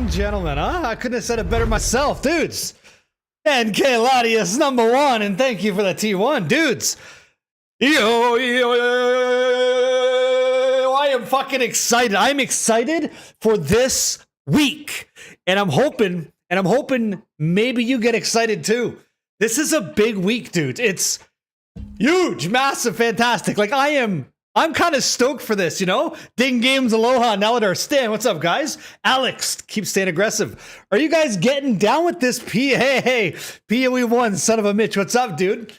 and gentlemen, I couldn't have said it better myself, dudes. NK Latius #1, and thank you for the T1, dudes. Yo, I am fucking excited. I'm excited for this week, and I'm hoping maybe you get excited too. This is a big week, dude. It's huge, massive, fantastic. Like I'm kind of stoked for this, you know? Ding Games, aloha, Naladar, Stan, what's up, guys? Alex, keep staying aggressive. Are you guys getting down with this? Hey, PoE 1, son of a Mitch, what's up, dude?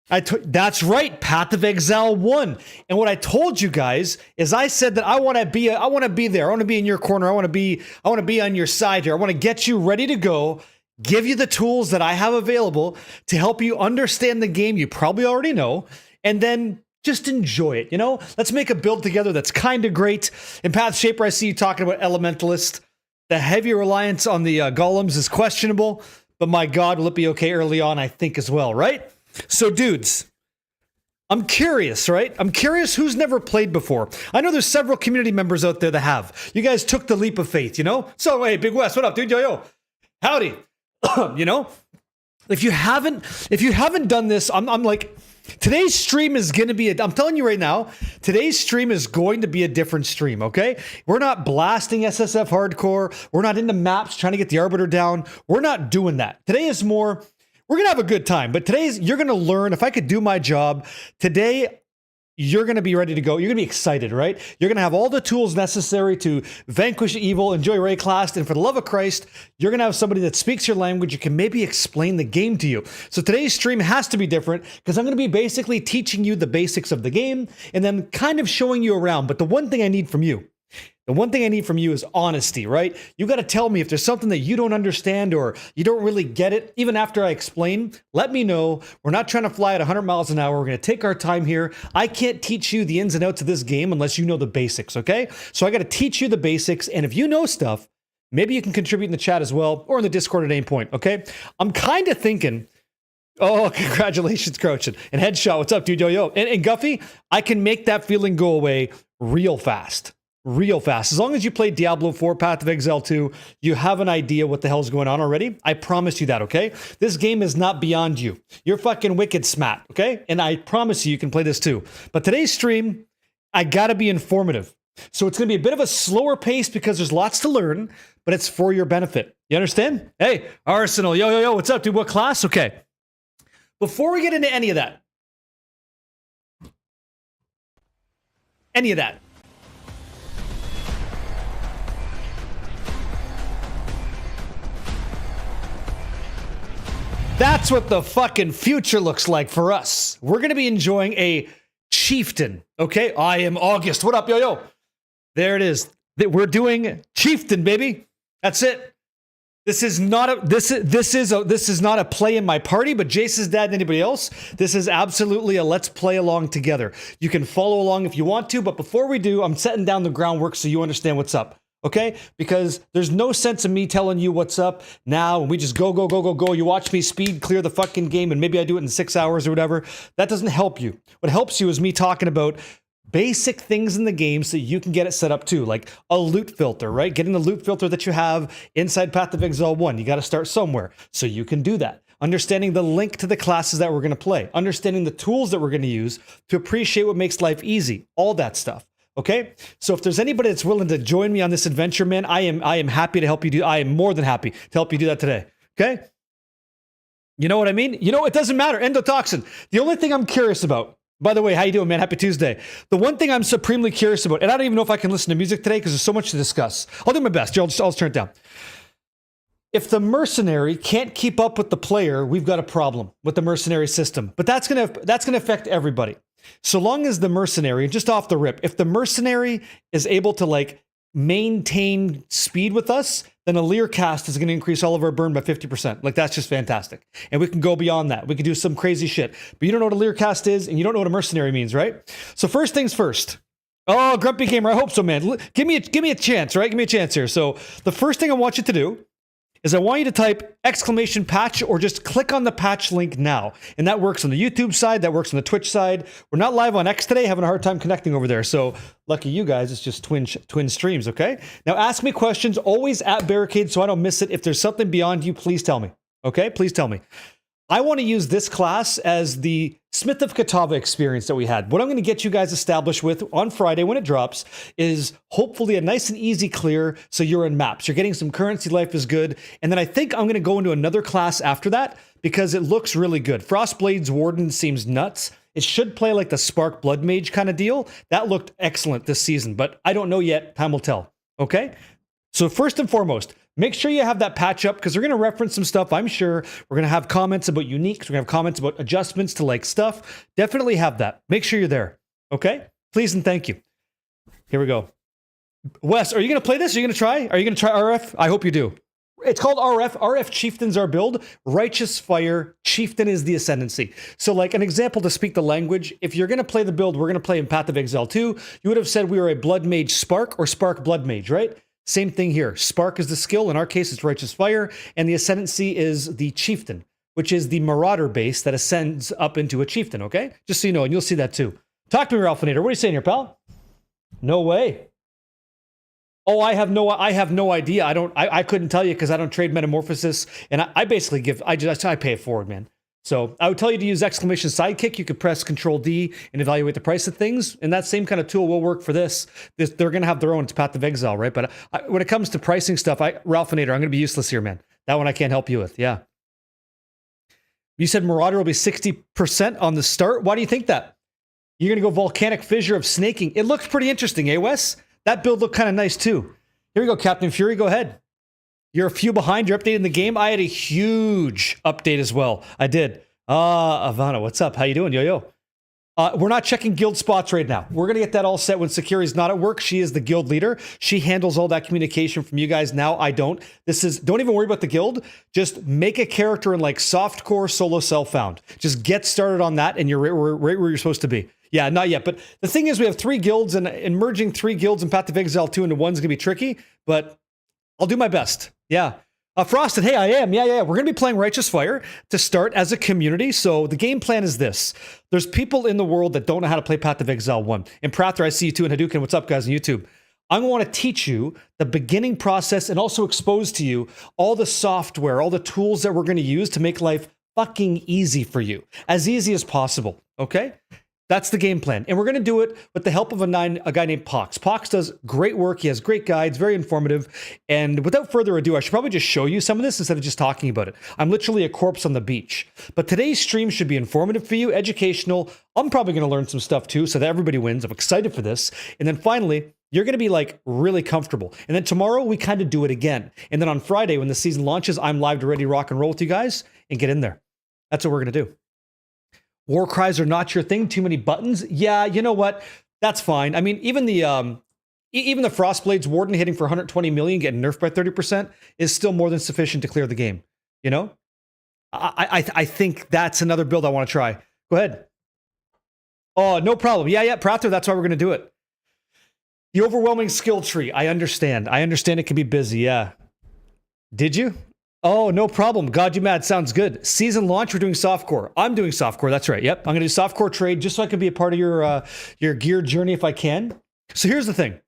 That's right, Path of Exile 1. And what I told you guys is I said that I want to be there. I want to be in your corner. I want to be on your side here. I want to get you ready to go, give you the tools that I have available to help you understand the game you probably already know, and then just enjoy it, you know? Let's make a build together that's kind of great. In Path Shaper, I see you talking about Elementalist. The heavy reliance on the golems is questionable, but my God, will it be okay early on, I think, as well, right? So, dudes, I'm curious, right? I'm curious who's never played before. I know there's several community members out there that have. You guys took the leap of faith, you know? So, hey, Big West, what up, dude? Yo. Howdy. You know? If you haven't done this, I'm like, today's stream is going to be, I'm telling you right now, today's stream is going to be a different stream, okay? We're not blasting SSF hardcore. We're not into maps trying to get the Arbiter down. We're not doing that. Today is more, we're going to have a good time, but you're going to learn. If I could do my job, today you're going to be ready to go. You're going to be excited, right? You're going to have all the tools necessary to vanquish evil, enjoy Rayclast, and for the love of Christ, you're going to have somebody that speaks your language who can maybe explain the game to you. So today's stream has to be different because I'm going to be basically teaching you the basics of the game and then kind of showing you around. But the one thing I need from you is honesty, right? You got to tell me if there's something that you don't understand or you don't really get it. Even after I explain, let me know. We're not trying to fly at 100 miles an hour. We're going to take our time here. I can't teach you the ins and outs of this game unless you know the basics, okay? So I got to teach you the basics. And if you know stuff, maybe you can contribute in the chat as well or in the Discord at any point, okay? I'm kind of thinking, oh, congratulations, Crouch. And Headshot, what's up, dude? Yo. And Guffy, I can make that feeling go away real fast. As long as you play Diablo 4, Path of Exile 2, you have an idea what the hell's going on already. I promise you that, okay? This game is not beyond you. You're fucking wicked smart, okay? And I promise you can play this too. But today's stream, I gotta be informative. So it's gonna be a bit of a slower pace because there's lots to learn, but it's for your benefit. You understand? Hey, Arsenal, yo, what's up, dude? What class? Okay. Before we get into any of that, that's what the fucking future looks like for us. We're going to be enjoying a Chieftain, okay? I am August. What up, yo? There it is. We're doing Chieftain, baby. That's it. This is not a play in my party, but Jace's dad and anybody else, this is absolutely a let's play along together. You can follow along if you want to, but before we do, I'm setting down the groundwork so you understand what's up. Okay? Because there's no sense in me telling you what's up now and we just go. You watch me speed clear the fucking game and maybe I do it in 6 hours or whatever. That doesn't help you. What helps you is me talking about basic things in the game so you can get it set up too, like a loot filter, right? Getting the loot filter that you have inside Path of Exile 1. You got to start somewhere so you can do that. Understanding the link to the classes that we're going to play. Understanding the tools that we're going to use to appreciate what makes life easy. All that stuff. Okay, so if there's anybody that's willing to join me on this adventure, man, I am happy to help you do. I am more than happy to help you do that today. Okay, you know what I mean? You know, it doesn't matter. Endotoxin. The only thing I'm curious about. By the way, how you doing, man? Happy Tuesday. The one thing I'm supremely curious about, and I don't even know if I can listen to music today because there's so much to discuss. I'll do my best. I'll just turn it down. If the mercenary can't keep up with the player, we've got a problem with the mercenary system. But that's gonna affect everybody. So long as the mercenary, just off the rip, if the mercenary is able to like maintain speed with us, then a Lear cast is going to increase all of our burn by 50%. Like that's just fantastic. And we can go beyond that. We can do some crazy shit. But you don't know what a Lear cast is and you don't know what a mercenary means, right? So first things first. Oh, Grumpy Gamer, I hope so, man. Give me a chance, right? Give me a chance here. So the first thing I want you to do is I want you to type exclamation patch or just click on the patch link now. And that works on the YouTube side, that works on the Twitch side. We're not live on X today, having a hard time connecting over there. So lucky you guys, it's just twin streams, okay? Now ask me questions, always at Barricade so I don't miss it. If there's something beyond you, please tell me, okay? Please tell me. I want to use this class as the Smith of Katava experience that we had. What I'm going to get you guys established with on Friday when it drops is hopefully a nice and easy clear so you're in maps. You're getting some currency, life is good. And then I think I'm going to go into another class after that because it looks really good. Frostblade's Warden seems nuts. It should play like the Spark Blood Mage kind of deal. That looked excellent this season, but I don't know yet. Time will tell. Okay? So first and foremost, make sure you have that patch up because we're going to reference some stuff, I'm sure. We're going to have comments about uniques. We're going to have comments about adjustments to like stuff. Definitely have that. Make sure you're there. Okay? Please and thank you. Here we go. Wes, are you going to play this? Are you going to try? Are you going to try RF? I hope you do. It's called RF. RF Chieftain's our build. Righteous Fire. Chieftain is the Ascendancy. So like an example to speak the language, if you're going to play the build we're going to play in Path of Exile 2, you would have said we were a Blood Mage Spark or Spark Blood Mage, right? Same thing here. Spark is the skill. In our case, it's Righteous Fire. And the Ascendancy is the Chieftain, which is the Marauder base that ascends up into a Chieftain, okay? Just so you know, and you'll see that too. Talk to me, Ralphinator. What are you saying here, pal? No way. Oh, I have no idea. I couldn't tell you because I don't trade Metamorphosis. And I basically I pay it forward, man. So I would tell you to use exclamation sidekick. You could press Control D and evaluate the price of things. And that same kind of tool will work for this. They're going to have their own. It's Path of Exile, right? But when it comes to pricing stuff, Ralphinator, I'm going to be useless here, man. That one I can't help you with. Yeah. You said Marauder will be 60% on the start. Why do you think that? You're going to go Volcanic Fissure of Snaking. It looks pretty interesting, eh, Wes? That build looked kind of nice too. Here we go, Captain Fury. Go ahead. You're a few behind. You're updating the game. I had a huge update as well. I did. Ivana, what's up? How you doing, Yo-Yo? We're not checking guild spots right now. We're going to get that all set when Sakuri's not at work. She is the guild leader. She handles all that communication from you guys now. I don't. Don't even worry about the guild. Just make a character in like softcore solo self-found. Just get started on that and you're right where you're supposed to be. Yeah, not yet. But the thing is we have 3 guilds and merging 3 guilds in Path of Exile 2 into 1 is going to be tricky, but I'll do my best. Yeah. Frosted, hey, I am. Yeah. We're going to be playing Righteous Fire to start as a community. So the game plan is this. There's people in the world that don't know how to play Path of Exile 1. And Prather, I see you too. And Hadouken, what's up, guys, on YouTube? I'm going to want to teach you the beginning process and also expose to you all the software, all the tools that we're going to use to make life fucking easy for you. As easy as possible, okay? That's the game plan. And we're going to do it with the help of a guy named Pox. Pox does great work. He has great guides, very informative. And without further ado, I should probably just show you some of this instead of just talking about it. I'm literally a corpse on the beach. But today's stream should be informative for you, educational. I'm probably going to learn some stuff too so that everybody wins. I'm excited for this. And then finally, you're going to be like really comfortable. And then tomorrow, we kind of do it again. And then on Friday, when the season launches, I'm live to ready rock and roll with you guys and get in there. That's what we're going to do. War cries are not your thing. Too many buttons. Yeah, you know what? That's fine. I mean, even the Frostblade's Warden hitting for 120 million, getting nerfed by 30%, is still more than sufficient to clear the game. You know, I think that's another build I want to try. Go ahead. Oh, no problem. Yeah, Prather. That's why we're going to do it. The overwhelming skill tree. I understand. It can be busy. Yeah. Did you? Oh, no problem. God, you mad. Sounds good. Season launch, we're doing softcore. I'm doing softcore. That's right. Yep. I'm going to do softcore trade just so I can be a part of your gear journey if I can. So here's the thing.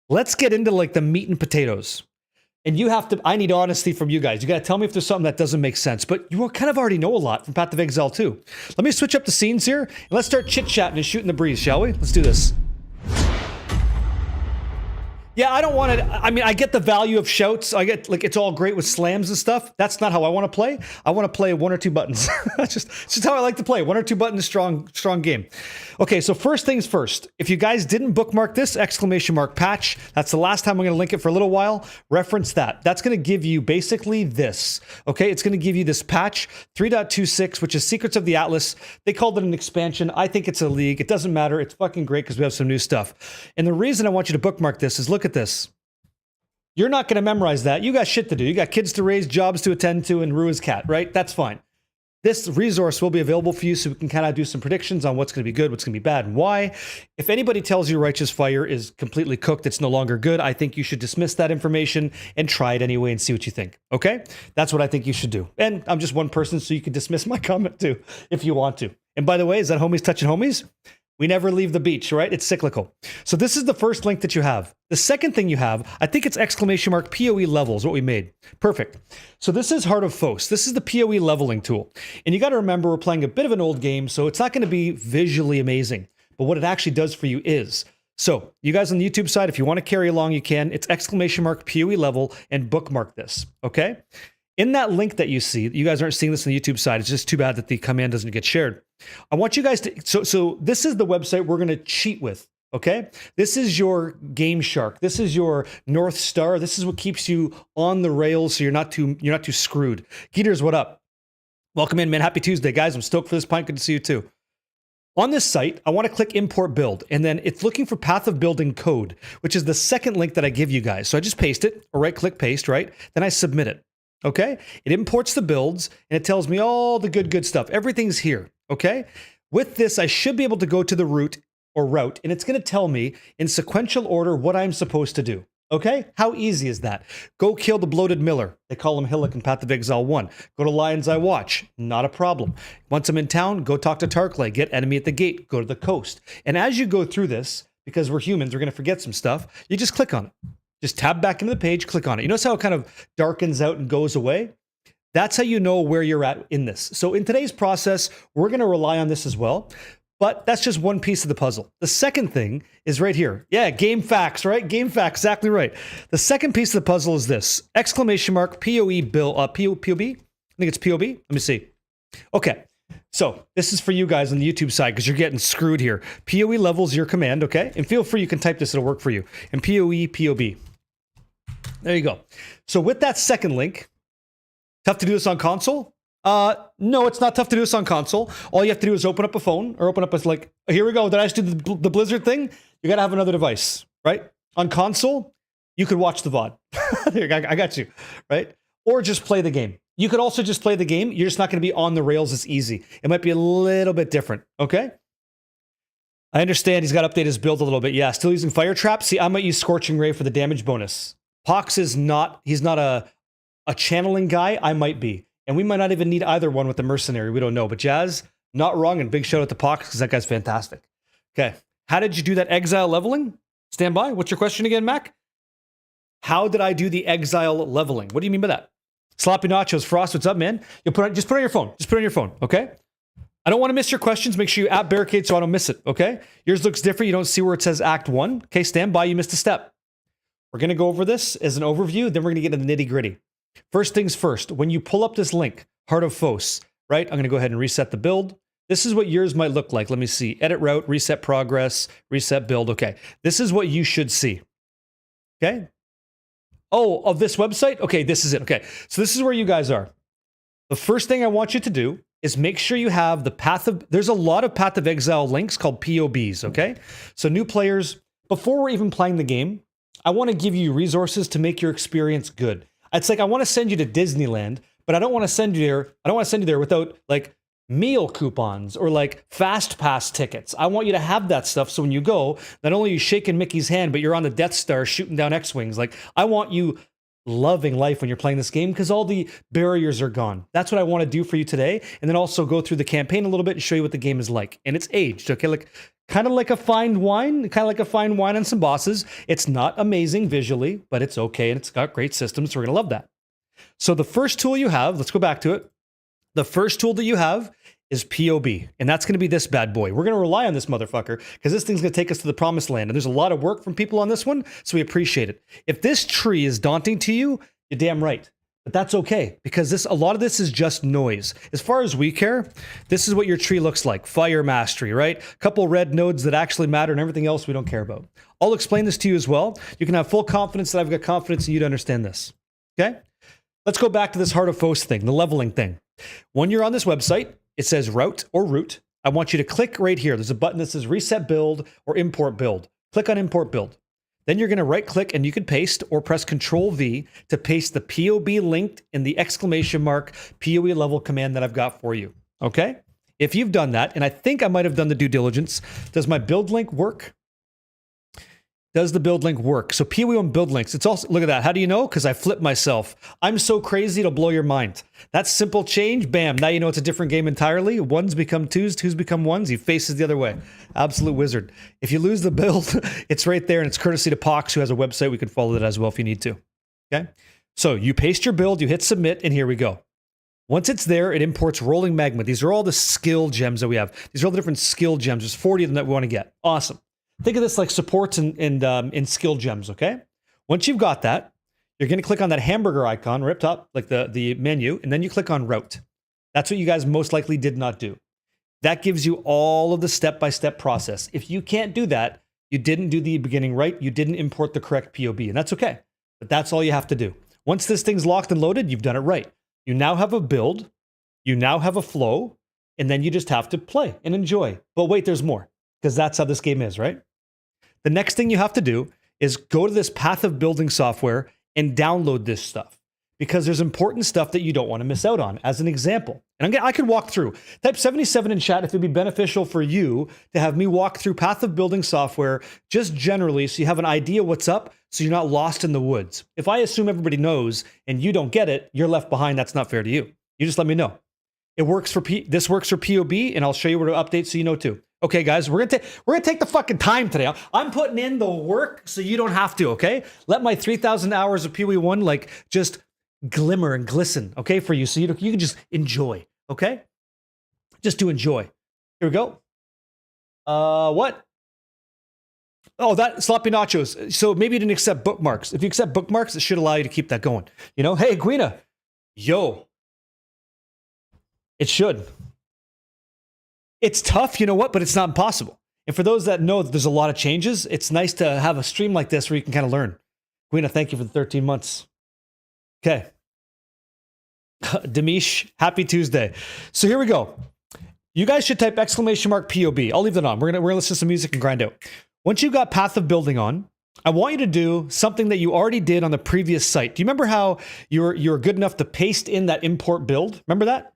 Let's get into like the meat and potatoes. And I need honesty from you guys. You got to tell me if there's something that doesn't make sense. But you kind of already know a lot from Path of Exile 2. Let me switch up the scenes here. And let's start chit-chatting and shooting the breeze, shall we? Let's do this. Yeah, I don't want to. I mean, I get the value of shouts. I get like it's all great with slams and stuff. That's not how I want to play. I want to play 1 or 2 buttons. It's just how I like to play. 1 or 2 buttons, strong game. Okay, so first things first. If you guys didn't bookmark this, exclamation mark patch. That's the last time I'm going to link it for a little while. Reference that. That's going to give you basically this. Okay, it's going to give you this patch 3.26, which is Secrets of the Atlas. They called it an expansion. I think it's a league. It doesn't matter. It's fucking great because we have some new stuff. And the reason I want you to bookmark this is look at this. You're not going to memorize that. You got shit to do. You got kids to raise, jobs to attend to, and Rua's cat, right? That's fine. This resource will be available for you so we can kind of do some predictions on what's going to be good, what's going to be bad, and why. If anybody tells you Righteous Fire is completely cooked, it's no longer good, I think you should dismiss that information and try it anyway and see what you think, okay? That's what I think you should do. And I'm just one person, so you can dismiss my comment too if you want to. And by the way, is that homies touching homies? We never leave the beach, right? It's cyclical. So this is the first link that you have. The second thing you have, I think it's ! PoE levels, what we made. Perfect. So this is Heart of Phos. This is the PoE leveling tool. And you got to remember, we're playing a bit of an old game, so it's not going to be visually amazing. But what it actually does for you is, so you guys on the YouTube side, if you want to carry along, you can. It's ! PoE level and bookmark this, okay? In that link that you see, you guys aren't seeing this on the YouTube side. It's just too bad that the command doesn't get shared. I want you guys to, so this is the website we're going to cheat with, okay? This is your Game Shark. This is your North Star. This is what keeps you on the rails so you're not too screwed. Geeters, what up? Welcome in, man. Happy Tuesday, guys. I'm stoked for this pint. Good to see you too. On this site, I want to click import build, and then it's looking for path of building code, which is the second link that I give you guys. So I just paste it, or right click paste, right? Then I submit it. Okay, it imports the builds and it tells me all the good stuff. Everything's here. Okay, with this, I should be able to go to the route, and it's going to tell me in sequential order what I'm supposed to do. Okay, how easy is that? Go kill the bloated miller. They call him Hillock in Path of Exile 1. Go to Lion's Eye Watch. Not a problem. Once I'm in town, go talk to Tarklay. Get enemy at the gate. Go to the coast. And as you go through this, because we're humans, we're going to forget some stuff. You just click on it. Just tab back into the page, click on it. You notice how it kind of darkens out and goes away? That's how you know where you're at in this. So in today's process, we're going to rely on this as well. But that's just one piece of the puzzle. The second thing is right here. Yeah, game facts, right? Game facts, exactly right. The second piece of the puzzle is this. ! PoE bill, POB? I think it's POB. Let me see. Okay. So this is for you guys on the YouTube side because you're getting screwed here. PoE levels your command, okay? And feel free, you can type this, it'll work for you. And PoE, POB. There you go. So with that second link, tough to do this on console? No, it's not tough to do this on console. All you have to do is open up a phone or open up a, like, here we go. Did I just do the Blizzard thing? You got to have another device, right? On console, you could watch the VOD. I got you, right? Or just play the game. You could also just play the game. You're just not going to be on the rails as easy. It might be a little bit different, okay? I understand he's got to update his build a little bit. Yeah, still using Fire Trap. See, I might use Scorching Ray for the damage bonus. Pox is not, he's not a channeling guy. I might be. And we might not even need either one with the Mercenary. We don't know. But Jazz, not wrong. And big shout out to Pox because that guy's fantastic. Okay. How did you do that exile leveling? Stand by. What's your question again, Mac? How did I do the exile leveling? What do you mean by that? Sloppy Nachos, Frost, what's up, man? Just put it on your phone. Just put it on your phone, okay? I don't want to miss your questions. Make sure you at Barricade so I don't miss it, okay? Yours looks different. You don't see where it says Act 1. Okay, stand by. You missed a step. We're going to go over this as an overview. Then we're going to get into the nitty gritty. First things first, when you pull up this link, Heart of Phos, right? I'm going to go ahead and reset the build. This is what yours might look like. Let me see. Edit route, reset progress, reset build. Okay, this is what you should see. Okay? Oh, of this website? Okay, this is it. Okay, so this is where you guys are. The first thing I want you to do is make sure you have the Path of... There's a lot of Path of Exile links called POBs, okay? So new players, before we're even playing the game, I want to give you resources to make your experience good. It's like I want to send you to Disneyland, but I don't want to send you there. I don't want to send you there without like meal coupons or like fast pass tickets. I want you to have that stuff so when you go, not only are you shaking Mickey's hand, but you're on the Death Star shooting down X-Wings. Like I want you loving life when you're playing this game because all the barriers are gone. That's what I want to do for you today. And then also go through the campaign a little bit and show you what the game is like. And it's aged, okay? Like kind of like a fine wine, on some bosses. It's not amazing visually, but it's okay. And it's got great systems. So we're going to love that. So the first tool you have, let's go back to it. The first tool that you have is POB, and that's going to be this bad boy. We're going to rely on this motherfucker because this thing's going to take us to the promised land, and there's a lot of work from people on this one, so we appreciate it. If this tree is daunting to you, you're damn right, but that's okay because a lot of this is just noise. As far as we care, this is what your tree looks like. Fire mastery, right? A couple red nodes that actually matter and everything else we don't care about. I'll explain this to you as well. You can have full confidence that I've got confidence in you to understand this, okay? Let's go back to this Heart of Phos thing, the leveling thing. When you're on this website, it says route or route. I want you to click right here. There's a button that says reset build or import build. Click on import build. Then you're going to right click and you can paste or press Control V to paste the POB linked in the ! POE level command that I've got for you. Okay? If you've done that, and I think I might have done the due diligence, does my build link work? Does the build link work? So PoE on build links. It's also, look at that. How do you know? Because I flipped myself. I'm so crazy it'll blow your mind. That simple change, bam. Now you know it's a different game entirely. Ones become twos, twos become ones. He faces the other way. Absolute wizard. If you lose the build, it's right there, and it's courtesy to Pox, who has a website. We can follow that as well if you need to. Okay? So you paste your build, you hit submit, and here we go. Once it's there, it imports rolling magma. These are all the skill gems that we have. These are all the different skill gems. There's 40 of them that we want to get. Awesome. Think of this like supports and skill gems, okay? Once you've got that, you're going to click on that hamburger icon right up top, like the menu, and then you click on route. That's what you guys most likely did not do. That gives you all of the step-by-step process. If you can't do that, you didn't do the beginning right, you didn't import the correct POB, and that's okay. But that's all you have to do. Once this thing's locked and loaded, you've done it right. You now have a build, you now have a flow, and then you just have to play and enjoy. But wait, there's more, because that's how this game is, right? The next thing you have to do is go to this path of building software and download this stuff, because there's important stuff that you don't want to miss out on. As an example, and I can walk through. Type 77 in chat if it'd be beneficial for you to have me walk through path of building software just generally, so you have an idea what's up, so you're not lost in the woods. If I assume everybody knows and you don't get it, you're left behind. That's not fair to you. You just let me know. It works for this works for POB, and I'll show you where to update so you know too. Okay, guys, we're gonna take the fucking time today. I'm putting in the work so you don't have to. Okay, let my 3,000 hours of PoE 1 like just glimmer and glisten. Okay, for you, so you can just enjoy. Okay, just to enjoy. Here we go. What? Oh, that sloppy nachos. So maybe you didn't accept bookmarks. If you accept bookmarks, it should allow you to keep that going. You know, hey, Guina, yo, it should. It's tough, you know what, but it's not impossible. And for those that know that there's a lot of changes, it's nice to have a stream like this where you can kind of learn. Guina, thank you for the 13 months. Okay. Demish, happy Tuesday. So here we go. You guys should type exclamation mark POB. I'll leave that on. We're gonna listen to some music and grind out. Once you've got path of building on, I want you to do something that you already did on the previous site. Do you remember how you were good enough to paste in that import build? Remember that?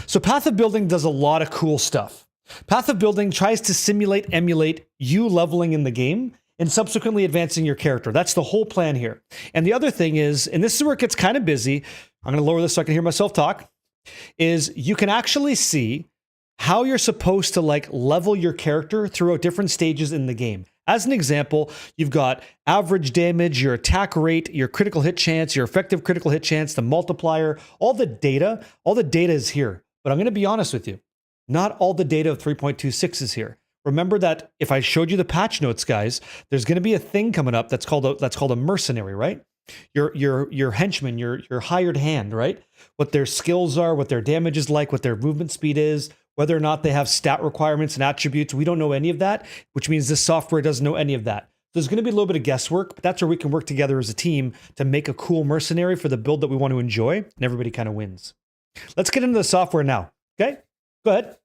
So path of building does a lot of cool stuff. Path of building tries to emulate you leveling in the game and subsequently advancing your character. That's the whole plan here. And the other thing is, and this is where it gets kind of busy, I'm going to lower this so I can hear myself talk, is you can actually see how you're supposed to like level your character throughout different stages in the game. As an example, you've got average damage, your attack rate, your critical hit chance, your effective critical hit chance, the multiplier, all the data is here. But I'm going to be honest with you. Not all the data of 3.26 is here. Remember that if I showed you the patch notes, guys, there's going to be a thing coming up that's called a mercenary, right? Your henchman, your hired hand, right? What their skills are, what their damage is like, what their movement speed is, whether or not they have stat requirements and attributes. We don't know any of that, which means this software doesn't know any of that. There's going to be a little bit of guesswork, but that's where we can work together as a team to make a cool mercenary for the build that we want to enjoy, and everybody kind of wins. Let's get into the software now. Okay, go ahead.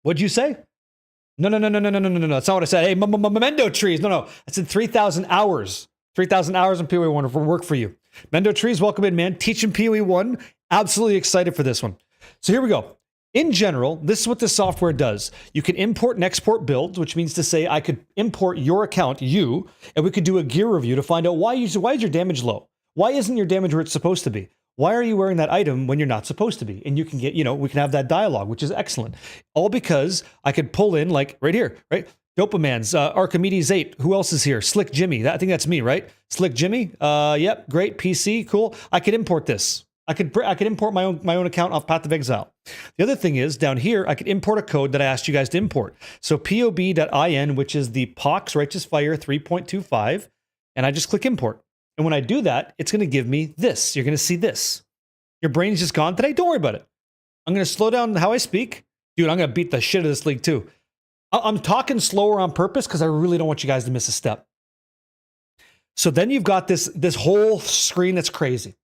What'd you say? No. That's not what I said. Hey, Mendo trees. No. I said 3,000 hours. 3,000 hours in PoE 1 for work for you. Mendo trees, welcome in, man. Teaching PoE 1. Absolutely excited for this one. So here we go. In general, this is what this software does. You can import and export builds, which means to say I could import your account, you, and we could do a gear review to find out why is your damage low? Why isn't your damage where it's supposed to be? Why are you wearing that item when you're not supposed to be? And you can get, we can have that dialogue, which is excellent. All because I could pull in, like right here, right? Dopamans, Archimedes 8. Who else is here? Slick Jimmy. I think that's me, right? Slick Jimmy. Yep, great. PC, cool. I could import this. I could import my own account off Path of Exile. The other thing is down here, I could import a code that I asked you guys to import. So POB.in, which is the Pox Righteous Fire 3.25, and I just click import. And when I do that, it's going to give me this. You're going to see this. Your brain's just gone today. Don't worry about it. I'm going to slow down how I speak. Dude, I'm going to beat the shit out of this league too. I'm talking slower on purpose because I really don't want you guys to miss a step. So then you've got this whole screen that's crazy.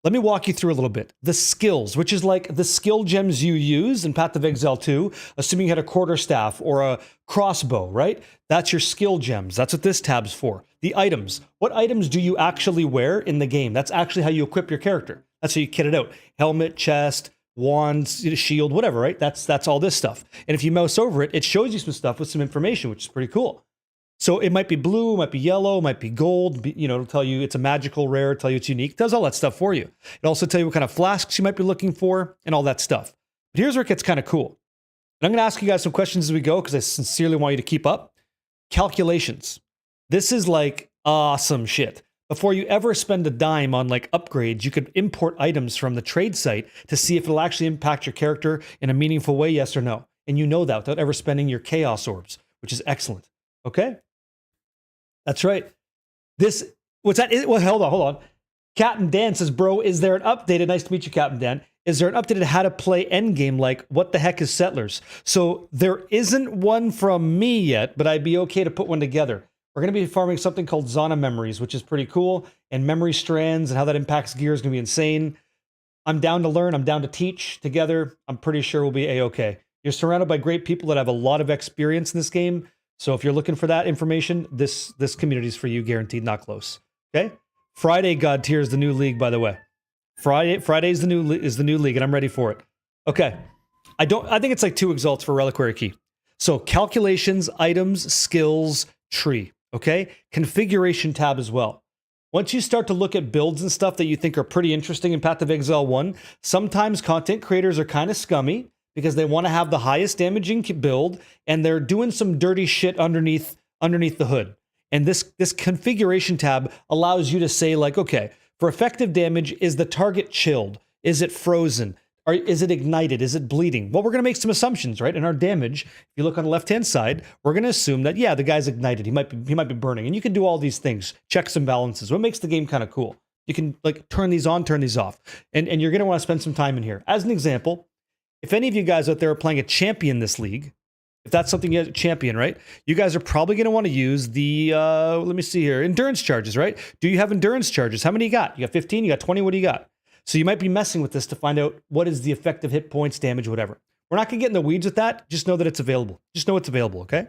Let me walk you through a little bit. The skills, which is like the skill gems you use in Path of Exile 2, assuming you had a quarterstaff or a crossbow, right? That's your skill gems. That's what this tab's for. The items. What items do you actually wear in the game? That's actually how you equip your character. That's how you kit it out. Helmet, chest, wands, shield, whatever, right? That's all this stuff. And if you mouse over it, it shows you some stuff with some information, which is pretty cool. So it might be blue, it might be yellow, it might be gold. It'll tell you it's a magical rare, tell you it's unique. It does all that stuff for you. It also tell you what kind of flasks you might be looking for and all that stuff. But here's where it gets kind of cool. And I'm going to ask you guys some questions as we go because I sincerely want you to keep up. Calculations. This is like awesome shit. Before you ever spend a dime on like upgrades, you could import items from the trade site to see if it'll actually impact your character in a meaningful way, yes or no. And you know that without ever spending your chaos orbs, which is excellent. Okay? That's right. What's that? Well, hold on. Captain Dan says, bro, is there an updated, nice to meet you, Captain Dan. Is there an updated how to play Endgame, like what the heck is Settlers? So there isn't one from me yet, but I'd be okay to put one together. We're going to be farming something called Zana Memories, which is pretty cool. And memory strands and how that impacts gear is going to be insane. I'm down to learn. I'm down to teach together. I'm pretty sure we'll be A-okay. You're surrounded by great people that have a lot of experience in this game. So if you're looking for that information, this community is for you, guaranteed, not close. Okay? Friday God Tier is the new league, by the way. Friday is the new league, and I'm ready for it. Okay. I think it's like 2 exalts for Reliquary Key. So calculations, items, skills, tree. Okay? Configuration tab as well. Once you start to look at builds and stuff that you think are pretty interesting in Path of Exile 1, sometimes content creators are kind of scummy because they want to have the highest damaging build and they're doing some dirty shit underneath the hood. And this configuration tab allows you to say like, okay, for effective damage, is the target chilled? Is it frozen? Or is it ignited? Is it bleeding? Well, we're going to make some assumptions, right? In our damage, if you look on the left-hand side, we're going to assume that, yeah, the guy's ignited. He might be burning. And you can do all these things, checks and balances. What makes the game kind of cool? You can like turn these on, turn these off. And you're going to want to spend some time in here. As an example, if any of you guys out there are playing a champion this league, if that's something you champion, right? You guys are probably going to want to use the, let me see here, endurance charges, right? Do you have endurance charges? How many you got? You got 15? You got 20? What do you got? So you might be messing with this to find out what is the effective hit points, damage, whatever. We're not going to get in the weeds with that. Just know that it's available. Just know it's available, okay?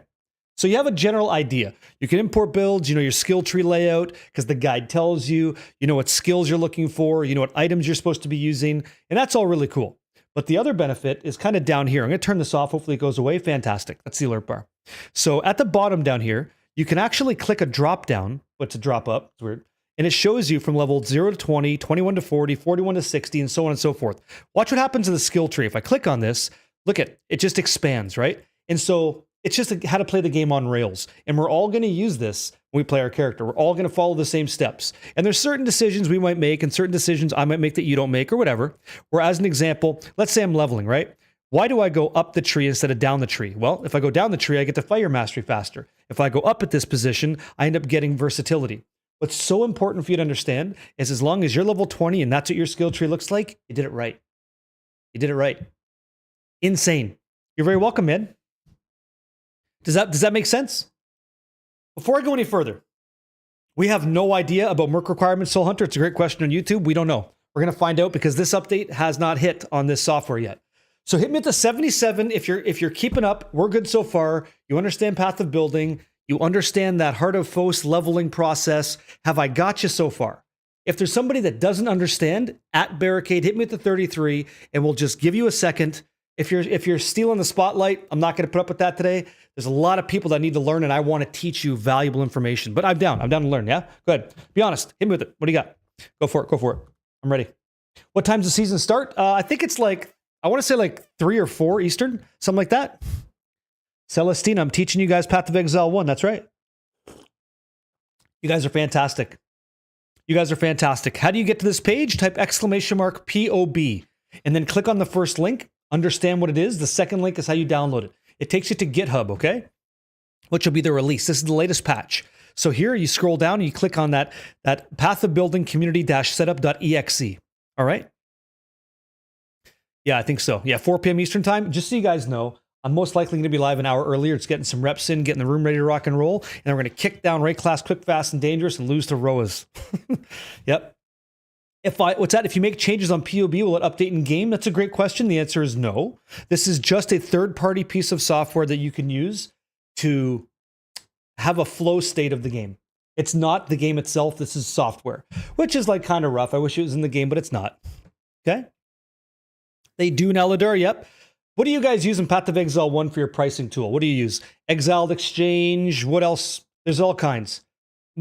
So you have a general idea. You can import builds, you know your skill tree layout because the guide tells you, you know what skills you're looking for, you know what items you're supposed to be using, and that's all really cool. But the other benefit is kind of down here. I'm going to turn this off. Hopefully it goes away. Fantastic. That's the alert bar. So at the bottom down here, you can actually click a drop down, but to drop up, it's weird. And it shows you from level 0 to 20, 21 to 40, 41 to 60, and so on and so forth. Watch what happens to the skill tree. If I click on this, look at it just expands, right? And so it's just how to play the game on rails. And we're all going to use this when we play our character. We're all going to follow the same steps. And there's certain decisions we might make and certain decisions I might make that you don't make or whatever. Where as an example, let's say I'm leveling, right? Why do I go up the tree instead of down the tree? Well, if I go down the tree, I get the fire mastery faster. If I go up at this position, I end up getting versatility. What's so important for you to understand is as long as you're level 20 and that's what your skill tree looks like, you did it right. You did it right. Insane. You're very welcome, man. Does that make sense? Before I go any further, we have no idea about Merc requirements, Soul Hunter. It's a great question on YouTube. We don't know. We're going to find out because this update has not hit on this software yet. So hit me at the 77 if you're keeping up. We're good so far. You understand Path of Building. You understand that Heart of Phos leveling process. Have I got you so far? If there's somebody that doesn't understand, at Barricade, hit me at the 33, and we'll just give you a second. If you're stealing the spotlight, I'm not going to put up with that today. There's a lot of people that need to learn, and I want to teach you valuable information. But I'm down. I'm down to learn, yeah? Go ahead. Be honest. Hit me with it. What do you got? Go for it. Go for it. I'm ready. What time's the season start? I think it's like, I want to say like 3 or 4 Eastern, something like that. Celestina, I'm teaching you guys Path of Exile 1. That's right. You guys are fantastic. You guys are fantastic. How do you get to this page? Type !POB and then click on the first link. Understand what it is. The second link is how you download it. It takes you to GitHub, okay? Which will be the release. This is the latest patch. So here you scroll down and you click on that Path of Building community-setup.exe. All right? Yeah, I think so. Yeah, 4 p.m. Eastern time. Just so you guys know, I'm most likely going to be live an hour earlier. It's getting some reps in, getting the room ready to rock and roll. And then we're going to kick down Ray Class Quick, Fast, and Dangerous and lose to Roas. Yep. If you make changes on POB, will it update in game? That's a great question. The answer is no. This is just a third-party piece of software that you can use to have a flow state of the game. It's not the game itself. This is software, which is like kind of rough. I wish it was in the game, but it's not. Okay? They do in Eladar, yep. What do you guys use in Path of Exile 1 for your pricing tool? What do you use? Exiled Exchange, what else? There's all kinds.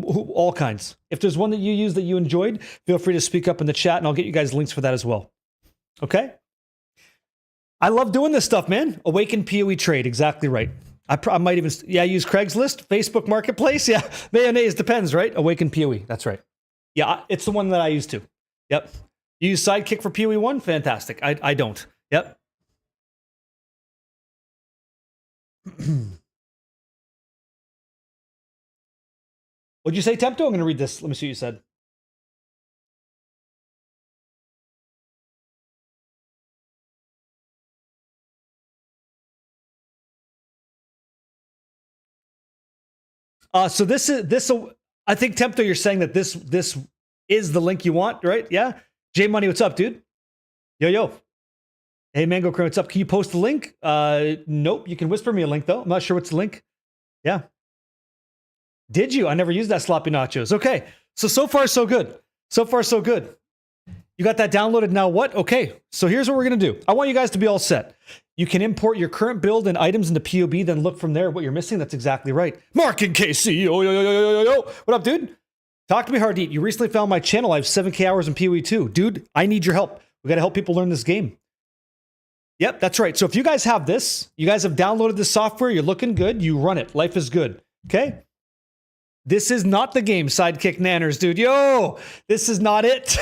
All kinds. If there's one that you use that you enjoyed, feel free to speak up in the chat and I'll get you guys links for that as well. Okay? I love doing this stuff, man. Awaken PoE trade, exactly right. I might even, yeah, use Craigslist, Facebook Marketplace. Yeah, mayonnaise depends, right? Awaken PoE, that's right. Yeah, it's the one that I use too. Yep. You use Sidekick for PoE 1? Fantastic. I don't. Yep. What'd you say, Tempto? I'm going to read this. Let me see what you said. So this is I think Tempto, you're saying that this is the link you want, right? Yeah. J Money, what's up, dude? Yo. Hey, Mango Crow, what's up? Can you post the link? Nope. You can whisper me a link though. I'm not sure what's the link. Yeah. Did you? I never used that sloppy nachos. Okay. So far so good. So far so good. You got that downloaded now what? Okay. So here's what we're going to do. I want you guys to be all set. You can import your current build and items into POB, then look from there at what you're missing. That's exactly right. Mark and KC. Yo. What up, dude? Talk to me, Hardit. You recently found my channel. I have 7K hours in PoE 2. Dude, I need your help. We got to help people learn this game. Yep, that's right. So if you guys have this, you guys have downloaded this software, you're looking good, you run it. Life is good. Okay? This is not the game, Sidekick Nanners, dude. Yo, this is not it.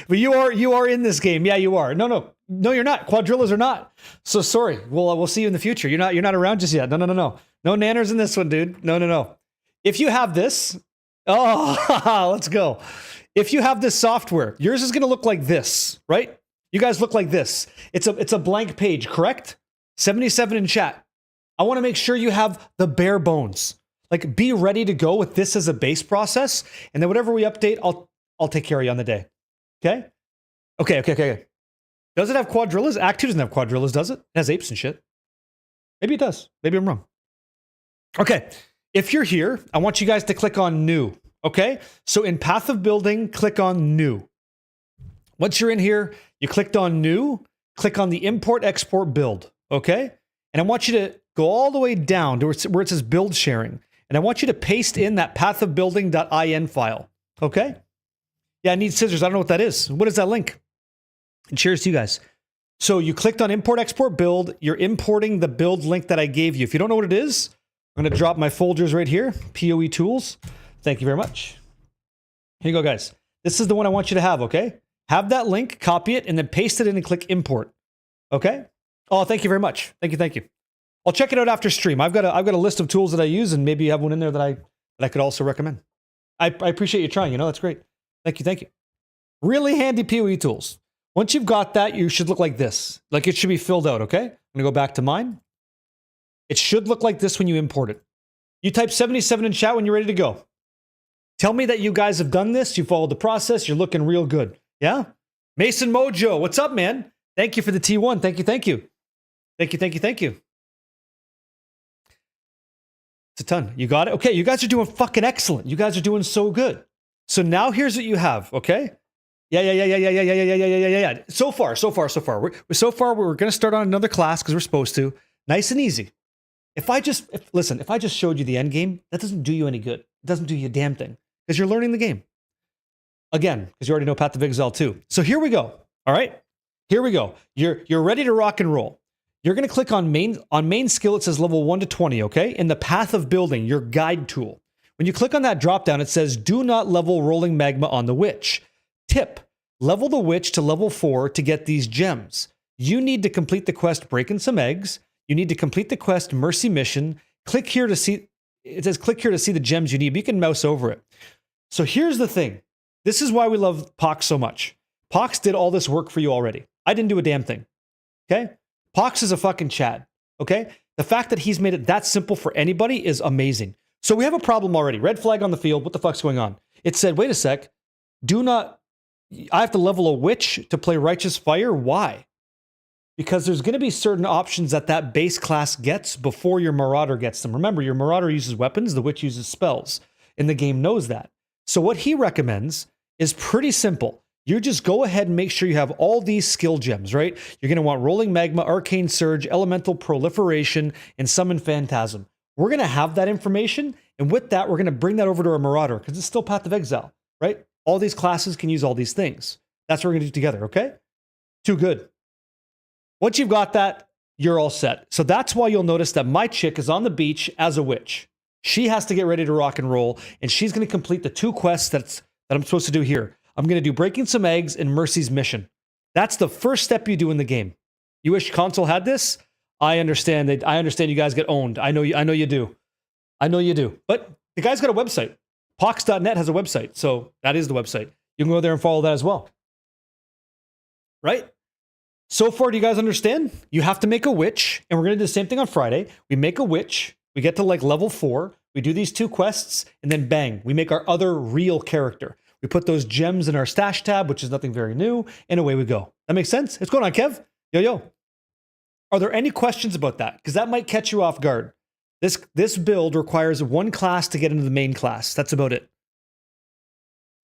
But you are in this game. Yeah, you are. No, you're not. Quadrillas are not. So sorry. We'll see you in the future. You're not around just yet. No. No Nanners in this one, dude. No. If you have this, let's go. If you have this software, yours is going to look like this, right? You guys look like this. It's a blank page, correct? 77 in chat. I want to make sure you have the bare bones. Like, be ready to go with this as a base process, and then whatever we update, I'll take care of you on the day. Okay? Okay. Does it have quadrillas? Act 2 doesn't have quadrillas, does it? It has apes and shit. Maybe it does. Maybe I'm wrong. Okay. If you're here, I want you guys to click on New. Okay? So in Path of Building, click on New. Once you're in here, you clicked on New, click on the Import, Export, Build. Okay? And I want you to go all the way down to where it says Build Sharing. And I want you to paste in that pathofbuilding.in file. Okay? Yeah, I need scissors. I don't know what that is. What is that link? And cheers to you guys. So you clicked on Import, Export, Build. You're importing the build link that I gave you. If you don't know what it is, I'm going to drop my folders right here. PoE Tools. Thank you very much. Here you go, guys. This is the one I want you to have, okay? Have that link, copy it, and then paste it in and click Import. Okay? Oh, thank you very much. Thank you. I'll check it out after stream. I've got a list of tools that I use, and maybe you have one in there that I could also recommend. I appreciate you trying. That's great. Thank you. Really handy PoE tools. Once you've got that, you should look like this. Like it should be filled out, okay? I'm gonna go back to mine. It should look like this when you import it. You type 77 in chat when you're ready to go. Tell me that you guys have done this, you followed the process, you're looking real good. Yeah? Mason Mojo, what's up, man? Thank you for the T1. Thank you. It's a ton. You got it? Okay, you guys are doing fucking excellent. You guys are doing so good. So now here's what you have, okay? Yeah. So far. We're going to start on another class because we're supposed to. Nice and easy. If I just showed you the end game, that doesn't do you any good. It doesn't do you a damn thing because you're learning the game. Again, because you already know Path of Exile 2. So here we go. All right? Here we go. You're ready to rock and roll. You're going to click on main skill. It says level 1 to 20, okay? In the Path of Building, your guide tool. When you click on that dropdown, it says do not level Rolling Magma on the Witch. Tip, level the Witch to level 4 to get these gems. You need to complete the quest Breaking Some Eggs. You need to complete the quest Mercy Mission. Click here to see, it says click here to see the gems you need, but you can mouse over it. So here's the thing. This is why we love Pox so much. Pox did all this work for you already. I didn't do a damn thing. Okay? Pox is a fucking Chad. Okay? The fact that he's made it that simple for anybody is amazing. So we have a problem already. Red flag on the field. What the fuck's going on? It said, wait a sec. I have to level a Witch to play Righteous Fire. Why? Because there's going to be certain options that base class gets before your Marauder gets them. Remember, your Marauder uses weapons, the Witch uses spells, and the game knows that. So what he recommends is pretty simple. you just go ahead and make sure you have all these skill gems, right? You're going to want Rolling Magma, Arcane Surge, Elemental Proliferation, and Summon Phantasm. We're going to have that information, and with that, we're going to bring that over to our Marauder, because it's still Path of Exile, right? All these classes can use all these things. That's what we're going to do together, okay? Too good. Once you've got that, you're all set. So that's why you'll notice that my chick is on the beach as a witch. She has to get ready to rock and roll, and she's going to complete the 2 quests that I'm supposed to do here. I'm going to do Breaking Some Eggs and Mercy's Mission. That's the first step you do in the game. You wish console had this? I understand that. I understand you guys get owned. I know you do. I know you do. But the guy's got a website. Pox.net has a website, so that is the website. You can go there and follow that as well. Right? So far, do you guys understand? You have to make a witch, and we're going to do the same thing on Friday. We make a witch. We get to like level 4. We do these 2 quests, and then bang, we make our other real character. We put those gems in our stash tab, which is nothing very new, and away we go. That makes sense? What's going on, Kev? Yo. Are there any questions about that? Because that might catch you off guard. This build requires 1 class to get into the main class. That's about it.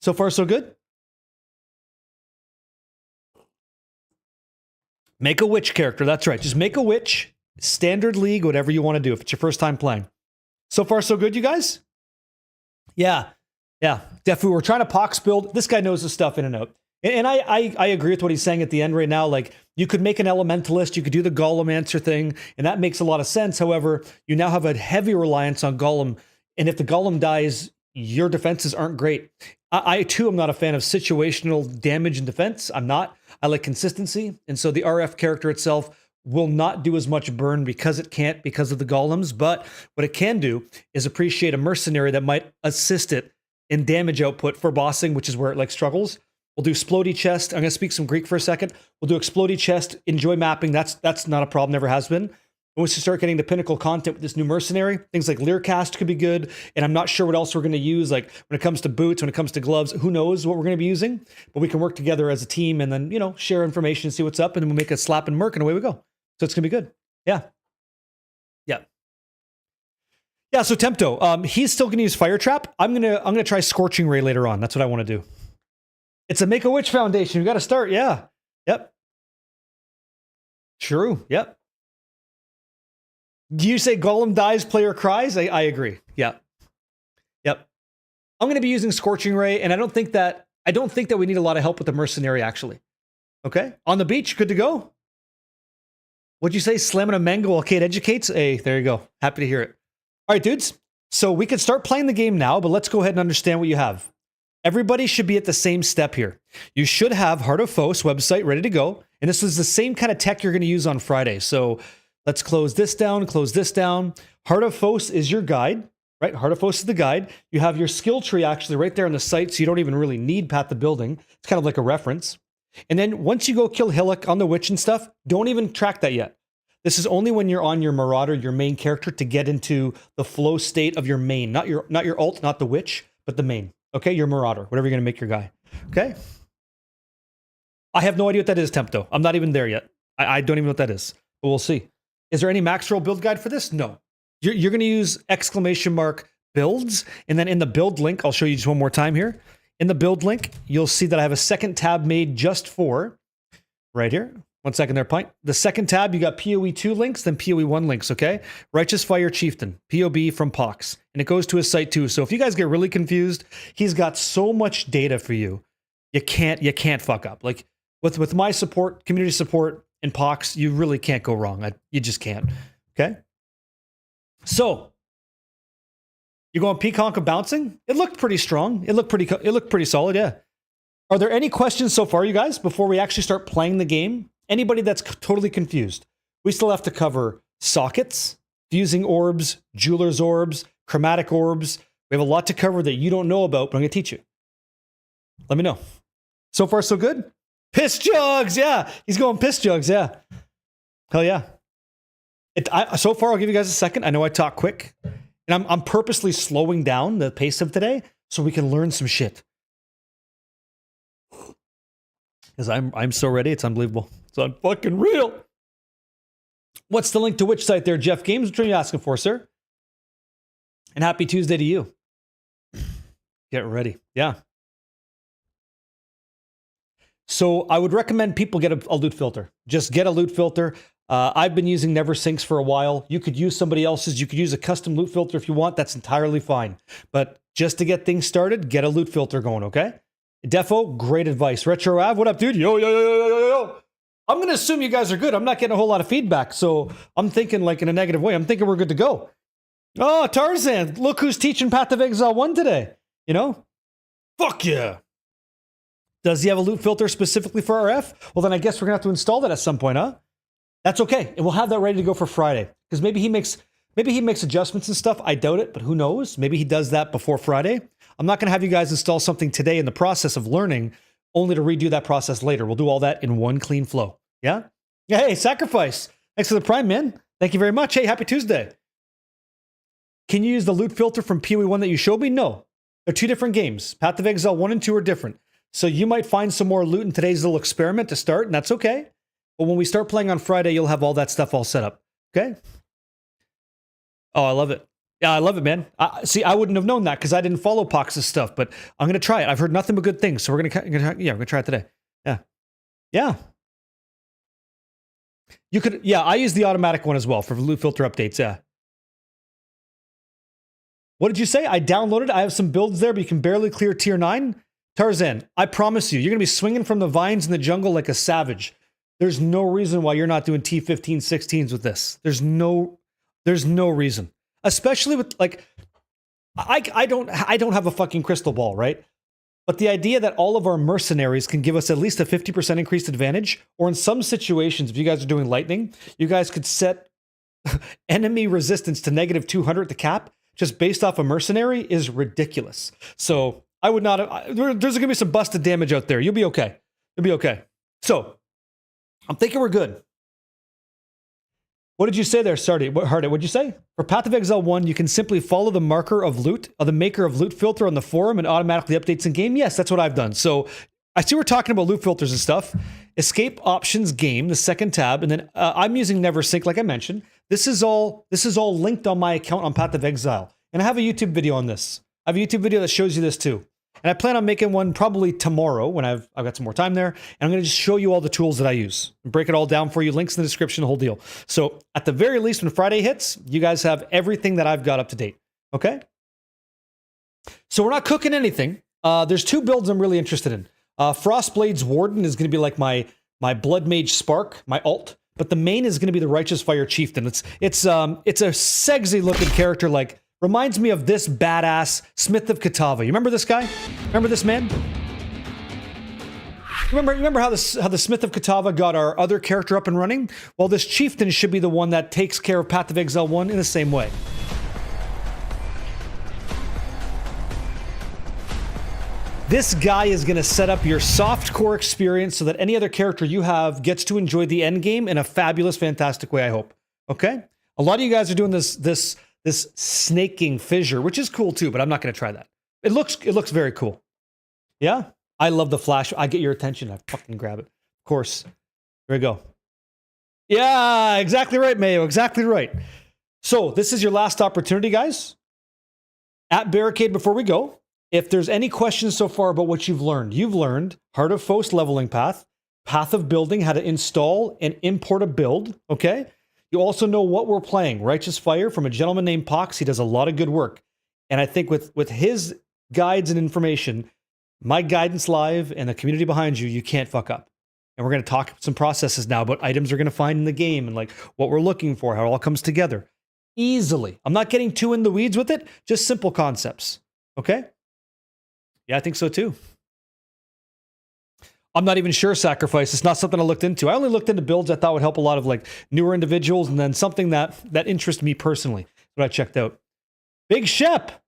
So far, so good? Make a witch character. That's right. Just make a witch. Standard league, whatever you want to do if it's your first time playing. So far, so good, you guys? Yeah, definitely. We're trying to Pox build. This guy knows his stuff in and out. And I agree with what he's saying at the end right now. Like, you could make an elementalist, you could do the Golem answer thing, and that makes a lot of sense. However, you now have a heavy reliance on Golem, and if the Golem dies, your defenses aren't great. I too am not a fan of situational damage and defense. I'm not. I like consistency, and so the RF character itself will not do as much burn because it can't, because of the golems, but what it can do is appreciate a mercenary that might assist it in damage output for bossing, which is where it like struggles. We'll do Explodey Chest. I'm going to speak some Greek for a second. We'll do Explodey Chest, enjoy mapping. That's not a problem, never has been. Once you start getting the pinnacle content with this new mercenary, things like Learcast could be good, and I'm not sure what else we're going to use, like when it comes to boots, when it comes to gloves, who knows what we're going to be using, but we can work together as a team and then, share information and see what's up, and then we'll make a slap and merc, and away we go. So it's going to be good. Yeah, so Tempto, he's still going to use Fire Trap. I'm gonna try Scorching Ray later on. That's what I want to do. It's a Make-A-Witch Foundation. We got to start, yeah. Yep. True, yep. Do you say Golem dies, player cries? I agree. Yeah. Yep. I'm going to be using Scorching Ray, and I don't think that we need a lot of help with the mercenary, actually. Okay? On the beach, good to go? What'd you say? Slamming a mango while Kate educates? Hey, there you go. Happy to hear it. All right, dudes. So we can start playing the game now, but let's go ahead and understand what you have. Everybody should be at the same step here. You should have Heart of Phos website ready to go, and this is the same kind of tech you're going to use on Friday. So let's close this down, close this down. Heart of Phos is your guide, right? Heart of Phos is the guide. You have your skill tree actually right there on the site, so you don't even really need Path of Building. It's kind of like a reference. And then once you go kill Hillock on the witch and stuff, don't even track that yet. This is only when you're on your Marauder, your main character, to get into the flow state of your main. Not your ult, not the witch, but the main. Okay, your Marauder, whatever you're going to make your guy. Okay? I have no idea what that is, Tempto. I'm not even there yet. I don't even know what that is, but we'll see. Is there any max roll build guide for this? No. You're going to use !builds, and then in the build link, I'll show you just one more time here. In the build link, you'll see that I have a second tab made just for, right here. 1 second there, Pint. The second tab, you got PoE 2 links, then PoE 1 links, okay? Righteous Fire Chieftain, POB from Pox. And it goes to his site too. So if you guys get really confused, he's got so much data for you. You can't fuck up. Like with my support, community support, and Pox, you really can't go wrong. You just can't. Okay? So you go on Peaconk of bouncing? It looked pretty strong. It looked pretty solid, yeah. Are there any questions so far, you guys, before we actually start playing the game? Anybody that's totally confused? We still have to cover sockets, fusing orbs, jeweler's orbs, chromatic orbs. We have a lot to cover that you don't know about, but I'm going to teach you. Let me know. So far, so good? Piss jugs, yeah. He's going piss jugs, yeah. Hell yeah. So far, I'll give you guys a second. I know I talk quick. And I'm purposely slowing down the pace of today so we can learn some shit. Because I'm so ready, it's unbelievable. It's unfucking real. What's the link to which site there, Jeff Games? What are you asking for, sir? And happy Tuesday to you. Get ready. Yeah. So I would recommend people get a loot filter. Just get a loot filter. I've been using Never Sinks for a while. You could use somebody else's. You could use a custom loot filter if you want. That's entirely fine. But just to get things started, get a loot filter going, okay? Defo, great advice. Retro Av, what up, dude? Yo, yo, yo, yo, yo, yo. I'm going to assume you guys are good. I'm not getting a whole lot of feedback, so I'm thinking like in a negative way. I'm thinking we're good to go. Oh, Tarzan, look who's teaching Path of Exile 1 today. You know? Fuck yeah. Does he have a loot filter specifically for RF? Well, then I guess we're going to have to install that at some point, huh? That's okay. And we'll have that ready to go for Friday. Because maybe he makes adjustments and stuff. I doubt it, but who knows? Maybe he does that before Friday. I'm not going to have you guys install something today in the process of learning, only to redo that process later. We'll do all that in one clean flow. Yeah? Yeah, hey, Sacrifice. Thanks for the Prime, man. Thank you very much. Hey, happy Tuesday. Can you use the loot filter from PoE 1 that you showed me? No. They're two different games. Path of Exile 1 and 2 are different. So you might find some more loot in today's little experiment to start, and that's okay. But when we start playing on Friday, you'll have all that stuff all set up. Okay? Oh, I love it. Yeah, I love it, man. See, I wouldn't have known that because I didn't follow Pox's stuff, but I'm going to try it. I've heard nothing but good things, so we're going to try it today. Yeah. Yeah. You could, yeah, I use the automatic one as well for loot filter updates, yeah. What did you say? I downloaded. I have some builds there, but you can barely clear tier 9. Tarzan, I promise you, you're going to be swinging from the vines in the jungle like a savage. There's no reason why you're not doing T15, 16s with this. There's no reason. Especially with, like, I don't have a fucking crystal ball, right? But the idea that all of our mercenaries can give us at least a 50% increased advantage, or in some situations, if you guys are doing lightning, you guys could set enemy resistance to negative 200 at the cap, just based off a mercenary, is ridiculous. So I would not have, there's going to be some busted damage out there. You'll be okay. You'll be okay. So I'm thinking we're good. What did you say there, Sardi? What'd you say? For Path of Exile 1, you can simply follow the marker of loot, or the maker of loot filter on the forum, and automatically updates in game. Yes, that's what I've done. So I see we're talking about loot filters and stuff. Escape options game, the second tab, and then I'm using Never Sync, like I mentioned. This is all linked on my account on Path of Exile, and I have a YouTube video on this. I have a YouTube video that shows you this too. And I plan on making one probably tomorrow when I've got some more time there. And I'm going to just show you all the tools that I use and break it all down for you. Links in the description, the whole deal. So at the very least, when Friday hits, you guys have everything that I've got up to date. Okay? So we're not cooking anything. There's two builds I'm really interested in. Frostblade's Warden is going to be like my Blood Mage Spark, my alt. But the main is going to be the Righteous Fire Chieftain. It's a sexy looking character, like, reminds me of this badass Smith of Katava. You remember this guy? Remember this man? Remember how the Smith of Katava got our other character up and running? Well, this Chieftain should be the one that takes care of Path of Exile 1 in the same way. This guy is going to set up your soft core experience so that any other character you have gets to enjoy the end game in a fabulous, fantastic way, I hope. Okay? A lot of you guys are doing this snaking fissure, which is cool too, but I'm not going to try that. It looks very cool. Yeah? I love the flash. I get your attention. I fucking grab it. Of course. Here we go. Yeah, exactly right, Mayo. Exactly right. So this is your last opportunity, guys. At Barricade, before we go, if there's any questions so far about what you've learned Heart of Foes leveling path, Path of Building, how to install and import a build, okay? You also know what we're playing. Righteous Fire from a gentleman named Pox. He does a lot of good work. And I think with his guides and information, my guidance live and the community behind you, you can't fuck up. And we're going to talk some processes now about items we're going to find in the game and like what we're looking for, how it all comes together. Easily. I'm not getting too in the weeds with it, just simple concepts. Okay? Yeah, I think so too. I'm not even sure, Sacrifice. It's not something I looked into. I only looked into builds I thought would help a lot of like newer individuals, and then something that interests me personally that I checked out. Big Shep.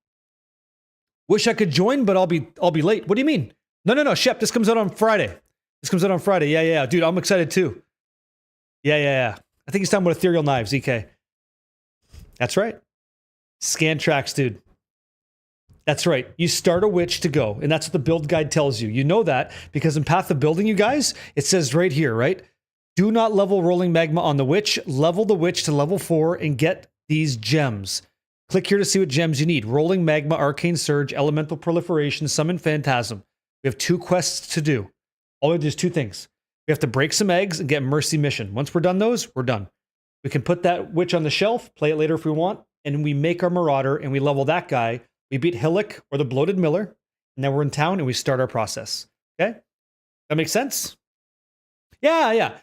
Wish I could join, but I'll be late. What do you mean? No, Shep. This comes out on Friday. Yeah. Dude, I'm excited too. Yeah. I think he's talking about Ethereal Knives, EK. That's right. Scan tracks, dude. That's right. You start a witch to go, and that's what the build guide tells you. You know that because in Path of Building, you guys, it says right here, right? Do not level Rolling Magma on the witch. Level the witch to level 4 and get these gems. Click here to see what gems you need. Rolling Magma, Arcane Surge, Elemental Proliferation, Summon Phantasm. We have 2 quests to do. All we do is two things. We have to break some eggs and get Mercy Mission. Once we're done those, we're done. We can put that witch on the shelf, play it later if we want, and we make our Marauder and we level that guy. We beat Hillock or the Bloated Miller, and then we're in town and we start our process. Okay? That makes sense? Yeah.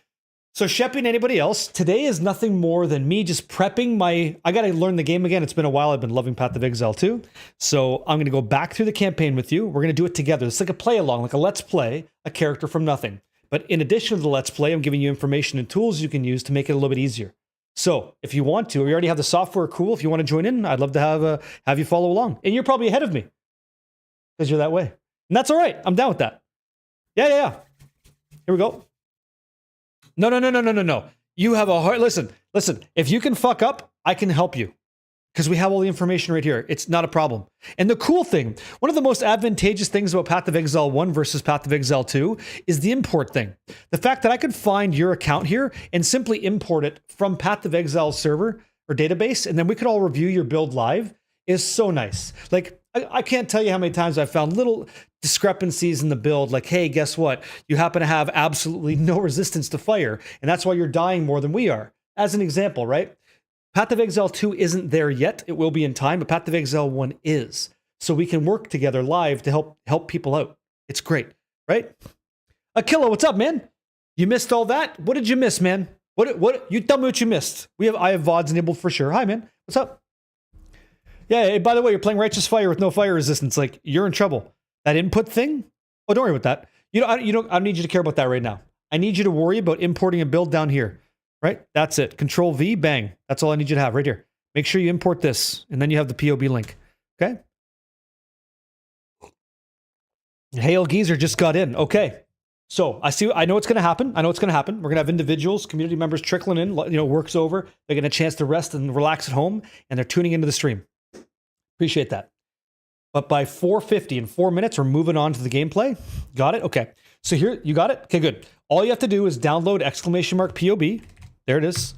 So Sheppy and anybody else, today is nothing more than me just prepping I got to learn the game again. It's been a while. I've been loving Path of Exile too. So I'm going to go back through the campaign with you. We're going to do it together. It's like a play along, like a let's play, a character from nothing. But in addition to the let's play, I'm giving you information and tools you can use to make it a little bit easier. So if you want to, we already have the software cool. If you want to join in, I'd love to have you follow along. And you're probably ahead of me because you're that way. And that's all right. I'm down with that. Yeah. Here we go. No. You have a heart. Listen. If you can fuck up, I can help you because we have all the information right here. It's not a problem. And the cool thing, one of the most advantageous things about Path of Exile 1 versus Path of Exile 2 is the import thing. The fact that I could find your account here and simply import it from Path of Exile server or database, and then we could all review your build live is so nice. Like, I can't tell you how many times I've found little discrepancies in the build, like, hey, guess what? You happen to have absolutely no resistance to fire, and that's why you're dying more than we are. As an example, right? Path of Exile 2 isn't there yet. It will be in time, but Path of Exile 1 is. So we can work together live to help people out. It's great, right? Akilla, what's up, man? You missed all that? What did you miss, man? What you tell me what you missed. I have VODs enabled for sure. Hi, man. What's up? Yeah, hey, by the way, you're playing Righteous Fire with no fire resistance. Like, you're in trouble. That input thing? Oh, don't worry about that. I don't need you to care about that right now. I need you to worry about importing a build down here. Right? That's it. Control V, bang. That's all I need you to have right here. Make sure you import this, and then you have the POB link. Okay? Hail Geezer just got in. Okay. So I know what's going to happen. We're going to have individuals, community members trickling in. Work's over. They get a chance to rest and relax at home, and they're tuning into the stream. Appreciate that. But by 4:50 in 4 minutes, we're moving on to the gameplay. Got it? Okay. So here, you got it? Okay, good. All you have to do is download !POB. There it is.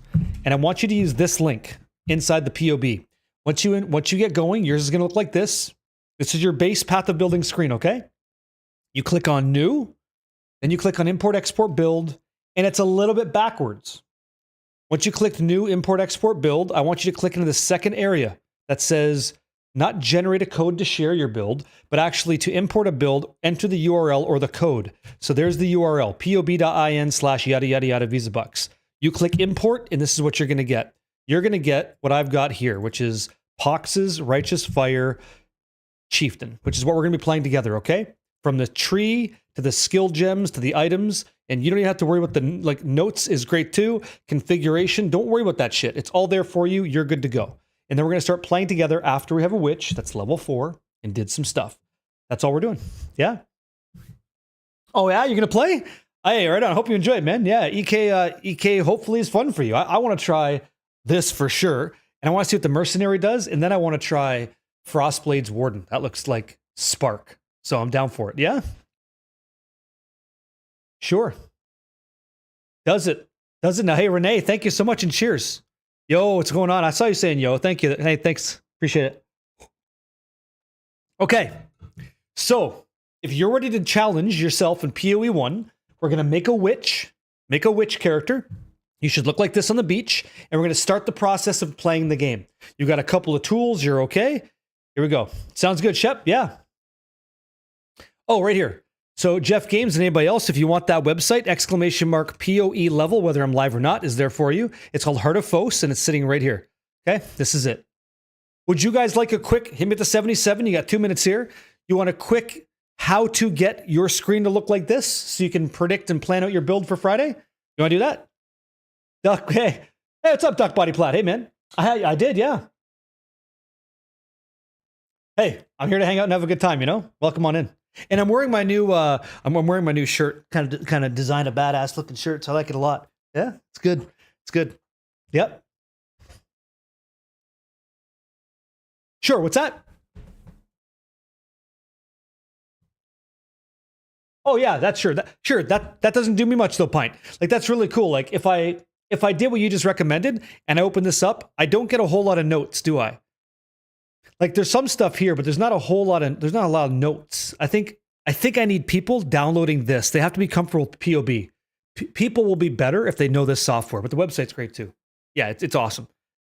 And I want you to use this link inside the POB. Once you get going, yours is going to look like this. This is your base path of building screen, okay? You click on New, then you click on Import, Export, Build, and it's a little bit backwards. Once you click New, Import, Export, Build, I want you to click into the second area that says not generate a code to share your build, but actually to import a build, enter the URL or the code. So there's the URL, pob.in/yada yada yada VisaBucks. You click import, and this is what you're going to get. You're going to get what I've got here, which is Pox's Righteous Fire Chieftain, which is what we're going to be playing together, okay? From the tree to the skill gems to the items, and you don't even have to worry about the notes is great too. Configuration, don't worry about that shit. It's all there for you. You're good to go. And then we're going to start playing together after we have a witch that's level 4 and did some stuff. That's all we're doing. Yeah. Oh yeah, you're going to play? Hey, right on. I hope you enjoy it, man. Yeah, EK hopefully is fun for you. I want to try this for sure. And I want to see what the Mercenary does. And then I want to try Frostblade's Warden. That looks like Spark. So I'm down for it. Yeah? Sure. Does it? Now, hey, Renee, thank you so much and cheers. Yo, what's going on? I saw you saying yo. Thank you. Hey, thanks. Appreciate it. Okay. So if you're ready to challenge yourself in PoE 1, we're going to make a witch character. You should look like this on the beach, and we're going to start the process of playing the game. You got a couple of tools. You're okay. Here we go. Sounds good, Shep? Yeah. Oh, right here. So Jeff Games and anybody else, if you want that website, !PoE level, whether I'm live or not, is there for you. It's called Heart of Phos, and it's sitting right here. Okay, this is it. Would you guys like a quick, hit me at the 77, you got 2 minutes here. You want a quick how to get your screen to look like this so you can predict and plan out your build for Friday? You want to do that? Duck, hey, what's up, Duck Body Plat? Hey, man. I did, yeah. Hey, I'm here to hang out and have a good time, Welcome on in. And I'm wearing my new shirt, kind of design a badass looking shirt, so I like it a lot. Yeah, it's good. It's good. Yep. Sure, what's that? Oh yeah, that's sure. That doesn't do me much though, Pint. Like that's really cool. Like if I did what you just recommended and I open this up, I don't get a whole lot of notes, do I? Like there's some stuff here, but there's not a lot of notes. I think I think I need people downloading this. They have to be comfortable with POB. People will be better if they know this software, but the website's great too. Yeah, it's awesome.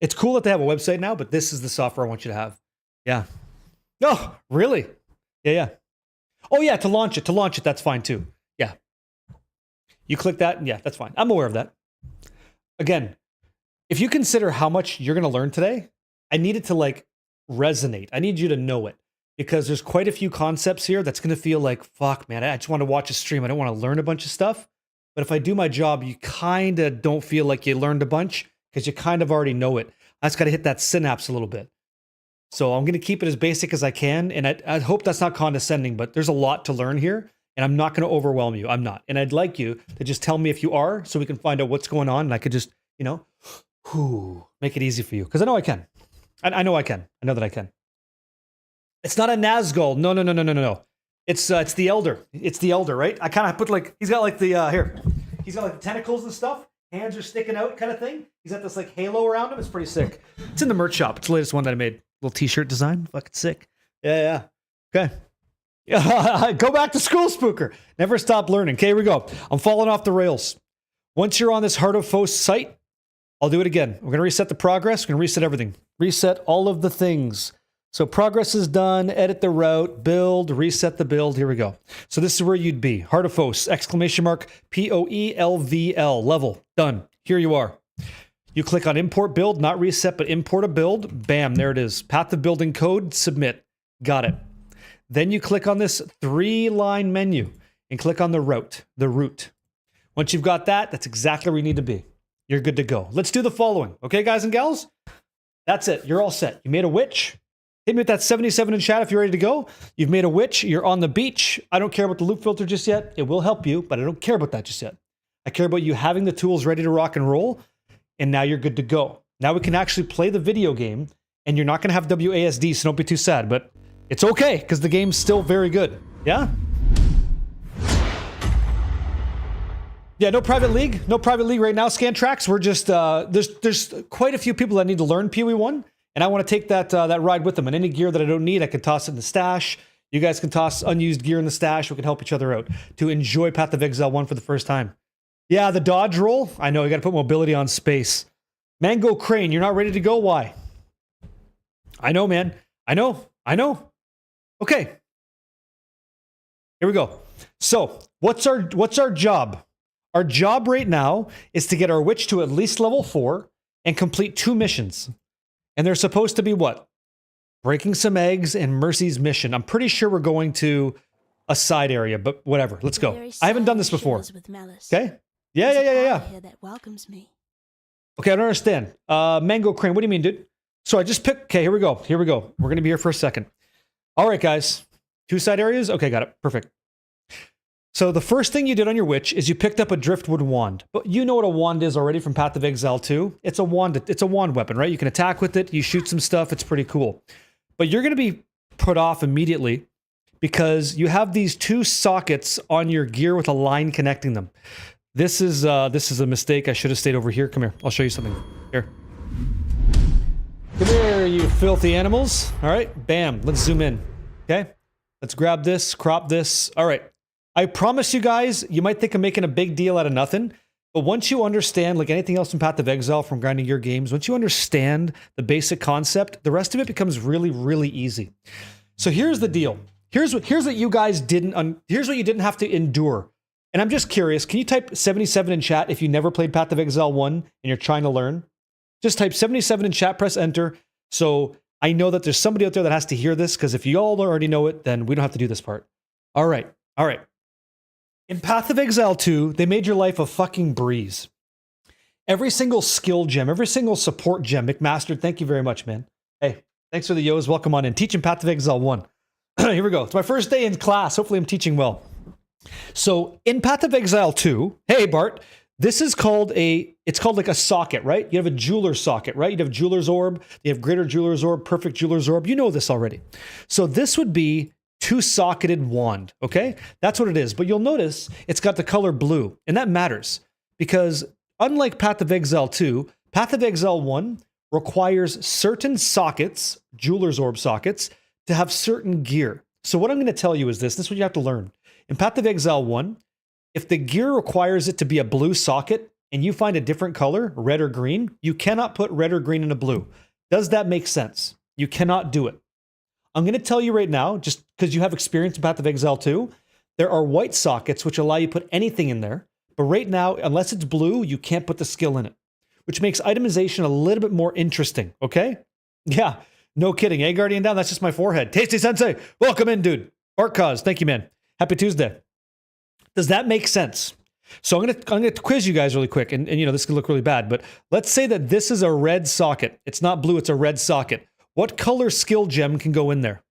It's cool that they have a website now, but this is the software I want you to have. Yeah. Oh, really? Yeah. Oh yeah, to launch it, that's fine too. Yeah. You click that, and yeah, that's fine. I'm aware of that. Again, if you consider how much you're going to learn today, I need it to like resonate. I need you to know it because there's quite a few concepts here that's going to feel like, fuck, man, I just want to watch a stream. I don't want to learn a bunch of stuff. But if I do my job, you kind of don't feel like you learned a bunch because you kind of already know it. I just got to hit that synapse a little bit. So I'm going to keep it as basic as I can. And I hope that's not condescending, but there's a lot to learn here. And I'm not going to overwhelm you. I'm not. And I'd like you to just tell me if you are so we can find out what's going on. And I could just, make it easy for you. Because I know I can. I know I can. I know that I can. It's not a Nazgul. No. It's the Elder. It's the Elder, right? I kind of put like, he's got like the, here. He's got like the tentacles and stuff. Hands are sticking out kind of thing. He's got this like halo around him. It's pretty sick. It's in the merch shop. It's the latest one that I made. Little t-shirt design. Fucking sick. Yeah. Okay. Go back to school, Spooker. Never stop learning. Okay, here we go. I'm falling off the rails. Once you're on this Heart of Foes site, I'll do it again. We're going to reset the progress. We're going to reset everything. Reset all of the things. So progress is done. Edit the route. Build. Reset the build. Here we go. So this is where you'd be. Heart of Foes. ! POELVL. Level. Done. Here you are. You click on import build. Not reset, but import a build. Bam. There it is. Path of building code. Submit. Got it. Then you click on this 3-line menu and click on the route. Once you've got that, that's exactly where you need to be. You're good to go. Let's do the following. Okay, guys and gals? That's it. You're all set. You made a witch. Hit me with that 77 in chat if you're ready to go. You've made a witch. You're on the beach. I don't care about the loop filter just yet. It will help you, but I don't care about that just yet. I care about you having the tools ready to rock and roll, and now you're good to go. Now we can actually play the video game, and you're not going to have WASD, so don't be too sad, but it's okay, because the game's still very good. Yeah? Yeah, no private league. No private league right now, Scantrax. We're just, there's quite a few people that need to learn PoE 1, and I want to take that ride with them. And any gear that I don't need, I can toss it in the stash. You guys can toss unused gear in the stash. We can help each other out to enjoy Path of Exile 1 for the first time. Yeah, the dodge roll. I know, you got to put mobility on space. Mango Crane, you're not ready to go? Why? I know, man. I know. Okay. Here we go. So, what's our job? Our job right now is to get our witch to at least level 4 and complete 2 missions. And they're supposed to be what? Breaking some eggs and Mercy's mission. I'm pretty sure we're going to a side area, but whatever. Let's go. I haven't done this before. Okay? Yeah. That welcomes me. Okay, I don't understand. Mango Crane, what do you mean, dude? So I just picked... Okay, here we go. We're going to be here for a second. All right, guys. 2 side areas? Okay, got it. Perfect. So the first thing you did on your witch is you picked up a driftwood wand. But you know what a wand is already from Path of Exile 2. It's a wand weapon, right? You can attack with it, you shoot some stuff, it's pretty cool. But you're going to be put off immediately because you have these 2 sockets on your gear with a line connecting them. This is a mistake. I should have stayed over here. Come here. I'll show you something. Here. Come here, you filthy animals. All right, bam. Let's zoom in. Okay? Let's grab this, crop this. All right. I promise you guys, you might think I'm making a big deal out of nothing, but once you understand, like anything else in Path of Exile from grinding your games, once you understand the basic concept, the rest of it becomes really, really easy. So here's the deal. Here's what you guys here's what you didn't have to endure. And I'm just curious, can you type 77 in chat if you never played Path of Exile 1 and you're trying to learn? Just type 77 in chat, press enter. So I know that there's somebody out there that has to hear this, because if you all already know it, then we don't have to do this part. All right. In Path of Exile 2, they made your life a fucking breeze. Every single skill gem, every single support gem, McMaster, thank you very much, man. Hey, thanks for the yos. Welcome on in. Teaching Path of Exile 1. Here we go. It's my first day in class. Hopefully I'm teaching well. So in Path of Exile 2, hey, Bart, this is called it's called like a socket, right? You have a jeweler's socket, right? You have jeweler's orb, you have greater jeweler's orb, perfect jeweler's orb. You know this already. So this would be 2-socketed wand, okay? That's what it is. But you'll notice it's got the color blue, and that matters because unlike Path of Exile 2, Path of Exile 1 requires certain sockets, jeweler's orb sockets, to have certain gear. So what I'm going to tell you is this is what you have to learn. In Path of Exile 1, if the gear requires it to be a blue socket and you find a different color, red or green, you cannot put red or green in a blue. Does that make sense? You cannot do it. I'm going to tell you right now, just because you have experience in Path of Exile 2, there are white sockets which allow you to put anything in there. But right now, unless it's blue, you can't put the skill in it, which makes itemization a little bit more interesting, okay? Yeah, no kidding. Hey, Guardian down, that's just my forehead. Tasty Sensei, welcome in, dude. Art Cause, thank you, man. Happy Tuesday. Does that make sense? So I'm gonna quiz you guys really quick, and you know this could look really bad, but let's say that this is a red socket. It's not blue, it's a red socket. What color skill gem can go in there?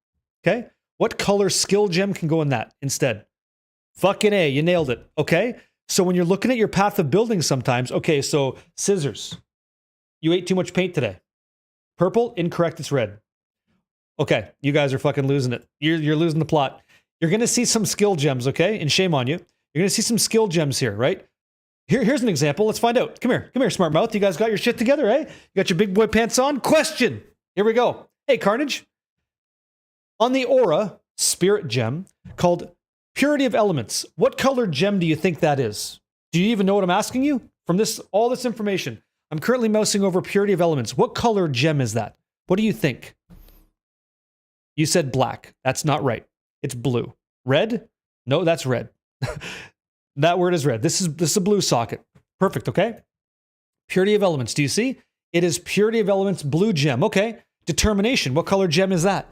Okay? What color skill gem can go in that instead? Fucking A, you nailed it. Okay? So when you're looking at your path of building sometimes, okay, so scissors. You ate too much paint today. Purple, incorrect, it's red. Okay, you guys are fucking losing it. You're losing the plot. You're gonna see some skill gems, okay? And shame on you. You're gonna see some skill gems here, right? Here's an example. Let's find out. Come here, smart mouth. You guys got your shit together, eh? You got your big boy pants on? Question. Here we go. Hey, Carnage. On the aura spirit gem called Purity of Elements, what color gem do you think that is? Do you even know what I'm asking you? From all this information, I'm currently mousing over Purity of Elements. What color gem is that? What do you think? You said black. That's not right. It's blue. Red? No, that's red. That word is red. This is a blue socket. Perfect, okay? Purity of Elements. Do you see? It is Purity of Elements blue gem. Okay. Determination. What color gem is that?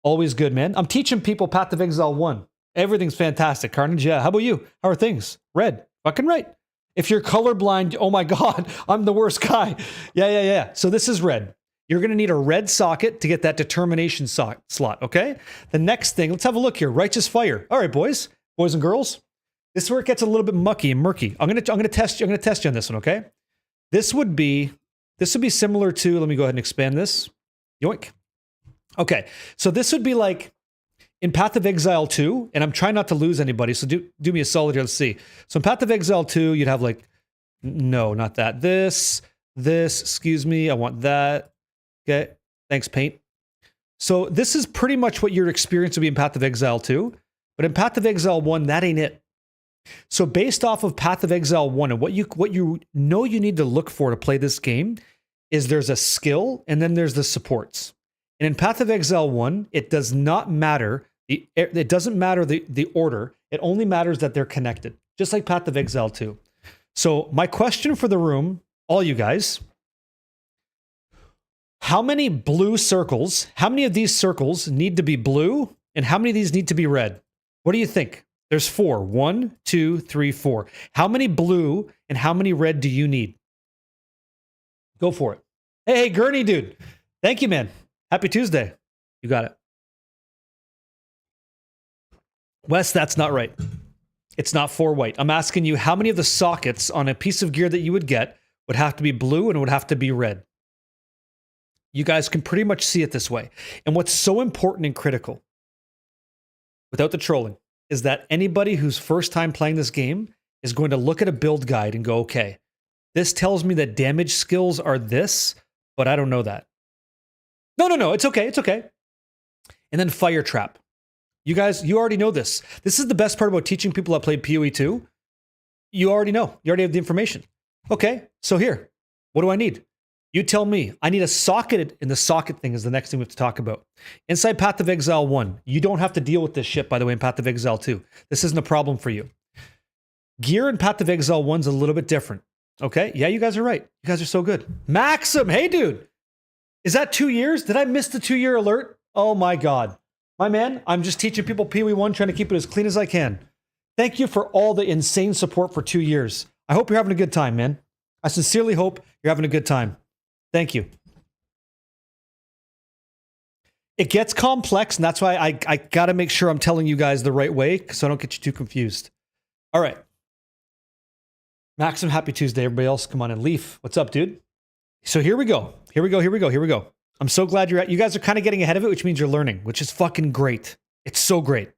Always good, man. I'm teaching people Path of Exile 1. Everything's fantastic. Carnage, yeah. How about you? How are things? Red. Fucking right. If you're colorblind, oh my God, I'm the worst guy. Yeah. So this is red. You're going to need a red socket to get that determination slot, okay? The next thing, let's have a look here. Righteous Fire. All right, boys and girls. This is where it gets a little bit mucky and murky. I'm going to test you on this one, okay? This would be similar to, let me go ahead and expand this. Yoink. Okay, so this would be like in Path of Exile 2, and I'm trying not to lose anybody, so do me a solid here, let's see. So in Path of Exile 2, you'd have like, no, not that. This, excuse me, I want that. Okay, thanks, paint. So this is pretty much what your experience would be in Path of Exile 2, but in Path of Exile 1, that ain't it. So based off of Path of Exile 1 and what you know you need to look for to play this game is there's a skill and then there's the supports. And in Path of Exile 1, it does not matter. It doesn't matter the order. It only matters that they're connected, just like Path of Exile 2. So my question for the room, all you guys, how many blue circles, how many of these circles need to be blue and how many of these need to be red? What do you think? There's 4. 1, 2, 3, 4. How many blue and how many red do you need? Go for it. Hey, Gurney, dude. Thank you, man. Happy Tuesday. You got it. Wes, that's not right. It's not 4 white. I'm asking you how many of the sockets on a piece of gear that you would get would have to be blue and would have to be red. You guys can pretty much see it this way. And what's so important and critical, without the trolling, is that anybody who's first time playing this game is going to look at a build guide and go, okay, this tells me that damage skills are this, but I don't know that. No, it's okay. And then Fire Trap. You guys, you already know this. This is the best part about teaching people that played PoE 2. You already know. You already have the information. Okay, so here, what do I need? You tell me. I need a socket, and the socket thing is the next thing we have to talk about. Inside Path of Exile 1, you don't have to deal with this shit, by the way, in Path of Exile 2. This isn't a problem for you. Gear in Path of Exile 1's a little bit different. Okay? Yeah, you guys are right. You guys are so good. Maxim, hey, dude. Is that 2 years? Did I miss the 2-year alert? Oh, my God. My man, I'm just teaching people PoE 1, trying to keep it as clean as I can. Thank you for all the insane support for 2 years. I hope you're having a good time, man. I sincerely hope you're having a good time. Thank you. It gets complex, and that's why I got to make sure I'm telling you guys the right way so I don't get you too confused. All right. Maxim, happy Tuesday. Everybody else, come on in. Leaf, what's up, dude? So here we go. I'm so glad you guys are kind of getting ahead of it, which means you're learning, which is fucking great. It's so great.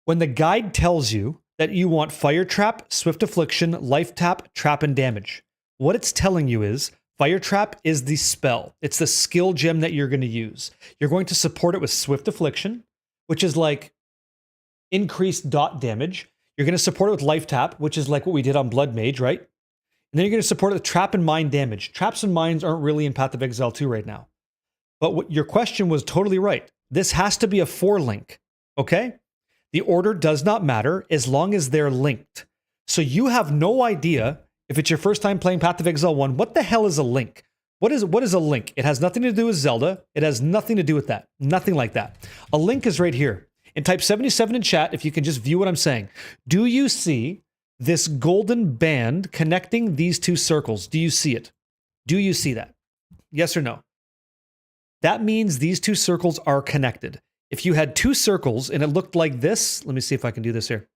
When the guide tells you that you want Fire Trap, Swift Affliction, Life Tap, Trap, and Damage, what it's telling you is Fire Trap is the spell. It's the skill gem that you're going to use. You're going to support it with Swift Affliction, which is like increased dot damage. You're going to support it with life tap, which is like what we did on Blood Mage, right? And then you're going to support it with trap and mine damage. Traps and mines aren't really in Path of Exile 2 right now. But what your question was totally right. This has to be a 4-link, okay? The order does not matter as long as they're linked. So you have no idea, if it's your first time playing Path of Exile 1, what the hell is a link? What is a link? It has nothing to do with Zelda. It has nothing to do with that. Nothing like that. A link is right here. And type 77 in chat if you can just view what I'm saying. Do you see this golden band connecting these two circles? Do you see it? Do you see that? Yes or no? That means these two circles are connected. If you had two circles and it looked like this, let me see if I can do this here.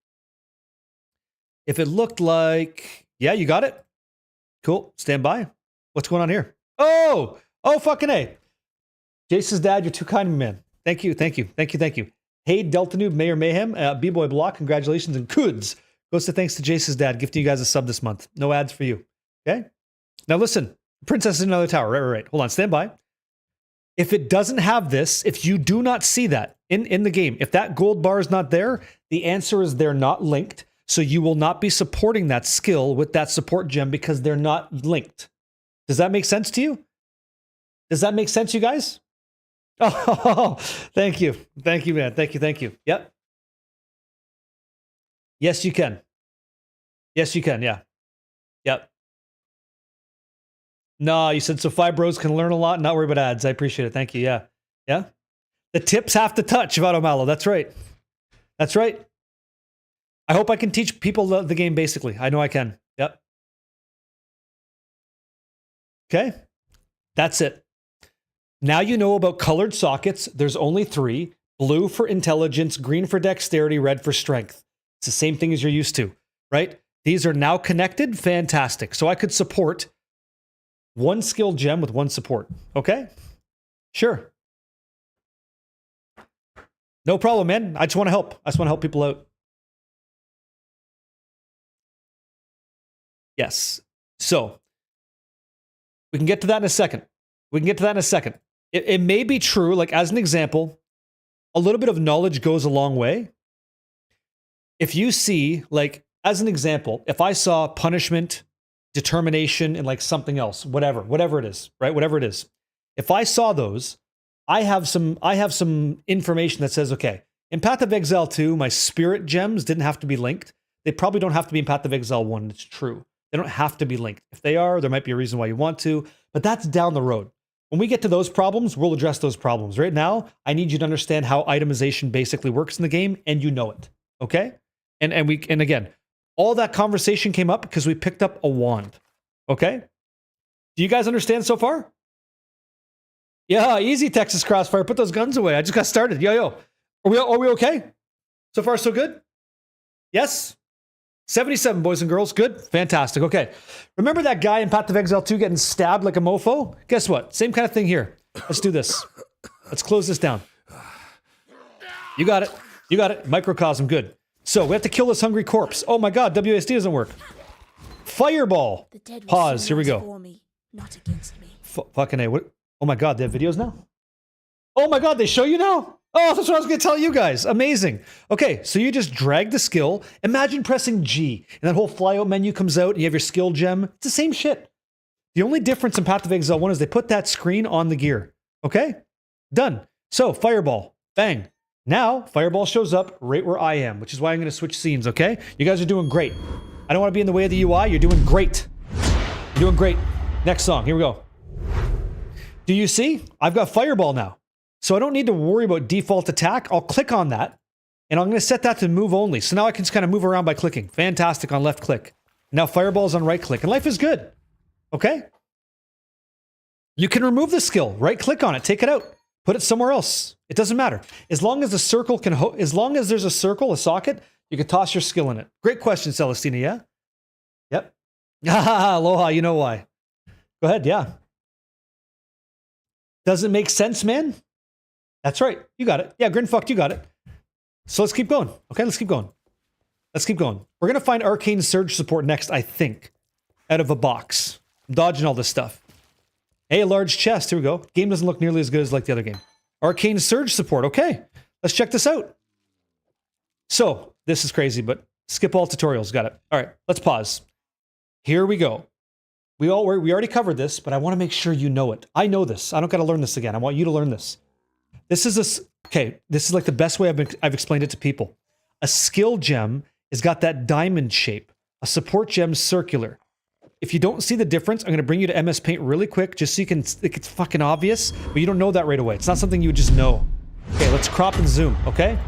If it looked like, yeah, you got it? Cool, stand by. What's going on here? Oh, fucking A. Jace's dad, you're too kind, man. Thank you. Hey, Delta Noob, Mayor Mayhem, B-Boy Block, congratulations, and Kuds. Goes to thanks to Jace's dad, gifting you guys a sub this month. No ads for you, okay? Now listen, Princess in another tower, right. Hold on, stand by. If it doesn't have this, if you do not see that in the game, if that gold bar is not there, the answer is they're not linked, so you will not be supporting that skill with that support gem because they're not linked. Does that make sense to you? Does that make sense, you guys? Oh, thank you, man. Thank you. Yep. Yes, you can. Yeah. Yep. No, you said so 5 bros can learn a lot and not worry about ads. I appreciate it. Thank you. Yeah. The tips have to touch, Vado Malo. That's right. I hope I can teach people the game basically. I know I can. Yep. Okay. That's it. Now you know about colored sockets. There's only 3. Blue for intelligence, green for dexterity, red for strength. It's the same thing as you're used to, right? These are now connected. Fantastic. So I could support 1 skill gem with 1 support. Okay? Sure. No problem, man. I just want to help. I just want to help people out. Yes. So we can get to that in a second. It may be true, like as an example, a little bit of knowledge goes a long way. If you see, like, as an example, if I saw punishment, determination, and like something else, whatever it is, right? Whatever it is. If I saw those, I have some information that says, okay, in Path of Exile 2, my spirit gems didn't have to be linked. They probably don't have to be in Path of Exile 1. It's true. They don't have to be linked. If they are, there might be a reason why you want to, but that's down the road. When we get to those problems, we'll address those problems. Right now, I need you to understand how itemization basically works in the game, and you know it, okay? And again, all that conversation came up because we picked up a wand, okay? Do you guys understand so far? Yeah, easy, Texas Crossfire. Put those guns away. I just got started. Yo. Are we okay? So far, so good? Yes? 77, boys and girls. Good? Fantastic. Okay. Remember that guy in Path of Exile 2 getting stabbed like a mofo? Guess what? Same kind of thing here. Let's do this. Let's close this down. You got it. Microcosm. Good. So we have to kill this hungry corpse. Oh my god, WSD doesn't work. Fireball. Pause. Here we go. For me, not against me. Fucking A. What? Oh my god, they have videos now? Oh my god, they show you now? Oh, that's what I was going to tell you guys. Amazing. Okay, so you just drag the skill. Imagine pressing G, and that whole flyout menu comes out, and you have your skill gem. It's the same shit. The only difference in Path of Exile 1 is they put that screen on the gear. Okay? Done. So, Fireball. Bang. Now, Fireball shows up right where I am, which is why I'm going to switch scenes, okay? You guys are doing great. I don't want to be in the way of the UI. You're doing great. You're doing great. Next song. Here we go. Do you see? I've got Fireball now. So I don't need to worry about default attack. I'll click on that, and I'm going to set that to move only. So now I can just kind of move around by clicking. Fantastic on left click. Now Fireball's on right click, and life is good. Okay? You can remove the skill. Right click on it. Take it out. Put it somewhere else. It doesn't matter. As long as the circle can, as long as there's a circle, a socket, you can toss your skill in it. Great question, Celestina, yeah? Yep. Aloha, you know why. Go ahead, yeah. Does it make sense, man? That's right. You got it. Yeah, Grinfucked, you got it. So let's keep going. Okay, let's keep going. We're going to find Arcane Surge support next, I think. Out of a box. I'm dodging all this stuff. Hey, a large chest. Here we go. Game doesn't look nearly as good as like the other game. Arcane Surge support. Okay. Let's check this out. So, this is crazy, but skip all tutorials. Got it. All right, let's pause. Here we go. We already covered this, but I want to make sure you know it. I know this. I don't got to learn this again. I want you to learn this. This is this is like the best way I've explained it to people. A skill gem has got that diamond shape. A support gem's circular. If you don't see the difference, I'm going to bring you to MS Paint really quick, just so you can, it's fucking obvious, but you don't know that right away. It's not something you would just know. Okay, let's crop and zoom, okay?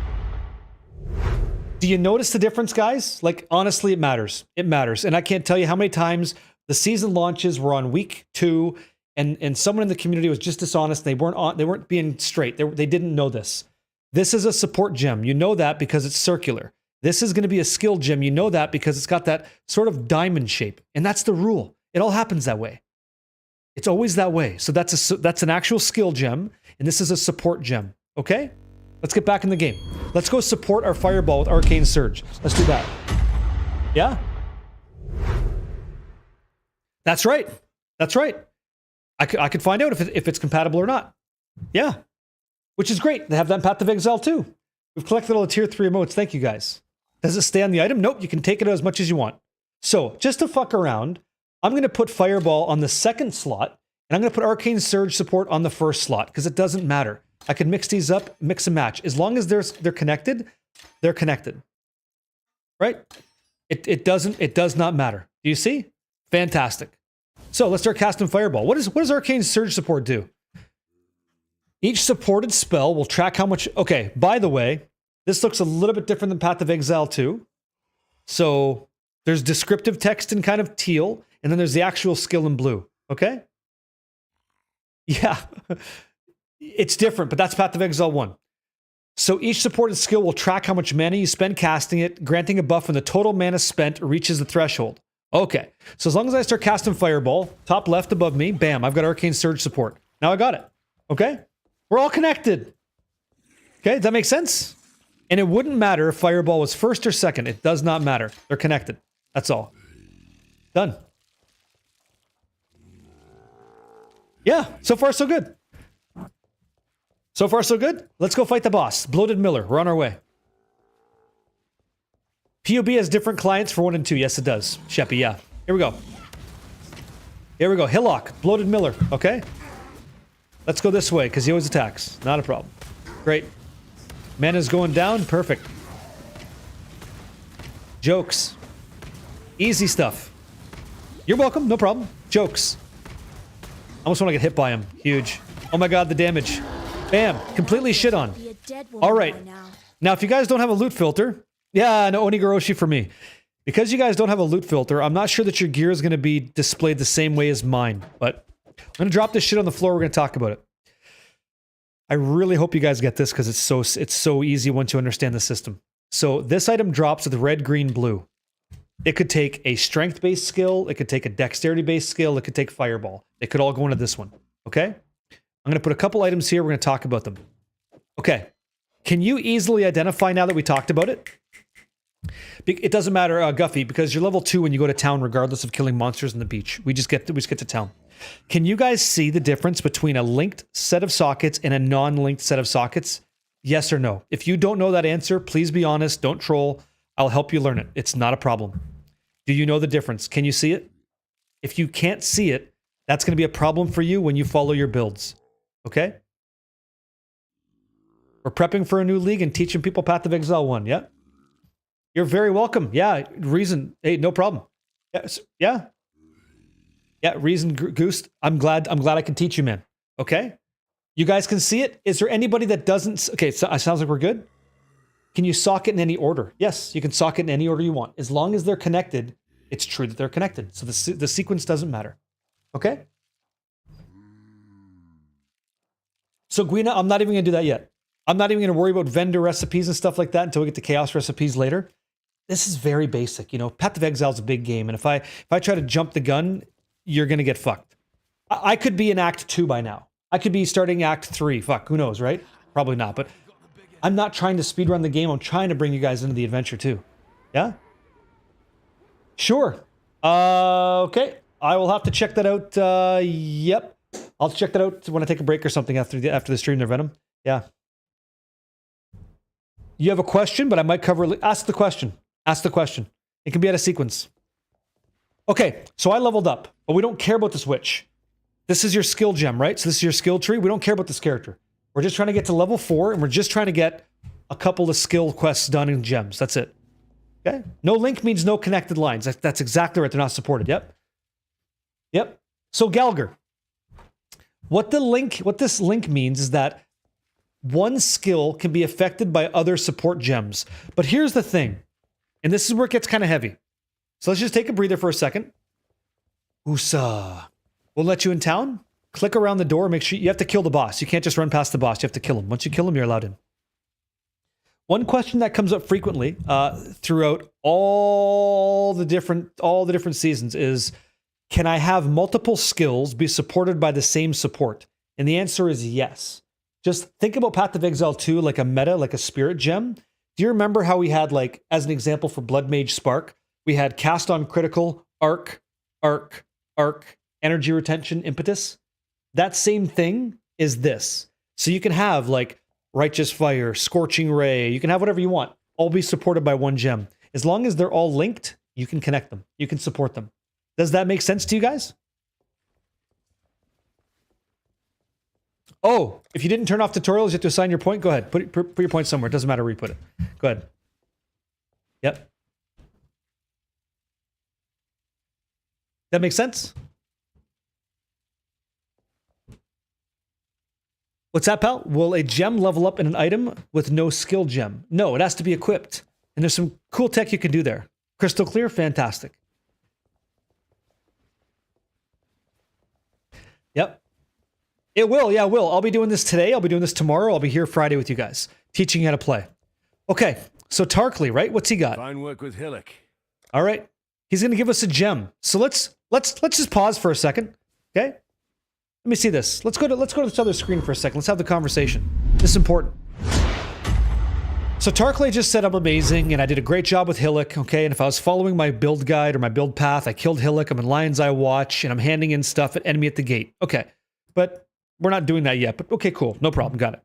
Do you notice the difference, guys? Like, honestly, it matters. It matters. And I can't tell you how many times the season launches were on week 2, and someone in the community was just dishonest. They weren't being straight. They didn't know this. This is a support gem. You know that because it's circular. This is going to be a skill gem. You know that because it's got that sort of diamond shape. And that's the rule. It all happens that way. It's always that way. So that's an actual skill gem, and this is a support gem. Okay? Let's get back in the game. Let's go support our fireball with Arcane Surge. Let's do that. Yeah? That's right. That's right. I could find out if it's compatible or not. Yeah. Which is great. They have that in Path of Exile too. We've collected all the tier 3 emotes. Thank you guys. Does it stay on the item? Nope. You can take it as much as you want. So just to fuck around, I'm going to put Fireball on the second slot, and I'm going to put Arcane Surge support on the first slot because it doesn't matter. I can mix these up, mix and match. As long as they're connected, they're connected. Right? It does not matter. Do you see? Fantastic. So let's start casting Fireball. What does Arcane Surge support do? Each supported spell will track how much... Okay, by the way, this looks a little bit different than Path of Exile 2. So there's descriptive text in kind of teal, and then there's the actual skill in blue. Okay? Yeah. It's different, but that's Path of Exile 1. So each supported skill will track how much mana you spend casting it, granting a buff when the total mana spent reaches the threshold. Okay. So as long as I start casting Fireball, top left above me, bam, I've got Arcane Surge support. Now I got it. Okay? We're all connected. Okay, does that make sense? And it wouldn't matter if Fireball was first or second. It does not matter. They're connected. That's all. Done. Yeah, so far so good. So far so good. Let's go fight the boss. Bloated Miller. We're on our way. PoB has different clients for 1 and 2. Yes, it does. Sheppy, yeah. Here we go. Here we go. Hillock. Bloated Miller. Okay. Let's go this way, because he always attacks. Not a problem. Great. Mana's going down. Perfect. Jokes. Easy stuff. You're welcome. No problem. Jokes. I almost want to get hit by him. Huge. Oh my god, the damage. Bam. Completely shit on. All right. Now, if you guys don't have a loot filter... Yeah, no Onigoroshi for me. Because you guys don't have a loot filter, I'm not sure that your gear is going to be displayed the same way as mine. But I'm going to drop this shit on the floor. We're going to talk about it. I really hope you guys get this because it's so easy once you understand the system. So this item drops with red, green, blue. It could take a strength-based skill. It could take a dexterity-based skill. It could take fireball. It could all go into this one. Okay? I'm going to put a couple items here. We're going to talk about them. Okay. Can you easily identify now that we talked about it? It doesn't matter, Guffy, because you're level 2 when you go to town, regardless of killing monsters on the beach. We just get to town. Can you guys see the difference between a linked set of sockets and a non-linked set of sockets? Yes or no? If you don't know that answer, please be honest. Don't troll. I'll help you learn it. It's not a problem. Do you know the difference? Can you see it? If you can't see it, that's going to be a problem for you when you follow your builds. Okay? We're prepping for a new league and teaching people Path of Exile 1. Yeah? You're very welcome. Yeah, Reason. Hey, no problem. Yes. Yeah. Yeah, Reason Goose. I'm glad I can teach you, man. Okay? You guys can see it? Is there anybody that doesn't? Okay, so it sounds like we're good. Can you socket in any order? Yes, you can socket in any order you want. As long as they're connected, it's true that they're connected. So the sequence doesn't matter. Okay? So Gwina, I'm not even going to do that yet. I'm not even going to worry about vendor recipes and stuff like that until we get to chaos recipes later. This is very basic. You know, Path of Exile is a big game. And if I try to jump the gun, you're going to get fucked. I could be in Act 2 by now. I could be starting Act 3. Fuck, who knows, right? Probably not. But I'm not trying to speedrun the game. I'm trying to bring you guys into the adventure too. Yeah? Sure. Okay. I will have to check that out. Yep. I'll check that out when I take a break or something after the stream there, Venom. Yeah. You have a question, but I might cover it. Ask the question. Ask the question. It can be out of sequence. Okay, so I leveled up, but we don't care about this witch. This is your skill gem, right? So this is your skill tree. We don't care about this character. We're just trying to get to level 4, and we're just trying to get a couple of skill quests done in gems. That's it. Okay? No link means no connected lines. That's exactly right. They're not supported. Yep. Yep. So Galger. What this link means is that one skill can be affected by other support gems. But here's the thing, and this is where it gets kind of heavy. So let's just take a breather for a second. Usa. We'll let you in town. Click around the door. Make sure you have to kill the boss. You can't just run past the boss. You have to kill him. Once you kill him, you're allowed in. One question that comes up frequently throughout all the different seasons is, can I have multiple skills be supported by the same support? And the answer is yes. Just think about Path of Exile 2 like a meta, like a spirit gem. Do you remember how we had, like, as an example for Blood Mage Spark, we had cast on critical, arc, energy retention, impetus? That same thing is this. So you can have, like, Righteous Fire, Scorching Ray, you can have whatever you want, all be supported by one gem. As long as they're all linked, you can connect them. You can support them. Does that make sense to you guys? Oh, if you didn't turn off tutorials, you have to assign your point. Go ahead. Put your point somewhere. It doesn't matter where you put it. Go ahead. Yep. That makes sense? What's that, pal? Will a gem level up in an item with no skill gem? No, it has to be equipped. And there's some cool tech you can do there. Crystal clear? Fantastic. Yep. It will. Yeah, it will. I'll be doing this today. I'll be doing this tomorrow. I'll be here Friday with you guys, teaching you how to play. Okay, so Tarkley, right? What's he got? Fine work with Hillock. All right. He's going to give us a gem. So let's just pause for a second. Okay? Let me see this. Let's go to this other screen for a second. Let's have the conversation. This is important. So Tarkley just said I'm amazing and I did a great job with Hillock, okay? And if I was following my build guide or my build path, I killed Hillock, I'm in Lion's Eye Watch, and I'm handing in stuff at enemy at the gate. Okay. But we're not doing that yet, but okay, cool. No problem. Got it.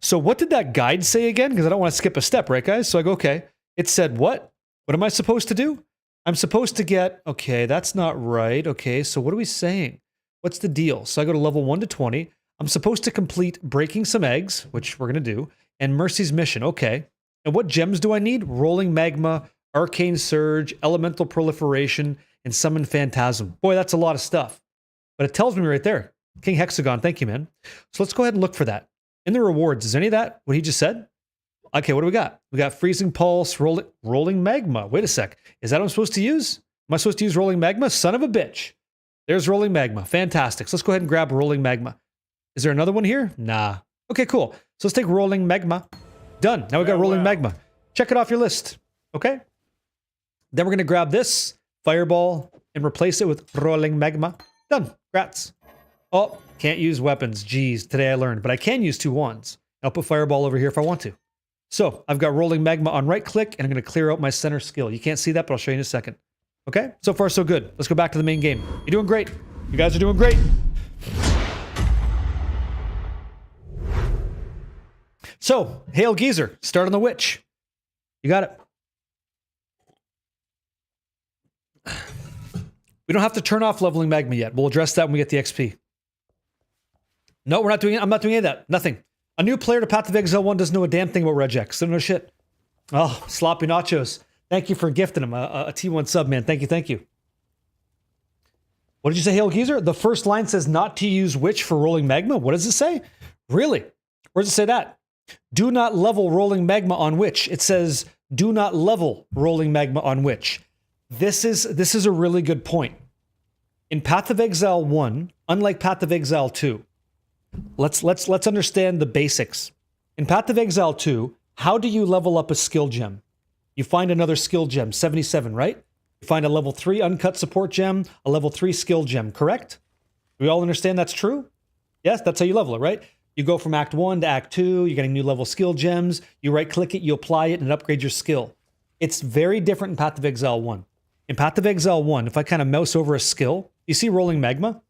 So what did that guide say again? Because I don't want to skip a step, right, guys? So I go, okay. It said what? What am I supposed to do? I'm supposed to get, okay, that's not right. Okay, so what are we saying? What's the deal? So I go to level 1 to 20. I'm supposed to complete breaking some eggs, which we're going to do, and Mercy's mission. Okay. And what gems do I need? Rolling Magma, Arcane Surge, Elemental Proliferation, and Summon Phantasm. Boy, that's a lot of stuff. But it tells me right there. King Hexagon, thank you, man. So let's go ahead and look for that. In the rewards, is any of that what he just said? Okay, what do we got? We got Freezing Pulse, Rolling Magma. Wait a sec. Is that what I'm supposed to use? Am I supposed to use Rolling Magma? Son of a bitch. There's Rolling Magma. Fantastic. So let's go ahead and grab Rolling Magma. Is there another one here? Nah. Okay, cool. So let's take Rolling Magma. Done. Now we got Rolling Magma. Check it off your list. Okay? Then we're going to grab this Fireball and replace it with Rolling Magma. Done. Grats. Oh, can't use weapons. Jeez, today I learned. But I can use 2 wands. I'll put Fireball over here if I want to. So I've got Rolling Magma on right click, and I'm going to clear out my center skill. You can't see that, but I'll show you in a second. Okay? So far, so good. Let's go back to the main game. You're doing great. You guys are doing great. So, Hail Geezer. Start on the Witch. You got it. We don't have to turn off leveling magma yet. We'll address that when we get the XP. No, we're not doing it. I'm not doing any of that. Nothing. A new player to Path of Exile 1 doesn't know a damn thing about regex. They don't know shit. Oh, Sloppy Nachos. Thank you for gifting him a T1 sub, man. Thank you, thank you. What did you say, Hail Geezer? The first line says not to use Witch for Rolling Magma. What does it say? Really? Where does it say that? Do not level Rolling Magma on Witch. It says do not level Rolling Magma on Witch. This is a really good point. In Path of Exile 1, unlike Path of Exile 2, let's understand the basics. In Path of Exile 2, how do you level up a skill gem? You find another skill gem, 77, right? You find a level 3 uncut support gem, a level 3 skill gem, correct? We all understand that's true? Yes, that's how you level it, right? You go from Act 1 to Act 2, you're getting new level skill gems, you right-click it, you apply it, and it upgrades your skill. It's very different in Path of Exile 1. In Path of Exile 1, if I kind of mouse over a skill, you see Rolling Magma?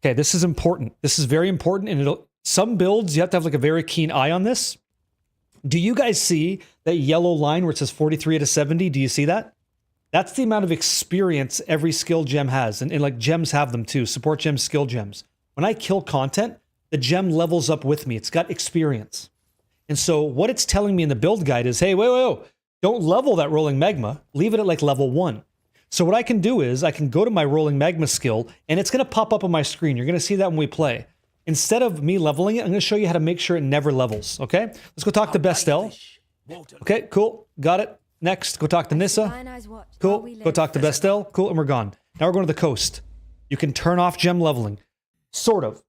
Okay, this is important. This is very important, and some builds, you have to have like a very keen eye on this. Do you guys see that yellow line where it says 43 out of 70? Do you see that? That's the amount of experience every skill gem has. And like gems have them too. Support gems, skill gems. When I kill content, the gem levels up with me. It's got experience. And so what it's telling me in the build guide is, hey, wait. Don't level that rolling magma. Leave it at like level 1. So what I can do is I can go to my rolling magma skill and it's going to pop up on my screen. You're going to see that when we play. Instead of me leveling it, I'm going to show you how to make sure it never levels. Okay? Let's go talk to Bestel. Okay, cool. Got it. Next, go talk to Nissa. Cool. Go talk to Bestel. Cool. And we're gone. Now we're going to the coast. You can turn off gem leveling. Sort of.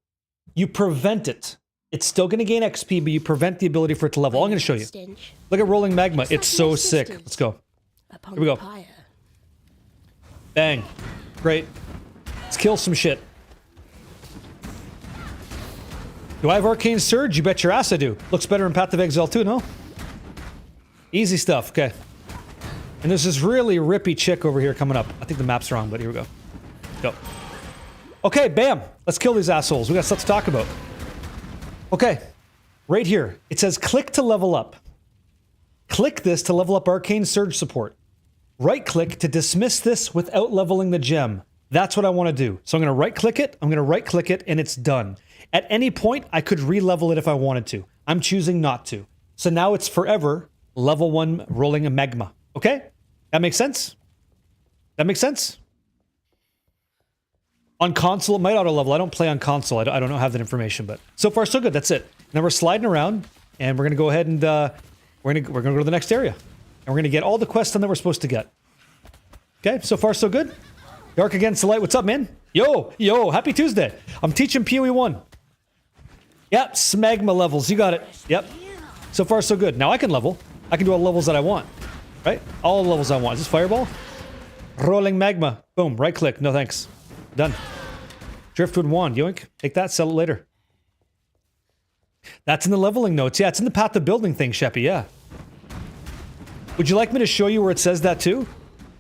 You prevent it. It's still going to gain XP, but you prevent the ability for it to level. I'm going to show you. Look at rolling magma. It's so sick. Let's go. Here we go. Bang. Great. Let's kill some shit. Do I have Arcane Surge? You bet your ass I do. Looks better in Path of Exile too, no? Easy stuff. Okay. And there's this really rippy chick over here coming up. I think the map's wrong, but here we go. Go. Okay, bam. Let's kill these assholes. We got stuff to talk about. Okay. Right here. It says click to level up. Click this to level up Arcane Surge support. Right click to dismiss this without leveling the gem. That's what I want to do. So I'm going to right click it. I'm going to right click it and it's done. At any point, I could re-level it if I wanted to. I'm choosing not to. So now it's forever level 1 rolling a magma. Okay? That makes sense? That makes sense? On console, it might auto-level. I don't play on console. I don't have that information, but so far so good. That's it. Now we're sliding around, and we're going to go ahead and we're going to go to the next area. And we're going to get all the quests done that we're supposed to get. Okay? So far so good. Dark Against the Light. What's up, man? Yo, happy Tuesday. I'm teaching PoE 1. Yep, smegma levels. You got it. Yep. So far, so good. Now I can level. I can do all the levels that I want. Right? All the levels I want. Is this Fireball? Rolling magma. Boom. Right click. No thanks. Done. Driftwood Wand. Yoink. Take that. Sell it later. That's in the leveling notes. Yeah, it's in the Path to Building thing, Sheppy. Yeah. Would you like me to show you where it says that too?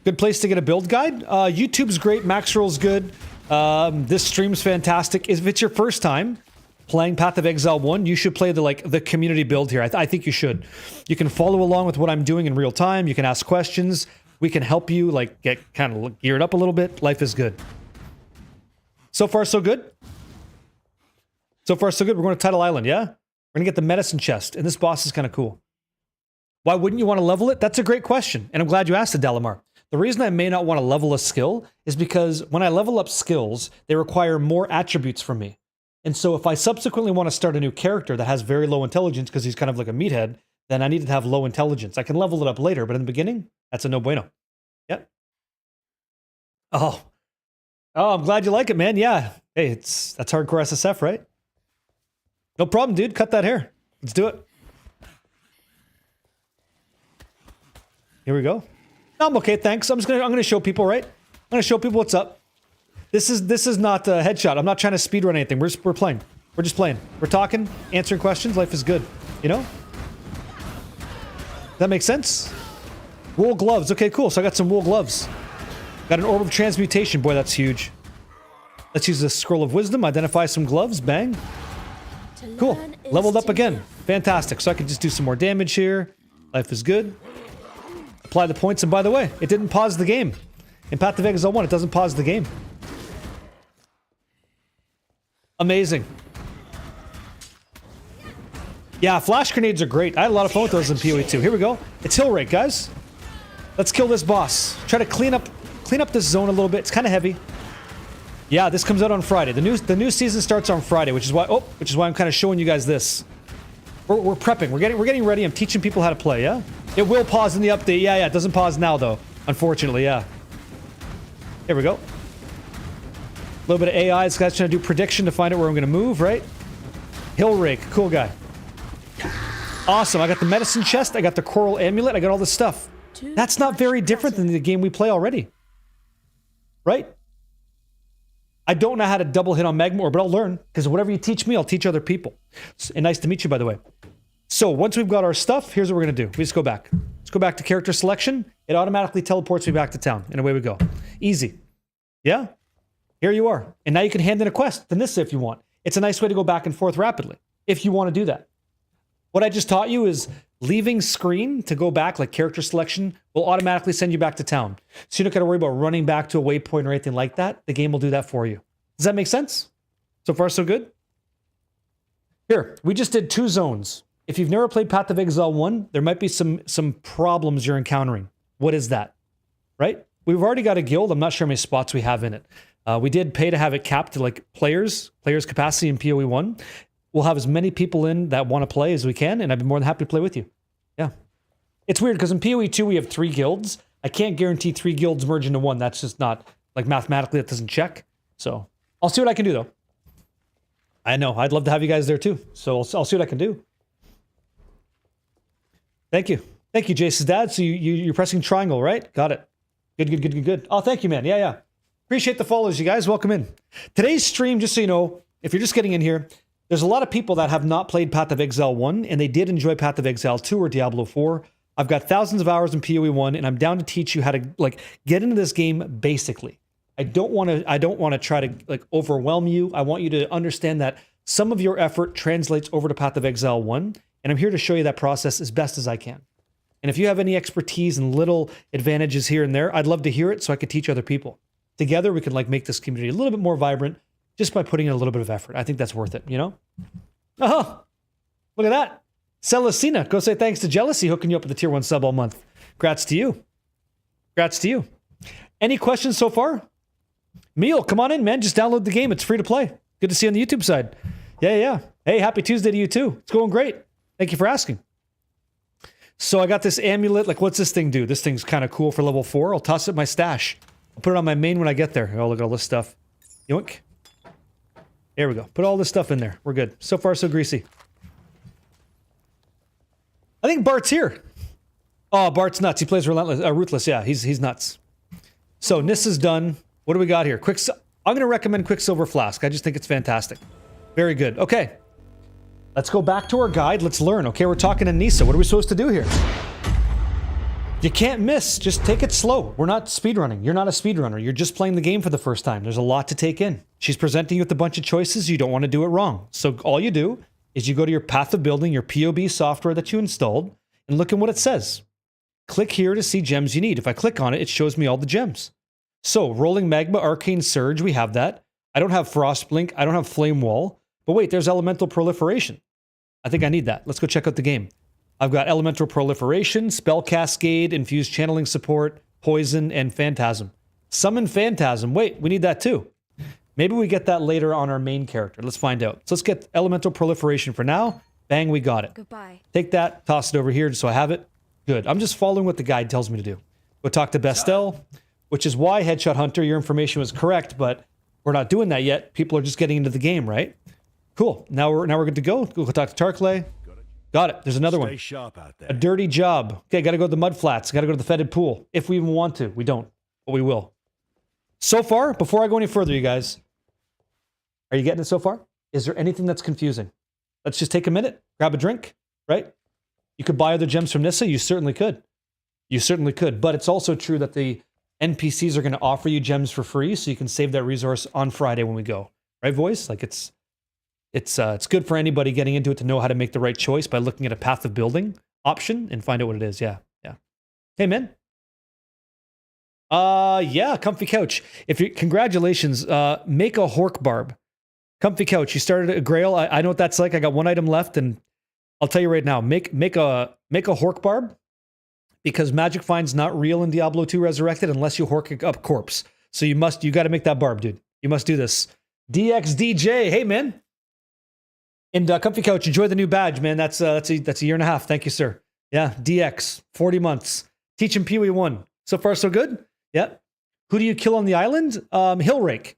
Good place to get a build guide. YouTube's great. Maxroll's good. This stream's fantastic. If it's your first time playing Path of Exile 1, you should play the community build here. I think you should. You can follow along with what I'm doing in real time. You can ask questions. We can help you get kind of geared up a little bit. Life is good. So far, so good. So far, so good. We're going to Tidal Island, yeah? We're going to get the medicine chest, and this boss is kind of cool. Why wouldn't you want to level it? That's a great question, and I'm glad you asked it, Dalamar. The reason I may not want to level a skill is because when I level up skills, they require more attributes from me. And so if I subsequently want to start a new character that has very low intelligence because he's kind of like a meathead, then I need to have low intelligence. I can level it up later, but in the beginning, that's a no bueno. Yep. Oh, I'm glad you like it, man. Yeah. Hey, that's hardcore SSF, right? No problem, dude. Cut that hair. Let's do it. Here we go. No, I'm okay, thanks. I'm gonna show people, right? I'm gonna show people what's up. This is not a headshot. I'm not trying to speedrun anything. We're playing. We're just playing. We're talking, answering questions. Life is good. You know? That makes sense? Wool gloves. Okay, cool. So I got some wool gloves. Got an orb of transmutation. Boy, that's huge. Let's use the scroll of wisdom. Identify some gloves. Bang. Cool. Leveled up again. Fantastic. So I can just do some more damage here. Life is good. Apply the points. And by the way, it didn't pause the game. In Path of Exile 1, it doesn't pause the game. Amazing. Yeah, flash grenades are great. I had a lot of fun with those in PoE 2. Here we go. It's hill rake, guys. Let's kill this boss. Try to clean up this zone a little bit. It's kind of heavy. Yeah, this comes out on Friday. The new season starts on Friday, which is why I'm kind of showing you guys this. We're prepping. We're getting ready. I'm teaching people how to play, yeah? It will pause in the update. Yeah, it doesn't pause now though. Unfortunately, yeah. Here we go. A little bit of AI. This guy's trying to do prediction to find out where I'm going to move, right? Hill rake. Cool guy. Awesome. I got the medicine chest. I got the coral amulet. I got all this stuff. That's not very different than the game we play already. Right? I don't know how to double hit on magma ore, but I'll learn. Because whatever you teach me, I'll teach other people. And nice to meet you, by the way. So once we've got our stuff, here's what we're going to do. We just go back. Let's go back to character selection. It automatically teleports me back to town. And away we go. Easy. Yeah? Here you are. And now you can hand in a quest to Nissa if you want. It's a nice way to go back and forth rapidly, if you want to do that. What I just taught you is leaving screen to go back, like character selection, will automatically send you back to town. So you don't got to worry about running back to a waypoint or anything like that. The game will do that for you. Does that make sense? So far, so good? Here, we just did 2 zones. If you've never played Path of Exile 1, there might be some problems you're encountering. What is that? Right? We've already got a guild. I'm not sure how many spots we have in it. We did pay to have it capped to like players capacity in PoE 1. We'll have as many people in that want to play as we can, and I'd be more than happy to play with you. Yeah. It's weird because in PoE 2 we have 3 guilds. I can't guarantee 3 guilds merge into 1. That's just not, like, mathematically that doesn't check. So I'll see what I can do though. I know, I'd love to have you guys there too. So I'll see what I can do. Thank you. Thank you, Jace's dad. So you're pressing triangle, right? Got it. Good. Oh, thank you, man. Yeah. Appreciate the follows, you guys. Welcome in. Today's stream, just so you know, if you're just getting in here, there's a lot of people that have not played Path of Exile 1, and they did enjoy Path of Exile 2 or Diablo 4. I've got thousands of hours in PoE 1, and I'm down to teach you how to, like, get into this game basically. I don't want to try to, like, overwhelm you. I want you to understand that some of your effort translates over to Path of Exile 1, and I'm here to show you that process as best as I can. And if you have any expertise and little advantages here and there, I'd love to hear it so I could teach other people. Together, we can, like, make this community a little bit more vibrant just by putting in a little bit of effort. I think that's worth it, you know? Oh, look at that. Celestina, go say thanks to Jealousy hooking you up with a tier 1 sub all month. Congrats to you. Congrats to you. Any questions so far? Meal, come on in, man. Just download the game. It's free to play. Good to see you on the YouTube side. Yeah. Hey, happy Tuesday to you too. It's going great. Thank you for asking. So I got this amulet. Like, what's this thing do? This thing's kind of cool for level 4. I'll toss it in my stash. I'll put it on my main when I get there. Oh, look at all this stuff. Yoink. There we go. Put all this stuff in there. We're good. So far, so greasy. I think Bart's here. Oh, Bart's nuts. He plays Ruthless. Yeah, he's nuts. So Nissa's done. What do we got here? I'm going to recommend Quicksilver Flask. I just think it's fantastic. Very good. Okay. Let's go back to our guide. Let's learn. Okay, we're talking to Nissa. What are we supposed to do here? You can't miss. Just take it slow. We're not speedrunning. You're not a speedrunner. You're just playing the game for the first time. There's a lot to take in. She's presenting you with a bunch of choices. You don't want to do it wrong. So all you do is you go to your path of building, your POB software that you installed, and look at what it says. Click here to see gems you need. If I click on it, it shows me all the gems. So Rolling Magma, Arcane Surge, we have that. I don't have Frostblink. I don't have Flame Wall. But wait, there's Elemental Proliferation. I think I need that. Let's go check out the game. I've got Elemental Proliferation, Spell Cascade, Infused Channeling Support, Poison, and Phantasm. Summon Phantasm. Wait, we need that too. Maybe we get that later on our main character. Let's find out. So let's get Elemental Proliferation for now. Bang, we got it. Goodbye. Take that, toss it over here just so I have it. Good. I'm just following what the guide tells me to do. Go talk to Bestel, which is why, Headshot Hunter, your information was correct, but we're not doing that yet. People are just getting into the game, right? Cool. Now we're good to go. Go talk to Tarkley. Got it. There's another one. Sharp out there. A dirty job. Okay, got to go to the mud flats. Got to go to the fetid pool. If we even want to. We don't, but we will. So far, before I go any further, you guys, are you getting it so far? Is there anything that's confusing? Let's just take a minute, grab a drink, right? You could buy other gems from Nissa. You certainly could. You certainly could. But it's also true that the NPCs are going to offer you gems for free, so you can save that resource on Friday when we go. Right, voice? Like it's good for anybody getting into it to know how to make the right choice by looking at a path of building option and find out what it is. Yeah. Hey, man. Yeah, comfy couch. Congratulations. Make a Hork Barb. Comfy couch. You started a Grail. I know what that's like. I got one item left, and I'll tell you right now. Make a Hork Barb, because Magic Find's not real in Diablo 2 Resurrected unless you Hork up corpse. So you got to make that barb, dude. You must do this. DXDJ. Hey, man. And Comfy Couch, enjoy the new badge, man. That's a year and a half. Thank you, sir. Yeah, DX, 40 months. Teaching PoE 1. So far, so good? Yeah. Who do you kill on the island? Hillrake.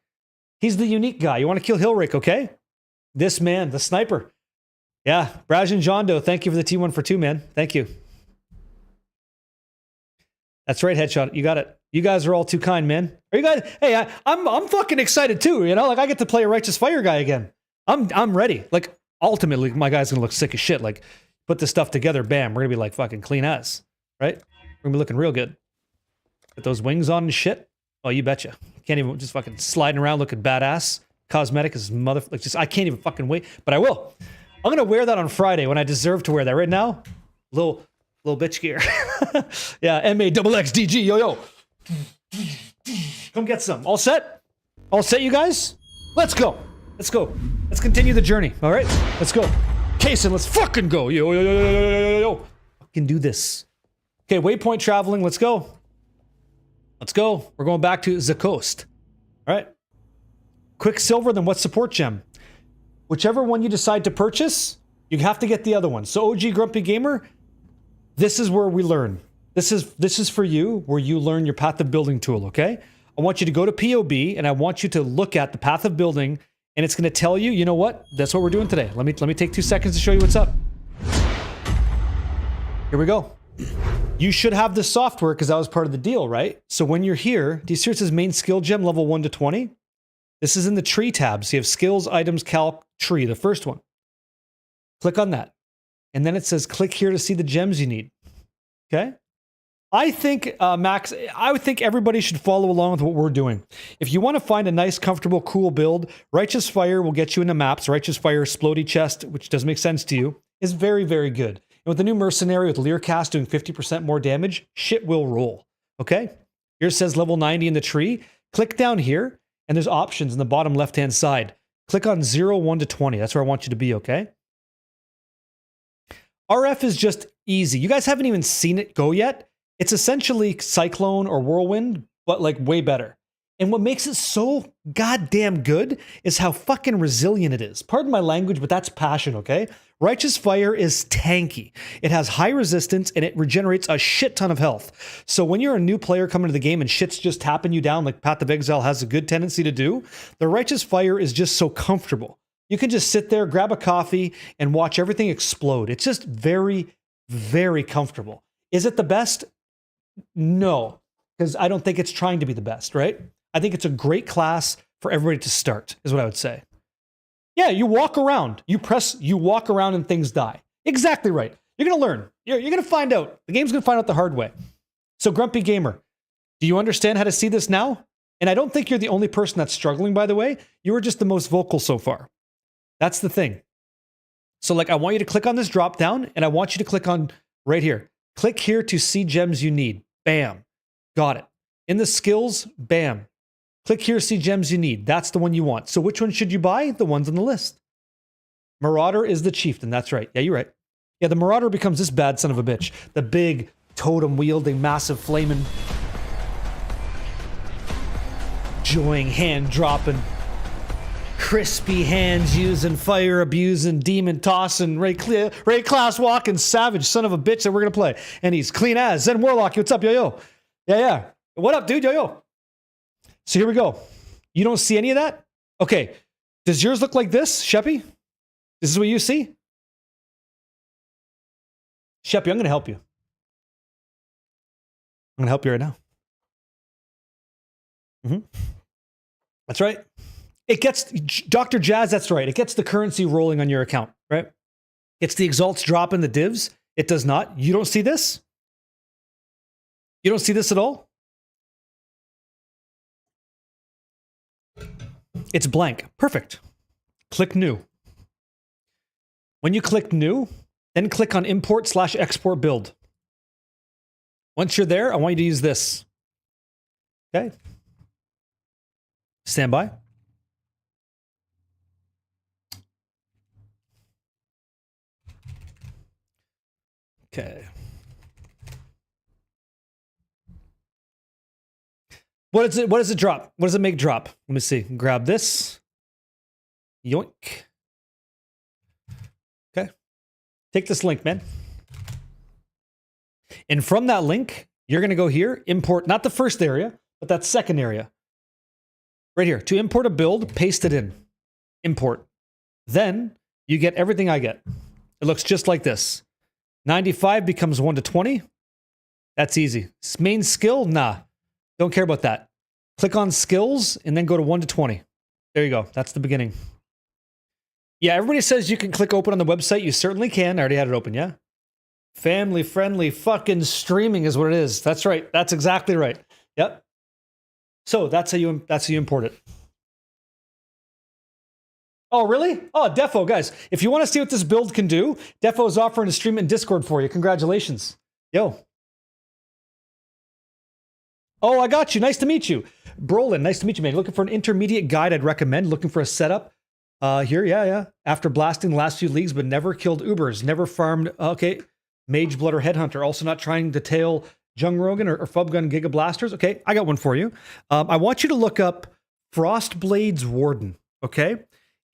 He's the unique guy. You want to kill Hillrake, okay? This man, the sniper. Yeah, Brajan Jondo, thank you for the T1 for 2, man. Thank you. That's right, Headshot. You got it. You guys are all too kind, man. Are you guys? Hey, I'm fucking excited too, you know? Like, I get to play a Righteous Fire guy again. I'm ready. Like, ultimately, my guy's gonna look sick as shit. Like, put this stuff together, bam, we're gonna be like fucking clean as, right? We're gonna be looking real good. Get those wings on and shit. Oh, you betcha. Can't even just fucking sliding around looking badass. Cosmetic is I can't even fucking wait, but I will. I'm gonna wear that on Friday when I deserve to wear that. Right now, Little bitch gear. Yeah, MAXXDG, yo. Come get some. All set? All set, you guys? Let's go. Let's go. Let's continue the journey. All right? Let's go. Kason, let's fucking go. Yo. Fucking do this. Okay, waypoint traveling. Let's go. Let's go. We're going back to the coast. All right? Quicksilver, then what's support gem? Whichever one you decide to purchase, you have to get the other one. So OG Grumpy Gamer, this is where we learn. This is for you, where you learn your path of building tool, okay? I want you to go to PoB, and I want you to look at the path of building, and it's going to tell you, you know what? That's what we're doing today. Let me take 2 seconds to show you what's up. Here we go. You should have this software because that was part of the deal, right? So when you're here, do you see it says main skill gem level 1 to 20? This is in the tree tab. So you have skills, items, calc, tree, the first one. Click on that. And then it says click here to see the gems you need. Okay? I think, Max, I would think everybody should follow along with what we're doing. If you want to find a nice, comfortable, cool build, Righteous Fire will get you into maps. Righteous Fire Splody Chest, which does make sense to you, is very, very good. And with the new Mercenary with Learcast doing 50% more damage, shit will roll. Okay? Here it says level 90 in the tree. Click down here, and there's options in the bottom left-hand side. Click on 0, 1 to 20. That's where I want you to be, okay? RF is just easy. You guys haven't even seen it go yet. It's essentially Cyclone or Whirlwind, but like way better. And what makes it so goddamn good is how fucking resilient it is. Pardon my language, but that's passion, okay? Righteous Fire is tanky. It has high resistance and it regenerates a shit ton of health. So when you're a new player coming to the game and shit's just tapping you down like Path of Exile has a good tendency to do, the Righteous Fire is just so comfortable. You can just sit there, grab a coffee, and watch everything explode. It's just very, very comfortable. Is it the best? No, because I don't think it's trying to be the best, right? I think it's a great class for everybody to start, is what I would say. Yeah, you walk around, you walk around and things die. Exactly right. You're going to learn. You're going to find out. The game's going to find out the hard way. So Grumpy Gamer, do you understand how to see this now? And I don't think you're the only person that's struggling, by the way. You were just the most vocal so far. That's the thing. So like, I want you to click on this drop down and I want you to click on right here. Click here to see gems you need. Bam. Got it. In the skills, bam. Click here, see gems you need. That's the one you want. So which one should you buy? The ones on the list. Marauder is the Chieftain. That's right. Yeah, you're right. Yeah, the Marauder becomes this bad son of a bitch. The big, totem-wielding, massive, flaming, joying, hand-dropping, crispy hands using, fire abusing, demon tossing, Ray class walking, savage son of a bitch that we're gonna play. And he's clean as Zen Warlock. What's up, yo? Yeah. What up, dude? Yo. So here we go. You don't see any of that? Okay. Does yours look like this, Sheppy? This is what you see? Sheppy, I'm gonna help you. I'm gonna help you right now. That's right. It gets, Dr. Jazz, that's right. It gets the currency rolling on your account, right? It's the exalts drop in the divs. It does not. You don't see this? You don't see this at all? It's blank. Perfect. Click new. When you click new, then click on import/export build. Once you're there, I want you to use this. Okay. Stand by. Okay. What does it drop? What does it make drop? Let me see. Grab this. Yoink. Okay. Take this link, man. And from that link, you're going to go here, import, not the first area, but that second area. Right here. To import a build, paste it in. Import. Then you get everything I get. It looks just like this. 95 becomes 1 to 20. That's easy. Main skill? Nah. Don't care about that. Click on skills and then go to 1 to 20. There you go. That's the beginning. Yeah, everybody says you can click open on the website. You certainly can. I already had it open, yeah? Family friendly fucking streaming is what it is. That's right. That's exactly right. Yep. So that's how you import it. Oh, really? Oh, Defo, guys. If you want to see what this build can do, Defo is offering to stream it in Discord for you. Congratulations. Yo. Oh, I got you. Nice to meet you. Brolin, nice to meet you, man. Looking for an intermediate guide I'd recommend. Looking for a setup. Here, yeah. After blasting the last few leagues, but never killed Ubers. Never farmed, okay. Mage Blood or Headhunter. Also not trying to tail Jung Rogan or Fubgun Giga Blasters. Okay, I got one for you. I want you to look up Frostblade's Warden, okay?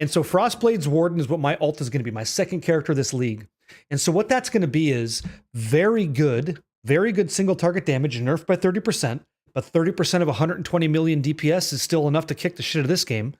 And so Frostblade's Warden is what my ult is going to be, my second character of this league. And so what that's going to be is very good single target damage, nerfed by 30%, but 30% of 120 million DPS is still enough to kick the shit out of this game.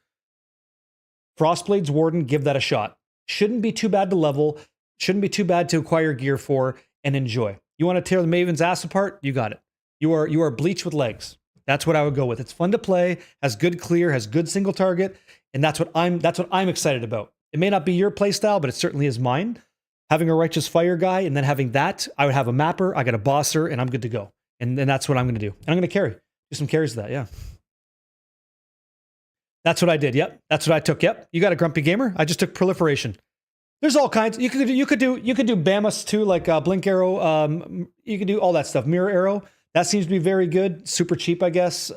Frostblade's Warden, give that a shot. Shouldn't be too bad to level, shouldn't be too bad to acquire gear for, and enjoy. You want to tear the Maven's ass apart? You got it. You are Bleach with legs. That's what I would go with. It's fun to play, has good clear, has good single target, and that's what I'm excited about. It may not be your playstyle, but it certainly is mine. Having a Righteous Fire guy, and then having that, I would have a mapper, I got a bosser, and I'm good to go. And then that's what I'm going to do. And I'm going to carry. Do some carries of that, yeah. That's what I did, yep. That's what I took, yep. You got a Grumpy Gamer? I just took Proliferation. There's all kinds. You could do Bamus too, like Blink Arrow. You could do all that stuff. Mirror Arrow. That seems to be very good. Super cheap, I guess.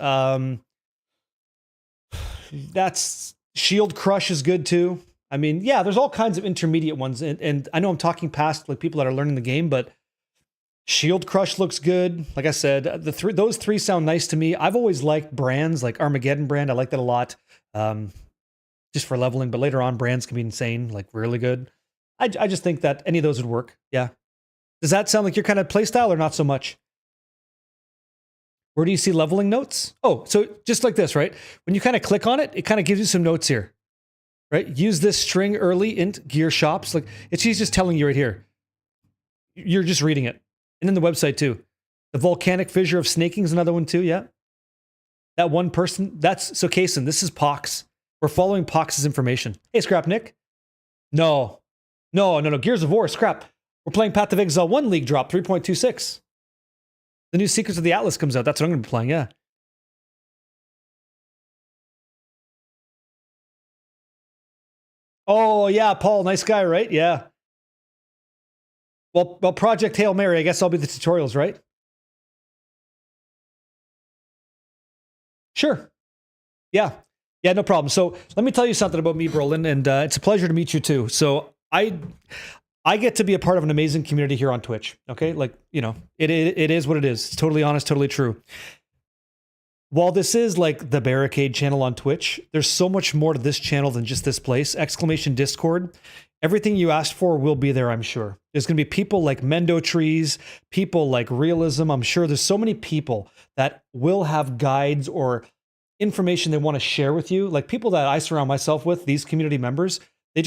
That's Shield Crush is good too. I mean, yeah, there's all kinds of intermediate ones, and I know I'm talking past like people that are learning the game, but Shield Crush looks good. Like I said, those three sound nice to me. I've always liked brands like Armageddon brand. I like that a lot, just for leveling. But later on, brands can be insane, like really good. I just think that any of those would work. Yeah. Does that sound like your kind of playstyle or not so much? Where do you see leveling notes? Oh, so just like this, right? When you kind of click on it, it kind of gives you some notes here, right? Use this string early int gear shops. Like she's just telling you right here. You're just reading it. And then the website too. The volcanic fissure of snaking is another one too, yeah. That one person, so Kason, this is Pox. We're following Pox's information. Hey, Scrap Nick. No. Gears of War, Scrap. We're playing Path of Exile 1 League drop, 3.26. The new Secrets of the Atlas comes out. That's what I'm going to be playing, yeah. Oh, yeah, Paul, nice guy, right? Yeah. Well, Project Hail Mary, I guess I'll be the tutorials, right? Sure. Yeah, no problem. So let me tell you something about me, Brolin, and it's a pleasure to meet you too. So I get to be a part of an amazing community here on Twitch. Okay, like it is what it is. It's totally honest, totally true. While this is like the Barricade channel on Twitch, there's so much more to this channel than just this place. Exclamation Discord. Everything you asked for will be there, I'm sure. There's going to be people like Mendo Trees, people like Realism. I'm sure there's so many people that will have guides or information they want to share with you. Like people that I surround myself with, these community members, they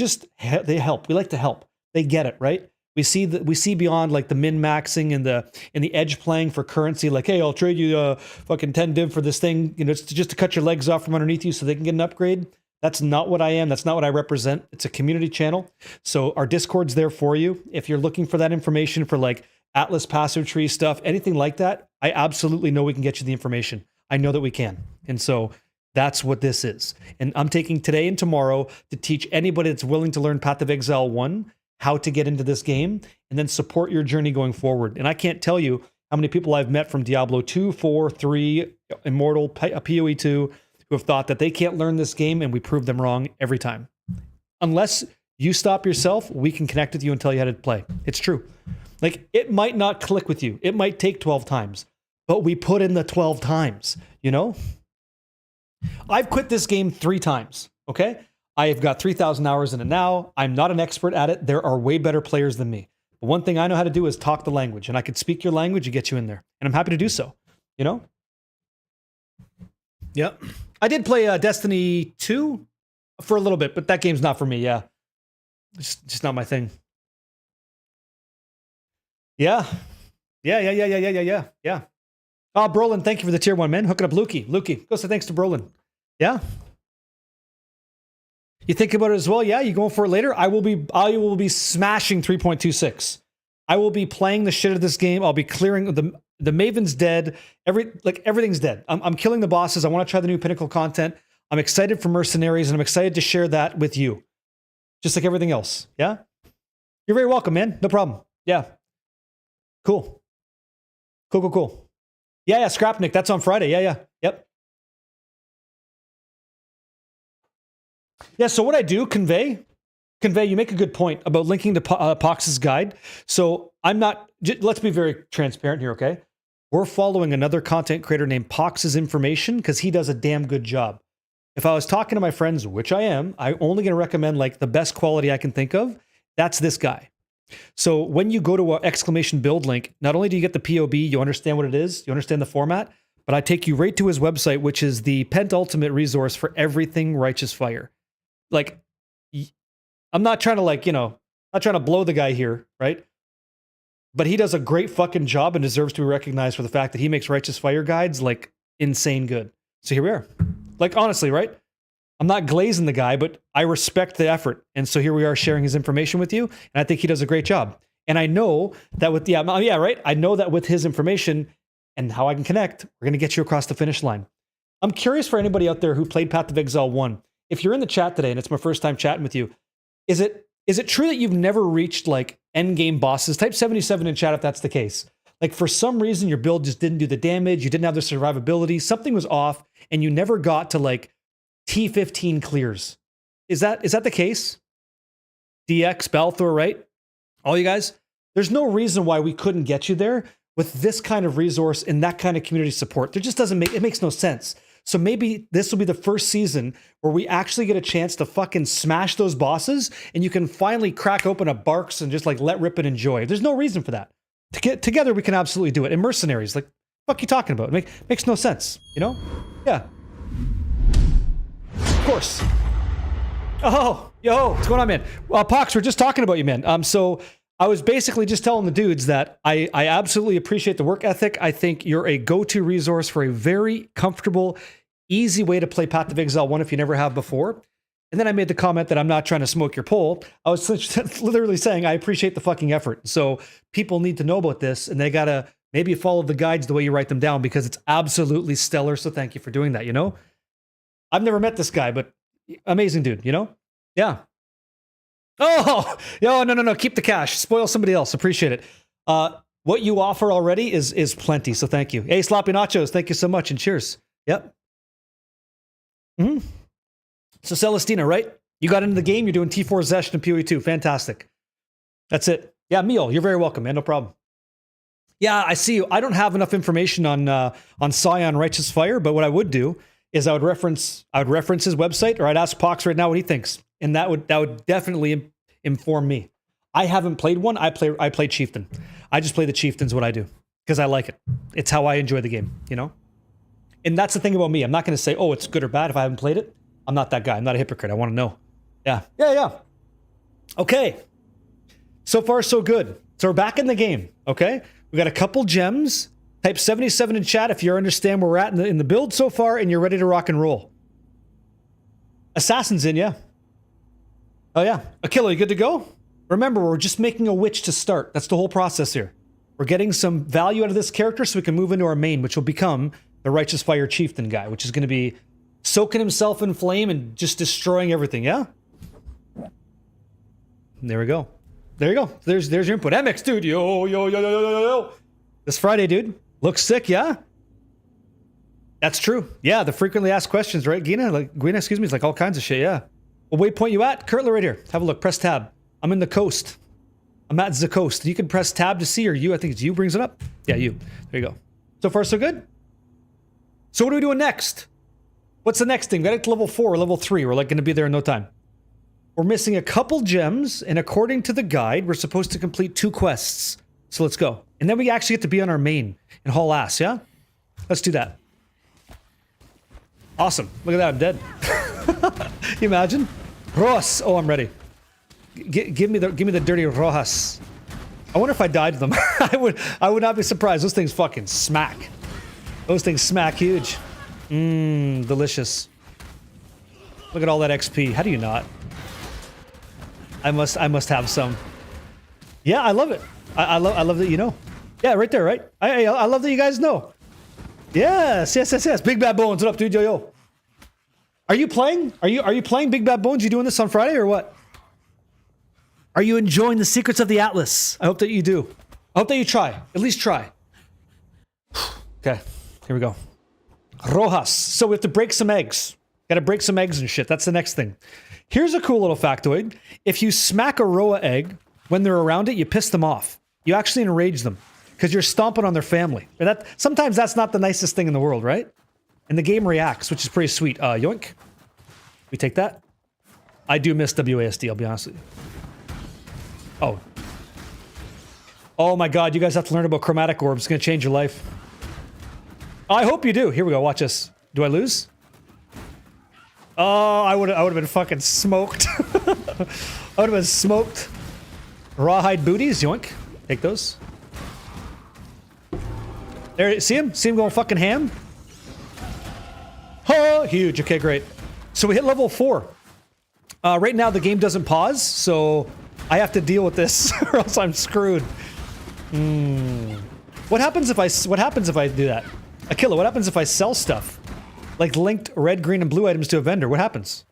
help. We like to help. They get it, right? We see beyond like the min-maxing and the edge playing for currency. Like, hey, I'll trade you fucking 10 div for this thing. It's just to cut your legs off from underneath you so they can get an upgrade. That's not what I am. That's not what I represent. It's a community channel. So our Discord's there for you. If you're looking for that information for like Atlas passive tree stuff, anything like that, I absolutely know we can get you the information. I know that we can. And so that's what this is. And I'm taking today and tomorrow to teach anybody that's willing to learn Path of Exile 1 how to get into this game and then support your journey going forward. And I can't tell you how many people I've met from Diablo 2, 4, 3, Immortal, PoE 2, who have thought that they can't learn this game, and we prove them wrong every time. Unless you stop yourself, we can connect with you and tell you how to play. It's true. Like, it might not click with you. It might take 12 times, but we put in the 12 times, I've quit this game 3 times, okay? I've got 3,000 hours in it now. I'm not an expert at it. There are way better players than me. But one thing I know how to do is talk the language, and I can speak your language and get you in there. And I'm happy to do so, Yep. I did play Destiny 2 for a little bit, but that game's not for me, yeah. It's just not my thing. Yeah. Oh, Brolin, thank you for the tier 1, man. Hooking up Lukey, go say thanks to Brolin. Yeah. You think about it as well? Yeah, you going for it later? I will be smashing 3.26. I will be playing the shit out of this game. I'll be clearing the Maven's dead. Everything's dead. I'm killing the bosses. I want to try the new Pinnacle content. I'm excited for Mercenaries, and I'm excited to share that with you. Just like everything else. Yeah? You're very welcome, man. No problem. Yeah. Cool. Cool. Yeah, Scrapnik. That's on Friday. Yeah. Yep. Yeah, so what I do, Convey, you make a good point about linking to Pox's guide. So I'm not, let's be very transparent here, okay? We're following another content creator named Pox's information because he does a damn good job. If I was talking to my friends, which I am, I'm only going to recommend like the best quality I can think of. That's this guy. So when you go to an exclamation build link, not only do you get the POB, you understand what it is, you understand the format, but I take you right to his website, which is the penultimate resource for everything Righteous Fire. Like, I'm not trying to not trying to blow the guy here, right? But he does a great fucking job and deserves to be recognized for the fact that he makes Righteous Fire guides like insane good. So here we are. Like, honestly, right? I'm not glazing the guy, but I respect the effort. And so here we are sharing his information with you. And I think he does a great job. And I know that with right? I know that with his information and how I can connect, we're going to get you across the finish line. I'm curious for anybody out there who played Path of Exile 1. If you're in the chat today and it's my first time chatting with you, is it true that you've never reached like endgame bosses? Type 77 in chat if that's the case. Like for some reason your build just didn't do the damage, you didn't have the survivability, something was off, and you never got to like T15 clears. Is that the case? DX, Balthor, right? All you guys? There's no reason why we couldn't get you there with this kind of resource and that kind of community support. There just it makes no sense. So maybe this will be the first season where we actually get a chance to fucking smash those bosses and you can finally crack open a Barks and just like let rip and enjoy. There's no reason for that. Together we can absolutely do it. And Mercenaries, like, fuck you talking about? Makes no sense, you know? Yeah. Of course. Oh, yo, what's going on, man? Pox, we're just talking about you, man. So I was basically just telling the dudes that I absolutely appreciate the work ethic. I think you're a go-to resource for a very comfortable, easy way to play Path of Exile 1 if you never have before. And then I made the comment that I'm not trying to smoke your pole. I was literally saying I appreciate the fucking effort. So people need to know about this, and they gotta maybe follow the guides the way you write them down because it's absolutely stellar. So thank you for doing that, you know? I've never met this guy, but amazing dude, you know? Yeah. Oh, yo, no. Keep the cash. Spoil somebody else. Appreciate it. What you offer already is plenty. So thank you. Hey, Sloppy Nachos. Thank you so much. And cheers. Yep. So Celestina, right? You got into the game. You're doing T4 Zesh and PoE 2. Fantastic. That's it. Yeah, Meal. You're very welcome, man. No problem. Yeah, I see you. I don't have enough information on Scion Righteous Fire, but what I would do is I would reference his website, or I'd ask Pox right now what he thinks. And that would definitely inform me. I haven't played one. I play Chieftain. I just play the Chieftains, what I do, because I like it. It's how I enjoy the game, you know? And that's the thing about me. I'm not going to say, oh, it's good or bad if I haven't played it. I'm not that guy. I'm not a hypocrite. I want to know. Yeah. Okay. So far, so good. So we're back in the game, okay? We got a couple gems. Type 77 in chat if you understand where we're at in the build so far and you're ready to rock and roll. Assassin's in, yeah. Oh, yeah. Akilla, you good to go? Remember, we're just making a witch to start. That's the whole process here. We're getting some value out of this character so we can move into our main, which will become the Righteous Fire Chieftain guy, which is going to be soaking himself in flame and just destroying everything, yeah? There we go. There you go. There's your input. MX, dude. Yo. This Friday, dude. Looks sick, yeah? That's true. Yeah, the frequently asked questions, right, Gina? Excuse me, it's like all kinds of shit, yeah. What waypoint you at? Kurtler right here. Have a look. Press tab. I'm in the coast. I'm at the coast. You can press tab to see, or you. I think it's you brings it up. Yeah, you. There you go. So far, so good. So what are we doing next? What's the next thing? We got to get to level 4 or level 3. We're like going to be there in no time. We're missing a couple gems, and according to the guide, we're supposed to complete 2 quests. So let's go. And then we actually get to be on our main and haul ass, yeah? Let's do that. Awesome. Look at that, I'm dead. You imagine? Rojas. Oh, I'm ready. Give me the dirty Rojas. I wonder if I died to them. I would not be surprised. Those things fucking smack. Those things smack huge. Delicious. Look at all that XP. How do you not? I must have some. Yeah, I love it. I love that you know. Yeah, right there, right? I love that you guys know. Yes. Big Bad Bones, what up, dude? Yo. Are you playing? Are you playing Big Bad Bones? You doing this on Friday or what? Are you enjoying the secrets of the Atlas? I hope that you do. I hope that you try. At least try. Okay, here we go. Rojas. So we have to break some eggs. Gotta break some eggs and shit. That's the next thing. Here's a cool little factoid. If you smack a Roa egg, when they're around it, you piss them off. You actually enrage them because you're stomping on their family. Sometimes that's not the nicest thing in the world, right? And the game reacts, which is pretty sweet. Yoink. We take that. I do miss WASD, I'll be honest with you. Oh. Oh my god, you guys have to learn about chromatic orbs. It's going to change your life. I hope you do. Here we go, watch this. Do I lose? Oh, I would have been fucking smoked. I would have been smoked. Rawhide booties, yoink. Take those. There, see him? See him going fucking ham? Oh, huge. Okay, great. So we hit level 4. Right now the game doesn't pause, so I have to deal with this or else I'm screwed. What happens if I do that? Akilla, what happens if I sell stuff? Like linked red, green, and blue items to a vendor. What happens?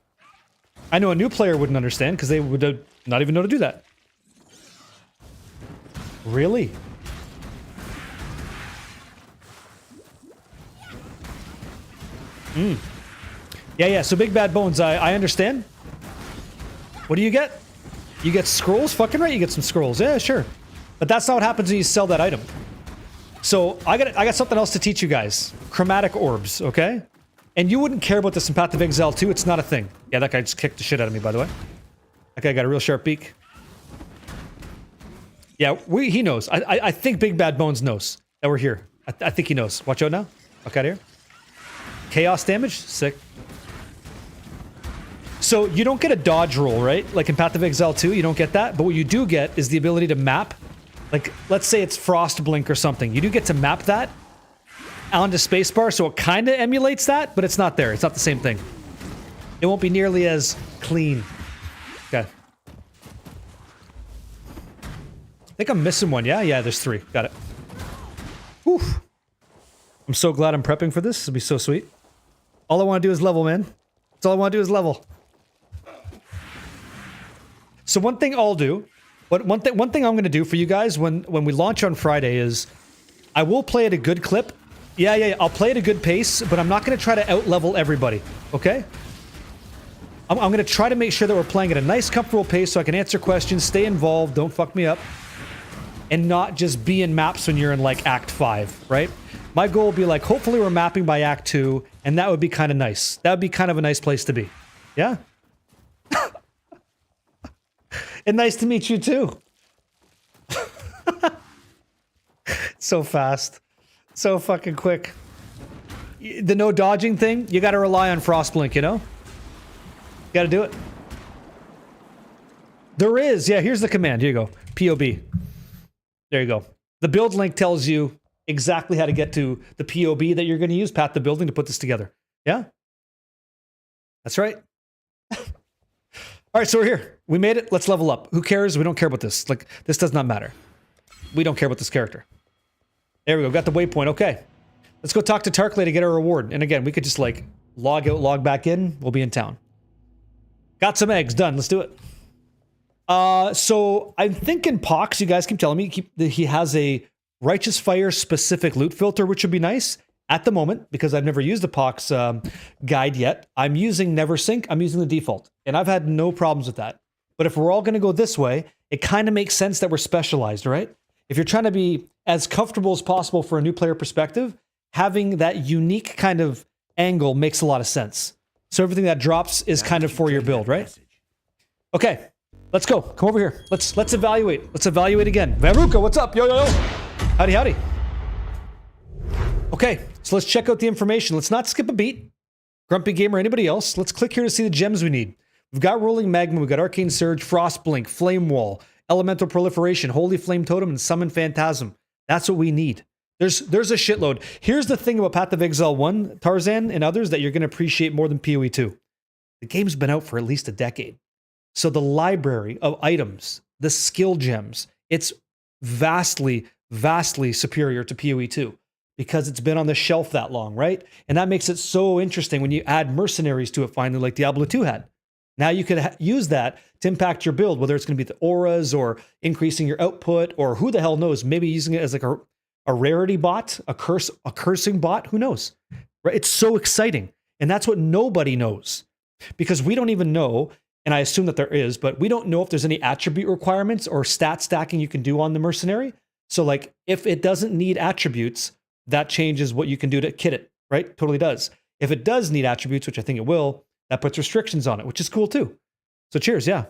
I know a new player wouldn't understand because they would not even know to do that. Really? Yeah, so Big Bad Bones, I understand. What do you get? You get scrolls? Fucking right, you get some scrolls. Yeah, sure. But that's not what happens when you sell that item. So I got something else to teach you guys. Chromatic orbs, okay? And you wouldn't care about this in Path of Exile 2. It's not a thing. Yeah, that guy just kicked the shit out of me, by the way. That guy got a real sharp beak. Yeah, he knows. I think Big Bad Bones knows that we're here. I think he knows. Watch out now. Fuck out of here. Chaos damage? Sick. So you don't get a dodge roll, right? Like in Path of Exile 2, you don't get that. But what you do get is the ability to map. Like, let's say it's Frost Blink or something. You do get to map that onto spacebar, so it kind of emulates that, but it's not there. It's not the same thing. It won't be nearly as clean. Okay. I think I'm missing one. Yeah, there's 3. Got it. Whew. I'm so glad I'm prepping for this. This will be so sweet. All I want to do is level, man. That's all I want to do is level. So one thing I'll do, one thing I'm going to do for you guys when we launch on Friday is I will play at a good clip. Yeah, I'll play at a good pace, but I'm not going to try to out-level everybody, okay? I'm going to try to make sure that we're playing at a nice, comfortable pace so I can answer questions, stay involved, don't fuck me up, and not just be in maps when you're in, like, Act 5, right? My goal would be, like, hopefully we're mapping by Act 2, and that would be kind of nice. That would be kind of a nice place to be. Yeah? And nice to meet you, too. So fast. So fucking quick. The no dodging thing, you gotta rely on Frostblink, you know? Gotta do it. There is, yeah, here's the command. Here you go. POB. There you go. The build link tells you exactly how to get to the POB that you're gonna use, path the building, to put this together. Yeah? That's right. Alright, so we're here. We made it. Let's level up. Who cares? We don't care about this. Like, this does not matter. We don't care about this character. There we go. Got the waypoint. Okay. Let's go talk to Tarkley to get our reward. And again, we could just like log out, log back in. We'll be in town. Got some eggs. Done. Let's do it. So I'm thinking Pox, you guys keep telling me he has a Righteous Fire specific loot filter, which would be nice at the moment because I've never used the Pox guide yet. I'm using NeverSync. I'm using the default and I've had no problems with that. But if we're all going to go this way, it kind of makes sense that we're specialized, right? If you're trying to be as comfortable as possible for a new player perspective, having that unique kind of angle makes a lot of sense. So everything that drops is kind of for your build, right? Okay, let's go. Come over here. Let's evaluate. Let's evaluate again. Varuka, what's up? Yo. Howdy, howdy. Okay, so let's check out the information. Let's not skip a beat. Grumpy Gamer, anybody else? Let's click here to see the gems we need. We've got Rolling Magma, we've got Arcane Surge, Frost Blink, Flame Wall, Elemental Proliferation, Holy Flame Totem, and Summon Phantasm. That's what we need. There's a shitload. Here's the thing about Path of Exile 1, Tarzan, and others that you're going to appreciate more than PoE 2. The game's been out for at least a decade. So the library of items, the skill gems, it's vastly, vastly superior to PoE 2. because it's been on the shelf that long, right? And that makes it so interesting when you add mercenaries to it finally, like Diablo 2 had. Now you could use that to impact your build, whether it's going to be the auras or increasing your output, or who the hell knows, maybe using it as like a rarity bot, a cursing bot, who knows? Right? It's so exciting. And that's what nobody knows, because we don't even know, and I assume that there is, but we don't know if there's any attribute requirements or stat stacking you can do on the mercenary. So like if it doesn't need attributes, that changes what you can do to kit it, right? Totally does. If it does need attributes, which I think it will, that puts restrictions on it, which is cool too. So cheers, yeah.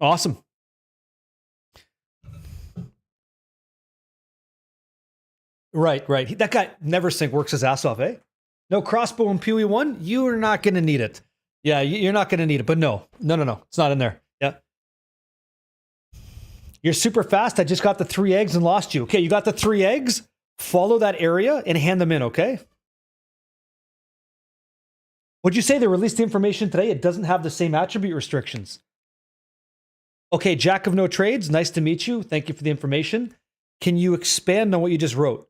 Awesome. Right. That guy Neversink works his ass off, eh? No crossbow in PoE 1? You are not going to need it. Yeah, you're not going to need it, but no. It's not in there. Yeah. You're super fast. I just got the 3 eggs and lost you. Okay, you got the 3 eggs? Follow that area and hand them in, okay? What'd you say? They released the information today. It doesn't have the same attribute restrictions. Okay, Jack of no trades. Nice to meet you. Thank you for the information. Can you expand on what you just wrote?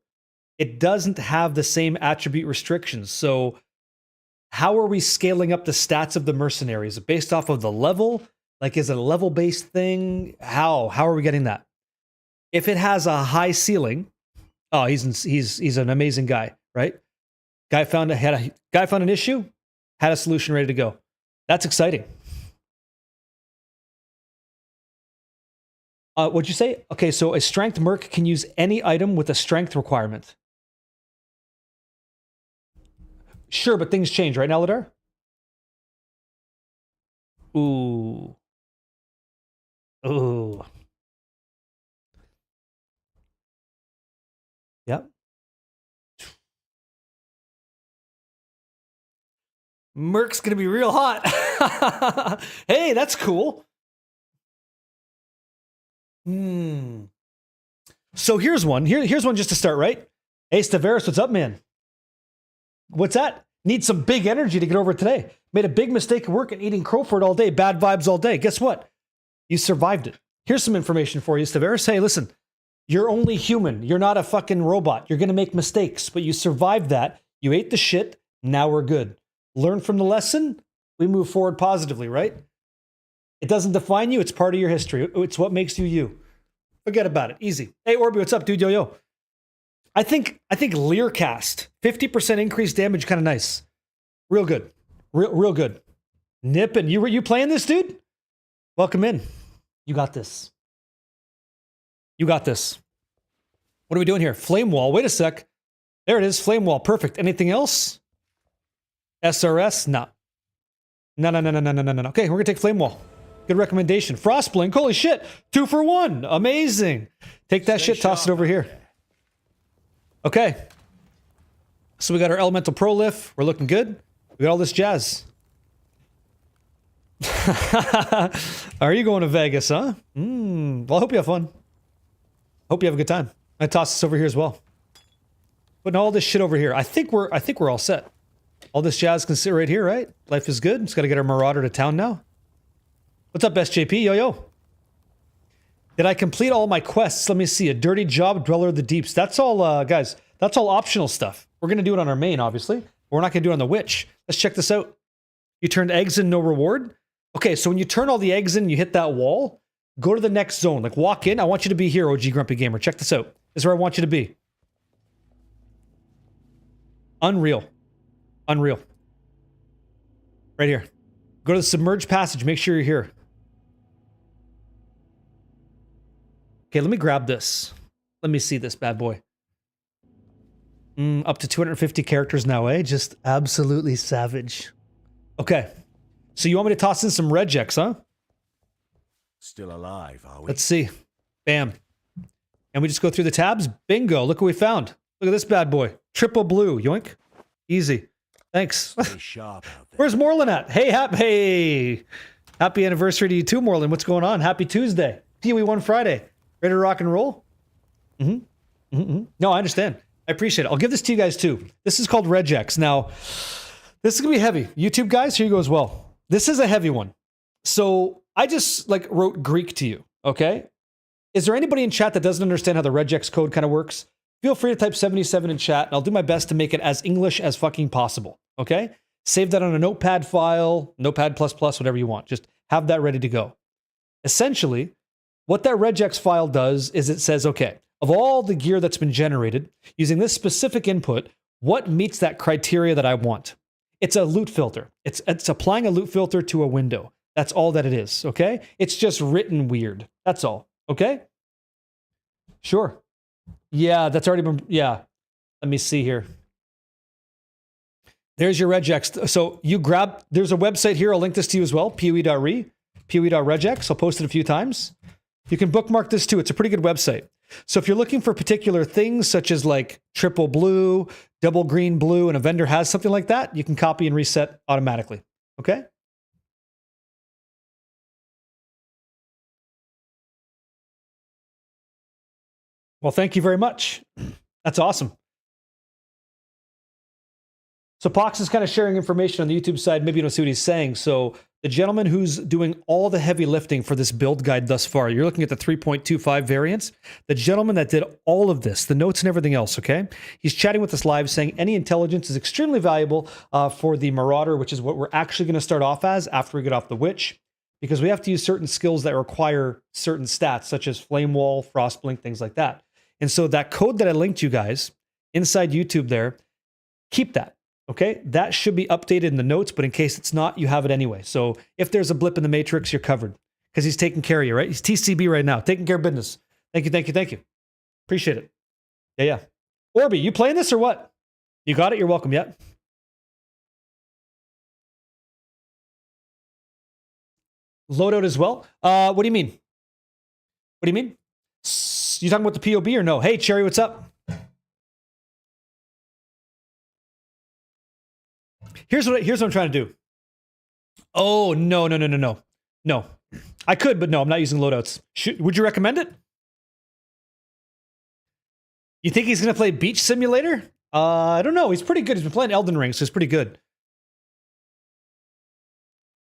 It doesn't have the same attribute restrictions. So how are we scaling up the stats of the mercenaries? Based off of the level? Like, is it a level-based thing? How are we getting that? If it has a high ceiling, oh, he's an amazing guy, right? Guy found an issue, had a solution ready to go. That's exciting. What'd you say? Okay, so a strength merc can use any item with a strength requirement. Sure, but things change, right, Naladar? Ooh. Yep. Merc's gonna be real hot. Hey, that's cool. So here's one. Here's one just to start, right? Hey, Staveris, what's up, man? What's that? Need some big energy to get over today. Made a big mistake at work and eating Crowford all day. Bad vibes all day. Guess what? You survived it. Here's some information for you, Staveris. Hey, listen. You're only human. You're not a fucking robot. You're going to make mistakes, but you survived that. You ate the shit. Now we're good. Learn from the lesson. We move forward positively, right? It doesn't define you. It's part of your history. It's what makes you you. Forget about it. Easy. Hey, Orby, what's up, dude? Yo. I think Learcast, 50% increased damage, kind of nice. Real good. Real good. Nippin'. You playing this, dude? Welcome in. You got this. What are we doing here? Flame wall. Wait a sec. There it is. Flame wall. Perfect. Anything else? SRS? No. Okay, we're going to take flame wall. Good recommendation. Frostblink. Holy shit. 2 for 1. Amazing. Take that shit. Toss it over here. Okay. So we got our elemental prolif. We're looking good. We got all this jazz. Are you going to Vegas, huh? Well, I hope you have fun. Hope you have a good time. I toss this over here as well. Putting all this shit over here. I think we're all set. All this jazz can sit right here, right? Life is good. Just got to get our Marauder to town now. What's up, SJP? Yo. Did I complete all my quests? Let me see. A dirty job, Dweller of the Deeps. That's all, guys. That's all optional stuff. We're going to do it on our main, obviously. We're not going to do it on the Witch. Let's check this out. You turned eggs in, no reward. Okay, so when you turn all the eggs in, you hit that wall, go to the next zone. Like, walk in. I want you to be here, OG Grumpy Gamer. Check this out. This is where I want you to be. Unreal. Right here. Go to the submerged passage. Make sure you're here. Okay, let me grab this. Let me see this bad boy. Up to 250 characters now, eh? Just absolutely savage. Okay. So you want me to toss in some regex, huh? Still alive, are we? Let's see. Bam. And we just go through the tabs. Bingo. Look what we found. Look at this bad boy. Triple blue. Yoink. Easy. Thanks. Stay sharp out there. Where's Moreland at? Hey, happy anniversary to you too, Moreland. What's going on? Happy Tuesday. PoE1 Friday. Ready to rock and roll? No, I understand. I appreciate it. I'll give this to you guys too. This is called regex. Now, this is going to be heavy. YouTube guys, here you go as well. This is a heavy one. So I just wrote Greek to you, okay? Is there anybody in chat that doesn't understand how the regex code kind of works? Feel free to type 77 in chat, and I'll do my best to make it as English as fucking possible, okay? Save that on a notepad file, notepad++, whatever you want. Just have that ready to go. Essentially, what that regex file does is it says, okay, of all the gear that's been generated, using this specific input, what meets that criteria that I want? It's a loot filter. It's applying a loot filter to a window. That's all that it is, okay? It's just written weird. That's all, okay? Sure. Yeah, that's already been, yeah. Let me see here. There's your regex. So you grab, there's a website here. I'll link this to you as well, poe.re, poe.regex. I'll post it a few times. You can bookmark this too. It's a pretty good website. So if you're looking for particular things such as like triple blue, double green blue, and a vendor has something like that, you can copy and reset automatically. Okay? Well, thank you very much. That's awesome. So Pox is kind of sharing information on the YouTube side. Maybe you don't see what he's saying. So the gentleman who's doing all the heavy lifting for this build guide thus far, you're looking at the 3.25 variants. The gentleman that did all of this, the notes and everything else, okay? He's chatting with us live saying any intelligence is extremely valuable for the Marauder, which is what we're actually going to start off as after we get off the Witch, because we have to use certain skills that require certain stats, such as Flame Wall, Frost Blink, things like that. And so that code that I linked you guys inside YouTube there, keep that. Okay, that should be updated in the notes, but in case it's not, you have it anyway. So if there's a blip in the matrix, you're covered because he's taking care of you, right? He's TCB right now, taking care of business. Thank you, thank you, thank you. Appreciate it. Yeah, yeah. Orby, you playing this or what? You got it? You're welcome. Yeah. Loadout as well? What do you mean? What do you mean? You talking about the POB or no? Hey, Cherry, what's up? Here's what I'm trying to do. Oh, no. No. I could, but no, I'm not using loadouts. Would you recommend it? You think he's going to play Beach Simulator? I don't know. He's pretty good. He's been playing Elden Ring, so he's pretty good.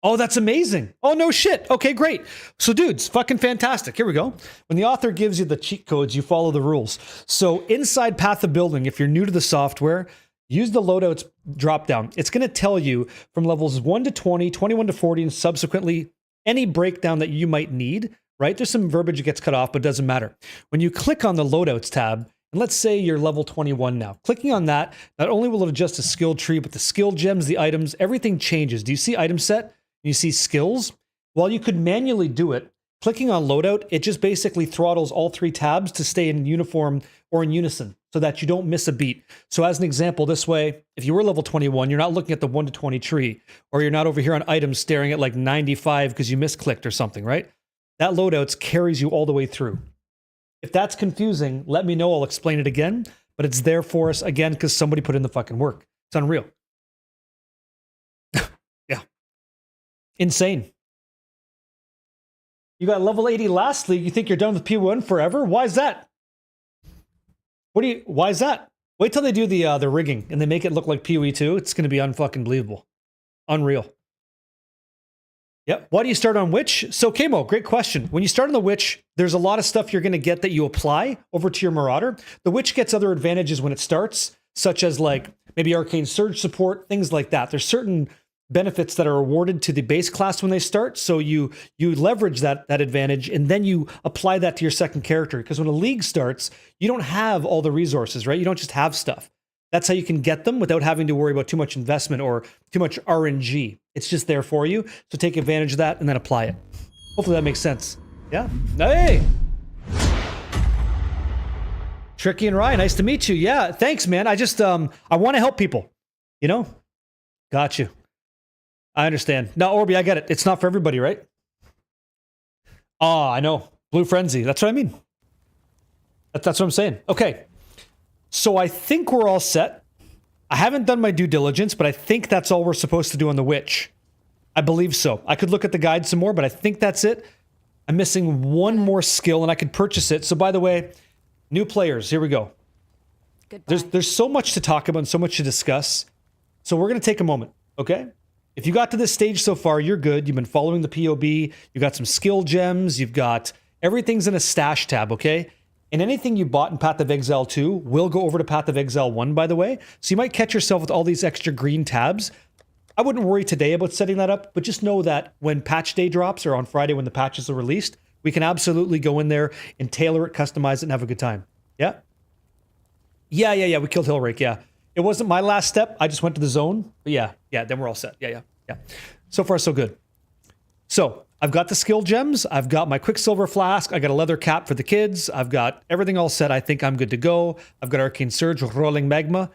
Oh, that's amazing. Oh, no shit. Okay, great. So dudes, fucking fantastic. Here we go. When the author gives you the cheat codes, you follow the rules. So inside Path of Building, if you're new to the software, use the loadouts dropdown. It's going to tell you from levels 1 to 20, 21 to 40, and subsequently any breakdown that you might need, right? There's some verbiage that gets cut off, but it doesn't matter. When you click on the loadouts tab, and let's say you're level 21 now, clicking on that, not only will it adjust the skill tree, but the skill gems, the items, everything changes. Do you see item set? You see skills? Well, you could manually do it. Clicking on loadout, it just basically throttles all three tabs to stay in uniform or in unison so that you don't miss a beat. So as an example, this way, if you were level 21, you're not looking at the 1 to 20 tree, or you're not over here on items staring at like 95 because you misclicked or something, right? That loadouts carries you all the way through. If that's confusing, let me know. I'll explain it again, but it's there for us again because somebody put in the fucking work. It's unreal. Yeah. Insane. You got level 80 last league. You think you're done with P1 forever? Why is that? Why is that? Wait till they do the rigging and they make it look like PoE 2. It's going to be unfucking believable. Unreal. Yep. Why do you start on Witch? So Kamo, great question. When you start on the Witch, there's a lot of stuff you're going to get that you apply over to your Marauder. The Witch gets other advantages when it starts, such as like maybe Arcane Surge support, things like that. There's certain benefits that are awarded to the base class when they start. So you leverage that advantage and then you apply that to your second character. Because when a league starts, you don't have all the resources, right? You don't just have stuff. That's how you can get them without having to worry about too much investment or too much RNG. It's just there for you. So take advantage of that and then apply it. Hopefully that makes sense. Yeah. Hey! Tricky and Ryan, nice to meet you. Yeah, thanks, man. I just, I want to help people. You know? Got you. I understand. Now, Orby, I get it. It's not for everybody, right? Oh, I know. Blue Frenzy. That's what I mean. That's what I'm saying. Okay. So I think we're all set. I haven't done my due diligence, but I think that's all we're supposed to do on the Witch. I believe so. I could look at the guide some more, but I think that's it. I'm missing one more skill, and I could purchase it. So by the way, new players, here we go. Goodbye. There's so much to talk about and so much to discuss. So we're going to take a moment, okay? If you got to this stage so far, you're good. You've been following the POB. You got some skill gems. You've got everything's in a stash tab, okay? And anything you bought in Path of Exile 2 will go over to Path of Exile 1, by the way. So you might catch yourself with all these extra green tabs. I wouldn't worry today about setting that up, but just know that when patch day drops or on Friday when the patches are released, we can absolutely go in there and tailor it, customize it, and have a good time. Yeah? Yeah. We killed Hillrake, yeah. It wasn't my last step. I just went to the zone. But yeah, then we're all set. Yeah. So far, so good. So I've got the skill gems. I've got my Quicksilver Flask. I got a leather cap for the kids. I've got everything all set. I think I'm good to go. I've got Arcane Surge with Rolling Magma.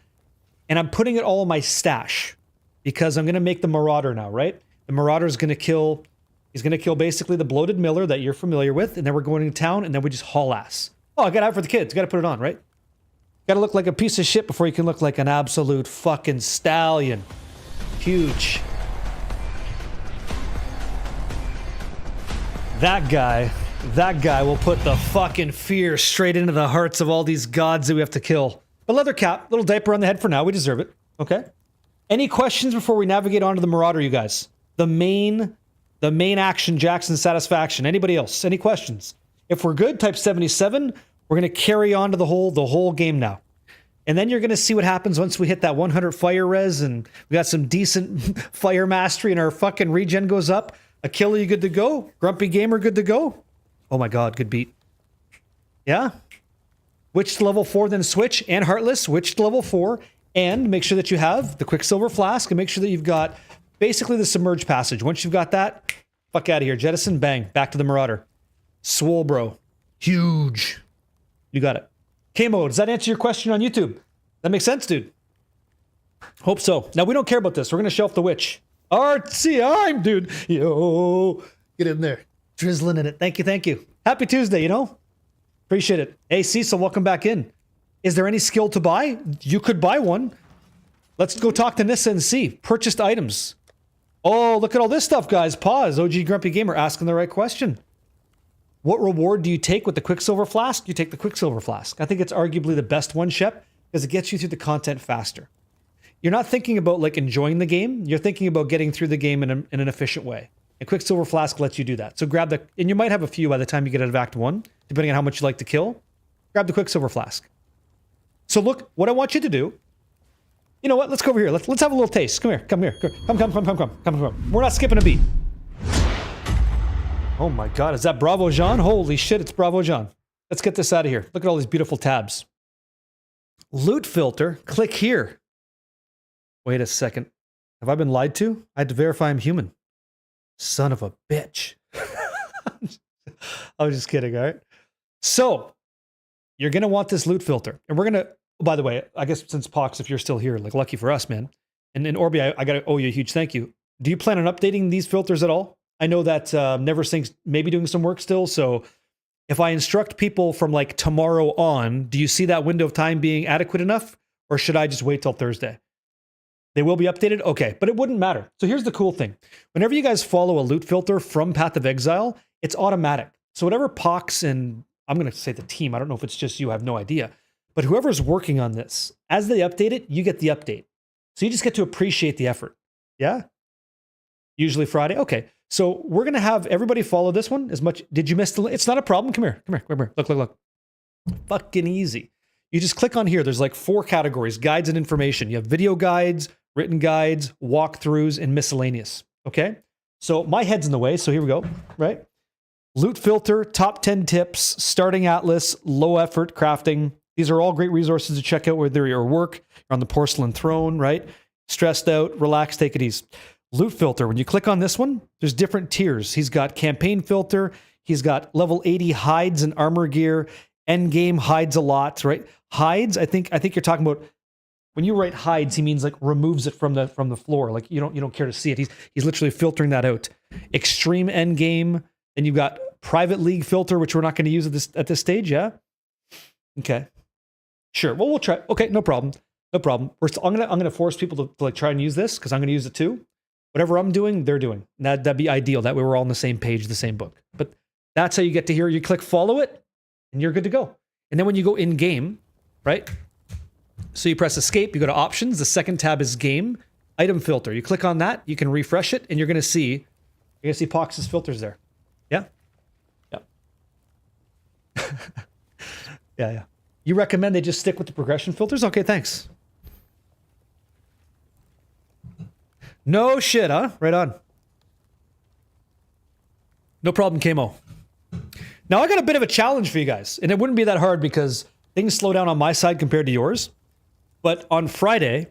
And I'm putting it all in my stash because I'm going to make the Marauder now, right? The Marauder is going to kill... He's going to kill basically the Bloated Miller that you're familiar with. And then we're going to town and then we just haul ass. Oh, I got to have it for the kids. Got to put it on, right? Got to look like a piece of shit before you can look like an absolute fucking stallion. Huge. That guy will put the fucking fear straight into the hearts of all these gods that we have to kill. But leather cap, little diaper on the head for now. We deserve it. Okay? Any questions before we navigate onto the Marauder, you guys? The main action, Jackson satisfaction. Anybody else? Any questions? If we're good, type 77. We're going to carry on to the whole game now. And then you're going to see what happens once we hit that 100 fire res and we got some decent fire mastery and our fucking regen goes up. Achille, you good to go? Grumpy Gamer, good to go? Oh my god, good beat. Yeah? Witch to level 4, then switch. And Heartless, Witch to level 4. And make sure that you have the Quicksilver Flask and make sure that you've got basically the Submerged Passage. Once you've got that, fuck out of here. Jettison, bang. Back to the Marauder. Swole, bro. Huge. You got it. K-Mo, does that answer your question on YouTube? That makes sense, dude? Hope so. Now, we don't care about this. We're going to shelf the Witch. RCI, dude. Yo. Get in there. Drizzling in it. Thank you. Happy Tuesday, you know? Appreciate it. Hey, Cecil, welcome back in. Is there any skill to buy? You could buy one. Let's go talk to Nissa and see. Purchased items. Oh, look at all this stuff, guys. Pause. OG Grumpy Gamer asking the right question. What reward do you take with the Quicksilver Flask? You take the Quicksilver Flask. I think it's arguably the best one, Shep, because it gets you through the content faster. You're not thinking about like enjoying the game. You're thinking about getting through the game in an efficient way. And Quicksilver Flask lets you do that. So grab the, and you might have a few by the time you get out of Act 1, depending on how much you like to kill. Grab the Quicksilver Flask. So look, what I want you to do, you know what? Let's go over here. Let's have a little taste. Come here. Come. We're not skipping a beat. Oh my god, is that Bravo Jean? Holy shit, it's Bravo Jean. Let's get this out of here. Look at all these beautiful tabs. Loot filter, click here. Wait a second. Have I been lied to? I had to verify I'm human. Son of a bitch. I was just kidding, all right? So, you're going to want this loot filter. And we're going to, by the way, I guess since Pox, if you're still here, like lucky for us, man. And in Orbi, I got to owe you a huge thank you. Do you plan on updating these filters at all? I know that Neversink's maybe doing some work still, so if I instruct people from like tomorrow on, do you see that window of time being adequate enough? Or should I just wait till Thursday? They will be updated? Okay, but it wouldn't matter. So here's the cool thing. Whenever you guys follow a loot filter from Path of Exile, it's automatic. So whatever Pox and, I'm going to say the team, I don't know if it's just you, I have no idea, but whoever's working on this, as they update it, you get the update. So you just get to appreciate the effort. Yeah? Usually Friday? Okay. So we're going to have everybody follow this one as much. Did you miss the, it's not a problem. Come here. Look. Fucking easy. You just click on here. There's like 4 categories, guides and information. You have video guides, written guides, walkthroughs, and miscellaneous. Okay. So my head's in the way. So here we go. Right. Loot filter, top 10 tips, starting atlas, low effort crafting. These are all great resources to check out whether you're at work, you're on the porcelain throne, right? Stressed out, relax, take it easy. Loot filter, when you click on this one, there's different tiers. He's got campaign filter. He's got level 80 hides and armor gear. Endgame hides a lot, right? Hides, I think you're talking about when you write hides, he means like removes it from the floor. Like you don't care to see it. He's literally filtering that out. Extreme endgame. And you've got private league filter, which we're not going to use at this stage, yeah? Okay. Sure. Well, we'll try. Okay, no problem. I'm gonna force people to like try and use this because I'm gonna use it too. Whatever I'm doing, they're doing. That'd be ideal. That way we're all on the same page, the same book. But that's how you get to here. You click follow it, and you're good to go. And then when you go in game, right? So you press escape, you go to options. The second tab is game, item filter. You click on that, you can refresh it, and you're gonna see Pox's filters there. Yeah? Yeah. Yeah, yeah. You recommend they just stick with the progression filters? Okay, thanks. No shit, huh? Right on. No problem, Kamo. Now I got a bit of a challenge for you guys, and it wouldn't be that hard because things slow down on my side compared to yours. But on Friday,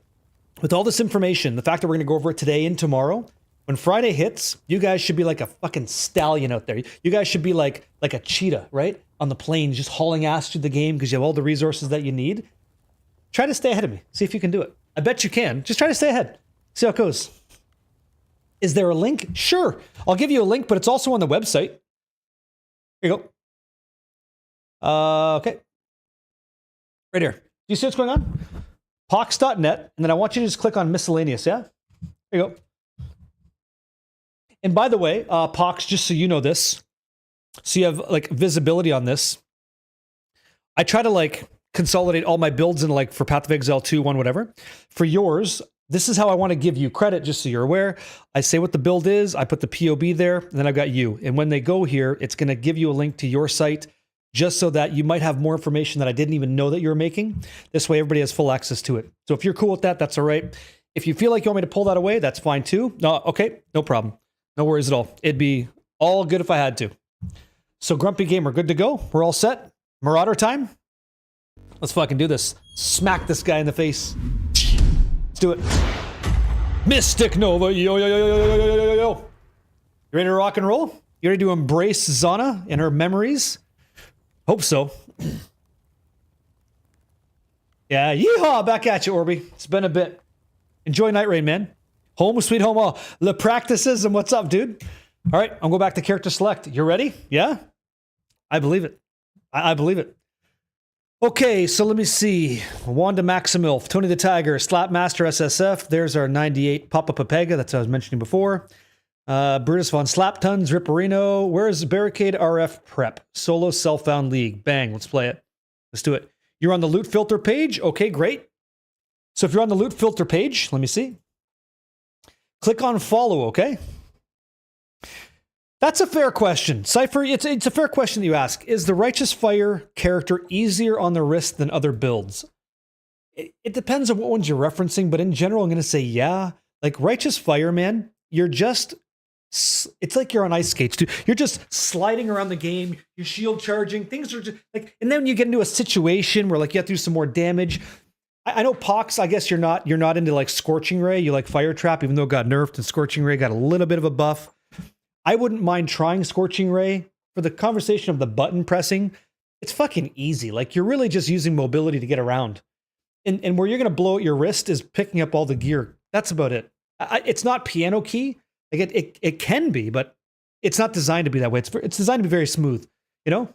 with all this information, the fact that we're going to go over it today and tomorrow, when Friday hits, you guys should be like a fucking stallion out there. You guys should be like a cheetah, right? On the plains, just hauling ass through the game because you have all the resources that you need. Try to stay ahead of me. See if you can do it. I bet you can. Just try to stay ahead. See how it goes. Is there a link? Sure. I'll give you a link, but it's also on the website. Here you go. Okay. Right here. Do you see what's going on? Pox.net, and then I want you to just click on miscellaneous, yeah? There you go. And by the way, Pox, just so you know this, so you have like visibility on this, I try to like consolidate all my builds in like for Path of Exile 2, 1, whatever. For yours, this is how I want to give you credit, just so you're aware. I say what the build is, I put the POB there, and then I've got you. And when they go here, it's going to give you a link to your site, just so that you might have more information that I didn't even know that you were making. This way, everybody has full access to it. So if you're cool with that, that's all right. If you feel like you want me to pull that away, that's fine too. No, okay, no problem. No worries at all. It'd be all good if I had to. So Grumpy Gamer, good to go? We're all set? Marauder time? Let's fucking do this. Smack this guy in the face. Let's do it. Mystic Nova, yo, yo, yo, yo, yo, yo, yo, yo, yo. You ready to rock and roll? You ready to embrace Zana and her memories? Hope so. Yeah, yeehaw, back at you, Orby. It's been a bit. Enjoy Night Rain, man. Home sweet home. Oh, the practices and what's up, dude? All right, I'll go back to character select. You ready? Yeah? I believe it. I believe it. Okay, so let me see. Wanda Maximilf, Tony the Tiger, Slapmaster SSF. There's our 98 Papa Papega. That's what I was mentioning before. Brutus von Slaptons, Ripperino. Where's Barricade RF Prep? Solo Self-Found League. Bang, let's play it. Let's do it. You're on the loot filter page. Okay, great. So if you're on the loot filter page, let me see. Click on follow, okay? That's a fair question. Cypher, it's a fair question that you ask. Is the Righteous Fire character easier on the wrist than other builds? It depends on what ones you're referencing, but in general, I'm going to say yeah. Like Righteous Fire, man, you're just... It's like you're on ice skates, dude. You're just sliding around the game. You're shield charging. Things are just like, and then you get into a situation where like you have to do some more damage. I know Pox. I guess you're not into like Scorching Ray. You like Fire Trap, even though it got nerfed, and Scorching Ray got a little bit of a buff. I wouldn't mind trying Scorching Ray for the conversation of the button pressing. It's fucking easy. Like you're really just using mobility to get around, and where you're gonna blow out your wrist is picking up all the gear. That's about it. It's not piano key. Like it can be, but it's not designed to be that way. It's designed to be very smooth, you know?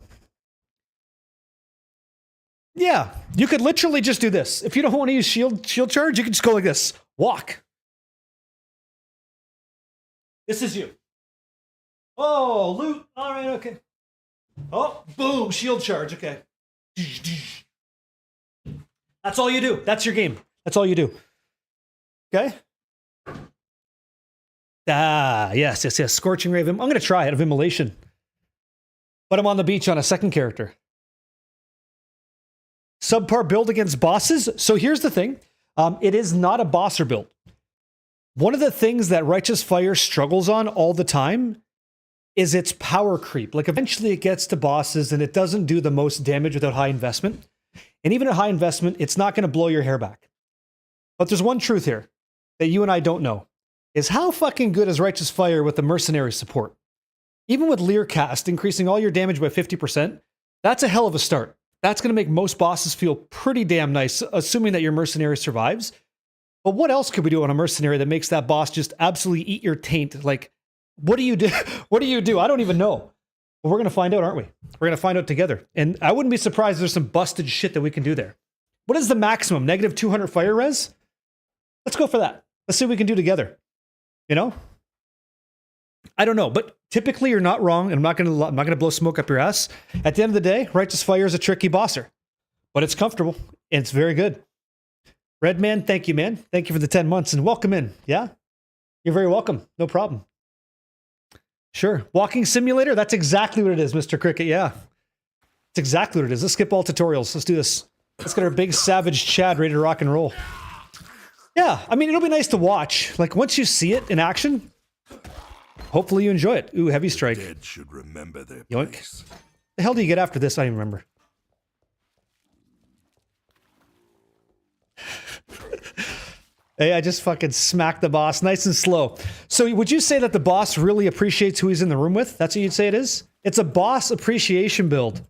Yeah, you could literally just do this. If you don't want to use shield charge, you can just go like this. Walk. This is you. Oh, loot. All right, okay. Oh, boom, shield charge. Okay. That's all you do. That's your game. That's all you do. Okay? Ah, yes. Scorching Ray. I'm going to try it of Immolation. But I'm on the beach on a second character. Subpar build against bosses. So here's the thing. It is not a bosser build. One of the things that Righteous Fire struggles on all the time is its power creep. Like eventually it gets to bosses and it doesn't do the most damage without high investment. And even at high investment, it's not going to blow your hair back. But there's one truth here that you and I don't know. Is how fucking good is Righteous Fire with the mercenary support? Even with Learcast increasing all your damage by 50%, that's a hell of a start. That's going to make most bosses feel pretty damn nice, assuming that your mercenary survives. But what else could we do on a mercenary that makes that boss just absolutely eat your taint? Like, what do you do? What do you do? I don't even know. But we're going to find out, aren't we? We're going to find out together. And I wouldn't be surprised if there's some busted shit that we can do there. What is the maximum? Negative 200 fire res? Let's go for that. Let's see what we can do together. You know? I don't know, but typically you're not wrong, and I'm not gonna blow smoke up your ass. At the end of the day, Righteous Fire is a tricky bosser, but it's comfortable and it's very good. Redman, thank you, man. Thank you for the 10 months and welcome in. Yeah, you're very welcome. No problem. Sure, walking simulator. That's exactly what it is, Mr. Cricket. Yeah, It's exactly what it is. Let's skip all tutorials. Let's do this. Let's get our big savage Chad ready to rock and roll. Yeah, I mean, it'll be nice to watch. Like, once you see it in action, hopefully you enjoy it. Ooh, heavy strike. The dead should remember their Yoink. place. The hell do you get after this? I don't even remember. Hey, I just fucking smacked the boss nice and slow. So would you say that the boss really appreciates who he's in the room with? That's what you'd say it is? It's a boss appreciation build.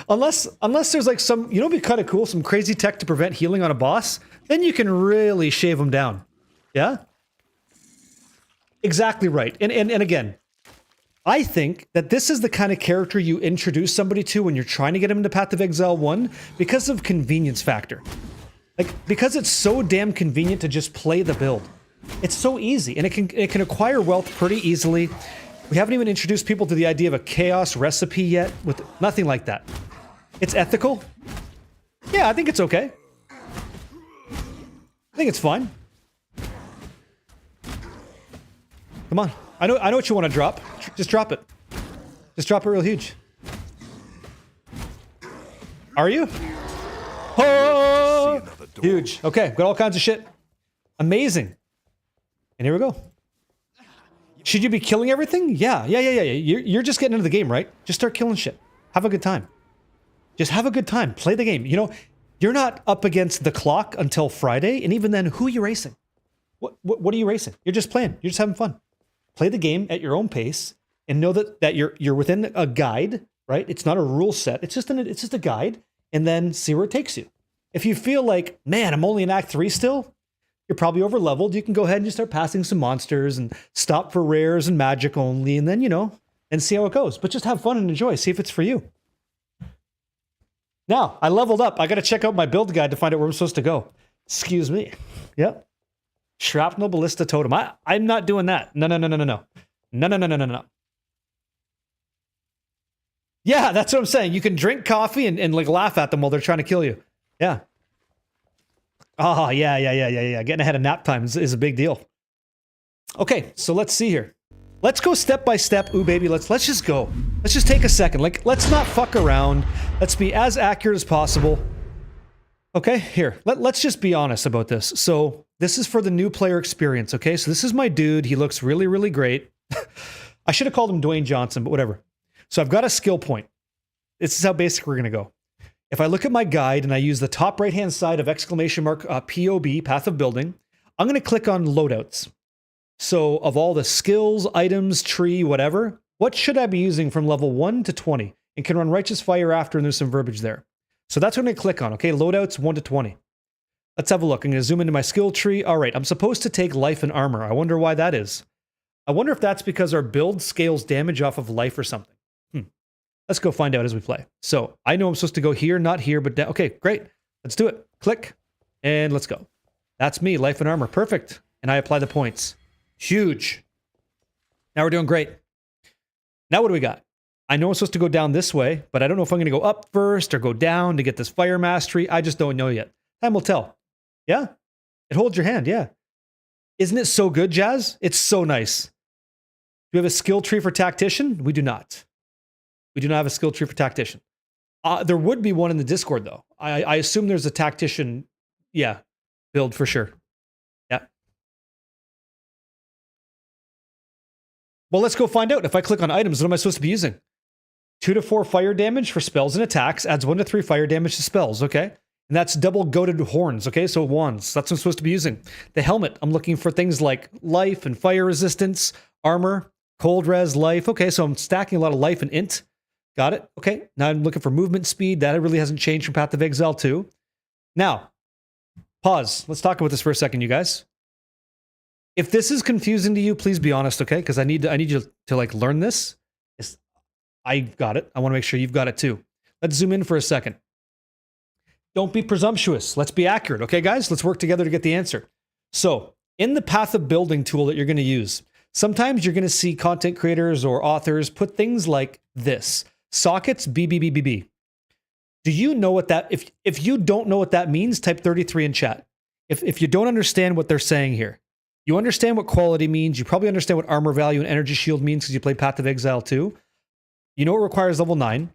unless there's like some, you know, it'd be kind of cool, some crazy tech to prevent healing on a boss, then you can really shave him down. Yeah? Exactly right. And again, I think that this is the kind of character you introduce somebody to when you're trying to get him into Path of Exile 1 because of convenience factor. Like, because it's so damn convenient to just play the build. It's so easy, and it can acquire wealth pretty easily. We haven't even introduced people to the idea of a chaos recipe yet, with nothing like that. It's ethical. Yeah, I think it's okay. I think it's fine. Come on. I know what you want to drop. Just drop it. Just drop it real huge. Are you? Oh! Huge. Okay, got all kinds of shit. Amazing. And here we go. Should you be killing everything? Yeah. You're just getting into the game, right? Just start killing shit. Have a good time. Just have a good time. Play the game. You know, you're not up against the clock until Friday, and even then, who are you racing? What are you racing? You're just playing. You're just having fun. Play the game at your own pace, and know that you're within a guide, right? It's not a rule set. It's just a guide, and then see where it takes you. If you feel like, man, I'm only in Act 3 still, you're probably over leveled. You can go ahead and just start passing some monsters and stop for rares and magic only, and then, you know, and see how it goes. But just have fun and enjoy. See if it's for you. Now, I leveled up. I got to check out my build guide to find out where I'm supposed to go. Excuse me. Yep. Shrapnel Ballista Totem. I'm not doing that. No. No. Yeah, that's what I'm saying. You can drink coffee and like laugh at them while they're trying to kill you. Yeah. Oh, yeah. Getting ahead of nap time is a big deal. Okay, so let's see here. Let's go step by step. Ooh, baby, let's just go. Let's just take a second. Like, let's not fuck around. Let's be as accurate as possible. Okay, here. Let's just be honest about this. So this is for the new player experience, okay? So this is my dude. He looks really, really great. I should have called him Dwayne Johnson, but whatever. So I've got a skill point. This is how basic we're going to go. If I look at my guide and I use the top right-hand side of !POB, Path of Building, I'm going to click on loadouts. So of all the skills, items, tree, whatever, what should I be using from level 1 to 20? And can run Righteous Fire after, and there's some verbiage there. So that's what I'm going to click on, okay? Loadouts 1 to 20. Let's have a look. I'm going to zoom into my skill tree. All right, I'm supposed to take life and armor. I wonder why that is. I wonder if that's because our build scales damage off of life or something. Let's go find out as we play. So I know I'm supposed to go here, not here, but down. Okay, great. Let's do it. Click, and let's go. That's me, life and armor. Perfect. And I apply the points. Huge. Now we're doing great. Now what do we got? I know I'm supposed to go down this way, but I don't know if I'm going to go up first or go down to get this fire mastery. I just don't know yet. Time will tell. Yeah? It holds your hand, yeah. Isn't it so good, Jazz? It's so nice. Do we have a skill tree for tactician? We do not. We do not have a skill tree for tactician. There would be one in the Discord, though. I assume there's a tactician, build for sure. Yeah. Well, let's go find out. If I click on items, what am I supposed to be using? 2 to 4 fire damage for spells and attacks. Adds 1 to 3 fire damage to spells, okay? And that's double goated horns, okay? So wands. That's what I'm supposed to be using. The helmet, I'm looking for things like life and fire resistance, armor, cold res, life. Okay, so I'm stacking a lot of life and int. Got it. Okay. Now I'm looking for movement speed. That really hasn't changed from Path of Exile 2. Now, pause. Let's talk about this for a second, you guys. If this is confusing to you, please be honest, okay? Because I need you to like learn this. I got it. I want to make sure you've got it too. Let's zoom in for a second. Don't be presumptuous. Let's be accurate, okay, guys? Let's work together to get the answer. So, in the Path of Building tool that you're going to use, sometimes you're going to see content creators or authors put things like this. Sockets BBBBB. Do you know what that, if you don't know what that means, type 33 in chat. If you don't understand what they're saying here, you understand what quality means, you probably understand what armor value and energy shield means because you play Path of Exile 2. You know it requires level 9.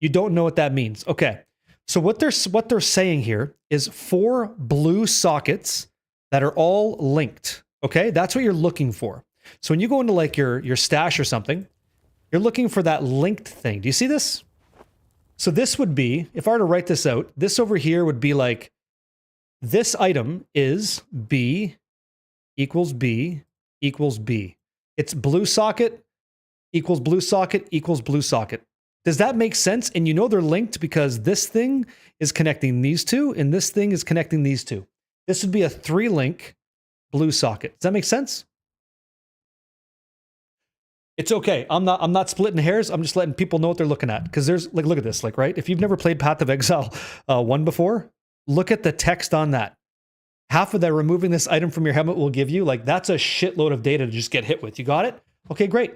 You don't know what that means. Okay. So what they're saying here is 4 blue sockets that are all linked. Okay? That's what you're looking for. So when you go into like your stash or something, you're looking for that linked thing. Do you see this? So this would be, if I were to write this out, this over here would be like, this item is B equals B equals B. It's blue socket equals blue socket equals blue socket. Does that make sense? And you know they're linked because this thing is connecting these two and this thing is connecting these two. This would be a 3-link blue socket. Does that make sense? It's okay. I'm not splitting hairs. I'm just letting people know what they're looking at. Because there's like, look at this, like, right? If you've never played Path of Exile 1 before, look at the text on that. Half of that removing this item from your helmet will give you, like, that's a shitload of data to just get hit with. You got it? Okay, great.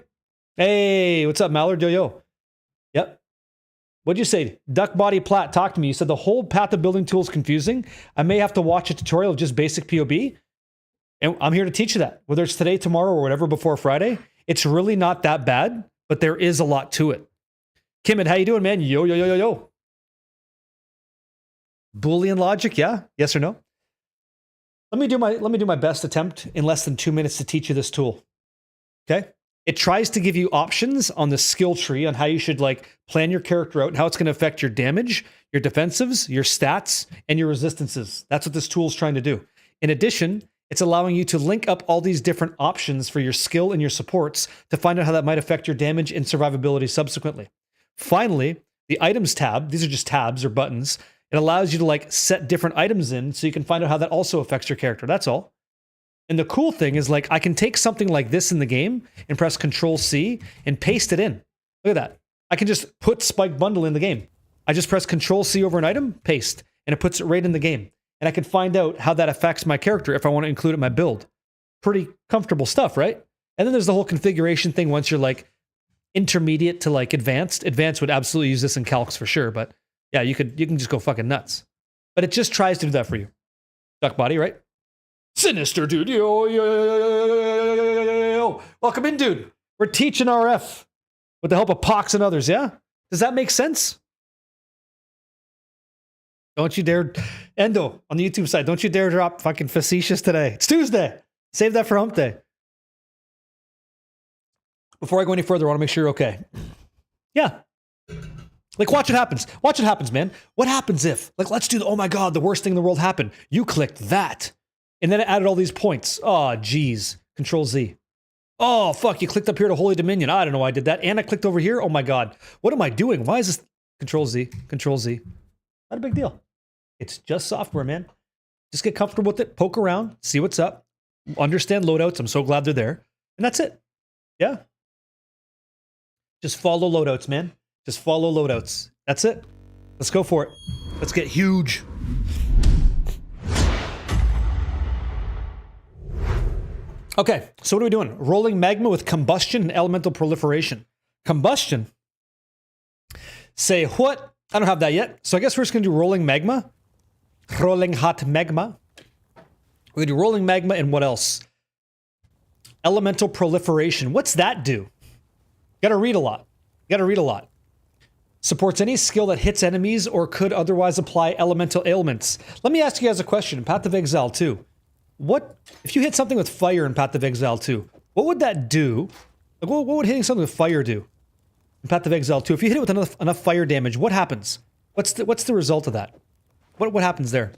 Hey, what's up, Mallard? Yo. Yep. What'd you say? Duck Body Plat, talk to me. You said the whole Path of Building tool is confusing. I may have to watch a tutorial of just basic POB. And I'm here to teach you that. Whether it's today, tomorrow, or whatever before Friday. It's really not that bad, but there is a lot to it. Kimmit, how you doing, man? Yo. Boolean logic, yeah? Yes or no? Let me do my best attempt in less than 2 minutes to teach you this tool. Okay? It tries to give you options on the skill tree on how you should like plan your character out and how it's going to affect your damage, your defensives, your stats, and your resistances. That's what this tool is trying to do. In addition, it's allowing you to link up all these different options for your skill and your supports to find out how that might affect your damage and survivability subsequently. Finally, the items tab, these are just tabs or buttons. It allows you to like set different items in so you can find out how that also affects your character. That's all. And the cool thing is like I can take something like this in the game and press Control C and paste it in. Look at that. I can just put Spike Bundle in the game. I just press Control C over an item, paste, and it puts it right in the game. And I can find out how that affects my character if I want to include it in my build. Pretty comfortable stuff, right? And then there's the whole configuration thing once you're like intermediate to like advanced. Advanced would absolutely use this in calcs for sure, but yeah, you can just go fucking nuts. But it just tries to do that for you. Duck Body, right? Sinister, dude. Yo. Welcome in, dude. We're teaching RF with the help of Pox and others, yeah? Does that make sense? Don't you dare, Endo, on the YouTube side, don't you dare drop fucking facetious today. It's Tuesday. Save that for hump day. Before I go any further, I want to make sure you're okay. Yeah. Like, watch what happens. Watch what happens, man. What happens if, like, let's do the, oh my God, the worst thing in the world happened. You clicked that. And then it added all these points. Oh, geez. Control Z. Oh, fuck, you clicked up here to Holy Dominion. I don't know why I did that. And I clicked over here. Oh my God. What am I doing? Why is this? Control Z. Control Z. Not a big deal. It's just software, man. Just get comfortable with it. Poke around. See what's up. Understand loadouts. I'm so glad they're there. And that's it. Yeah. Just follow loadouts, man. Just follow loadouts. That's it. Let's go for it. Let's get huge. Okay, so what are we doing? Rolling magma with combustion and elemental proliferation. Combustion. Say what? I don't have that yet. So I guess we're just going to do rolling magma. Rolling hot magma. We're going to do rolling magma and what else? Elemental proliferation. What's that do? Got to read a lot. Supports any skill that hits enemies or could otherwise apply elemental ailments. Let me ask you guys a question. Path of Exile 2. What if you hit something with fire in Path of Exile 2? What would that do? Like, what would hitting something with fire do in Path of Exile 2? If you hit it with enough fire damage, what happens? What's the result of that? What happens there?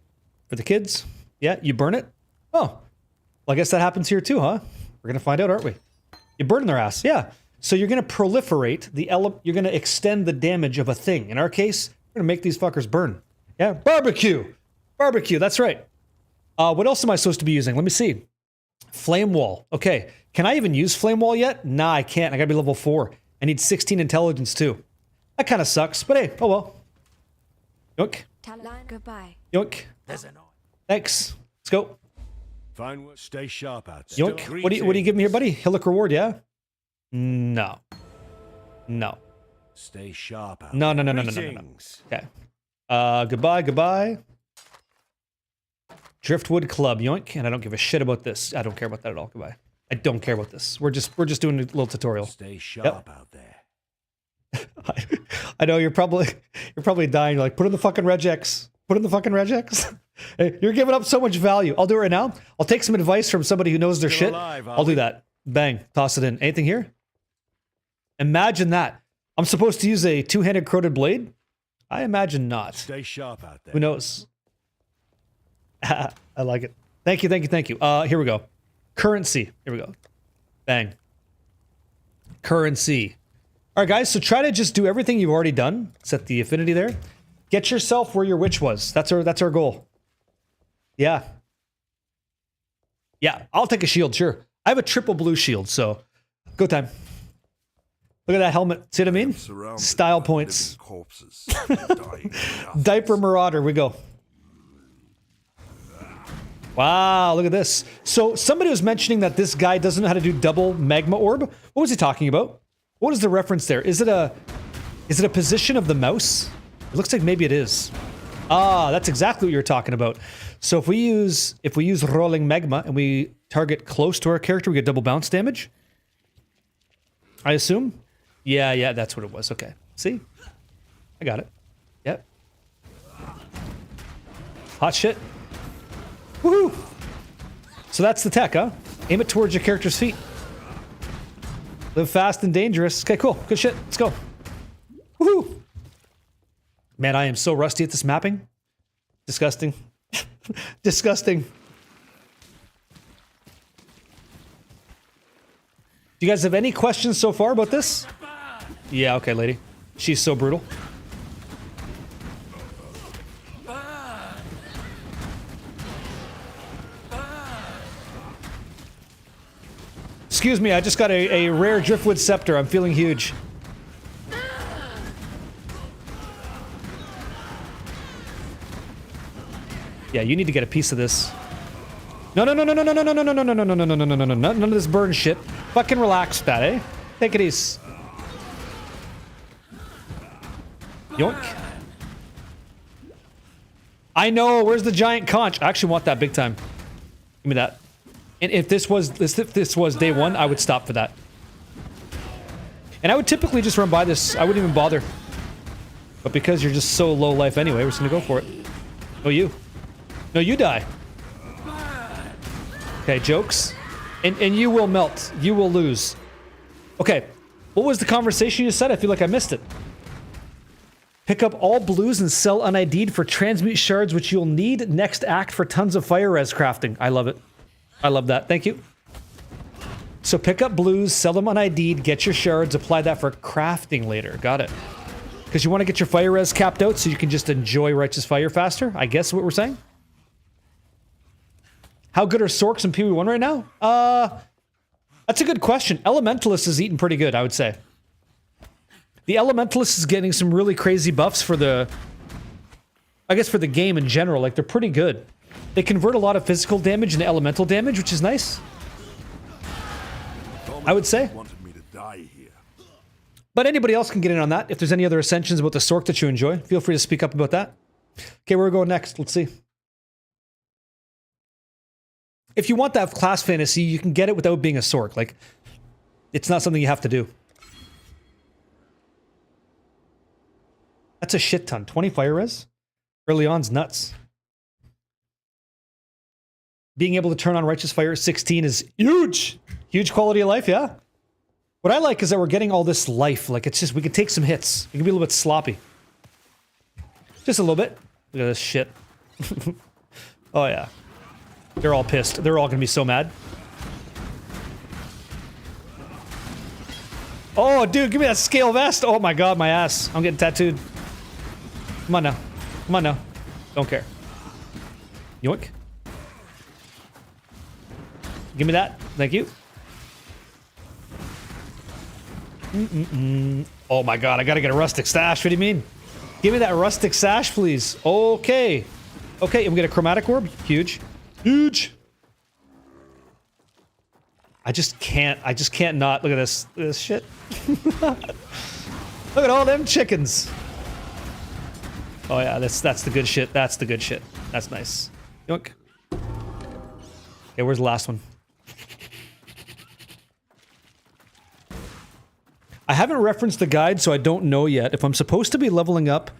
For the kids? Yeah, you burn it? Oh, well, I guess that happens here too, huh? We're gonna find out, aren't we? You burn their ass, yeah. So you're gonna proliferate you're gonna extend the damage of a thing. In our case, we're gonna make these fuckers burn. Yeah, barbecue, that's right. What else am I supposed to be using? Let me see. Flame Wall. Okay. Can I even use Flame Wall yet? Nah, I can't. I gotta be level 4. I need 16 intelligence too. That kind of sucks, but hey, oh well. Yoink. Goodbye. Yoink. Thanks. Let's go. Fine work. Stay sharp out there. Yoink. What do you give me here, buddy? Hillock reward, yeah? No. Stay sharp out No. there. Okay. Goodbye. Driftwood Club, yoink, and I don't give a shit about this. I don't care about that at all. Goodbye. I don't care about this. We're just doing a little tutorial. Stay sharp out there. I know you're probably dying. You're like, put in the fucking regex. Put in the fucking regex. Hey, you're giving up so much value. I'll do it right now. I'll take some advice from somebody who knows their shit. I'll do that. Bang. Toss it in. Anything here? Imagine that. I'm supposed to use a two-handed corroded blade? I imagine not. Stay sharp out there. Who knows? I like it. Thank you, thank you, thank you. Here we go. Currency. Here we go. Bang. Currency. All right, guys. So try to just do everything you've already done. Set the affinity there. Get yourself where your witch was. That's our goal. Yeah. Yeah, I'll take a shield, sure. I have a triple blue shield, so go time. Look at that helmet. See what I mean? Style points. Corpses. Diaper Marauder, we go. Wow, look at this. So somebody was mentioning that this guy doesn't know how to do double magma orb. What was he talking about? What is the reference there? Is it a position of the mouse? It looks like maybe it is. Ah, that's exactly what you're talking about. So if we use rolling magma and we target close to our character, we get double bounce damage. I assume. Yeah, that's what it was. Okay. See? I got it. Yep. Hot shit. Woohoo! So that's the tech, huh? Aim it towards your character's feet. Live fast and dangerous. Okay, cool. Good shit. Let's go. Woohoo! Man, I am so rusty at this mapping. Disgusting. Disgusting. Do you guys have any questions so far about this? Yeah, okay, lady. She's so brutal. Excuse me, I just got a rare driftwood scepter. I'm feeling huge. Yeah, you need to get a piece of this. No, none of this burn shit. Fucking relax, that, eh? Take it easy. Yoink. I know, where's the giant conch? I actually want that big time. Give me that. And if this was day one, I would stop for that. And I would typically just run by this. I wouldn't even bother. But because you're just so low life anyway, we're just gonna go for it. Oh, you. No, you die. Okay, jokes. And you will melt. You will lose. Okay. What was the conversation you said? I feel like I missed it. Pick up all blues and sell unID'd for transmute shards, which you'll need next act for tons of fire res crafting. I love it. I love that. Thank you. So pick up blues, sell them unID'd, get your shards, apply that for crafting later. Got it. Because you want to get your fire res capped out so you can just enjoy Righteous Fire faster? I guess what we're saying? How good are Sorks in PoE 1 right now? That's a good question. Elementalist is eating pretty good, I would say. The Elementalist is getting some really crazy buffs for the... I guess for the game in general. Like, they're pretty good. They convert a lot of physical damage into elemental damage, which is nice. I would say. Wanted me to die here. But anybody else can get in on that. If there's any other ascensions about the Sork that you enjoy, feel free to speak up about that. Okay, where are we going next? Let's see. If you want that class fantasy, you can get it without being a Sork. Like, it's not something you have to do. That's a shit ton. 20 fire res? Early on's nuts. Being able to turn on Righteous Fire at 16 is huge. Huge quality of life, yeah. What I like is that we're getting all this life. Like, it's just, we can take some hits. We can be a little bit sloppy. Just a little bit. Look at this shit. Oh, yeah. They're all pissed. They're all gonna be so mad. Oh, dude, give me that scale vest. Oh my god, my ass. I'm getting tattooed. Come on now. Come on now. Don't care. Yoink. Give me that. Thank you. Oh my god, I gotta get a rustic sash. What do you mean? Give me that rustic sash, please. Okay. Okay, I'm gonna get a chromatic orb. Huge. Huge. I just can't not. Look at this. Look at this shit. Look at all them chickens. Oh yeah, that's the good shit. That's the good shit. That's nice. Yoink. Okay, where's the last one? I haven't referenced the guide, so I don't know yet if I'm supposed to be leveling up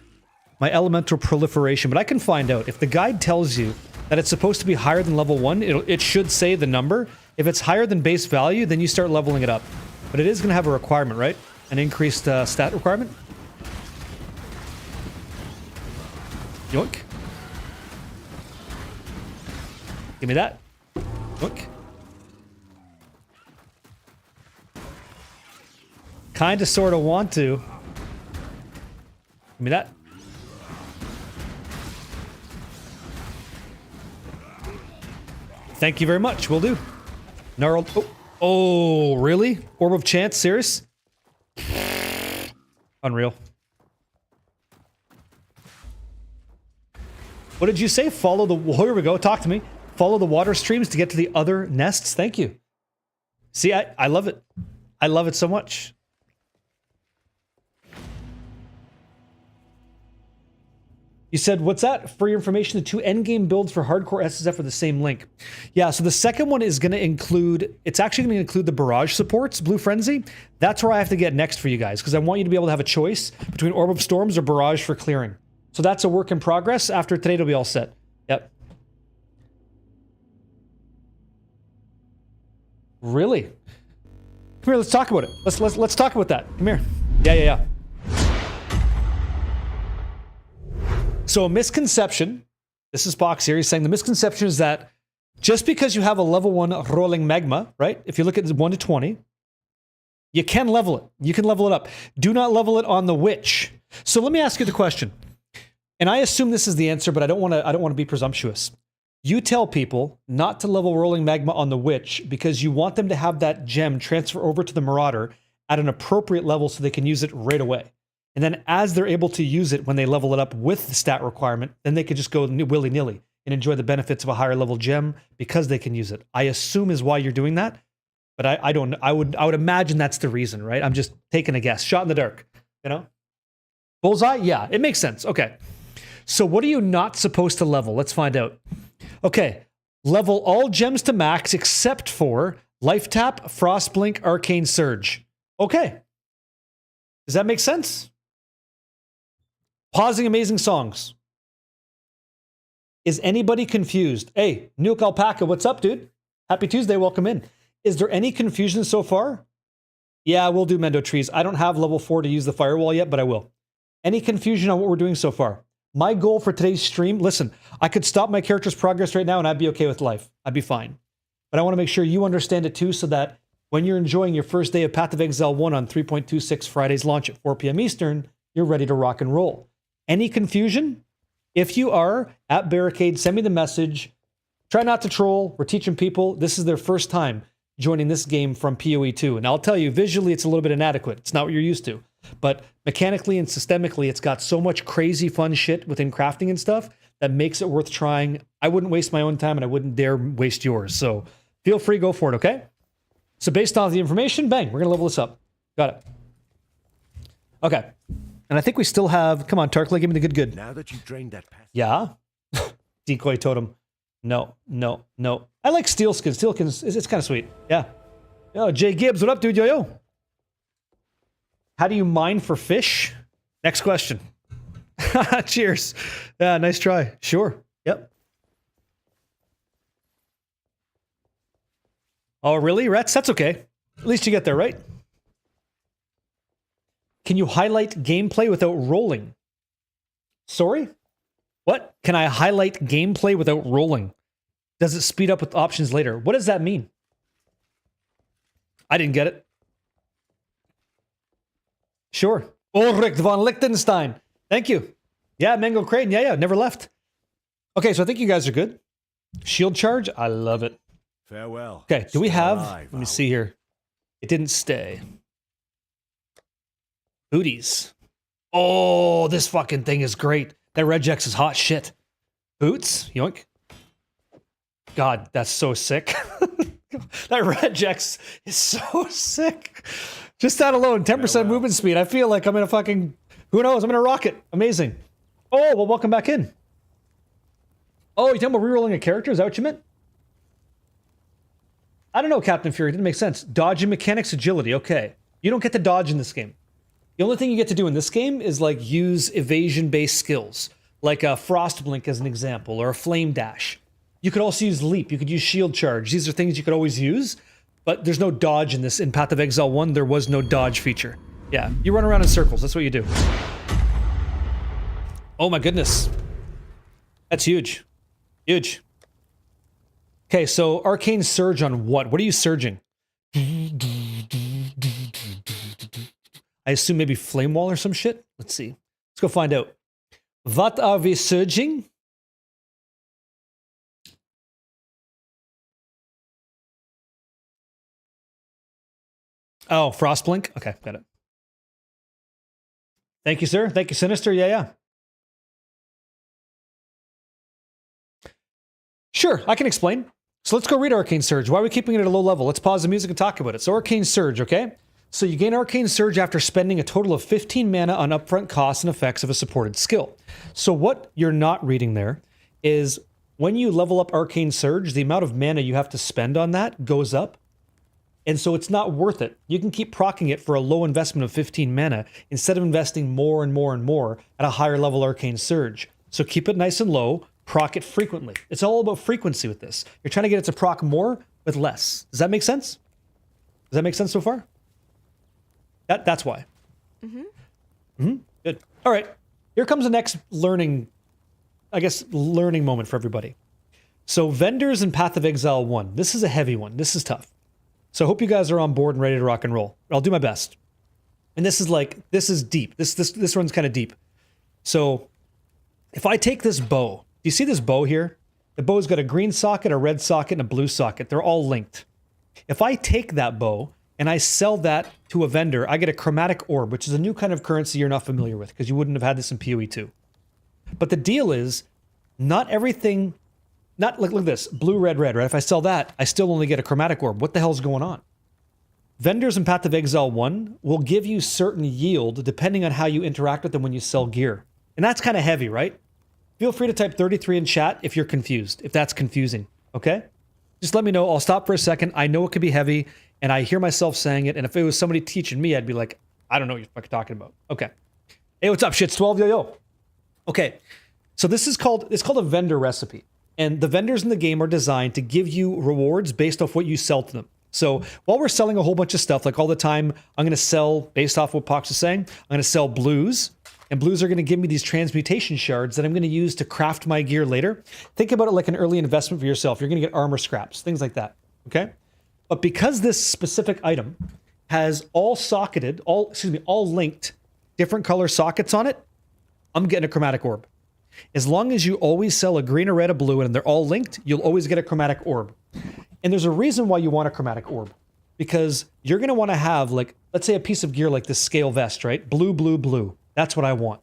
my elemental proliferation, but I can find out. If the guide tells you that it's supposed to be higher than level 1, it should say the number. If it's higher than base value, then you start leveling it up. But it is going to have a requirement, right? An increased stat requirement. Yoink. Give me that. Yoink. Kinda sorta want to. Give me that. Thank you very much. Will do. Gnarled. Oh, really? Orb of Chance? Serious? Unreal. What did you say? Follow the... Oh, here we go. Talk to me. Follow the water streams to get to the other nests. Thank you. See, I love it. I love it so much. You said, what's that? For your information, the 2 endgame builds for hardcore SSF are the same link. Yeah, so the second one is going to include... It's actually going to include the barrage supports, Blue Frenzy. That's where I have to get next for you guys, because I want you to be able to have a choice between Orb of Storms or Barrage for clearing. So that's a work in progress. After today, it'll be all set. Yep. Really? Come here, let's talk about it. Let's talk about that. Come here. Yeah. So a misconception, this is Box here, he's saying the misconception is that just because you have a level 1 rolling magma, right? If you look at 1 to 20, you can level it. You can level it up. Do not level it on the witch. So let me ask you the question. And I assume this is the answer, but I don't want to be presumptuous. You tell people not to level rolling magma on the witch because you want them to have that gem transfer over to the marauder at an appropriate level so they can use it right away. And then as they're able to use it when they level it up with the stat requirement, then they could just go willy-nilly and enjoy the benefits of a higher level gem because they can use it. I assume is why you're doing that, but I don't. I would imagine that's the reason, right? I'm just taking a guess. Shot in the dark, you know? Bullseye? Yeah, it makes sense. Okay. So what are you not supposed to level? Let's find out. Okay. Level all gems to max except for Life Tap, Frost Blink, Arcane Surge. Okay. Does that make sense? Pausing amazing songs. Is anybody confused? Hey, Nuke Alpaca, what's up, dude? Happy Tuesday, welcome in. Is there any confusion so far? Yeah, we'll do Mendo Trees. I don't have level 4 to use the firewall yet, but I will. Any confusion on what we're doing so far? My goal for today's stream, listen, I could stop my character's progress right now and I'd be okay with life. I'd be fine. But I want to make sure you understand it too so that when you're enjoying your first day of Path of Exile 1 on 3.26 Friday's launch at 4 p.m. Eastern, you're ready to rock and roll. Any confusion? If you are, at Barricade, send me the message. Try not to troll. We're teaching people. This is their first time joining this game from PoE 2. And I'll tell you, visually, it's a little bit inadequate. It's not what you're used to. But mechanically and systemically, it's got so much crazy fun shit within crafting and stuff that makes it worth trying. I wouldn't waste my own time and I wouldn't dare waste yours. So feel free, go for it, okay? So based on the information, bang, we're going to level this up. Got it. Okay. And I think we still have... Come on, Tarkla, give me the good. Now that you've drained that path. Yeah? Decoy totem. No. I like steel skins. Steel skins, it's kind of sweet. Yeah. Yo, Jay Gibbs, what up, dude? Yo. How do you mine for fish? Next question. Cheers. Yeah, nice try. Sure. Yep. Oh, really, Rets? That's okay. At least you get there, right? Can you highlight gameplay without rolling? Sorry? What? Can I highlight gameplay without rolling? Does it speed up with options later? What does that mean? I didn't get it. Sure. Ulrich von Liechtenstein. Thank you. Yeah, Mango Crane. Yeah, never left. Okay, so I think you guys are good. Shield charge. I love it. Farewell. Okay, do we Stay have... alive, Let me see here. It didn't stay. Booties. Oh, this fucking thing is great. That regex is hot shit. Boots. Yoink. God, that's so sick. That regex is so sick. Just that alone, 10% movement speed. I feel like I'm in a fucking... Who knows? I'm in a rocket. Amazing. Oh, well, welcome back in. Oh, you're talking about rerolling a character? Is that what you meant? I don't know, Captain Fury. It didn't make sense. Dodging mechanics, agility. Okay. You don't get to dodge in this game. The only thing you get to do in this game is like use evasion-based skills, like a Frost Blink as an example, or a Flame Dash. You could also use Leap. You could use Shield Charge. These are things you could always use, but there's no dodge in this. In Path of Exile 1, there was no dodge feature. Yeah, you run around in circles. That's what you do. Oh my goodness. That's huge. Huge. Okay, so Arcane Surge on what? What are you surging? I assume maybe Flame Wall or some shit? Let's see. Let's go find out. What are we surging? Oh, Frostblink? Okay, got it. Thank you, sir. Thank you, Sinister. Yeah. Sure, I can explain. So let's go read Arcane Surge. Why are we keeping it at a low level? Let's pause the music and talk about it. So Arcane Surge, okay? So you gain Arcane Surge after spending a total of 15 mana on upfront costs and effects of a supported skill. So what you're not reading there is when you level up Arcane Surge, the amount of mana you have to spend on that goes up. And so it's not worth it. You can keep proccing it for a low investment of 15 mana instead of investing more and more and more at a higher level Arcane Surge. So keep it nice and low, proc it frequently. It's all about frequency with this. You're trying to get it to proc more with less. Does that make sense? Does that make sense so far? That's why. Good. All right. Here comes the next learning moment for everybody. So vendors in Path of Exile 1. This is a heavy one. This is tough. So I hope you guys are on board and ready to rock and roll. I'll do my best. And this is deep. This one's kind of deep. So if I take this bow, do you see this bow here? The bow's got a green socket, a red socket, and a blue socket. They're all linked. If I take that bow and I sell that to a vendor, I get a chromatic orb, which is a new kind of currency you're not familiar with because you wouldn't have had this in PoE 2. But the deal is, not everything, look at this, blue, red, right? If I sell that, I still only get a chromatic orb. What the hell's going on? Vendors in Path of Exile 1 will give you certain yield depending on how you interact with them when you sell gear. And that's kind of heavy, right? Feel free to type 33 in chat if you're confused, if that's confusing, okay? Just let me know. I'll stop for a second. I know it could be heavy, and I hear myself saying it, and if it was somebody teaching me, I'd be like, I don't know what you're fucking talking about. Okay. Hey, what's up, shits 12? Yo. Okay. So it's called a vendor recipe. And the vendors in the game are designed to give you rewards based off what you sell to them. So while we're selling a whole bunch of stuff, like all the time, I'm going to sell, based off what Pox is saying, I'm going to sell blues. And blues are going to give me these transmutation shards that I'm going to use to craft my gear later. Think about it like an early investment for yourself. You're going to get armor scraps, things like that. Okay? But because this specific item has all linked different color sockets on it, I'm getting a chromatic orb. As long as you always sell a green, a red, a blue, and they're all linked, you'll always get a chromatic orb. And there's a reason why you want a chromatic orb. Because you're going to want to have, like, let's say a piece of gear like this scale vest, right? Blue, blue, blue. That's what I want.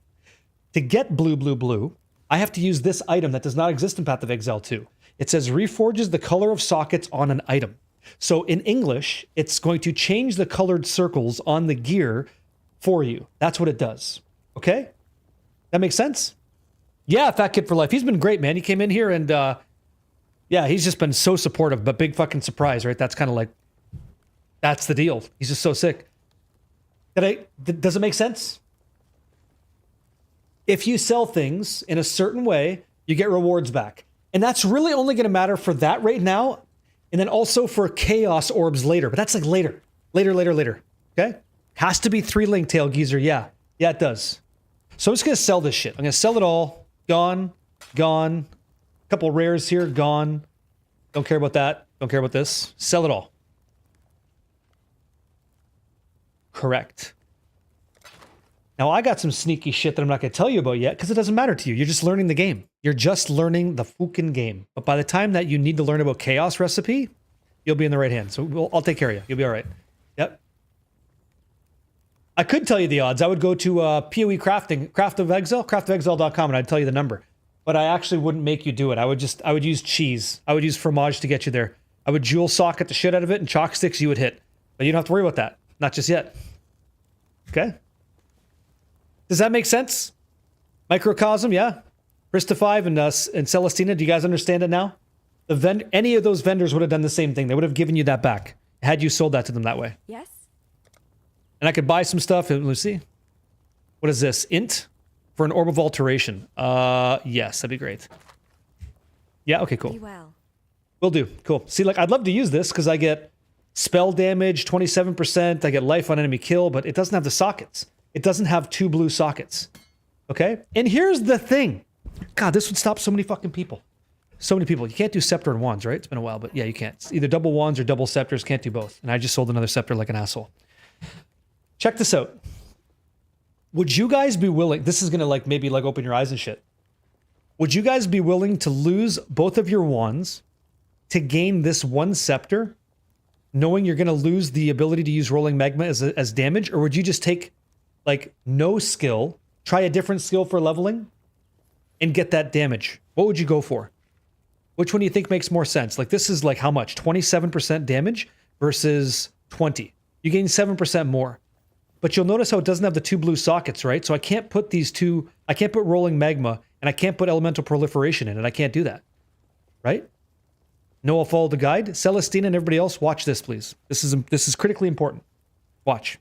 To get blue, blue, blue, I have to use this item that does not exist in Path of Exile 2. It says reforges the color of sockets on an item. So in English, it's going to change the colored circles on the gear for you. That's what it does. Okay? That makes sense? Yeah, Fat Kid for Life. He's been great, man. He came in here and, yeah, he's just been so supportive, but big fucking surprise, right? That's kind of like, that's the deal. He's just so sick. Does it make sense? If you sell things in a certain way, you get rewards back. And that's really only going to matter for that right now, and then also for chaos orbs later. But that's like later. Okay? Has to be 3 link tail geezer. Yeah, it does. So I'm just going to sell this shit. I'm going to sell it all. Gone. Couple rares here. Gone. Don't care about that. Don't care about this. Sell it all. Correct. Now, I got some sneaky shit that I'm not going to tell you about yet because it doesn't matter to you. You're just learning the game. You're just learning the fucking game. But by the time that you need to learn about Chaos Recipe, you'll be in the right hand. So I'll take care of you. You'll be all right. Yep. I could tell you the odds. I would go to PoE Crafting, craftofexile.com, and I'd tell you the number. But I actually wouldn't make you do it. I would use cheese. I would use fromage to get you there. I would jewel socket the shit out of it, and chalk sticks you would hit. But you don't have to worry about that. Not just yet. Okay? Does that make sense? Microcosm, yeah. Krista 5 and Celestina, do you guys understand it now? Any of those vendors would have done the same thing. They would have given you that back had you sold that to them that way. Yes? And I could buy some stuff. Let's see. What is this? Int? For an orb of alteration. Yes, that'd be great. Yeah, okay, cool. Be well. Will do. Cool. See, like, I'd love to use this because I get spell damage, 27%. I get life on enemy kill, but it doesn't have the sockets. It doesn't have 2 blue sockets. Okay? And here's the thing. God, this would stop so many fucking people. So many people. You can't do scepter and wands, right? It's been a while, but yeah, you can't. It's either double wands or double scepters. Can't do both. And I just sold another scepter like an asshole. Check this out. Would you guys be willing... This is going to, like, maybe, like, open your eyes and shit. Would you guys be willing to lose both of your wands to gain this one scepter, knowing you're going to lose the ability to use rolling magma as damage? Or would you just take, like, no skill, try a different skill for leveling, and get that damage? What would you go for? Which one do you think makes more sense? Like, this is, like, how much? 27% damage versus 20. You gain 7% more. But you'll notice how it doesn't have the 2 blue sockets, right? So I can't put these two... I can't put rolling magma, and I can't put elemental proliferation in it. I can't do that. Right? No, I'll follow the guide. Celestina and everybody else, watch this, please. This is critically important. Watch.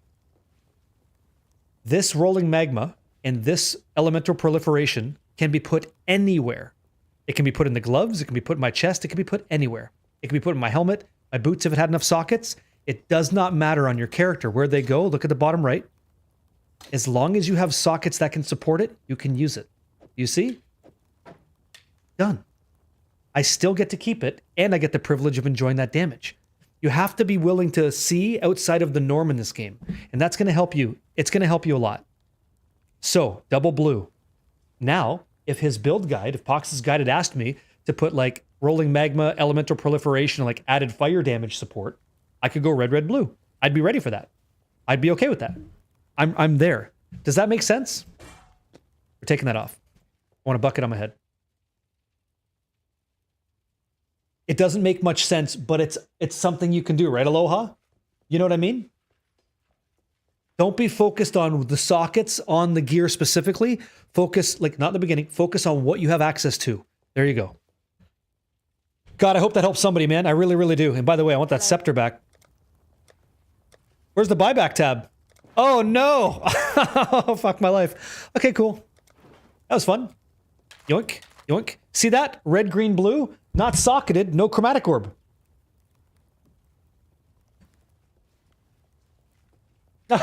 This rolling magma and this elemental proliferation can be put anywhere. It can be put in the gloves. It can be put in my chest. It can be put anywhere. It can be put in my helmet, my boots if it had enough sockets. It does not matter on your character where they go. Look at the bottom right. As long as you have sockets that can support it, you can use it. You see? Done. I still get to keep it, and I get the privilege of enjoying that damage. You have to be willing to see outside of the norm in this game, and that's going to help you. It's going to help you a lot. So, double blue. Now, if his build guide, if Pox's guide had asked me to put, like, rolling magma, elemental proliferation, like added fire damage support, I could go red, red, blue. I'd be ready for that. I'd be okay with that. I'm there. Does that make sense? We're taking that off. I want a bucket on my head. It doesn't make much sense, but it's something you can do, right, Aloha? You know what I mean? Don't be focused on the sockets on the gear specifically. Focus, like, not in the beginning, focus on what you have access to. There you go. God, I hope that helps somebody, man. I really, really do. And by the way, I want that scepter back. Where's the buyback tab? Oh, no. Oh, fuck my life. Okay, cool. That was fun. Yoink, yoink. See that? Red, green, blue. Not socketed. No chromatic orb. Hey,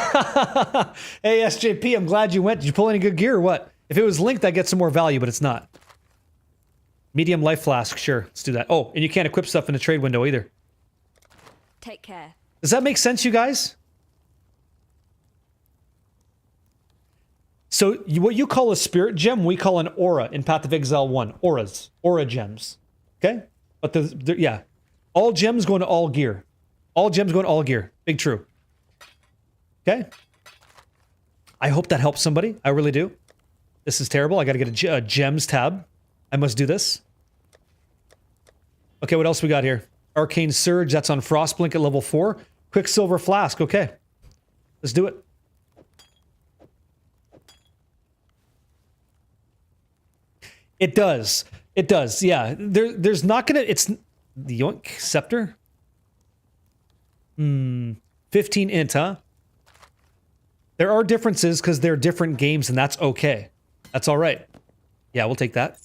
SJP, I'm glad you went. Did you pull any good gear or what? If it was linked, I'd get some more value, but it's not. Medium life flask. Sure, let's do that. Oh, and you can't equip stuff in the trade window either. Take care. Does that make sense, you guys? So what you call a spirit gem, we call an aura in Path of Exile 1. Auras. Aura gems. Okay? But yeah. All gems going to all gear. All gems going to all gear. Big true. Okay? I hope that helps somebody. I really do. This is terrible. I got to get a gems tab. I must do this. Okay, what else we got here? Arcane Surge. That's on Frostblink at level 4. Quicksilver Flask. Okay. Let's do it. It does. It does. Yeah. There's not gonna. It's the Yoink Scepter. 15 int, huh? There are differences because they're different games, and that's okay. That's all right. Yeah, we'll take that.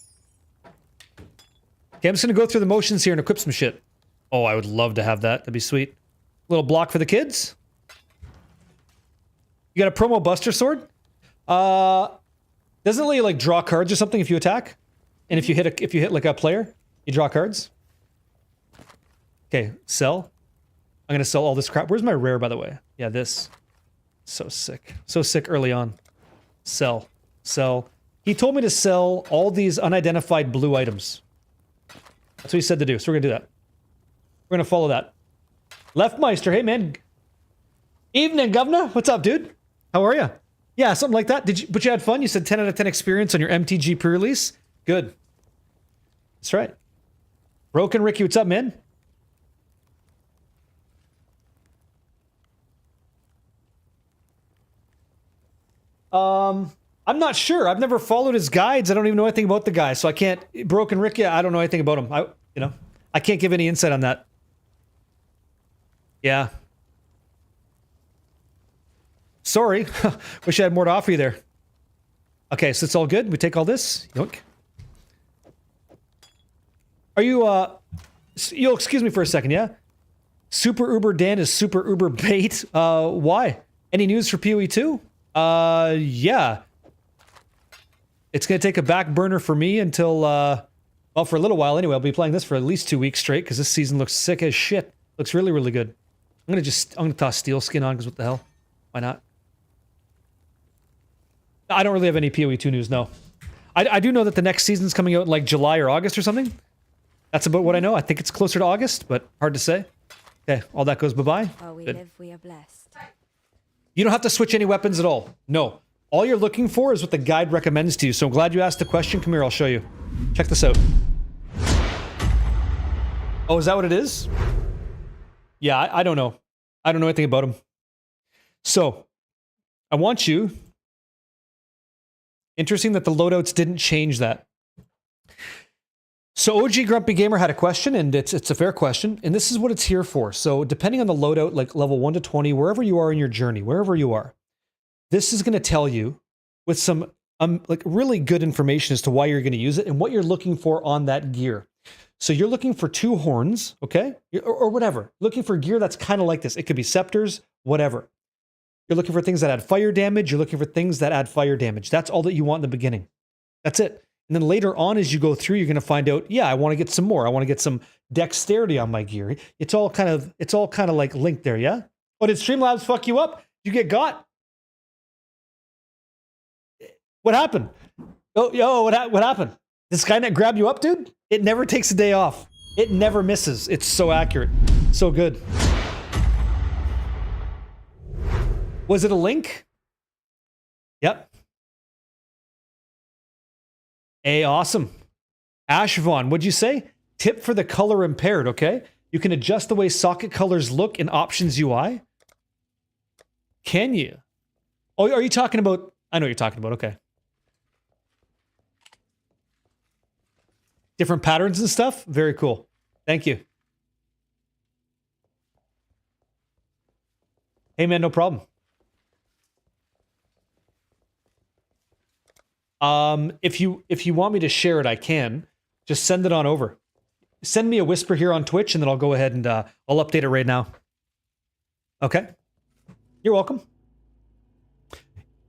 Okay, I'm just gonna go through the motions here and equip some shit. Oh, I would love to have that. That'd be sweet. Little block for the kids. You got a promo Buster Sword? Doesn't it let you like draw cards or something if you attack? And if you hit like a player, you draw cards. Okay, sell. I'm gonna sell all this crap. Where's my rare, by the way? Yeah, this. So sick. So sick early on. Sell. Sell. He told me to sell all these unidentified blue items. That's what he said to do, so we're gonna do that. We're gonna follow that. Leftmeister, hey man. Evening, governor. What's up, dude? How are you? Yeah, something like that. But you had fun? You said 10 out of 10 experience on your MTG pre-release? Good. That's right. Broken Ricky, what's up, man? I'm not sure. I've never followed his guides. I don't even know anything about the guy, so I can't. Broken Ricky, I don't know anything about him. I can't give any insight on that. Yeah. Sorry. Wish I had more to offer you there. Okay, so it's all good. We take all this. Yoink. Are you, you'll excuse me for a second, yeah? Super Uber Dan is Super Uber bait. Why? Any news for PoE 2? Yeah. It's going to take a back burner for me until, well, for a little while anyway. I'll be playing this for at least 2 weeks straight because this season looks sick as shit. Looks really, really good. I'm going to toss Steel Skin on because what the hell? Why not? I don't really have any PoE 2 news, no. I do know that the next season's coming out in like July or August or something. That's about what I know. I think it's closer to August, but hard to say. Okay, all that goes bye-bye. While we Good. live, we are blessed. You don't have to switch any weapons at all. No. All you're looking for is what the guide recommends to you. So I'm glad you asked the question. Come here, I'll show you. Check this out. Oh, is that what it is? Yeah, I don't know. I don't know anything about them. So, I want you... Interesting that the loadouts didn't change that. So OG Grumpy Gamer had a question, and it's a fair question, and this is what it's here for. So depending on the loadout, like level 1 to 20, wherever you are in your journey, wherever you are, this is going to tell you with some like really good information as to why you're going to use it and what you're looking for on that gear. So you're looking for 2 horns, okay? Or whatever. Looking for gear that's kind of like this. It could be scepters, whatever. You're looking for things that add fire damage. You're looking for things that add fire damage. That's all that you want in the beginning. That's it. And then later on, as you go through, you're going to find out, yeah, I want to get some more. I want to get some dexterity on my gear. It's all kind of like linked there, yeah? Oh, did Streamlabs fuck you up? You get got? What happened? Oh, yo, what happened? Did Skynet grab you up, dude? It never takes a day off. It never misses. It's so accurate. So good. Was it a link? Yep. Hey, awesome. Ashvon, what'd you say? Tip for the color impaired, okay? You can adjust the way socket colors look in Options UI. Can you? Oh, are you talking about... I know what you're talking about, okay. Different patterns and stuff? Very cool. Thank you. Hey, man, no problem. If you want me to share it, I can. Just send it on over. Send me a whisper here on Twitch, and then I'll go ahead and I'll update it right now. Okay. You're welcome.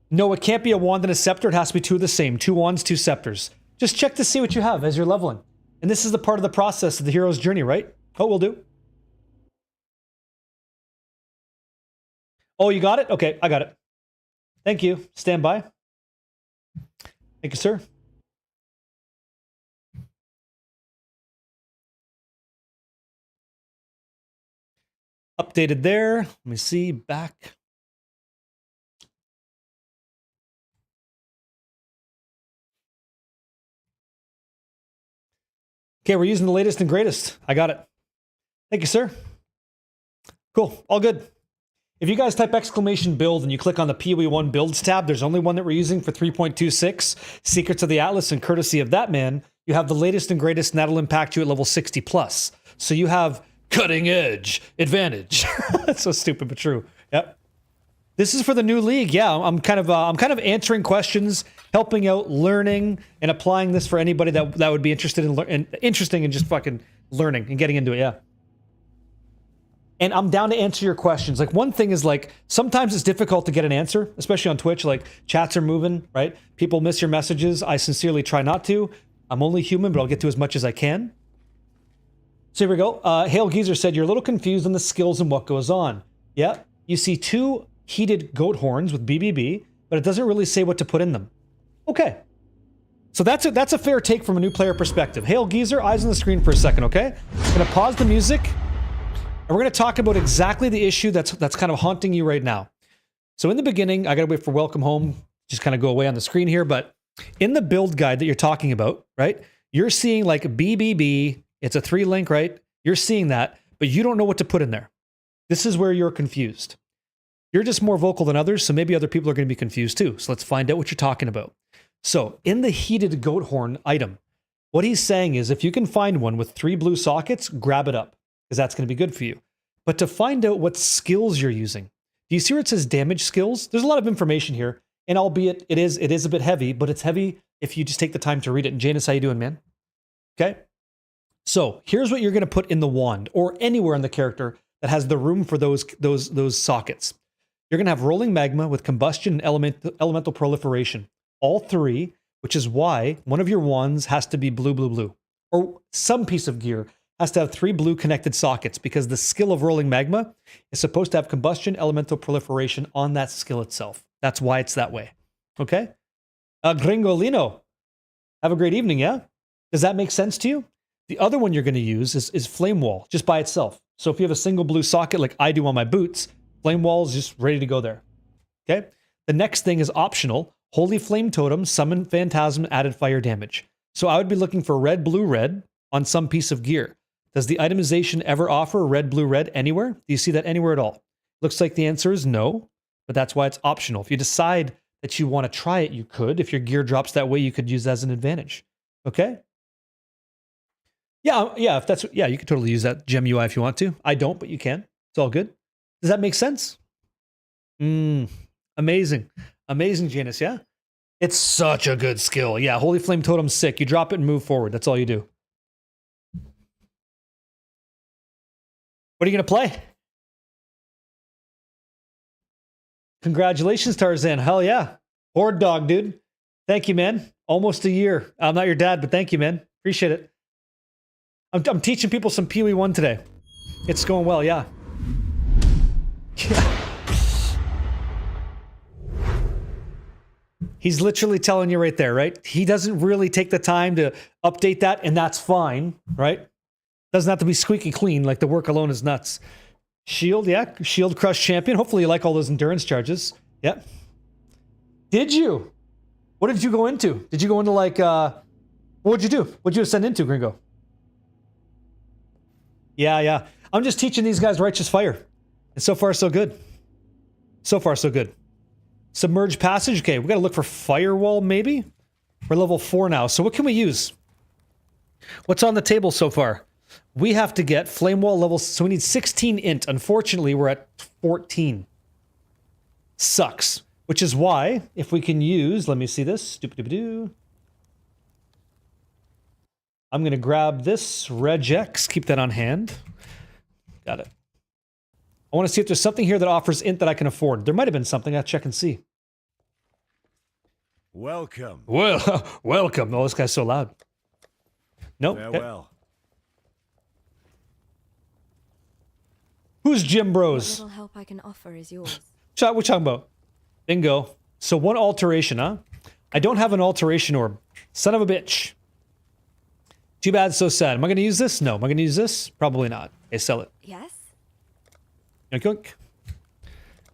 No, it can't be a wand and a scepter. It has to be 2 of the same. 2 wands, 2 scepters. Just check to see what you have as you're leveling. And this is the part of the process of the hero's journey, right? Oh, we'll do. Oh, you got it? Okay, I got it. Thank you. Stand by. Thank you, sir. Updated there. Let me see. Back. Okay, we're using the latest and greatest. I got it. Thank you, sir. Cool. All good. If you guys type !build and you click on the PoE 1 builds tab, there's only one that we're using for 3.26, Secrets of the Atlas, and courtesy of that man, you have the latest and greatest, and that'll impact you at level 60 plus. So you have cutting edge advantage. That's so stupid, but true. Yep. This is for the new league. Yeah, I'm kind of answering questions, helping out, learning, and applying this for anybody that would be interested in interesting in just fucking learning and getting into it. Yeah. And I'm down to answer your questions. Like, one thing is, like, sometimes it's difficult to get an answer, especially on Twitch. Like, chats are moving, right? People miss your messages. I sincerely try not to. I'm only human, but I'll get to as much as I can. So here we go. Hail Geezer said, you're a little confused on the skills and what goes on. Yeah, you see 2 heated goat horns with BBB, but it doesn't really say what to put in them. Okay. So that's a fair take from a new player perspective. Hail Geezer, eyes on the screen for a second, okay? I'm going to pause the music. And we're going to talk about exactly the issue that's kind of haunting you right now. So in the beginning, I got to wait for welcome home, just kind of go away on the screen here. But in the build guide that you're talking about, right, you're seeing like BBB. It's a 3 link, right? You're seeing that, but you don't know what to put in there. This is where you're confused. You're just more vocal than others, so maybe other people are going to be confused too. So let's find out what you're talking about. So in the heated goat horn item, what he's saying is if you can find one with 3 blue sockets, grab it up, because that's going to be good for you. But to find out what skills you're using, Do you see where it says damage skills? There's a lot of information here, and albeit it is a bit heavy, but it's heavy if you just take the time to read it. And Janus, how you doing, man? Okay. So here's what you're going to put in the wand or anywhere in the character that has the room for those sockets. You're going to have rolling magma with combustion and elemental proliferation. All three, which is why one of your wands has to be blue, blue, blue. Or some piece of gear has to have 3 blue connected sockets because the skill of rolling magma is supposed to have combustion, elemental proliferation on that skill itself. That's why it's that way. Okay? Gringolino, have a great evening, yeah? Does that make sense to you? The other one you're going to use is Flame Wall, just by itself. So if you have a single blue socket like I do on my boots, Flame Wall is just ready to go there. Okay? The next thing is optional. Holy Flame Totem, Summon Phantasm, added fire damage. So I would be looking for red, blue, red on some piece of gear. Does the itemization ever offer red, blue, red anywhere? Do you see that anywhere at all? Looks like the answer is no, but that's why it's optional. If you decide that you want to try it, you could. If your gear drops that way, you could use that as an advantage. Okay? Yeah, you could totally use that gem UI if you want to. I don't, but you can. It's all good. Does that make sense? Amazing. Amazing, Janus, yeah? It's such a good skill. Yeah, Holy Flame Totem's sick. You drop it and move forward. That's all you do. What are you going to play? Congratulations, Tarzan. Hell yeah. Horde dog, dude. Thank you, man. Almost a year. I'm not your dad, but thank you, man. Appreciate it. I'm teaching people some PoE 1 today. It's going well, yeah. He's literally telling you right there, right? He doesn't really take the time to update that, and that's fine, right? Doesn't have to be squeaky clean, like the work alone is nuts. Shield, yeah. Shield Crush Champion. Hopefully you like all those endurance charges. Yeah. Did you? What did you go into? Did you go into like, what would you do? What'd you ascend into, Gringo? Yeah. I'm just teaching these guys Righteous Fire. And so far, so good. So far, so good. Submerged Passage. Okay, we got to look for Firewall, maybe? We're level 4 now. So what can we use? What's on the table so far? We have to get Flame Wall levels. So we need 16 int. Unfortunately, we're at 14. Sucks. Which is why, if we can use... Let me see this. Doop-a-doop-a-doo. I'm going to grab this Regex. Keep that on hand. Got it. I want to see if there's something here that offers int that I can afford. There might have been something. I'll check and see. Welcome. Well, welcome. Oh, this guy's so loud. Nope. Farewell. Who's Jim Bros? What little help I can offer is yours. What we're talking about? Bingo. So one alteration, huh? I don't have an alteration orb. Son of a bitch. Too bad, so sad. Am I going to use this? No. Am I going to use this? Probably not. Okay, sell it. Yes? Yoink, yoink.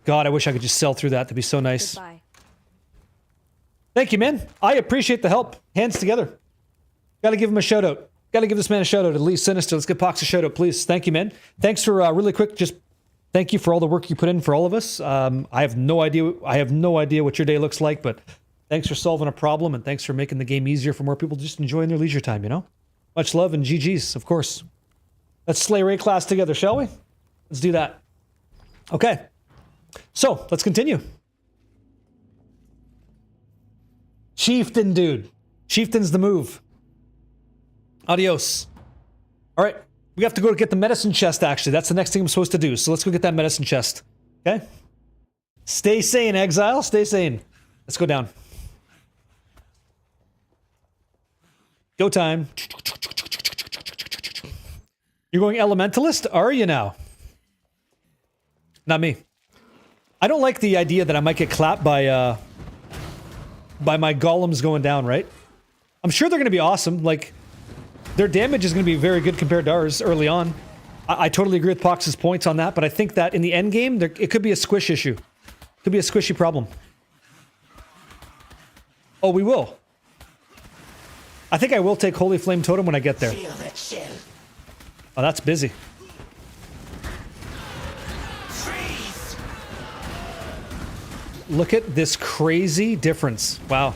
God, I wish I could just sell through that. That'd be so nice. Goodbye. Thank you, man. I appreciate the help. Hands together. Gotta give him a shout out. Gotta give this man a shout out. At least Sinister. Let's get Pox a shout out, please. Thank you, man. Thanks for really quick. Just thank you for all the work you put in for all of us. I have no idea. I have no idea what your day looks like, but thanks for solving a problem and thanks for making the game easier for more people to just enjoy in their leisure time. You know, much love and GGs, of course. Let's slay Ray class together, shall we? Let's do that. Okay. So let's continue. Chieftain, dude. Chieftain's the move. Adios. All right. We have to go get the medicine chest, actually. That's the next thing I'm supposed to do. So let's go get that medicine chest. Okay? Stay sane, Exile. Stay sane. Let's go down. Go time. You're going Elementalist? Are you now? Not me. I don't like the idea that I might get clapped by my golems going down, right? I'm sure they're going to be awesome. Like, their damage is going to be very good compared to ours early on. I totally agree with Pox's points on that, but I think that in the end game, it could be a squish issue. Could be a squishy problem. Oh, we will. I think I will take Holy Flame Totem when I get there. Oh, that's busy. Look at this crazy difference. Wow.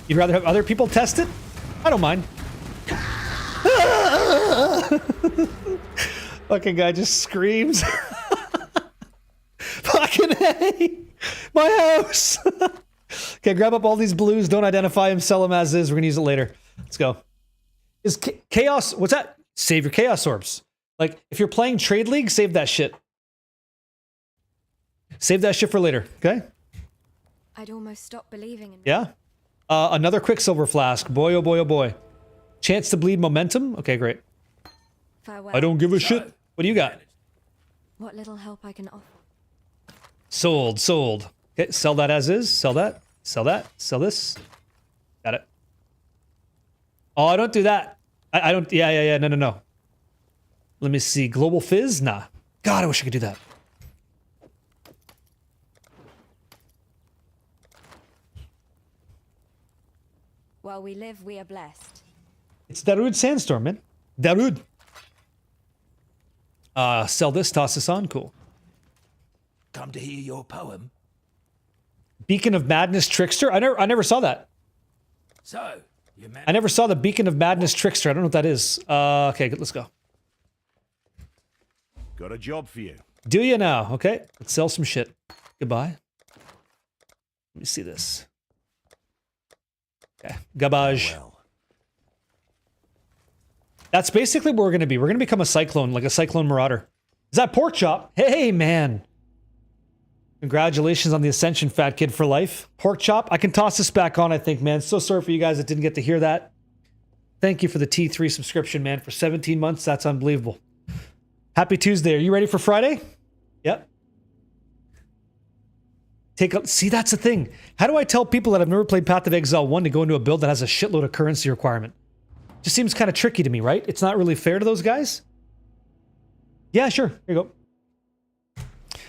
You'd rather have other people test it? I don't mind. Fucking guy just screams. Fucking hey! My house! Okay, grab up all these blues, don't identify him, sell them as is. We're gonna use it later. Let's go. Is chaos, what's that? Save your chaos orbs. Like, if you're playing Trade League, save that shit. Save that shit for later, okay? I'd almost stop believing in. Yeah? Another Quicksilver flask. Boy, oh boy, oh boy. Chance to bleed momentum? Okay, great. Farewell. I don't give a shit. What do you got? What little help I can offer. Sold, sold. Okay, sell that as is. Sell that. Sell that. Sell this. Got it. Oh, I don't do that. I don't. Yeah. No. Let me see. Global Fizz? Nah. God, I wish I could do that. While we live, we are blessed. It's Darude Sandstorm, man. Darude. Sell this, toss this on. Cool. Come to hear your poem. Beacon of Madness Trickster? I never saw that. So, you I never saw the Beacon of Madness Trickster. I don't know what that is. Okay, let's go. got a job for you. Do you now? Okay, let's sell some shit. Goodbye. Let me see this. Okay, garbage. Well, That's basically what we're going to be. We're going to become a cyclone, like a cyclone marauder. Is that pork chop? Hey, man. Congratulations on the Ascension, fat kid for life. Pork chop. I can toss this back on, I think, man. So sorry for you guys that didn't get to hear that. Thank you for the T3 subscription, man. For 17 months, that's unbelievable. Happy Tuesday. Are you ready for Friday? Yep. See, that's the thing. How do I tell people that have never played Path of Exile 1 to go into a build that has a shitload of currency requirement? Just seems kind of tricky to me, right? It's not really fair to those guys. Yeah, sure. Here you go.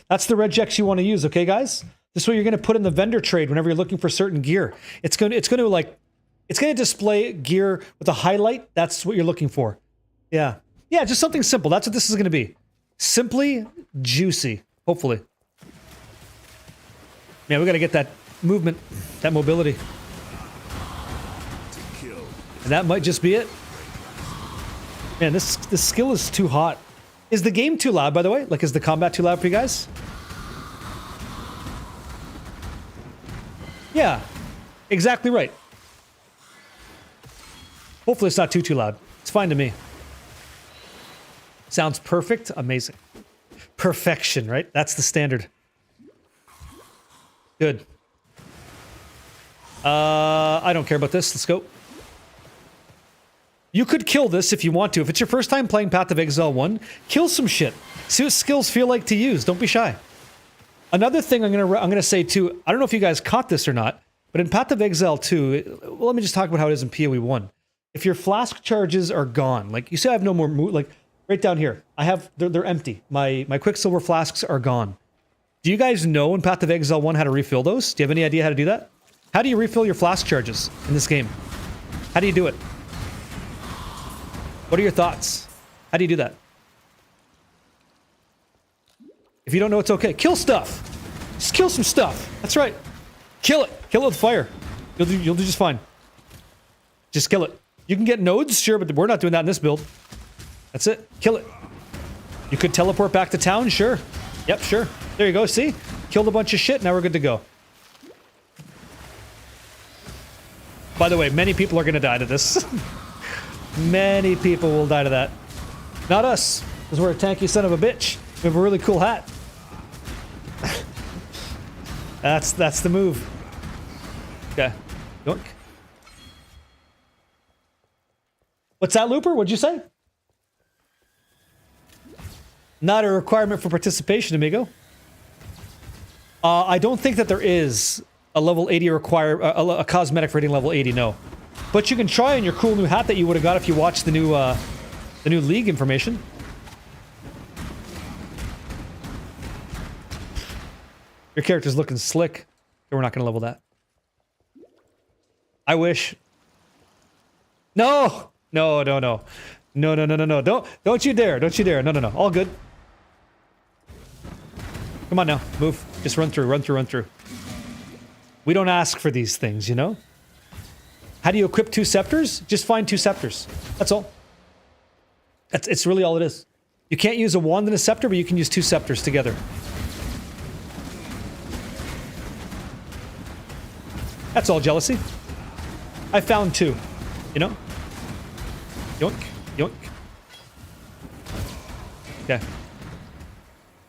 That's the regex you want to use, okay, guys? This is what you're going to put in the vendor trade whenever you're looking for certain gear. It's going to display gear with a highlight. That's what you're looking for. Yeah. Yeah, just something simple. That's what this is going to be. Simply juicy, hopefully. Man, we got to get that movement, that mobility. And that might just be it. Man, this skill is too hot. Is the game too loud, by the way? Like, is the combat too loud for you guys? Yeah, exactly right. Hopefully it's not too loud. It's fine to me. Sounds perfect. Amazing. Perfection, right? That's the standard. Good. I don't care about this. Let's go. You could kill this if you want to. If it's your first time playing Path of Exile 1, kill some shit. See what skills feel like to use. Don't be shy. Another thing I'm gonna say too, I don't know if you guys caught this or not, but in Path of Exile 2, well, let me just talk about how it is in PoE 1. If your flask charges are gone, like you say I have no more, like right down here, they're empty. My Quicksilver flasks are gone. Do you guys know in Path of Exile 1 how to refill those? Do you have any idea how to do that? How do you refill your flask charges in this game? How do you do it? What are your thoughts? How do you do that? If you don't know, it's okay. Kill stuff. Just kill some stuff. That's right. Kill it. Kill it with fire. You'll do just fine. Just kill it. You can get nodes, sure, but we're not doing that in this build. That's it. Kill it. You could teleport back to town, sure. Yep, sure. There you go. See? Killed a bunch of shit. Now we're good to go. By the way, many people are going to die to this. Many people will die to that. Not us, because we're a tanky son of a bitch. We have a really cool hat. That's the move. Okay. Yoink. What's that, Looper? What'd you say? Not a requirement for participation, amigo. I don't think that there is a level 80 a cosmetic rating level 80, no. But you can try in your cool new hat that you would have got if you watched the new League information. Your character's looking slick. Okay, we're not going to level that. I wish. No! No. Don't you dare. Don't you dare. No. All good. Come on now. Move. Just run through. We don't ask for these things, you know? How do you equip 2 scepters? Just find 2 scepters. That's all. It's really all it is. You can't use a wand and a scepter, but you can use 2 scepters together. That's all jealousy. I found 2, you know? Yoink, yoink. Okay.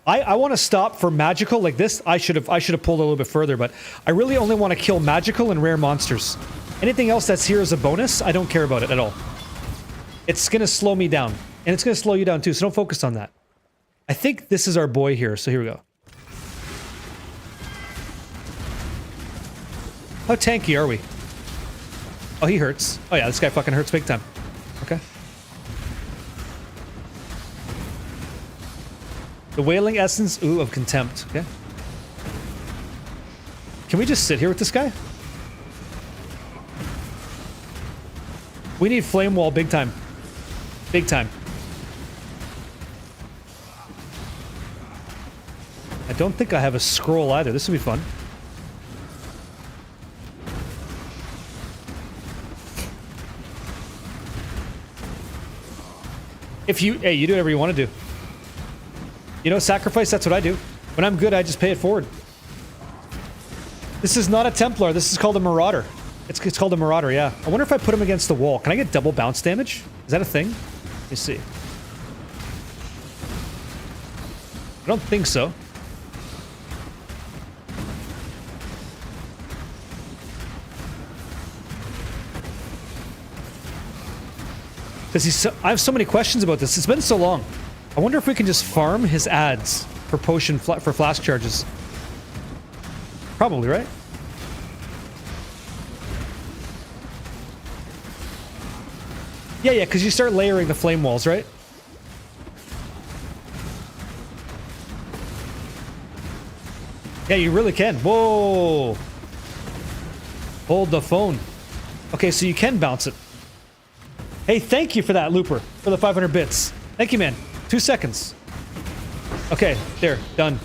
I want to stop for magical like this. I should have pulled a little bit further, but I really only want to kill magical and rare monsters. Anything else that's here as a bonus, I don't care about it at all. It's going to slow me down. And it's going to slow you down too, so don't focus on that. I think this is our boy here, so here we go. How tanky are we? Oh, he hurts. Oh yeah, this guy fucking hurts big time. Okay. The Wailing Essence, ooh, of Contempt. Okay. Can we just sit here with this guy? We need Flame Wall big time. Big time. I don't think I have a scroll either. This will be fun. If you, hey, you do whatever you want to do. You know, sacrifice, that's what I do. When I'm good, I just pay it forward. This is not a Templar. This is called a Marauder. It's called a Marauder, yeah. I wonder if I put him against the wall. Can I get double bounce damage? Is that a thing? Let me see. I don't think so. Because he's so, I have so many questions about this. It's been so long. I wonder if we can just farm his ads for potion for flask charges. Probably, right? Yeah, because you start layering the flame walls, right? Yeah, you really can. Whoa! Hold the phone. Okay, so you can bounce it. Hey, thank you for that, Looper, for the 500 bits. Thank you, man. 2 seconds. Okay, there, done.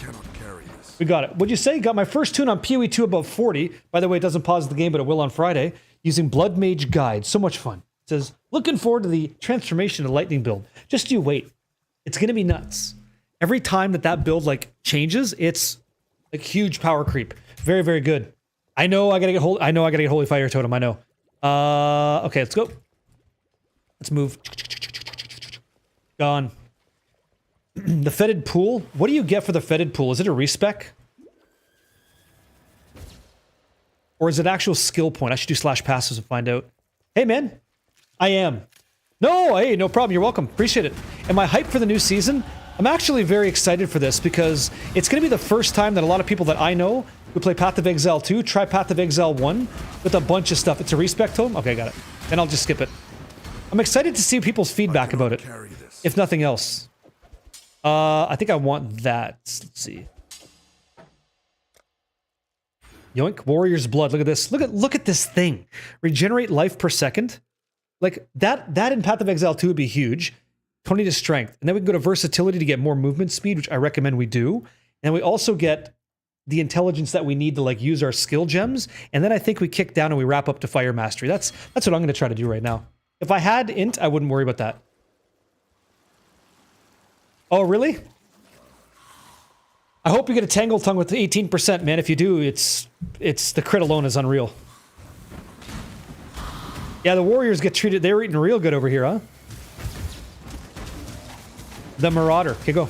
We got it. What'd you say? Got my first tune on PoE 2 above 40. By the way, it doesn't pause the game, but it will on Friday. Using Blood Mage Guide. So much fun. It says, looking forward to the transformation of Lightning build. Just you wait. It's going to be nuts. Every time that build, like, changes, it's like huge power creep. Very, very good. I know I gotta get Holy Fire Totem, I know. Okay, let's go. Let's move. Gone. The Fetid Pool. What do you get for the Fetid Pool? Is it a respec? Or is it actual skill point? I should do slash passives and find out. Hey, man. I am. No, hey, no problem. You're welcome. Appreciate it. Am I hyped for the new season? I'm actually very excited for this because it's going to be the first time that a lot of people that I know who play Path of Exile 2 try Path of Exile 1 with a bunch of stuff. It's a respec tome? Okay, got it. Then I'll just skip it. I'm excited to see people's feedback about it, if nothing else. I think I want that. Let's see. Yoink, Warrior's Blood. Look at this. Look at this thing. Regenerate life per second. Like that in Path of Exile 2 would be huge. 20 to strength. And then we can go to versatility to get more movement speed, which I recommend we do. And we also get the intelligence that we need to like use our skill gems. And then I think we kick down and we wrap up to Fire Mastery. That's what I'm going to try to do right now. If I had int, I wouldn't worry about that. Oh, really? I hope you get a Tangle Tongue with 18%, man. If you do, it's the crit alone is unreal. Yeah, the Warriors get treated, they were eating real good over here, huh? The Marauder. Okay, go.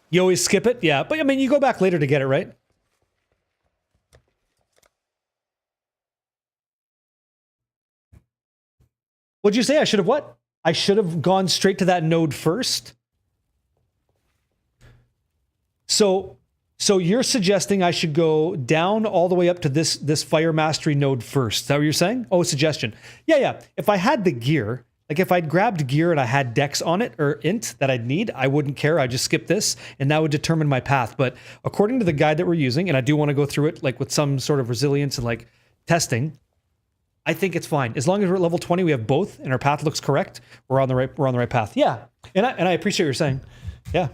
You always skip it? Yeah, but I mean, you go back later to get it, right? What'd you say? I should have what? I should have gone straight to that node first? So you're suggesting I should go down all the way up to this Fire Mastery node first. Is that what you're saying? Oh, suggestion. Yeah. If I had the gear, like if I'd grabbed gear and I had dex on it or int that I'd need, I wouldn't care. I'd just skip this and that would determine my path. But according to the guide that we're using, and I do want to go through it like with some sort of resilience and like testing, I think it's fine. As long as we're at level 20, we have both and our path looks correct. We're on the right path. Yeah. And I appreciate what you're saying. Yeah.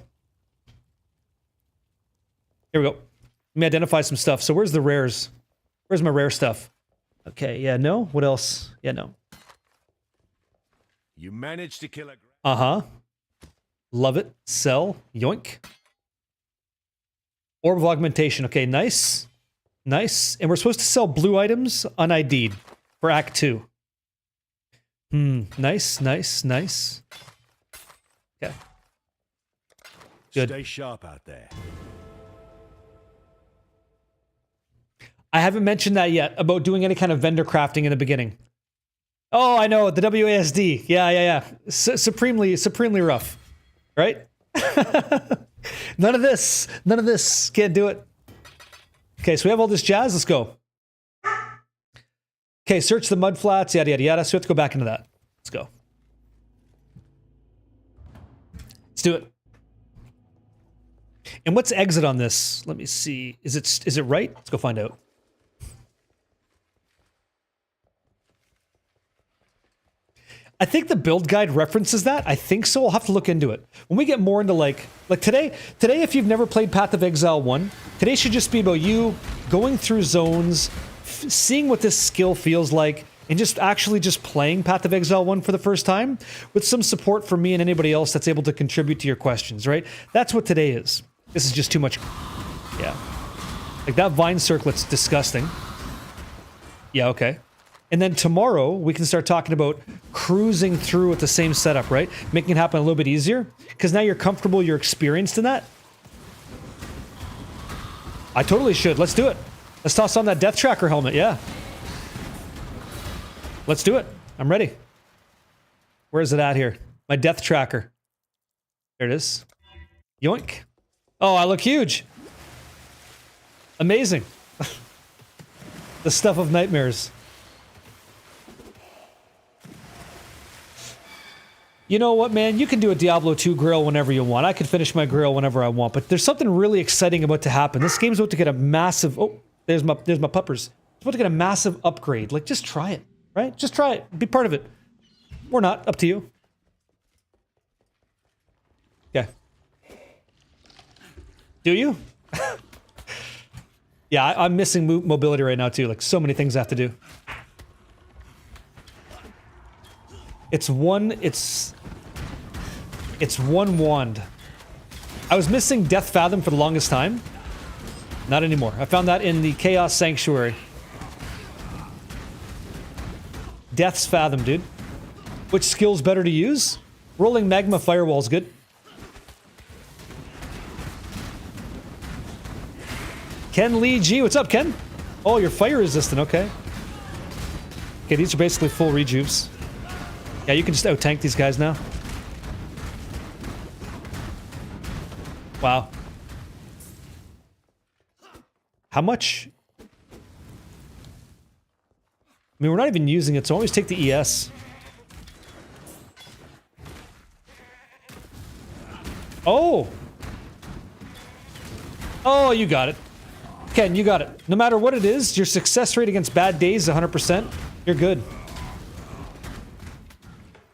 Here we go. Let me identify some stuff. So where's the rares? Where's my rare stuff? Okay, yeah, no. What else? Yeah, no. You managed to kill a... Uh-huh. Love it. Sell. Yoink. Orb of Augmentation. Okay, nice. Nice. And we're supposed to sell blue items unID'd for Act 2. Nice, nice, nice. Okay. Good. Stay sharp out there. I haven't mentioned that yet, about doing any kind of vendor crafting in the beginning. Oh, I know, the WASD. Yeah. Supremely rough. Right? None of this. Can't do it. Okay, so we have all this jazz. Let's go. Okay, search the mud flats, yada, yada, yada. So we have to go back into that. Let's go. Let's do it. And what's exit on this? Let me see. Is it right? Let's go find out. I think the build guide references that. I think so. I'll have to look into it. When we get more into like today, if you've never played Path of Exile 1, today should just be about you going through zones, seeing what this skill feels like, and just actually just playing Path of Exile 1 for the first time with some support from me and anybody else that's able to contribute to your questions, right? That's what today is. This is just too much. Yeah. Like that vine circlet's disgusting. Yeah, okay. And then tomorrow, we can start talking about cruising through with the same setup, right? Making it happen a little bit easier. Because now you're comfortable, you're experienced in that. I totally should. Let's do it. Let's toss on that Death Tracker helmet, yeah. Let's do it. I'm ready. Where is it at here? My Death Tracker. There it is. Yoink. Oh, I look huge. Amazing. The stuff of nightmares. You know what, man? You can do a Diablo 2 grill whenever you want. I can finish my grill whenever I want, but there's something really exciting about to happen. This game's about to get a massive... Oh, there's my puppers. It's about to get a massive upgrade. Like, just try it, right? Just try it. Be part of it. Or not. Up to you. Okay. Do you? Yeah, I'm missing mobility right now, too. Like, so many things I have to do. It's one wand. I was missing Death Fathom for the longest time. Not anymore. I found that in the Chaos Sanctuary. Death's Fathom, dude. Which skill's better to use? Rolling Magma Firewall's good. Ken Lee G, what's up, Ken? Oh, you're fire resistant, okay. Okay, these are basically full rejuves. Yeah, you can just out-tank these guys now. Wow. How much? I mean, we're not even using it, so always take the ES. Oh! Oh, you got it. Ken, you got it. No matter what it is, your success rate against bad days is 100%. You're good.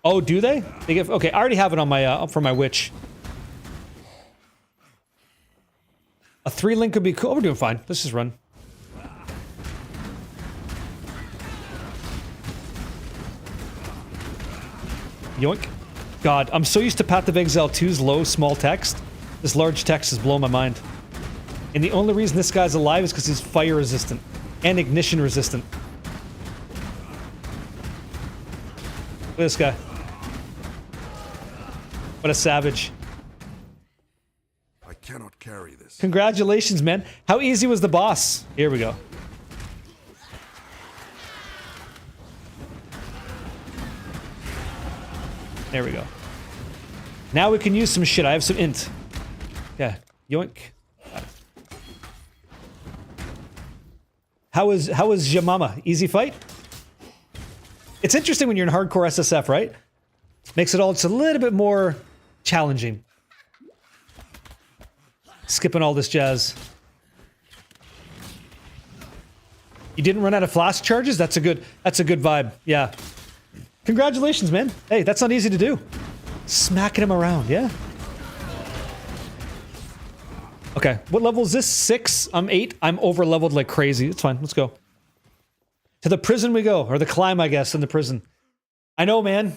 Oh, do they? They give... Okay, I already have it on my, for my witch. A 3-link would be cool. Oh, we're doing fine. Let's just run. Yoink. God, I'm so used to Path of Exile 2's low, small text. This large text is blowing my mind. And the only reason this guy's alive is because he's fire resistant. And ignition resistant. Look at this guy. What a savage. I cannot carry this. Congratulations, man. How easy was the boss? Here we go. There we go. Now we can use some shit. I have some int. Yeah. Yoink. How was Yamama? Easy fight? It's interesting when you're in hardcore SSF, right? Makes it all just a little bit more challenging. Skipping all this jazz. You didn't run out of flask charges? That's a good vibe. Yeah. Congratulations, man. Hey, that's not easy to do. Smacking him around, yeah? Okay, what level is this? 6? I'm 8. I'm over leveled like crazy. It's fine. Let's go. To the prison we go, or the climb, I guess, in the prison. I know, man.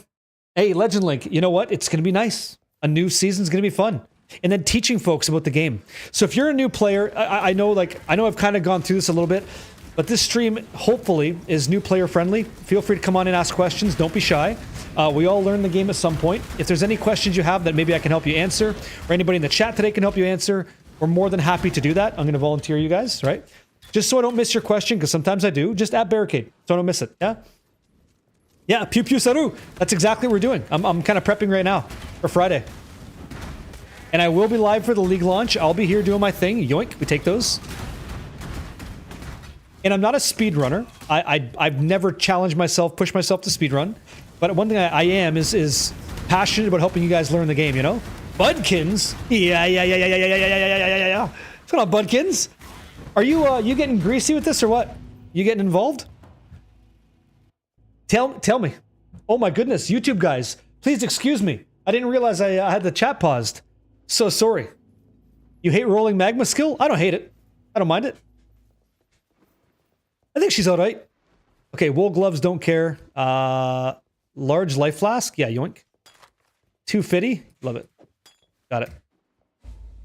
Hey, Legend Link, you know what? It's going to be nice. A new season's going to be fun. And then teaching folks about the game. So if you're a new player, I know I've kind of gone through this a little bit, but this stream, hopefully, is new player friendly. Feel free to come on and ask questions. Don't be shy. We all learn the game at some point. If there's any questions you have that maybe I can help you answer, or anybody in the chat today can help you answer, we're more than happy to do that. I'm going to volunteer you guys, right? Just so I don't miss your question, because sometimes I do. Just add Barricade, so I don't miss it, yeah? Yeah, pew pew saru. That's exactly what we're doing. I'm kind of prepping right now for Friday. And I will be live for the league launch. I'll be here doing my thing. Yoink, we take those. And I'm not a speedrunner. I've never challenged myself, pushed myself to speedrun. But one thing I am is passionate about helping you guys learn the game, you know? Budkins? Yeah. What's going on, Budkins? Are you getting greasy with this or what? You getting involved? Tell me. Oh my goodness, YouTube guys, please excuse me. I didn't realize I had the chat paused. So sorry. You hate rolling magma skill? I don't hate it. I don't mind it. I think she's alright. Okay, wool gloves, don't care. Large life flask? Yeah, yoink. 250? Love it. Got it.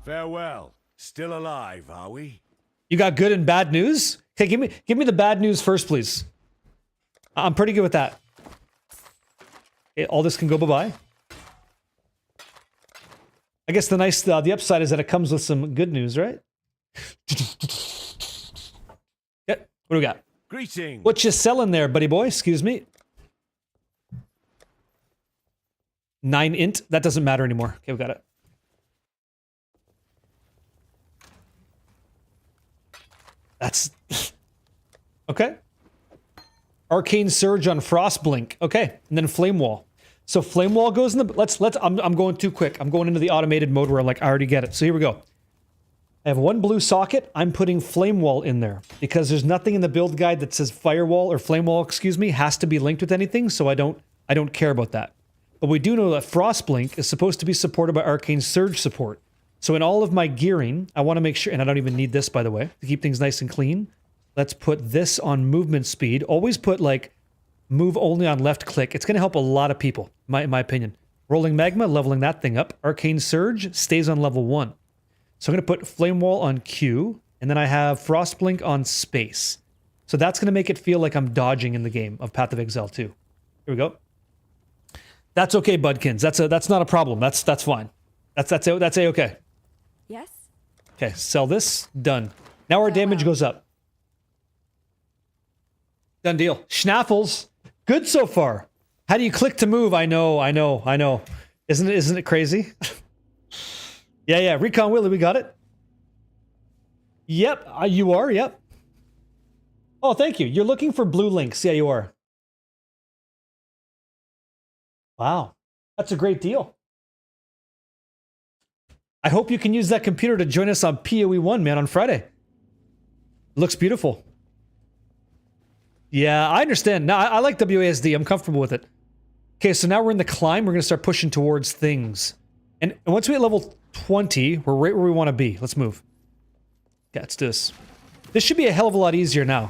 Farewell. Still alive, are we? You got good and bad news? Okay, give me the bad news first, please. I'm pretty good with that. Okay, all this can go bye-bye. I guess the upside is that it comes with some good news, right? Yep. What do we got? Greetings. What you selling there, buddy boy? Excuse me. 9 int. That doesn't matter anymore. Okay, we got it. That's okay. Arcane Surge on Frostblink. Okay, and then Flame Wall. So Flame Wall goes in the... Let's... I'm going too quick. I'm going into the automated mode where I'm like, I already get it. So here we go. I have one blue socket. I'm putting Flame Wall in there because there's nothing in the build guide that says Firewall or Flame Wall, excuse me, has to be linked with anything, so I don't care about that. But we do know that Frostblink is supposed to be supported by Arcane Surge support. So in all of my gearing, I want to make sure, and I don't even need this, by the way, to keep things nice and clean. Let's put this on movement speed. Always put, like, move only on left click. It's going to help a lot of people, in my opinion. Rolling Magma, leveling that thing up. Arcane Surge stays on level 1. So I'm going to put Flame Wall on Q, and then I have Frostblink on space. So that's going to make it feel like I'm dodging in the game of Path of Exile 2. Here we go. That's okay, Budkins. That's not a problem. That's fine. That's a-okay. Yes? Okay, sell this. Done. Now our damage goes up. Done deal. Schnaffles. Good so far. How do you click to move? I know. Isn't it crazy? Yeah. Recon Willie, we got it. Yep, you are, yep. Oh, thank you. You're looking for blue links. Yeah, you are. Wow. That's a great deal. I hope you can use that computer to join us on PoE 1, man, on Friday. Looks beautiful. Yeah, I understand. Now, I like WASD. I'm comfortable with it. Okay, so now we're in the climb. We're going to start pushing towards things. And once we hit level 20, we're right where we want to be. Let's move. Yeah, let's do this. This should be a hell of a lot easier now.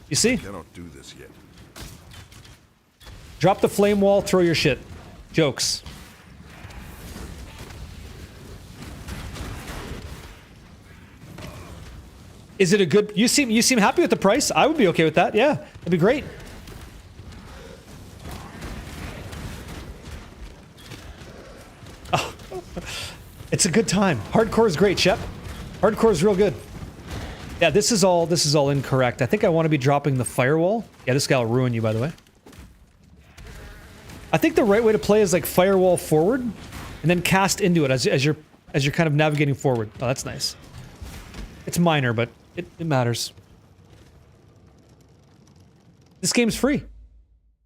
You see? I cannot do this yet. Drop the flame wall, throw your shit. Jokes. Is it a good... You seem happy with the price? I would be okay with that. Yeah, that'd be great. Oh. It's a good time. Hardcore is great, Shep. Hardcore is real good. Yeah, this is all incorrect. I think I want to be dropping the firewall. Yeah, this guy will ruin you, by the way. I think the right way to play is like firewall forward and then cast into it as you're kind of navigating forward. Oh, that's nice. It's minor, but it matters. This game's free.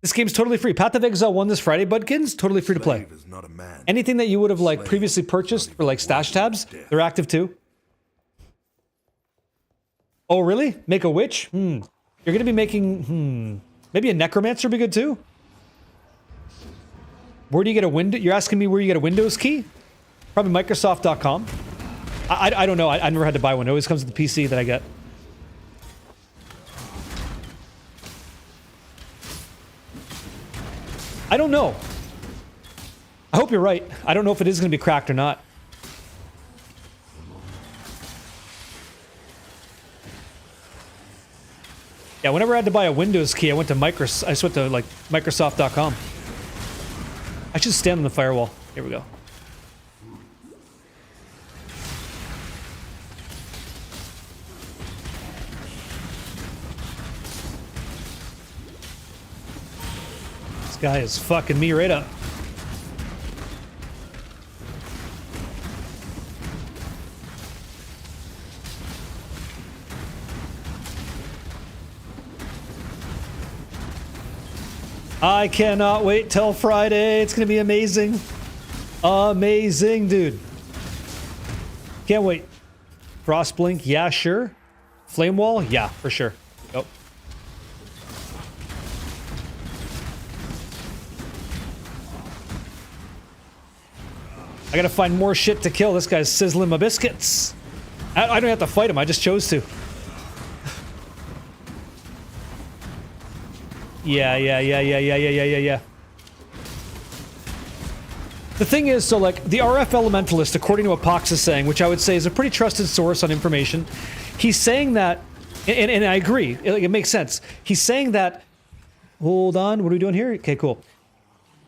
This game's totally free. Path of Exile 1 this Friday, Budkins, totally free to play. Anything that you would have like previously purchased for like stash tabs, they're active too. Oh, really? Make a witch? You're gonna be making, maybe a necromancer would be good too? Where do you get a window? You're asking me where you get a Windows key? Probably Microsoft.com. I don't know. I never had to buy one. It always comes with the PC that I get. I don't know. I hope you're right. I don't know if it is going to be cracked or not. Yeah, whenever I had to buy a Windows key, I just went to like Microsoft.com. I should stand on the firewall. Here we go. This guy is fucking me right up. I cannot wait till Friday. It's going to be amazing. Amazing, dude. Can't wait. Frostblink, yeah, sure. Flame wall, yeah, for sure. Go. I gotta find more shit to kill. This guy's sizzling my biscuits. I don't have to fight him. I just chose to. Yeah. The thing is, so like, the RF Elementalist, according to what Pox is saying, which I would say is a pretty trusted source on information, he's saying that, and I agree, it makes sense. He's saying that, hold on, what are we doing here? Okay, cool.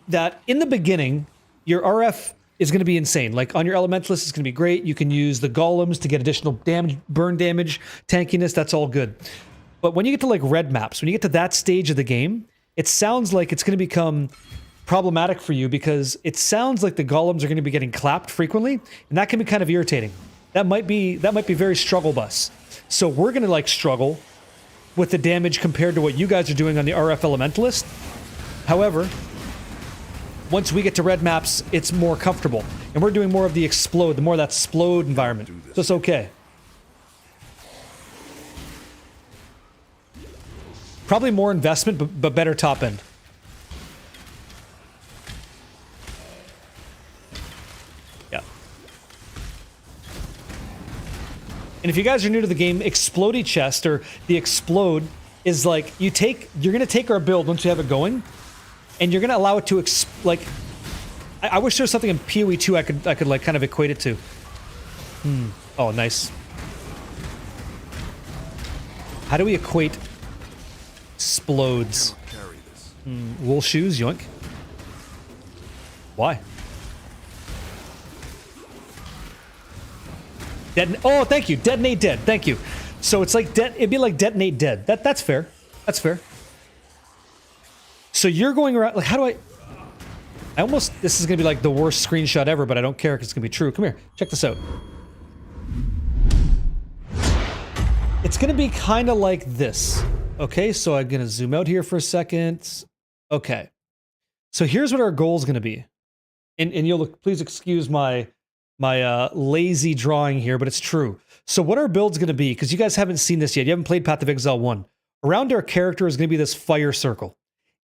That in the beginning, your RF is going to be insane. Like, on your Elementalist, it's going to be great. You can use the golems to get additional damage, burn damage, tankiness, that's all good. But when you get to like red maps, when you get to that stage of the game, it sounds like it's going to become problematic for you because it sounds like the golems are going to be getting clapped frequently, and that can be kind of irritating. That might be very struggle bus. So we're going to like struggle with the damage compared to what you guys are doing on the RF Elementalist. However, once we get to red maps, it's more comfortable, and we're doing more of the explode, the more of that explode environment. So it's okay. Probably more investment, but better top end. Yeah. And if you guys are new to the game, Explodey Chest, or the Explode, is like, you're going to take our build once you have it going, and you're going to allow it to, I wish there was something in PoE 2 I could like kind of equate it to. Oh, nice. How do we equate explodes? Wool shoes, yoink. Why? Oh, thank you. Detonate dead. Thank you. So it's like it'd be like detonate dead. That's fair. That's fair. So you're going around like, how do I almost, this is gonna be like the worst screenshot ever, but I don't care because it's gonna be true. Come here. Check this out. It's gonna be kind of like this. Okay, so I'm gonna zoom out here for a second. Okay, so here's what our goal is gonna be, and you'll please excuse my lazy drawing here, but it's true. So what our build's gonna be, because you guys haven't seen this yet, you haven't played Path of Exile 1. Around our character is gonna be this fire circle.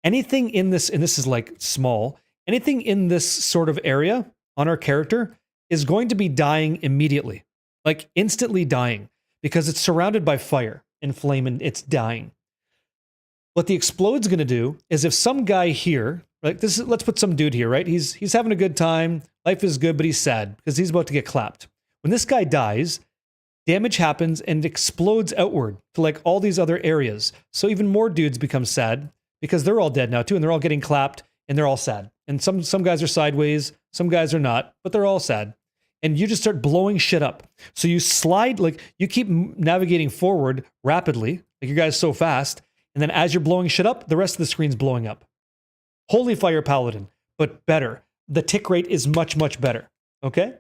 Anything in this, and this is like small, anything in this sort of area on our character is going to be dying immediately, like instantly dying, because it's surrounded by fire and flame, and it's dying. What the Explode's going to do is if some guy here, right, let's put some dude here, right? He's having a good time. Life is good, but he's sad because he's about to get clapped. When this guy dies, damage happens and explodes outward to like all these other areas. So even more dudes become sad because they're all dead now too, and they're all getting clapped and they're all sad. And some guys are sideways, some guys are not, but they're all sad. And you just start blowing shit up. So you slide, like you keep navigating forward rapidly, like your guy's so fast. And then as you're blowing shit up, the rest of the screen's blowing up. Holy Fire Paladin, but better. The tick rate is much, much better. Okay?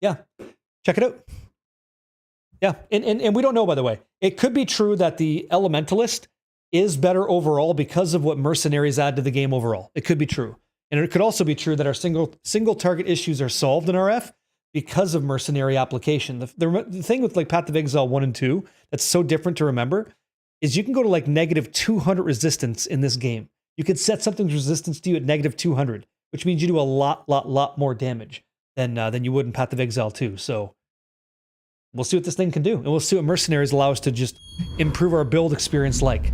Yeah. Check it out. Yeah. And we don't know, by the way. It could be true that the Elementalist is better overall because of what mercenaries add to the game overall. It could be true. And it could also be true that our single target issues are solved in RF because of mercenary application. The thing with like Path of Exile 1 and 2 that's so different to remember is you can go to like -200 resistance in this game. You could set something's resistance to you at -200, which means you do a lot more damage than you would in Path of Exile 2. So we'll see what this thing can do, and we'll see what mercenaries allow us to just improve our build experience like.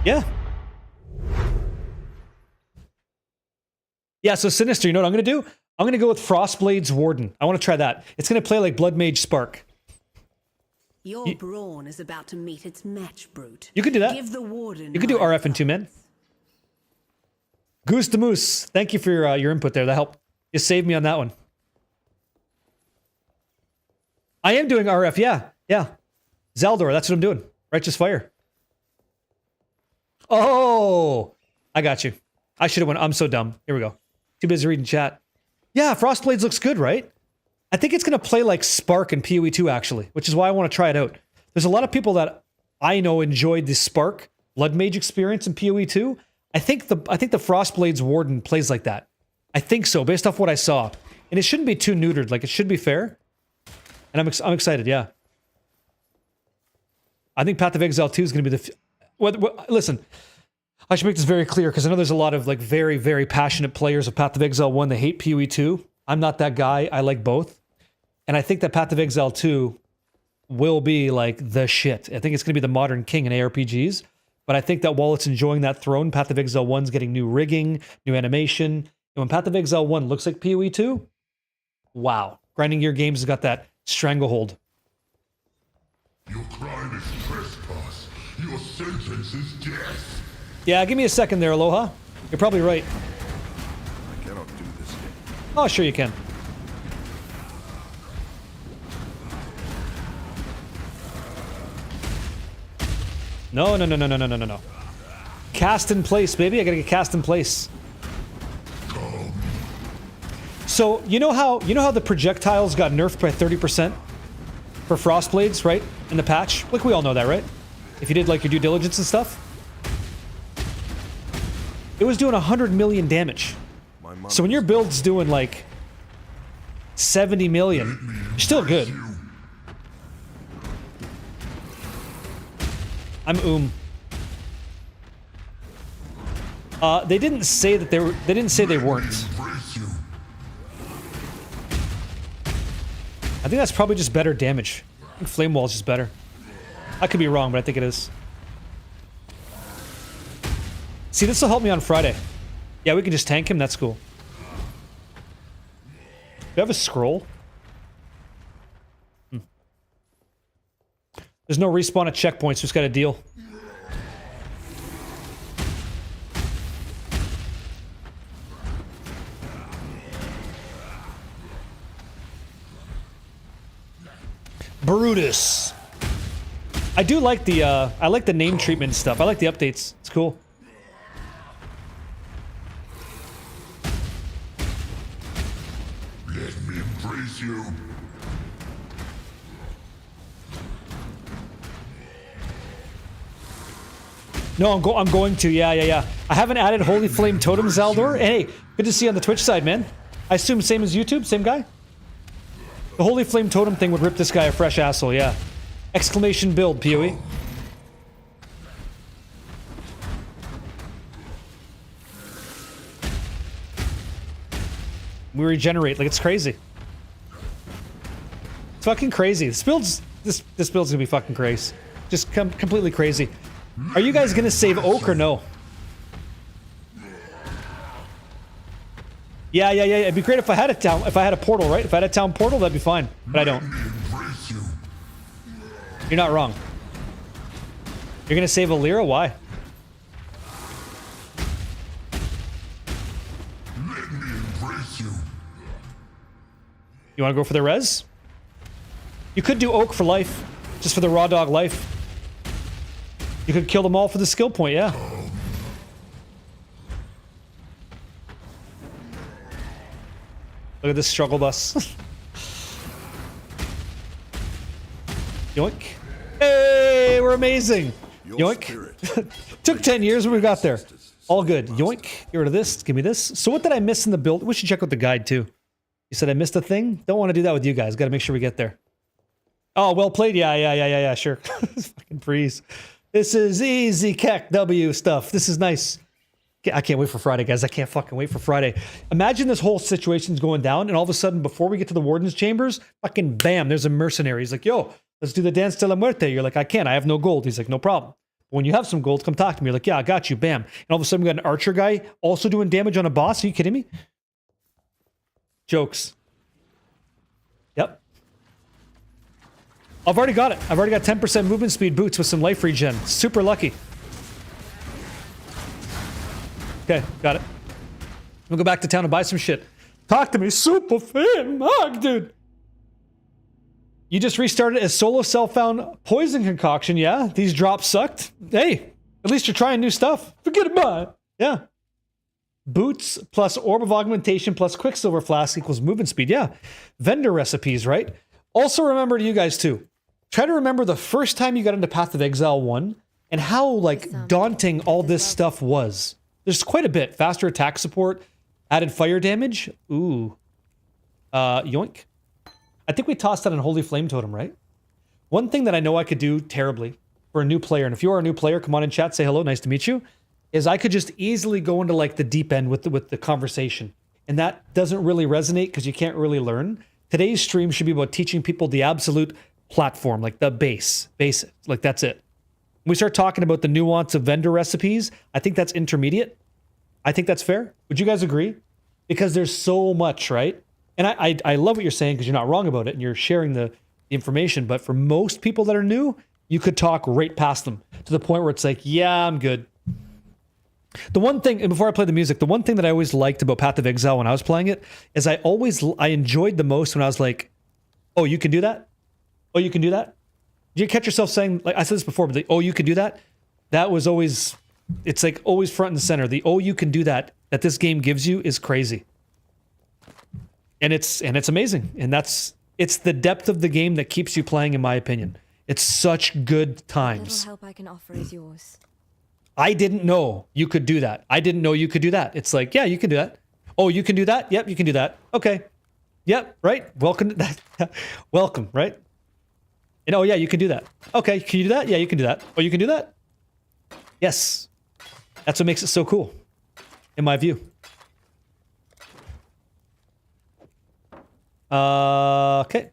Yeah. Yeah, so Sinister, you know what I'm going to do? I'm going to go with Frostblade's Warden. I want to try that. It's going to play like Blood Mage Spark. Your brawn is about to meet its match, brute. You could do that. Give the warden You could do my RF in 2 men. Goose the Moose, thank you for your input there. That helped. You saved me on that one. I am doing RF, yeah. Yeah. Zaldor, that's what I'm doing. Righteous Fire. Oh! I got you. I should have went. I'm so dumb. Here we go. Too busy reading chat. Yeah, Frostblades looks good, right? I think it's going to play like Spark in PoE 2, actually, which is why I want to try it out. There's a lot of people that I know enjoyed the Spark Blood Mage experience in PoE 2. I think the Frostblades Warden plays like that. I think so, based off what I saw. And it shouldn't be too neutered. Like, it should be fair. And I'm excited, yeah. I think Path of Exile 2 is going to be the... listen, I should make this very clear, because I know there's a lot of like very, very passionate players of Path of Exile 1 that hate PoE 2. I'm not that guy. I like both. And I think that Path of Exile 2 will be like the shit. I think it's going to be the modern king in ARPGs. But I think that while it's enjoying that throne, Path of Exile 1's getting new rigging, new animation. And when Path of Exile 1 looks like PoE 2, wow. Grinding Gear Games has got that stranglehold. Your crime is trespass. Your sentence is death. Yeah, give me a second there, Aloha. You're probably right. I cannot do this yet. Oh, sure you can. No. Cast in place, baby. I gotta get cast in place. So, you know how the projectiles got nerfed by 30% for Frostblades, right? In the patch? Like, we all know that, right? If you did, like, your due diligence and stuff. It was doing 100 million damage. So when your build's doing, like, 70 million, you're still good. I'm they didn't say that they were. They didn't say they weren't. I think that's probably just better damage. I think Flame Wall's just better. I could be wrong, but I think it is. See, this will help me on Friday. Yeah, we can just tank him. That's cool. Do you have a scroll? There's no respawn at checkpoints. Just got a deal. Brutus. I do like the I like the name treatment stuff. I like the updates. It's cool. Let me embrace you. No, I'm going to. Yeah. I haven't added Holy Flame Totem Zaldor. Hey, good to see you on the Twitch side, man. I assume same as YouTube, same guy? The Holy Flame Totem thing would rip this guy a fresh asshole, yeah. Exclamation build, PoE. We regenerate, like it's crazy. It's fucking crazy. This build's gonna be fucking crazy. Just completely crazy. Are you guys gonna save Oak or no? Yeah. It'd be great if I had a town, if I had a portal, right? If I had a town portal, that'd be fine. But I don't. You're not wrong. You're gonna save Alira? Why? Let me embrace you. You wanna go for the res? You could do Oak for life. Just for the raw dog life. You could kill them all for the skill point, yeah. Look at this struggle bus. Yoink. Hey, we're amazing. Yoink. Took 10 years when we got there. All good. Yoink. Get rid of this. Give me this. So what did I miss in the build? We should check out the guide too. You said I missed a thing? Don't want to do that with you guys. Got to make sure we get there. Oh, well played. Yeah, sure. Fucking freeze. This is easy Keck W stuff. This is nice. I can't wait for Friday, guys. I can't fucking wait for Friday. Imagine this whole situation's going down, and all of a sudden, before we get to the Warden's Chambers, fucking bam, there's a mercenary. He's like, yo, let's do the Dance de la Muerte. You're like, I can't. I have no gold. He's like, no problem. When you have some gold, come talk to me. You're like, yeah, I got you. Bam. And all of a sudden we got an archer guy also doing damage on a boss. Are you kidding me? Jokes. Yep. I've already got it. I've already got 10% movement speed boots with some life regen. Super lucky. Okay, got it. We'll go back to town and buy some shit. Talk to me, super fan, Mark, dude. You just restarted as solo self-found poison concoction, yeah? These drops sucked. Hey, at least you're trying new stuff. Forget about it. Yeah. Boots plus orb of augmentation plus quicksilver flask equals movement speed. Yeah. Vendor recipes, right? Also remember to you guys too. Try to remember the first time you got into Path of Exile 1 and how like daunting all this stuff was. There's quite a bit. Faster attack support, added fire damage. Ooh. Yoink. I think we tossed that in Holy Flame Totem, right? One thing that I know I could do terribly for a new player, and if you are a new player, come on in chat, say hello, nice to meet you, is I could just easily go into like the deep end with the conversation. And that doesn't really resonate because you can't really learn. Today's stream should be about teaching people the absolute platform, like the basic, like that's it. When we start talking about the nuance of vendor recipes, I think that's intermediate. I think that's fair. Would you guys agree? Because there's so much, right? And I love what you're saying because you're not wrong about it and you're sharing the information. But for most people that are new, you could talk right past them to the point where it's like, yeah, I'm good. The one thing, and before I play the music, the one thing that I always liked about Path of Exile when I was playing it is I enjoyed the most when I was like, oh, you can do that? Oh, you can do that? Did you catch yourself saying, like I said this before, but oh, you can do that? That was always, it's like always front and center. The oh, you can do that this game gives you is crazy. And it's amazing. And it's the depth of the game that keeps you playing, in my opinion. It's such good times. Little help I can offer is yours. I didn't know you could do that. I didn't know you could do that. It's like, yeah, you can do that. Oh, you can do that? Yep, you can do that. Okay. Yep, right? Welcome to that. Welcome, right? And oh, yeah, you can do that. Okay, can you do that? Yeah, you can do that. Oh, you can do that? Yes. That's what makes it so cool, in my view. Okay.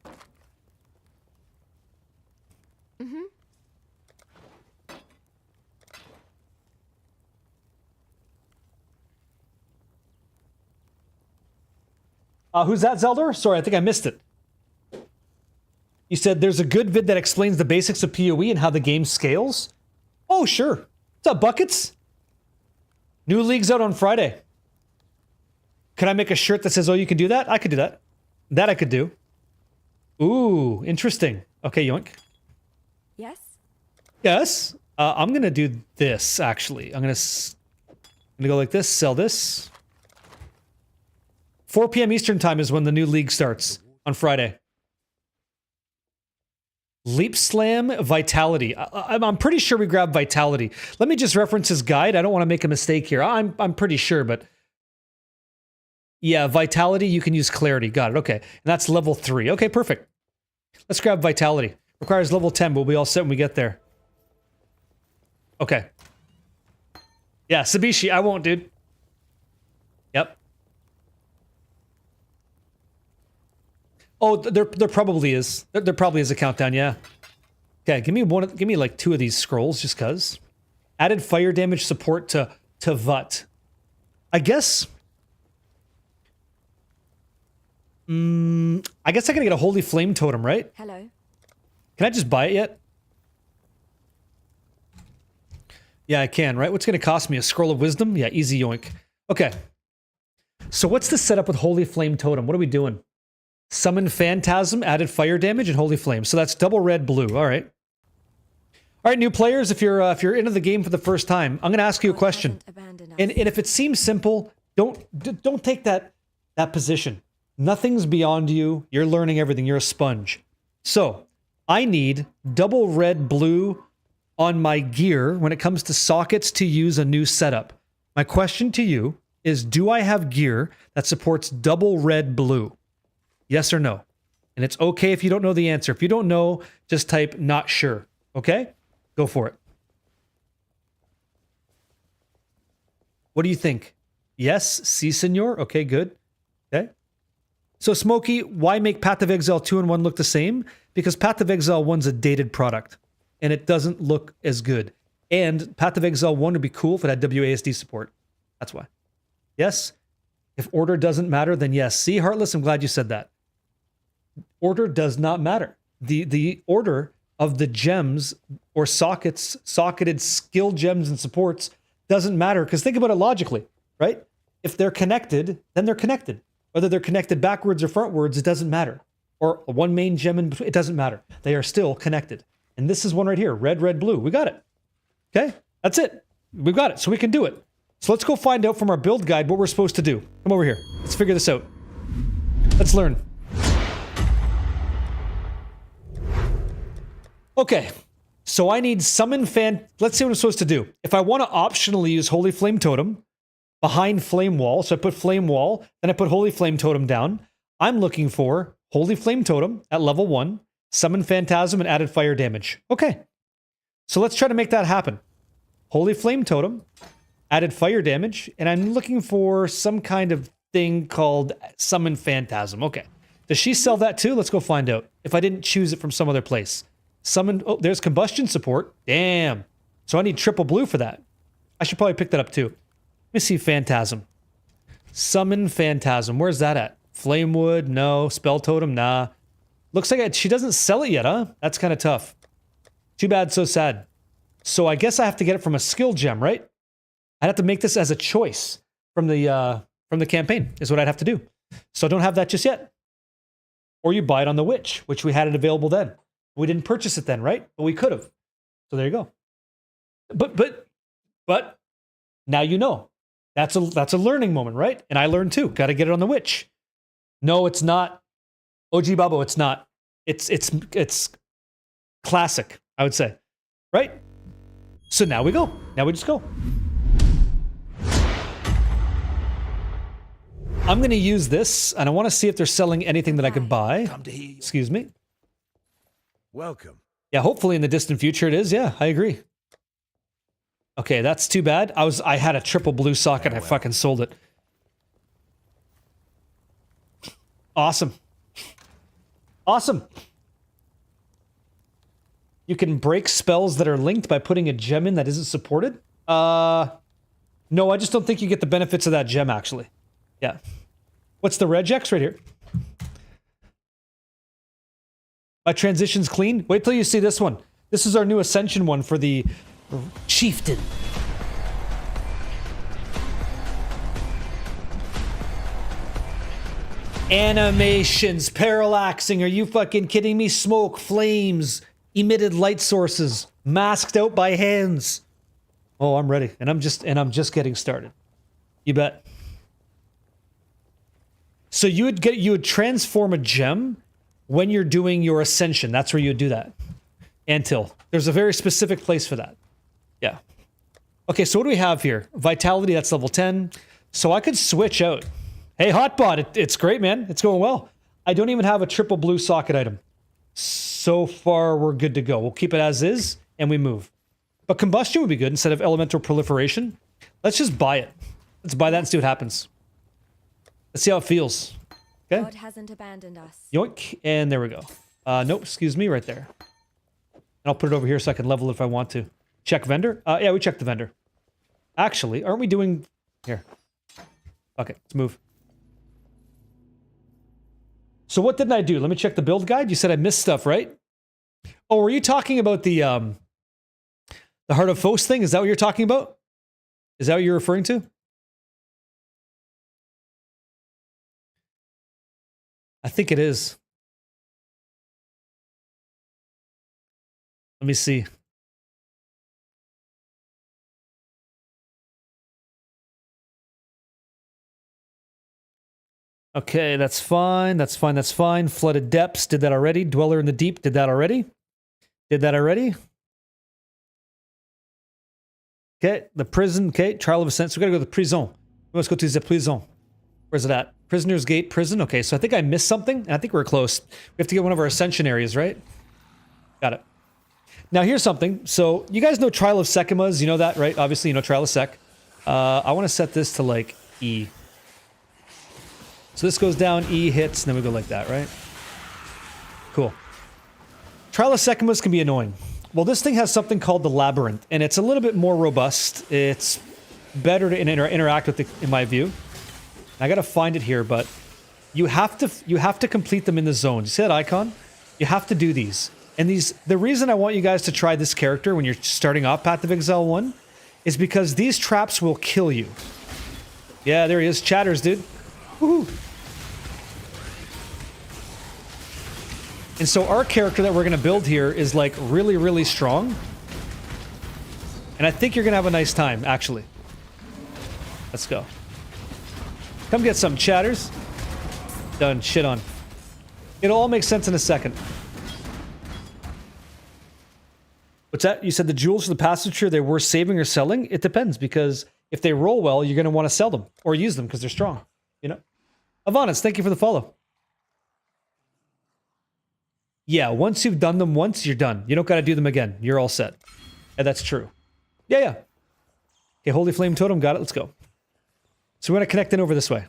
Who's that, Zelda? Sorry, I think I missed it. You said there's a good vid that explains the basics of PoE and how the game scales? Oh, sure. What's up, Buckets? New league's out on Friday. Can I make a shirt that says, oh, you can do that? I could do that. That I could do. Ooh, interesting. Okay, yoink. Yes? Yes. I'm going to do this, actually. I'm going to go like this, sell this. 4 p.m. Eastern time is when the new league starts on Friday. Leap Slam Vitality. I'm pretty sure we grabbed Vitality. Let me just reference his guide. I don't want to make a mistake here. I'm pretty sure, but yeah, Vitality, you can use Clarity. Got it. Okay. And that's level 3. Okay, perfect. Let's grab Vitality. Requires level 10, but we'll be all set when we get there. Okay. Yeah, Sabishi, I won't, dude. Yep. Oh, there probably is. There probably is a countdown, yeah. Okay, give me like 2 of these scrolls, just cuz. Added fire damage support to Vut. I guess I guess I gotta get a Holy Flame Totem, right? Hello. Can I just buy it yet? Yeah, I can, right? What's gonna cost me? A Scroll of Wisdom? Yeah, easy yoink. Okay. So what's the setup with Holy Flame Totem? What are we doing? Summon Phantasm, added fire damage, and Holy Flame. So that's double red, blue. All right. All right, new players, if you're into the game for the first time, I'm gonna ask you a question. And if it seems simple, don't take that position. Nothing's beyond you. You're learning everything. You're a sponge. So I need double red, blue on my gear when it comes to sockets to use a new setup. My question to you is, do I have gear that supports double red, blue? Yes or no? And it's okay if you don't know the answer. If you don't know, just type not sure. Okay? Go for it. What do you think? Yes, si, senor. Okay, good. Okay. So, Smokey, why make Path of Exile 2 and 1 look the same? Because Path of Exile 1's a dated product, and it doesn't look as good. And Path of Exile 1 would be cool if it had WASD support. That's why. Yes? If order doesn't matter, then yes. See, Heartless, I'm glad you said that. Order does not matter. The order of the gems or socketed skill gems and supports doesn't matter, because think about it logically, right? If they're connected, then they're connected. Whether they're connected backwards or frontwards, it doesn't matter. Or one main gem in between, it doesn't matter. They are still connected. And this is one right here, red, red, blue. We got it. Okay, that's it. We've got it, so we can do it. So let's go find out from our build guide what we're supposed to do. Come over here. Let's figure this out. Let's learn. Okay, so I need summon fan. Let's see what I'm supposed to do. If I want to optionally use Holy Flame Totem behind Flame Wall, so I put Flame Wall, then I put Holy Flame Totem down. I'm looking for Holy Flame Totem at level 1, Summon Phantasm, and added fire damage. Okay, so let's try to make that happen. Holy Flame Totem, added fire damage, and I'm looking for some kind of thing called Summon Phantasm. Okay, does she sell that too? Let's go find out. If I didn't choose it from some other place. Summon, oh, there's combustion support. Damn. So I need triple blue for that. I should probably pick that up too. Let me see Phantasm. Summon Phantasm. Where's that at? Flamewood? No. Spell Totem? Nah. Looks like she doesn't sell it yet, huh? That's kind of tough. Too bad, so sad. So I guess I have to get it from a skill gem, right? I'd have to make this as a choice from the campaign, is what I'd have to do. So I don't have that just yet. Or you buy it on the Witch, which we had it available then. We didn't purchase it then, right? But we could have. So there you go. But now you know. That's a learning moment, right? And I learned too. Got to get it on the Witch. No, it's not. OG Babo, it's not. It's classic, I would say. Right? So now we go. Now we just go. I'm going to use this, and I want to see if they're selling anything that I could buy. Excuse me. Welcome. Yeah, hopefully in the distant future it is. Yeah, I agree. Okay, that's too bad. I had a triple blue socket. I fucking sold it. Awesome. Awesome. You can break spells that are linked by putting a gem in that isn't supported? No, I just don't think you get the benefits of that gem, actually. Yeah. What's the regex right here? My transition's clean. Wait till you see this one. This is our new Ascension one for the Chieftain. Animations, parallaxing. Are you fucking kidding me? Smoke, flames, emitted light sources, masked out by hands. Oh, I'm ready. And I'm just getting started. You bet. So you would transform a gem when you're doing your Ascension. That's where you would do that. Until. There's a very specific place for that. Yeah. Okay, so what do we have here? Vitality, that's level 10. So I could switch out. Hey, Hotbot, it's great, man. It's going well. I don't even have a triple blue socket item. So far, we're good to go. We'll keep it as is, and we move. But Combustion would be good instead of Elemental Proliferation. Let's just buy it. Let's buy that and see what happens. Let's see how it feels. Okay? God hasn't abandoned us. Yoink, and there we go. Nope, excuse me, right there. And I'll put it over here so I can level it if I want to. Check vendor? Yeah, we checked the vendor. Actually, aren't we doing... Here. Okay, let's move. So what didn't I do? Let me check the build guide. You said I missed stuff, right? Oh, were you talking about the Heart of Fos thing? Is that what you're talking about? Is that what you're referring to? I think it is. Let me see. Okay, that's fine. That's fine. That's fine. Flooded Depths, did that already. Dweller in the Deep, did that already. Did that already. Okay, the prison. Okay, Trial of Ascent. So we gotta go to the prison. Let's go to the prison. Where's it at? Prisoner's Gate Prison. Okay, so I think I missed something, and I think we're close. We have to get one of our Ascension areas, right? Got it. Now here's something. So you guys know Trial of Sekimas. You know that, right? Obviously, you know Trial of Sek. I want to set this to like E. So this goes down, E hits, and then we go like that, right? Cool. Trial of Sekimas can be annoying. Well, this thing has something called the Labyrinth, and it's a little bit more robust. It's better to interact with it, in my view. I gotta find it here, but you have to complete them in the zones. You see that icon? You have to do these. And the reason I want you guys to try this character when you're starting off Path of Exile 1 is because these traps will kill you. Yeah, there he is. Chatters, dude. Woohoo! And so our character that we're going to build here is like really, really strong. And I think you're going to have a nice time, actually. Let's go. Come get some, Chatters. Done. Shit on. It'll all make sense in a second. What's that? You said the jewels for the passage tree, they were saving or selling? It depends, because if they roll well, you're going to want to sell them or use them because they're strong. You know? Avanis, thank you for the follow. Yeah, once you've done them once, you're done. You don't got to do them again. You're all set. Yeah, that's true. Yeah, yeah. Okay, Holy Flame Totem, got it. Let's go. So we're going to connect in over this way.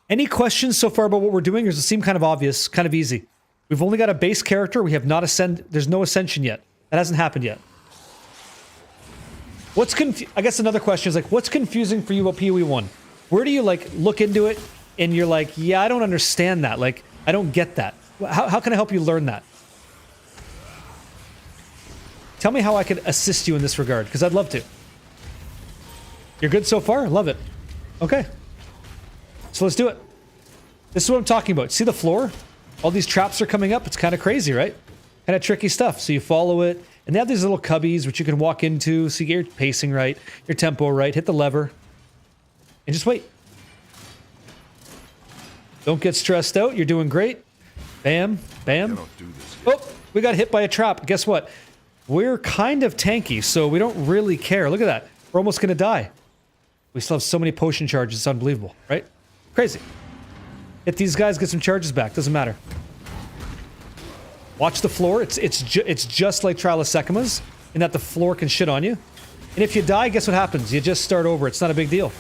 Any questions so far about what we're doing? Or does it seem kind of obvious, kind of easy? We've only got a base character. We have not there's no ascension yet. That hasn't happened yet. I guess another question is like, what's confusing for you about PoE 1? Where do you like look into it and you're like, yeah, I don't understand that. Like, I don't get that. How can I help you learn that? Tell me how I could assist you in this regard, because I'd love to. You're good so far? Love it. Okay. So let's do it. This is what I'm talking about. See the floor? All these traps are coming up. It's kind of crazy, right? Kind of tricky stuff. So you follow it. And they have these little cubbies which you can walk into so you get your pacing right, your tempo right, hit the lever. And just wait. Don't get stressed out. You're doing great. Bam. Bam. Oh, we got hit by a trap. Guess what? We're kind of tanky, so we don't really care. Look at that. We're almost going to die. We still have so many potion charges. It's unbelievable, right? Crazy. Hit these guys, get some charges back. Doesn't matter. Watch the floor. It's just like Trial of Sekhmet in that the floor can shit on you. And if you die, guess what happens? You just start over. It's not a big deal.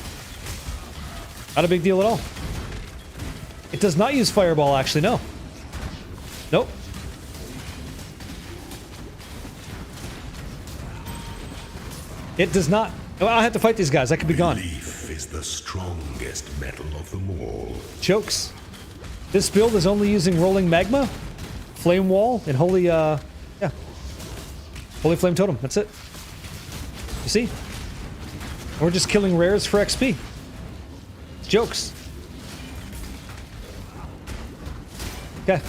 Not a big deal at all. It does not use Fireball, actually, no. Nope. It does not. I have to fight these guys. I could be gone. Belief is the strongest metal of them all. Chokes. This build is only using Rolling Magma, Flame Wall, and Holy, Holy Flame Totem. That's it. You see? We're just killing rares for XP. It's jokes. Okay.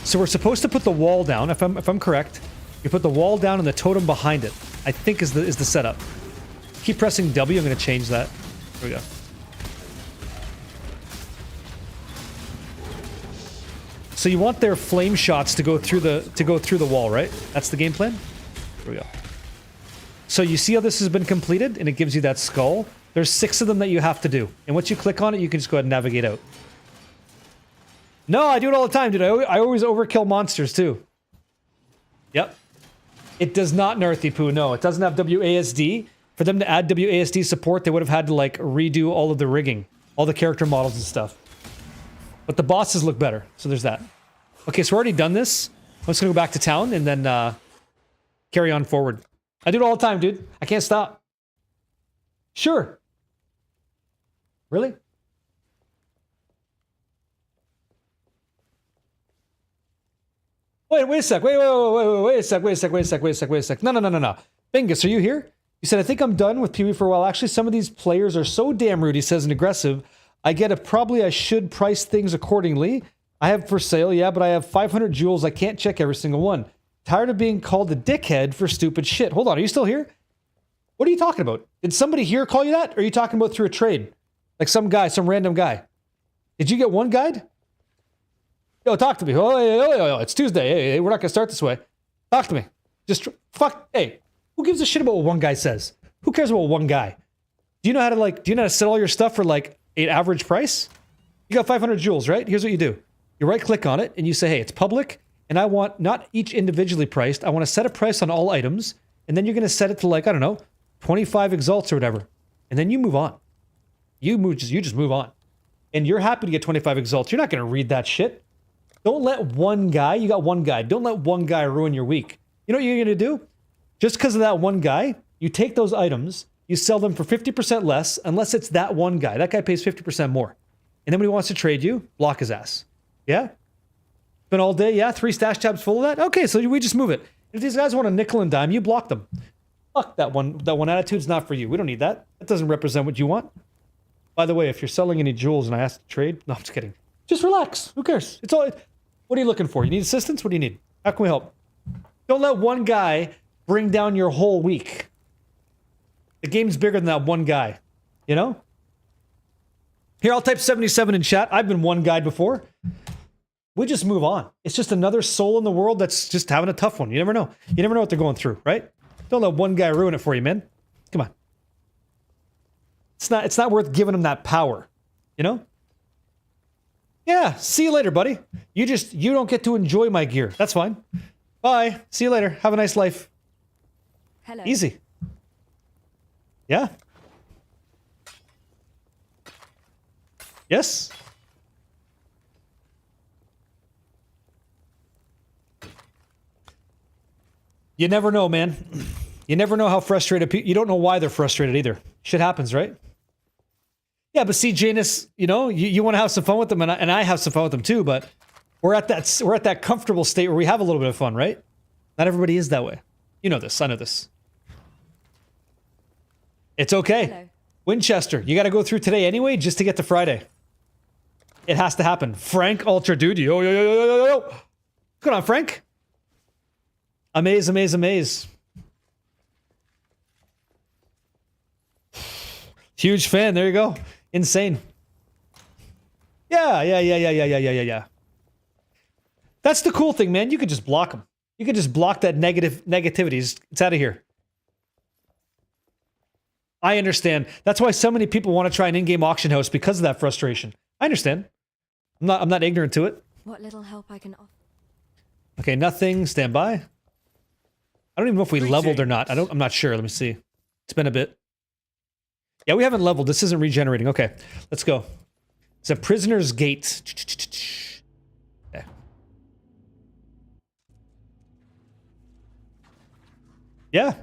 So we're supposed to put the wall down, if I'm correct. You put the wall down and the totem behind it, I think is the setup. Keep pressing W, I'm going to change that. There we go. So you want their flame shots to go through the wall, right? That's the game plan? Here we go. So you see how this has been completed, and it gives you that skull? There's 6 of them that you have to do. And once you click on it, you can just go ahead and navigate out. No, I do it all the time, dude. I always overkill monsters, too. Yep. It does not Nerthy Poo, no. It doesn't have WASD. For them to add WASD support, they would have had to, like, redo all of the rigging. All the character models and stuff. But the bosses look better, so there's that. Okay, so we're already done this. I'm just gonna go back to town and then carry on forward. I do it all the time, dude. I can't stop. Sure. Really? Wait a sec. Wait a sec. No. Bingus, are you here? You said, I think I'm done with PoE for a while. Actually, some of these players are so damn rude, he says, and aggressive. I get it. Probably I should price things accordingly. I have for sale, yeah, but I have 500 jewels. I can't check every single one. Tired of being called a dickhead for stupid shit. Hold on, are you still here? What are you talking about? Did somebody here call you that? Or are you talking about through a trade? Like some guy, some random guy. Did you get one guide? Yo, talk to me. Oh, it's Tuesday. Hey, we're not going to start this way. Talk to me. Just fuck. Hey, who gives a shit about what one guy says? Who cares about one guy? Do you know how to sell all your stuff for like an average price? You got 500 jewels, right? Here's what you do. You right click on it and you say, hey, it's public and I want not each individually priced. I want to set a price on all items. And then you're going to set it to like, I don't know, 25 exalts or whatever. And then you move on. You just move on. And you're happy to get 25 exalts. You're not going to read that shit. Don't let one guy, you got one guy, don't let one guy ruin your week. You know what you're going to do? Just because of that one guy, you take those items, you sell them for 50% less, unless it's that one guy. That guy pays 50% more. And then when he wants to trade you, block his ass. Yeah? Been all day, yeah? 3 stash tabs full of that? Okay, so we just move it. If these guys want a nickel and dime, you block them. Fuck that one. That one attitude's not for you. We don't need that. That doesn't represent what you want. By the way, if you're selling any jewels and I ask to trade, no, I'm just kidding. Just relax. Who cares? It's all. What are you looking for? You need assistance? What do you need? How can we help? Don't let one guy bring down your whole week. The game's bigger than that one guy. You know? Here, I'll type 77 in chat. I've been one guy before. We just move on. It's just another soul in the world that's just having a tough one. You never know. You never know what they're going through, right? Don't let one guy ruin it for you, man. Come on. It's not worth giving him that power. You know? Yeah, see you later, buddy. You don't get to enjoy my gear. That's fine. Bye. See you later. Have a nice life. Hello. Easy. Yeah? Yes? You never know, man. You never know how frustrated people... You don't know why they're frustrated either. Shit happens, right? Yeah, but see, Janus, you know, you want to have some fun with them, and I have some fun with them too, but we're at that comfortable state where we have a little bit of fun, right? Not everybody is that way. You know this. I know this. It's okay. Hello. Winchester, you got to go through today anyway just to get to Friday. It has to happen. Frank Ultra Dude. Yo, yo, yo, yo, yo, yo, yo. What's going on, Frank? Amaze, amaze, amaze. Huge fan. There you go. Insane. Yeah. That's the cool thing, man. You could just block them. You could just block that negativity. It's out of here. I understand. That's why so many people want to try an in-game auction house because of that frustration. I understand. I'm not ignorant to it. What little help I can offer. Okay, nothing. Stand by. I don't even know if we leveled or not. I'm not sure. Let me see. It's been a bit. Yeah, we haven't leveled. This isn't regenerating. Okay, let's go. It's a prisoner's gate. Okay. Yeah.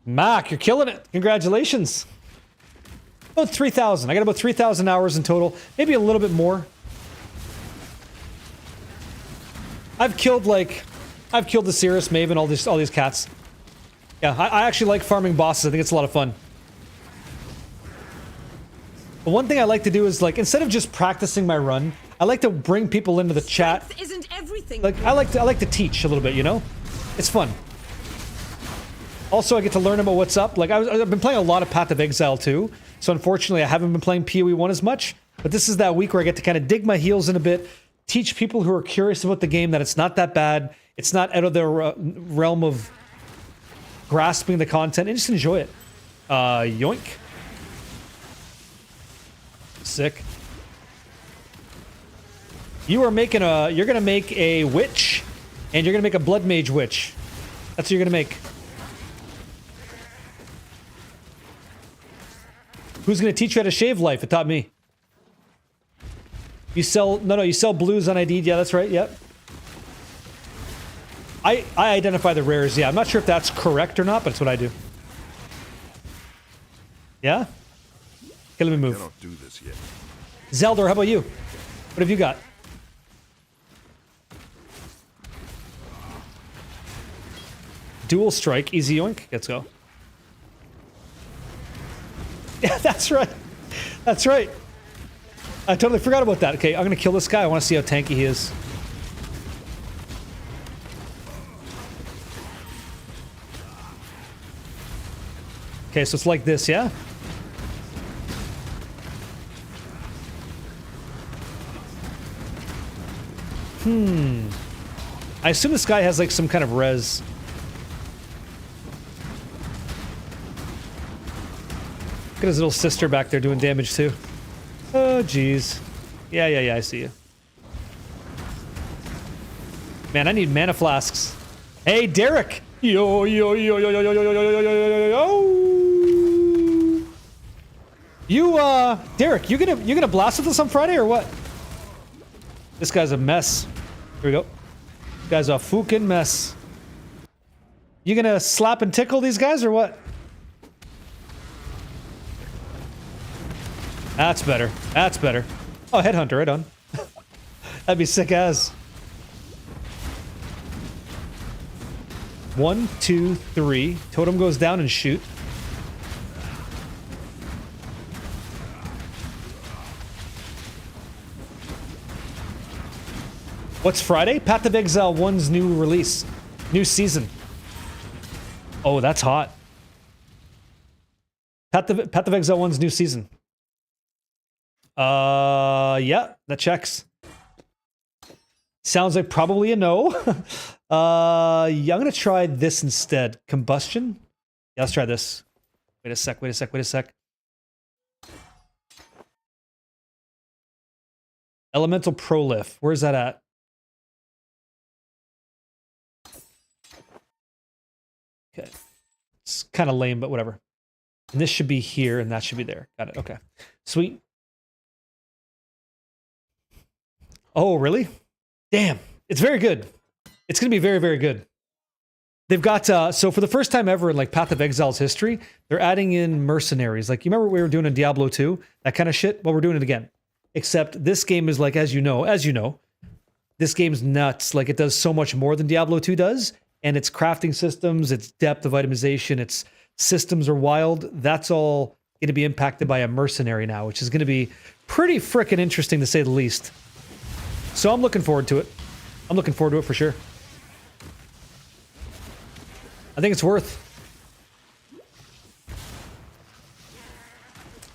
Mac, you're killing it. Congratulations. About 3,000. I got about 3,000 hours in total. Maybe a little bit more. I've killed the Cirrus, Maven, all these cats. Yeah, I actually like farming bosses. I think it's a lot of fun. But one thing I like to do is, like, instead of just practicing my run, I like to bring people into the chat. Isn't everything. Like, I like to teach a little bit, you know? It's fun. Also, I get to learn about what's up. Like, I've been playing a lot of Path of Exile too, so unfortunately I haven't been playing PoE 1 as much, but this is that week where I get to kind of dig my heels in a bit, teach people who are curious about the game that it's not that bad, it's not out of their realm of grasping the content, and just enjoy it. Yoink. Sick. You're gonna make a witch, and you're gonna make a blood mage witch. That's what you're gonna make. Who's gonna teach you how to shave life? It taught me. You sell blues unID'd. Yeah, that's right. Yep. I identify the rares. Yeah, I'm not sure if that's correct or not, but it's what I do. Yeah? Okay, let me move. Cannot do this yet. Zeldor, how about you? What have you got? Dual strike, easy yoink. Let's go. Yeah, that's right. That's right. I totally forgot about that. Okay, I'm gonna kill this guy. I want to see how tanky he is. Okay, so it's like this, yeah? I assume this guy has like some kind of res. Look at his little sister back there doing damage too. Oh, jeez. Yeah, I see you. Man, I need mana flasks. Hey, Derek! Yo, yo, yo, yo, yo, yo, yo, yo, yo, yo, yo. You, Derek, you gonna blast with us on Friday or what? This guy's a mess. Here we go. This guy's a fucking mess. You gonna slap and tickle these guys or what? That's better. That's better. Oh, headhunter, right on. That'd be sick as. 1, 2, 3. Totem goes down and shoot. What's Friday? Path of Exile 1's new release. New season. Oh, that's hot. Path of Exile 1's new season. Yeah, that checks. Sounds like probably a no. Yeah, I'm gonna try this instead. Combustion? Yeah, let's try this. Wait a sec, wait a sec, wait a sec. Elemental Prolif. Where's that at? Okay. It's kind of lame, but whatever. And this should be here, and that should be there. Got it. Okay. Sweet. Oh, really? Damn. It's very good. It's going to be very, very good. They've got, so for the first time ever in like Path of Exile's history, they're adding in mercenaries. Like, you remember what we were doing in Diablo 2? That kind of shit? Well, we're doing it again. Except this game is like, as you know, this game's nuts. Like, it does so much more than Diablo 2 does. And its crafting systems, its depth of itemization, its systems are wild. That's all going to be impacted by a mercenary now, which is going to be pretty frickin' interesting to say the least. So I'm looking forward to it. I'm looking forward to it for sure. I think it's worth.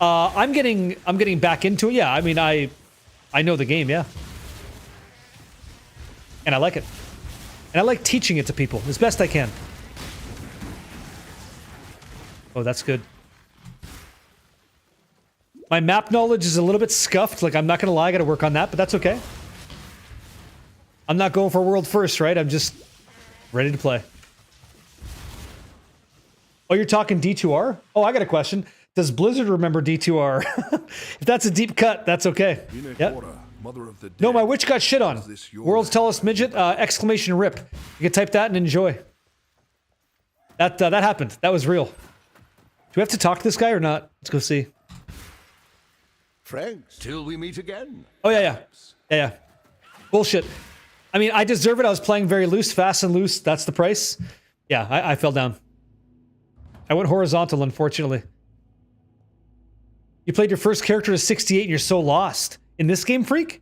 I'm getting back into it. Yeah, I mean, I know the game, yeah. And I like it. And I like teaching it to people as best I can. Oh, that's good. My map knowledge is a little bit scuffed. Like, I'm not gonna lie, I gotta work on that, but that's okay. I'm not going for world first, right? I'm just ready to play. Oh, you're talking D2R? Oh, I got a question. Does Blizzard remember D2R? If that's a deep cut, that's okay. Yep. No, my witch got shit on. World's tallest midget! Exclamation rip. You can type that and enjoy. That happened. That was real. Do we have to talk to this guy or not? Let's go see. Friends, till we meet again. Oh yeah. Bullshit. I mean, I deserve it. I was playing very loose, fast and loose. That's the price. Yeah, I fell down. I went horizontal, unfortunately. You played your first character to 68 and you're so lost. In this game, freak?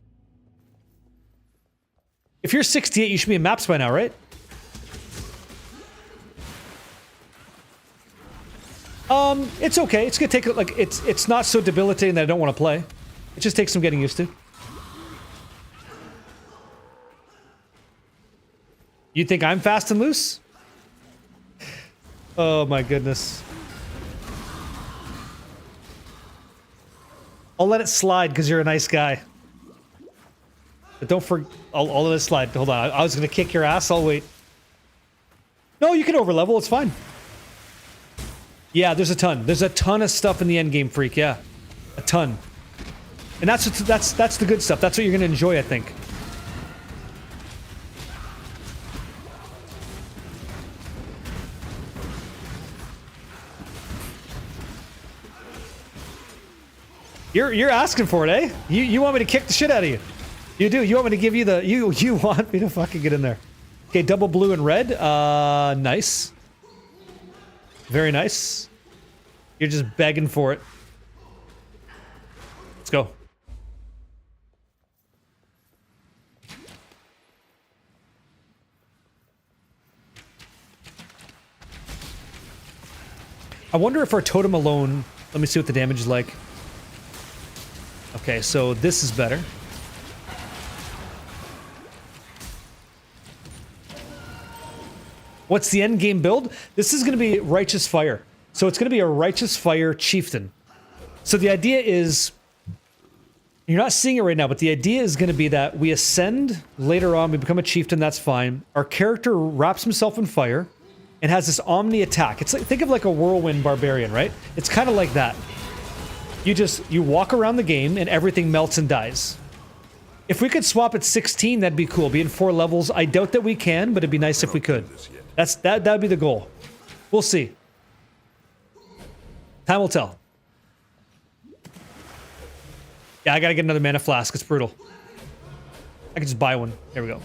If you're 68, you should be in maps by now, right? It's okay. It's gonna take, like, it's not so debilitating that I don't want to play. It just takes some getting used to. You think I'm fast and loose? Oh my goodness. I'll let it slide because you're a nice guy. But don't forget. I'll let it slide. Hold on. I was going to kick your ass. I'll wait. No, you can overlevel. It's fine. Yeah, there's a ton. There's a ton of stuff in the endgame, freak. Yeah. A ton. And that's the good stuff. That's what you're going to enjoy, I think. You're asking for it, eh? You want me to kick the shit out of you? You do. You want me to give you the... You want me to fucking get in there. Okay, double blue and red. Nice. Very nice. You're just begging for it. Let's go. I wonder if our totem alone... Let me see what the damage is like. Okay, so this is better. What's the end game build? This is going to be Righteous Fire. So it's going to be a Righteous Fire Chieftain. So the idea is, you're not seeing it right now, but the idea is going to be that we ascend later on, we become a Chieftain, that's fine. Our character wraps himself in fire, and has this omni attack. It's like, think of like a whirlwind barbarian, right? It's kind of like that. You walk around the game and everything melts and dies. If we could swap at 16, that'd be cool. Be in 4 levels. I doubt that we can, but it'd be nice if we could. That'd be the goal. We'll see. Time will tell. Yeah, I gotta get another mana flask. It's brutal. I can just buy one. There we go.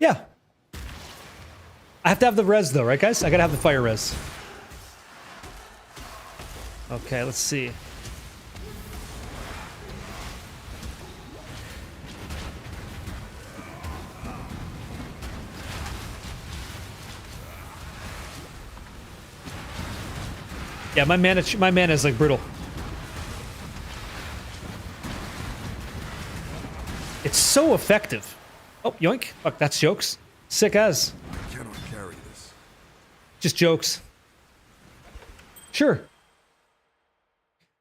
Yeah. I have to have the res though, right guys? I gotta have the fire res. Okay, let's see. Yeah, my mana is like brutal. It's so effective. Oh, yoink. Fuck, that's jokes. Sick as. I cannot carry this. Just jokes. Sure.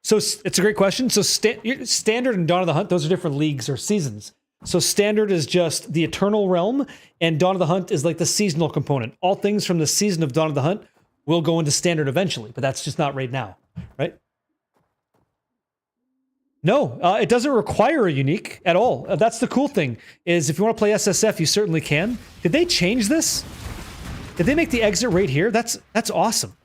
So it's a great question. So Standard and Dawn of the Hunt, those are different leagues or seasons. So Standard is just the Eternal Realm, and Dawn of the Hunt is like the seasonal component. All things from the season of Dawn of the Hunt will go into Standard eventually, but that's just not right now, right? No, it doesn't require a unique at all. That's the cool thing, is if you want to play SSF, you certainly can. Did they change this? Did they make the exit right here? That's awesome.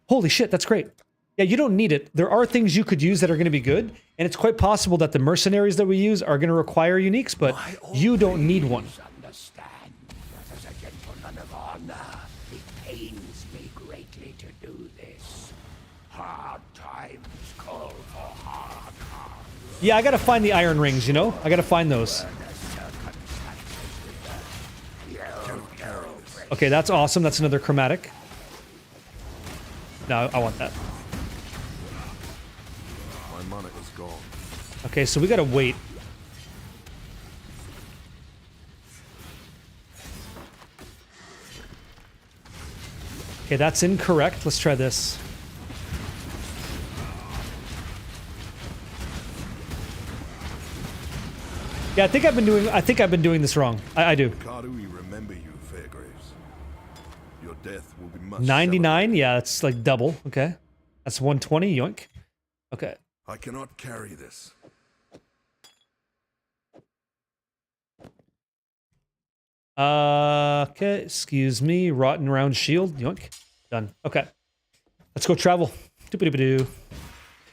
Holy shit, that's great. Yeah, you don't need it. There are things you could use that are going to be good, and it's quite possible that the mercenaries that we use are going to require uniques, but you don't need one. Understand that as a gentleman of honor, it pains me greatly to do this. Hard times call for hard hearts. Yeah, I gotta find the iron rings, you know? I gotta find those. Okay, that's awesome. That's another chromatic. No, I want that. My mana is gone. Okay, so we gotta wait. Okay, that's incorrect. Let's try this. Yeah, I think I've been doing this wrong. I do. How do we remember you, Fairgraves? Your death will be much 99? Yeah, that's like double. Okay. That's 120, yoink. Okay. I cannot carry this. Okay, excuse me. Rotten round shield, yoink. Done. Okay. Let's go travel. Doop-a-doop-a-doo.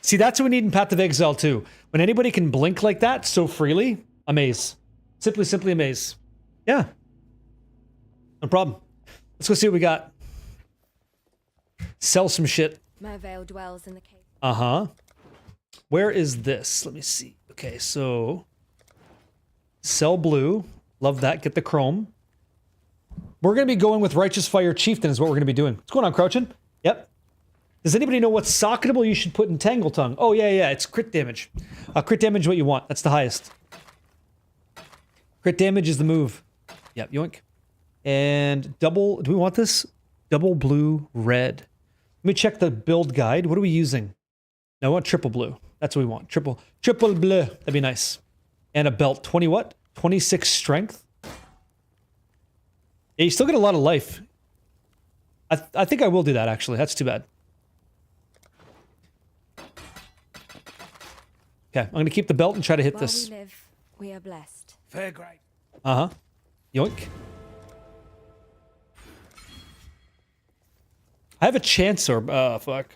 See, that's what we need in Path of Exile too. When anybody can blink like that so freely, amaze. Simply amaze. Yeah. No problem. Let's go see what we got. Sell some shit. Mervale dwells in the cave. Uh-huh. Where is this? Let me see. Okay, so sell blue. Love that. Get the chrome. We're going to be going with Righteous Fire Chieftain is what we're going to be doing. What's going on, Crouchin? Yep. Does anybody know what's socketable you should put in Tangle Tongue? Oh, yeah. It's crit damage. Crit damage is what you want. That's the highest. Crit damage is the move. Yep, yoink. And double... Do we want this? Double blue, red. Let me check the build guide. What are we using? No, I want triple blue. That's what we want. Triple bleu. That'd be nice. And a belt. 20 what? 26 strength. Yeah, you still get a lot of life. I think I will do that, actually. That's too bad. Okay, I'm going to keep the belt and try to hit While this. we live, we are blessed. Fair great. Uh-huh. Yoink. I have a chance orb. Fuck.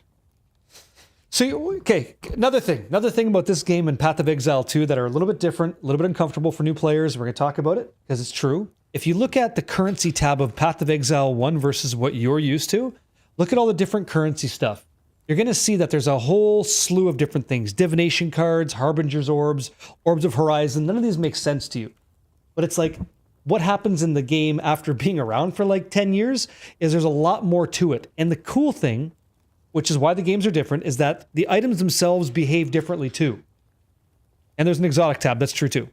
So, okay, another thing about this game and Path of Exile 2 that are a little bit different, a little bit uncomfortable for new players. We're going to talk about it because it's true. If you look at the currency tab of Path of Exile 1 versus what you're used to, look at all the different currency stuff. You're going to see that there's a whole slew of different things. Divination cards, Harbinger's orbs, Orbs of Horizon. None of these make sense to you. But it's like, what happens in the game after being around for like 10 years is there's a lot more to it. And the cool thing, which is why the games are different, is that the items themselves behave differently too. And there's an exotic tab, that's true too.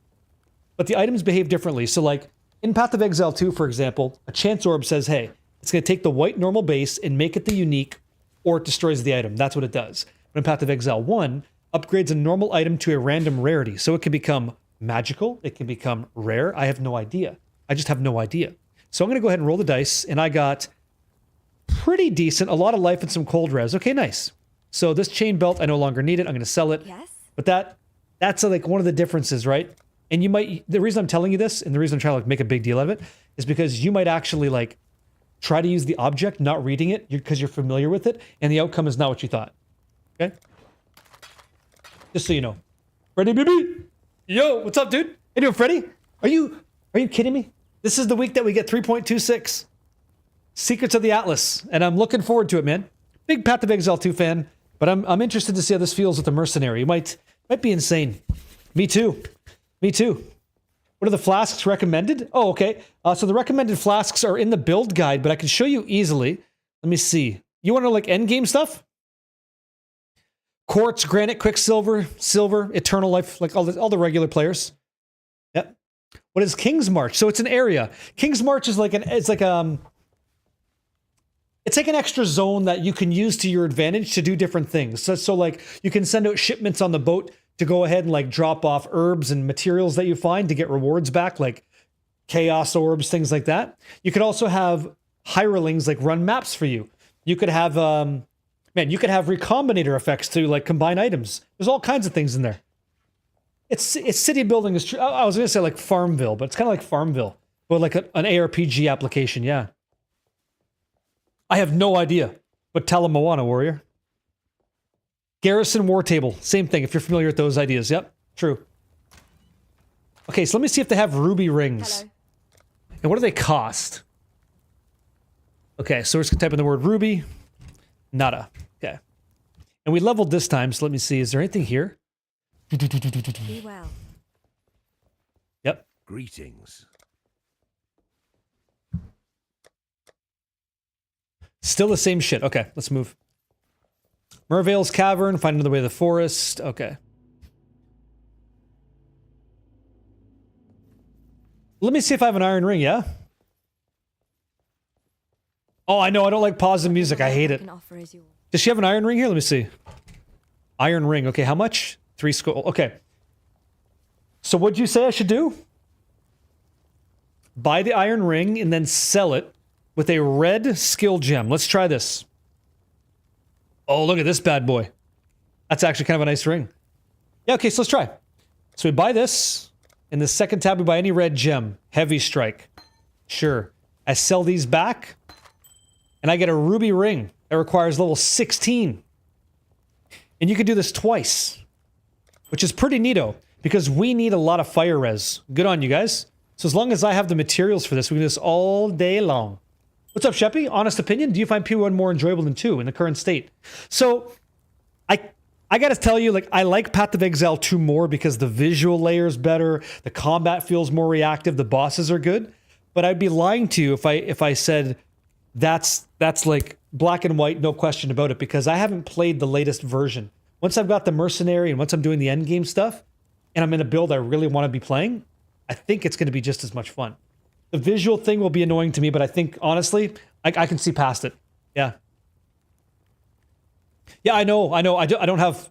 But the items behave differently. So like in Path of Exile 2, for example, a Chance Orb says, hey, it's going to take the white normal base and make it the unique, or it destroys the item. That's what it does. But in Path of Exile 1, upgrades a normal item to a random rarity. So it can become magical. It can become rare. I have no idea. I just have no idea. So I'm going to go ahead and roll the dice. And I got pretty decent. A lot of life and some cold res. Okay, nice. So this chain belt, I no longer need it. I'm going to sell it. Yes? But that's like one of the differences, right? And you might, the reason I'm telling you this and the reason I'm trying to like make a big deal out of it is because you might actually like try to use the object, not reading it because you're familiar with it. And the outcome is not what you thought. Okay? Just so you know. Freddy BB! Yo, what's up, dude? Hey, doing, Freddy? Are you kidding me? This is the week that we get 3.26. Secrets of the Atlas. And I'm looking forward to it, man. Big Path of Exile 2 fan. But I'm interested to see how this feels with the mercenary. It might be insane. Me too. Me too. What are the flasks recommended? Oh, okay. So the recommended flasks are in the build guide, but I can show you easily. Let me see. You want to like endgame stuff? Quartz, granite, quicksilver, silver, eternal life, like all the regular players. Yep. What is King's March? So it's an area. King's March is like it's like an extra zone that you can use to your advantage to do different things. So like you can send out shipments on the boat to go ahead and like drop off herbs and materials that you find to get rewards back, like chaos orbs, things like that. You could also have hirelings like run maps for you. You could have you could have recombinator effects to like combine items. There's all kinds of things in there. It's city building is true. I was gonna say like Farmville, but it's kind of like Farmville, but like an ARPG application. Yeah. I have no idea, but tell him Moana, warrior. Garrison War Table, same thing. If you're familiar with those ideas, yep, true. Okay, so let me see if they have ruby rings. Hello. And what do they cost? Okay, so we're just gonna type in the word ruby. Nada. Okay. And we leveled this time, so let me see. Is there anything here? Be well. Yep. Greetings. Still the same shit. Okay, let's move. Mervale's Cavern, find another way to the forest. Okay. Let me see if I have an iron ring, yeah? Oh, I know, I don't like pausing music. I hate it. Can offer is yours. Does she have an iron ring here? Let me see. Iron ring. Okay, how much? 3 skull. Okay. So what'd you say I should do? Buy the iron ring and then sell it with a red skill gem. Let's try this. Oh, look at this bad boy. That's actually kind of a nice ring. Yeah, okay, so let's try. So we buy this. In the second tab, we buy any red gem. Heavy strike. Sure. I sell these back. And I get a ruby ring that requires level 16. And you can do this twice. Which is pretty neato. Because we need a lot of fire res. Good on you guys. So as long as I have the materials for this, we can do this all day long. What's up, Sheppy? Honest opinion, do you find P1 more enjoyable than 2 in the current state? So, I gotta tell you, like, I like Path of Exile 2 more because the visual layer is better, the combat feels more reactive, the bosses are good. But I'd be lying to you if I said that's like black and white, no question about it, because I haven't played the latest version. Once I've got the mercenary and once I'm doing the endgame stuff, and I'm in a build I really want to be playing, I think it's going to be just as much fun. The visual thing will be annoying to me, but I think, honestly, I can see past it. Yeah. Yeah, I know. I don't have,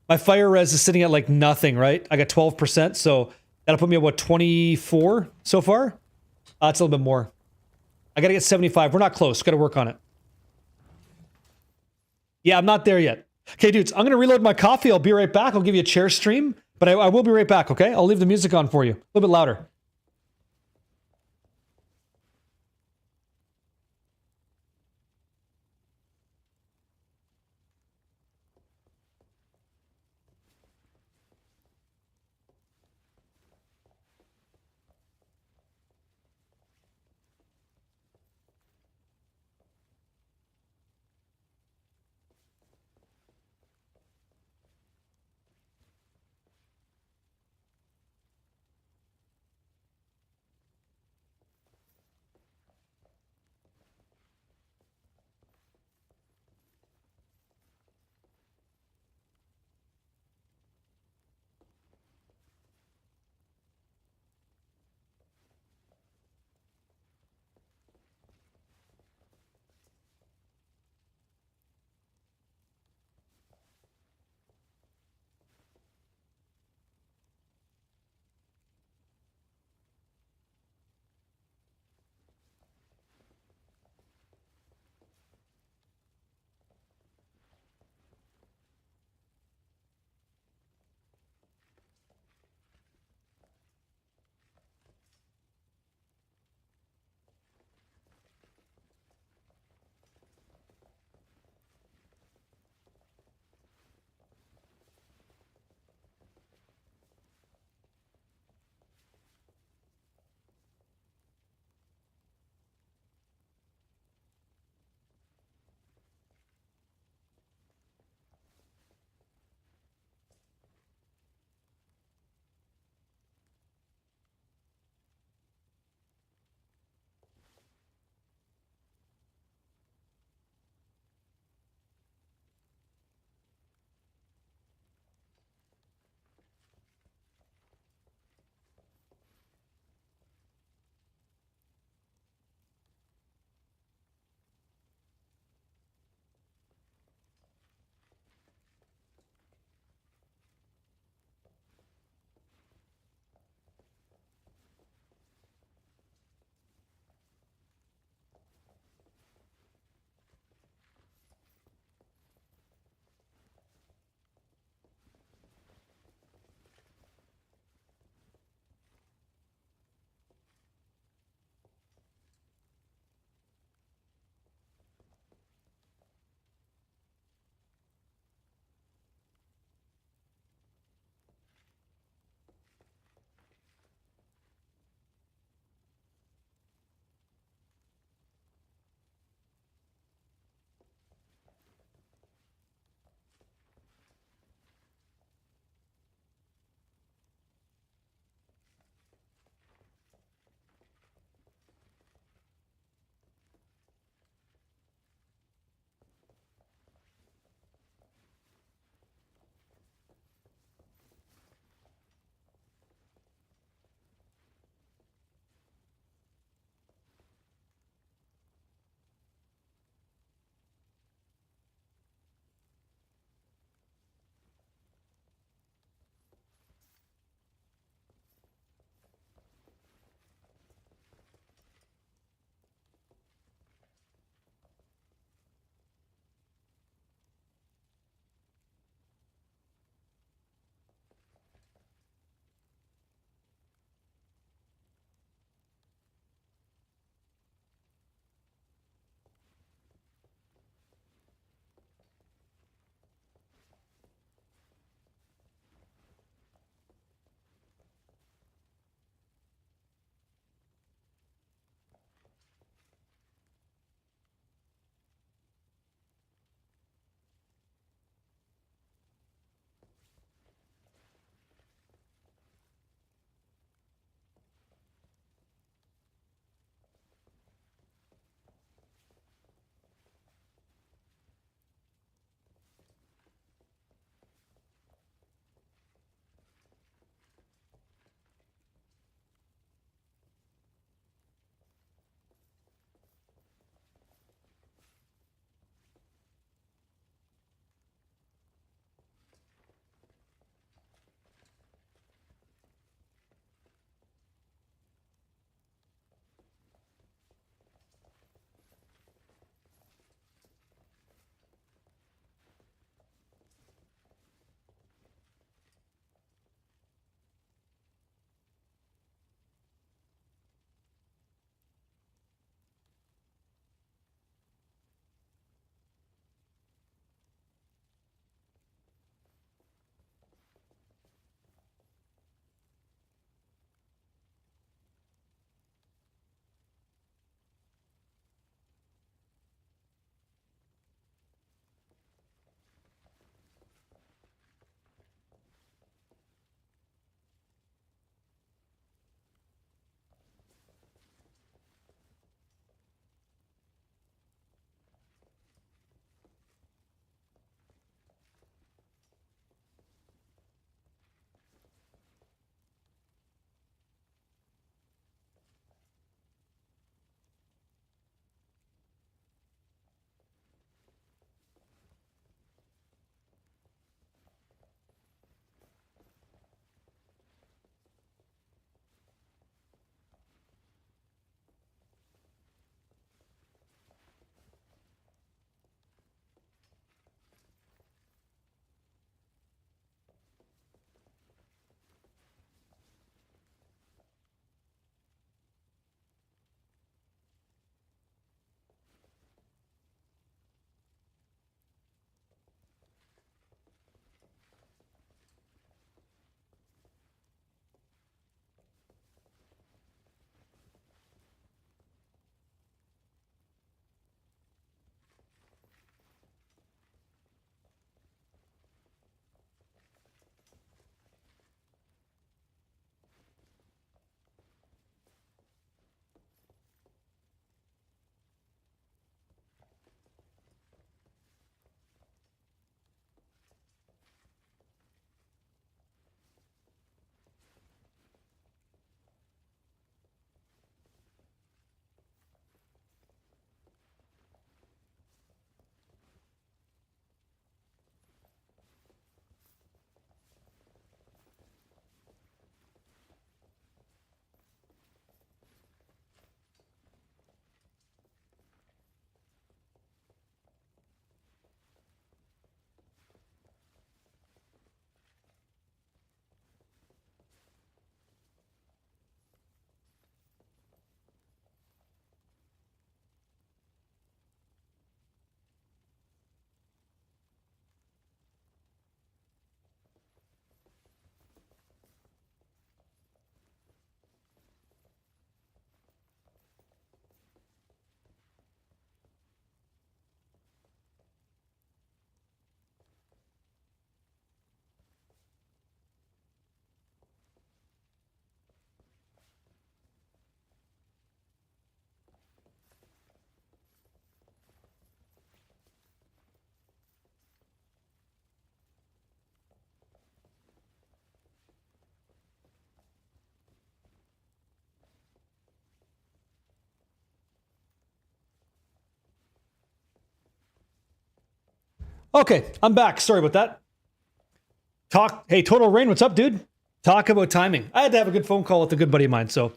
my fire res is sitting at like nothing, right? I got 12%, so that'll put me at what, 24 so far? That's a little bit more. I gotta get 75. We're not close. Gotta work on it. Yeah, I'm not there yet. Okay, dudes, I'm gonna reload my coffee. I'll be right back. I'll give you a chair stream, but I will be right back, okay? I'll leave the music on for you. A little bit louder. Okay, I'm back. Sorry about that. Hey, Total Rain, what's up, dude? Talk about timing. I had to have a good phone call with a good buddy of mine, so.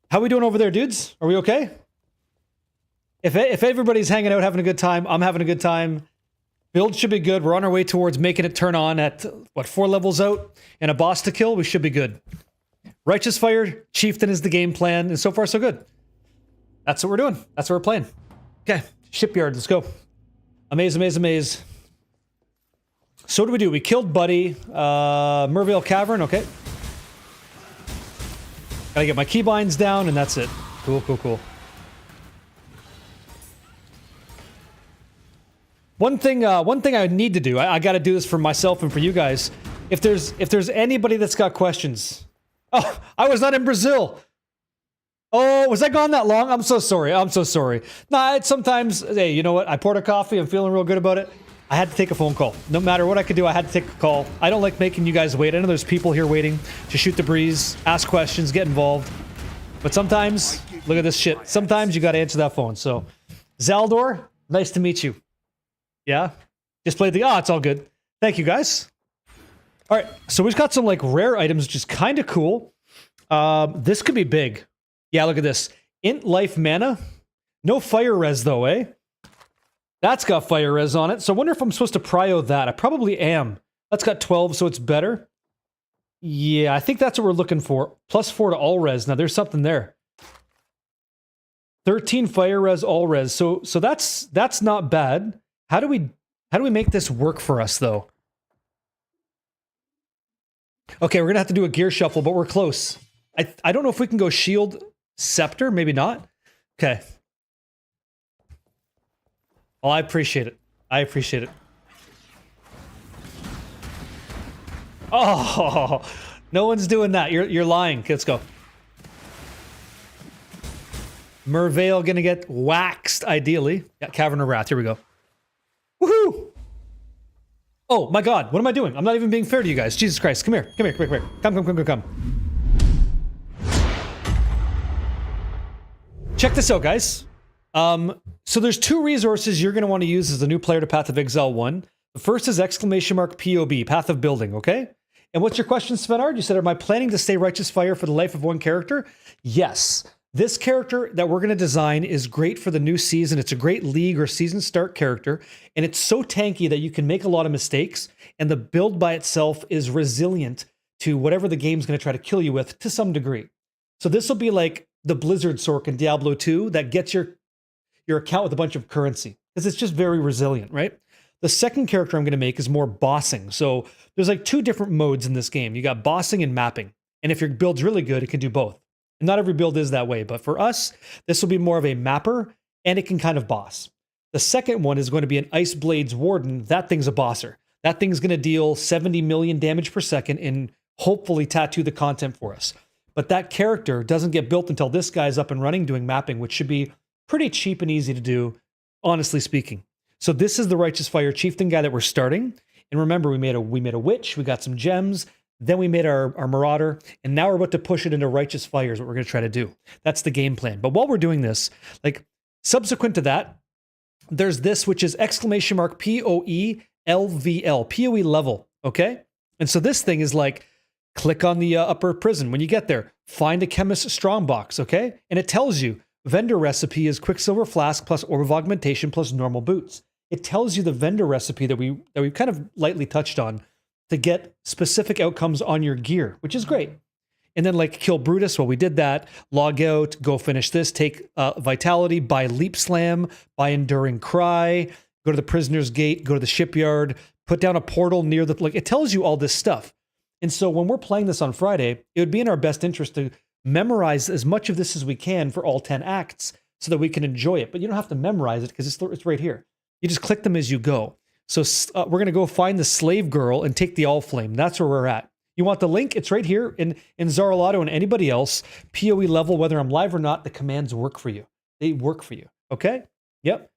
How we doing over there, dudes? Are we okay? If everybody's hanging out, having a good time, I'm having a good time. Build should be good. We're on our way towards making it turn on at, what, 4 levels out? And a boss to kill? We should be good. Righteous Fire, Chieftain is the game plan, and so far so good. That's what we're doing. That's what we're playing. Okay, Shipyard, let's go. Amaze, amaze, amaze. So what do we do? We killed Buddy. Mervale Cavern, okay. Gotta get my keybinds down, and that's it. Cool, cool, cool. One thing I need to do, I gotta do this for myself and for you guys. If there's anybody that's got questions. Oh, I was not in Brazil. Oh, was I gone that long? I'm so sorry. I'm so sorry. Nah, it's sometimes, hey, you know what? I poured a coffee. I'm feeling real good about it. I had to take a phone call. No matter what I could do, I had to take a call. I don't like making you guys wait. I know there's people here waiting to shoot the breeze, ask questions, get involved. But sometimes, look at this shit. Sometimes you got to answer that phone. So, Zaldor, nice to meet you. Yeah? Just played the... it's all good. Thank you, guys. All right, so we've got some, like, rare items, which is kind of cool. This could be big. Yeah, look at this. Int Life Mana. No Fire Res, though, eh? That's got Fire Res on it. So I wonder if I'm supposed to prio that. I probably am. That's got 12, so it's better. Yeah, I think that's what we're looking for. +4 to all res. Now, there's something there. 13 Fire Res, all res. So that's not bad. How do we make this work for us, though? Okay, we're gonna have to do a gear shuffle, but we're close. I don't know if we can go Shield Scepter. Maybe not. Okay. Well, I appreciate it. I appreciate it. Oh, no one's doing that. You're lying. Let's go. Mervale gonna get waxed, ideally. Yeah, Cavern of Wrath. Here we go. Woohoo! Oh my god, what am I doing? I'm not even being fair to you guys. Jesus Christ, come here. Come here, come here, come here. Come. Check this out, guys. So there's 2 resources you're going to want to use as a new player to Path of Exile 1. The first is !POB, Path of Building, okay? And what's your question, Svenard? You said, am I planning to stay Righteous Fire for the life of one character? Yes. This character that we're going to design is great for the new season. It's a great league or season start character, and it's so tanky that you can make a lot of mistakes, and the build by itself is resilient to whatever the game's going to try to kill you with to some degree. So this will be like the Blizzard Sork in Diablo 2 that gets your account with a bunch of currency, because it's just very resilient, right? The second character I'm going to make is more bossing. So there's like 2 different modes in this game. You got bossing and mapping. And if your build's really good, it can do both. And not every build is that way, but for us, this will be more of a mapper, and it can kind of boss. The second one is going to be an Ice Blades Warden. That thing's a bosser. That thing's going to deal 70 million damage per second and hopefully tattoo the content for us. But that character doesn't get built until this guy's up and running doing mapping, which should be pretty cheap and easy to do, honestly speaking. So this is the Righteous Fire Chieftain guy that we're starting. And remember, we made a witch, we got some gems, then we made our Marauder, and now we're about to push it into Righteous Fire is what we're going to try to do. That's the game plan. But while we're doing this, like subsequent to that, there's this, which is !POE LVL, PoE level, okay? And so this thing is like, click on the upper prison. When you get there, find a chemist's strongbox, okay? And it tells you, vendor recipe is Quicksilver Flask plus Orb of Augmentation plus normal boots. It tells you the vendor recipe that we kind of lightly touched on to get specific outcomes on your gear, which is great. And then like kill Brutus, well, we did that. Log out, go finish this, take Vitality, buy Leap Slam, buy Enduring Cry, go to the Prisoner's Gate, go to the Shipyard, put down a portal near the... Like, it tells you all this stuff. And so when we're playing this on Friday, it would be in our best interest to memorize as much of this as we can for all 10 acts so that we can enjoy it. But you don't have to memorize it because it's right here. You just click them as you go. So we're going to go find the Slave Girl and take the All Flame. That's where we're at. You want the link? It's right here in Zaralato and anybody else. PoE level, whether I'm live or not, the commands work for you. They work for you. Okay? Yep.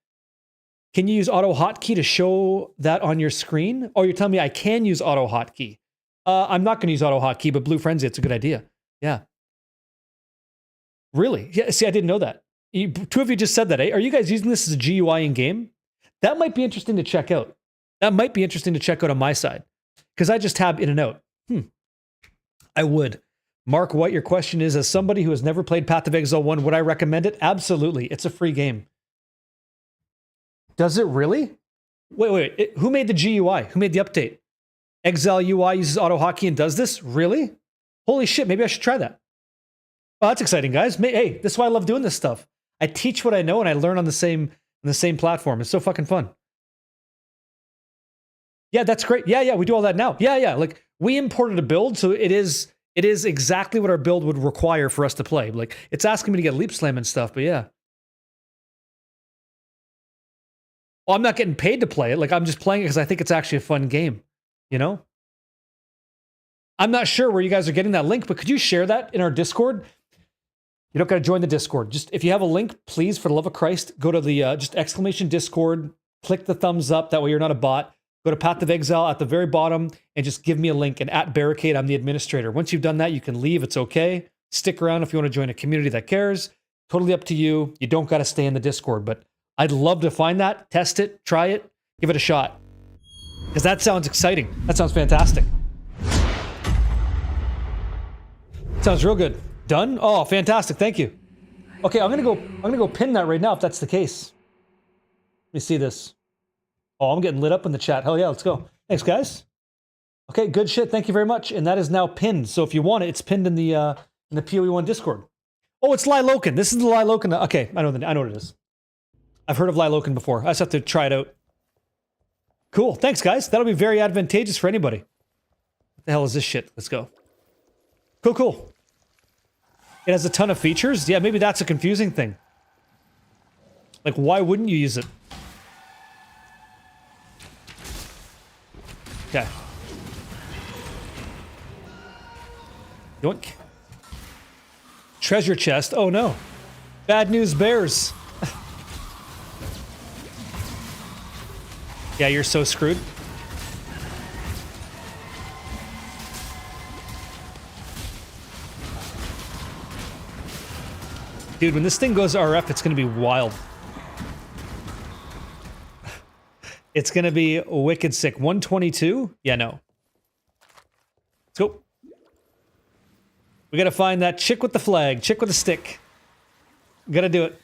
Can you use auto hotkey to show that on your screen? Oh, you're telling me I can use auto hotkey. I'm not going to use auto hotkey, but Blue Frenzy, it's a good idea. Yeah. Really? Yeah, see, I didn't know that. 2 of you just said that, eh? Are you guys using this as a GUI in game? That might be interesting to check out. That might be interesting to check out on my side because I just tab in and out. I would. Mark White, your question is, as somebody who has never played Path of Exile 1, would I recommend it? Absolutely. It's a free game. Does it really? Wait. Who made the GUI? Who made the update? Exile UI uses auto hotkey and does this? Really? Holy shit, maybe I should try that. Oh, that's exciting, guys. Hey, this is why I love doing this stuff. I teach what I know and I learn on the same platform. It's so fucking fun. Yeah, that's great. Yeah, we do all that now. Yeah. Like, we imported a build, so it is exactly what our build would require for us to play. Like, it's asking me to get leap slam and stuff, but yeah. Well, I'm not getting paid to play it. Like, I'm just playing it because I think it's actually a fun game, you know? I'm not sure where you guys are getting that link, but could you share that in our Discord? You don't got to join the Discord. Just if you have a link, please, for the love of Christ, go to the just exclamation Discord, click the thumbs up. That way you're not a bot. Go to Path of Exile at the very bottom and just give me a link. And at Barricade, I'm the administrator. Once you've done that, you can leave. It's okay. Stick around if you want to join a community that cares. Totally up to you. You don't got to stay in the Discord, but I'd love to find that, test it, try it, give it a shot. Because that sounds exciting. That sounds fantastic. Sounds real good. Done? Oh, fantastic. Thank you. Okay, I'm gonna go pin that right now if that's the case. Let me see this. Oh, I'm getting lit up in the chat. Hell yeah, let's go. Thanks, guys. Okay, good shit. Thank you very much. And that is now pinned. So if you want it, it's pinned in the PoE1 Discord. Oh, it's Liloken. This is the Liloken. Okay, I know what it is. I've heard of Liloken before. I just have to try it out. Cool. Thanks, guys. That'll be very advantageous for anybody. What the hell is this shit? Let's go. Cool. It has a ton of features. Yeah, maybe that's a confusing thing. Like, why wouldn't you use it? Okay. Yoink. Treasure chest. Oh no. Bad news bears. Yeah, you're so screwed. Dude, when this thing goes RF, it's going to be wild. It's going to be wicked sick. 122? Yeah, no. Let's go. We got to find that chick with the flag, chick with the stick. Got to do it.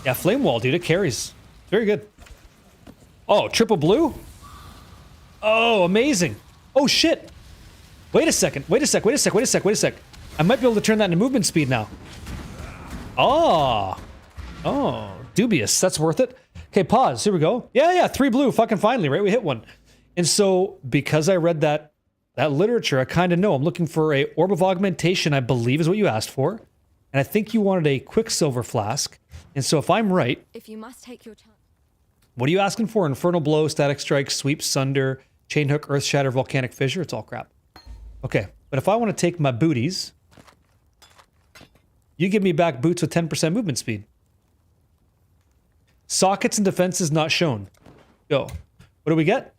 Yeah, flame wall, dude. It carries. Very good. Oh, triple blue? Oh, amazing. Oh, shit. Wait a second. Wait a sec. I might be able to turn that into movement speed now. Oh, dubious. That's worth it. Okay, pause. Here we go. Yeah, 3 blue. Fucking finally, right? We hit one. And so, because I read that literature, I kind of know. I'm looking for a Orb of Augmentation, I believe is what you asked for. And I think you wanted a Quicksilver Flask. And so if I'm right... If you must take your time. What are you asking for? Infernal Blow, Static Strike, Sweep, Sunder, Chain Hook, Earth Shatter, Volcanic Fissure. It's all crap. Okay, but if I want to take my booties... You give me back boots with 10% movement speed. Sockets and defenses not shown. Go. What do we get?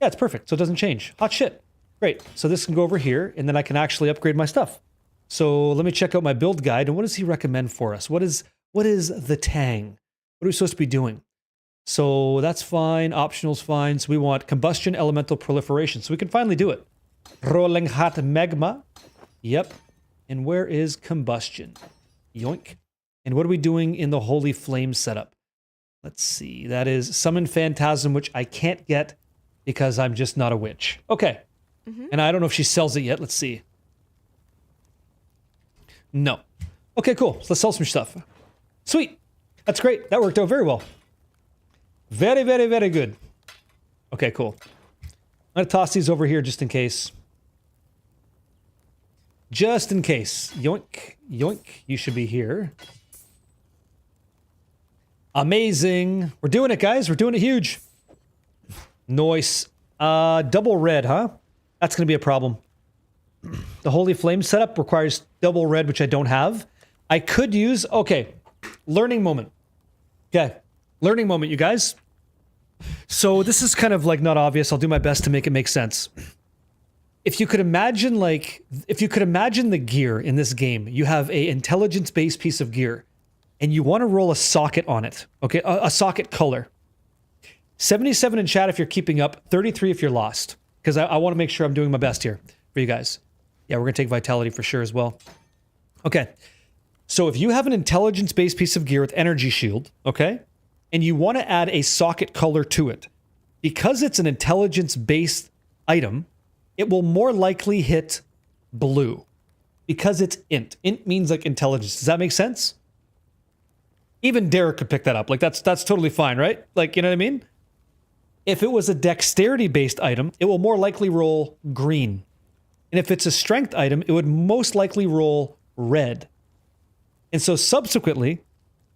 Yeah, it's perfect, so it doesn't change. Hot shit. Great. So this can go over here, and then I can actually upgrade my stuff. So let me check out my build guide, and what does he recommend for us? What is the tang? What are we supposed to be doing? So that's fine. Optional's fine. So we want combustion, elemental proliferation. So we can finally do it. Rolling hot magma. Yep. And where is combustion? Yoink. And what are we doing in the Holy Flame setup? Let's see. That is Summon Phantasm, which I can't get because I'm just not a witch. Okay. And I don't know if she sells it yet. Let's see. No. Okay, cool. So let's sell some stuff. Sweet. That's great. That worked out very well. Very, very, very good. Okay, cool. I'm going to toss these over here just in case. Just in case. Yoink. Yoink. You should be here. Amazing. We're doing it, guys. We're doing it huge. Nice. Double red, huh? That's going to be a problem. The Holy Flame setup requires double red, which I don't have. I could use... Okay. Learning moment. Okay. Learning moment, you guys. So this is kind of like not obvious. I'll do my best to make it make sense. If you could imagine the gear in this game, you have a intelligence-based piece of gear, and you want to roll a socket on it. Okay, a socket color. 77 in chat if you're keeping up, 33 if you're lost. Because I want to make sure I'm doing my best here for you guys. Yeah, we're going to take vitality for sure as well. Okay. So if you have an intelligence-based piece of gear with energy shield, okay, and you want to add a socket color to it, because it's an intelligence-based item, it will more likely hit blue because it's int. Int means like intelligence. Does that make sense? Even Derek could pick that up. Like that's totally fine, right? Like, you know what I mean? If it was a dexterity-based item, it will more likely roll green. And if it's a strength item, it would most likely roll red. And so subsequently,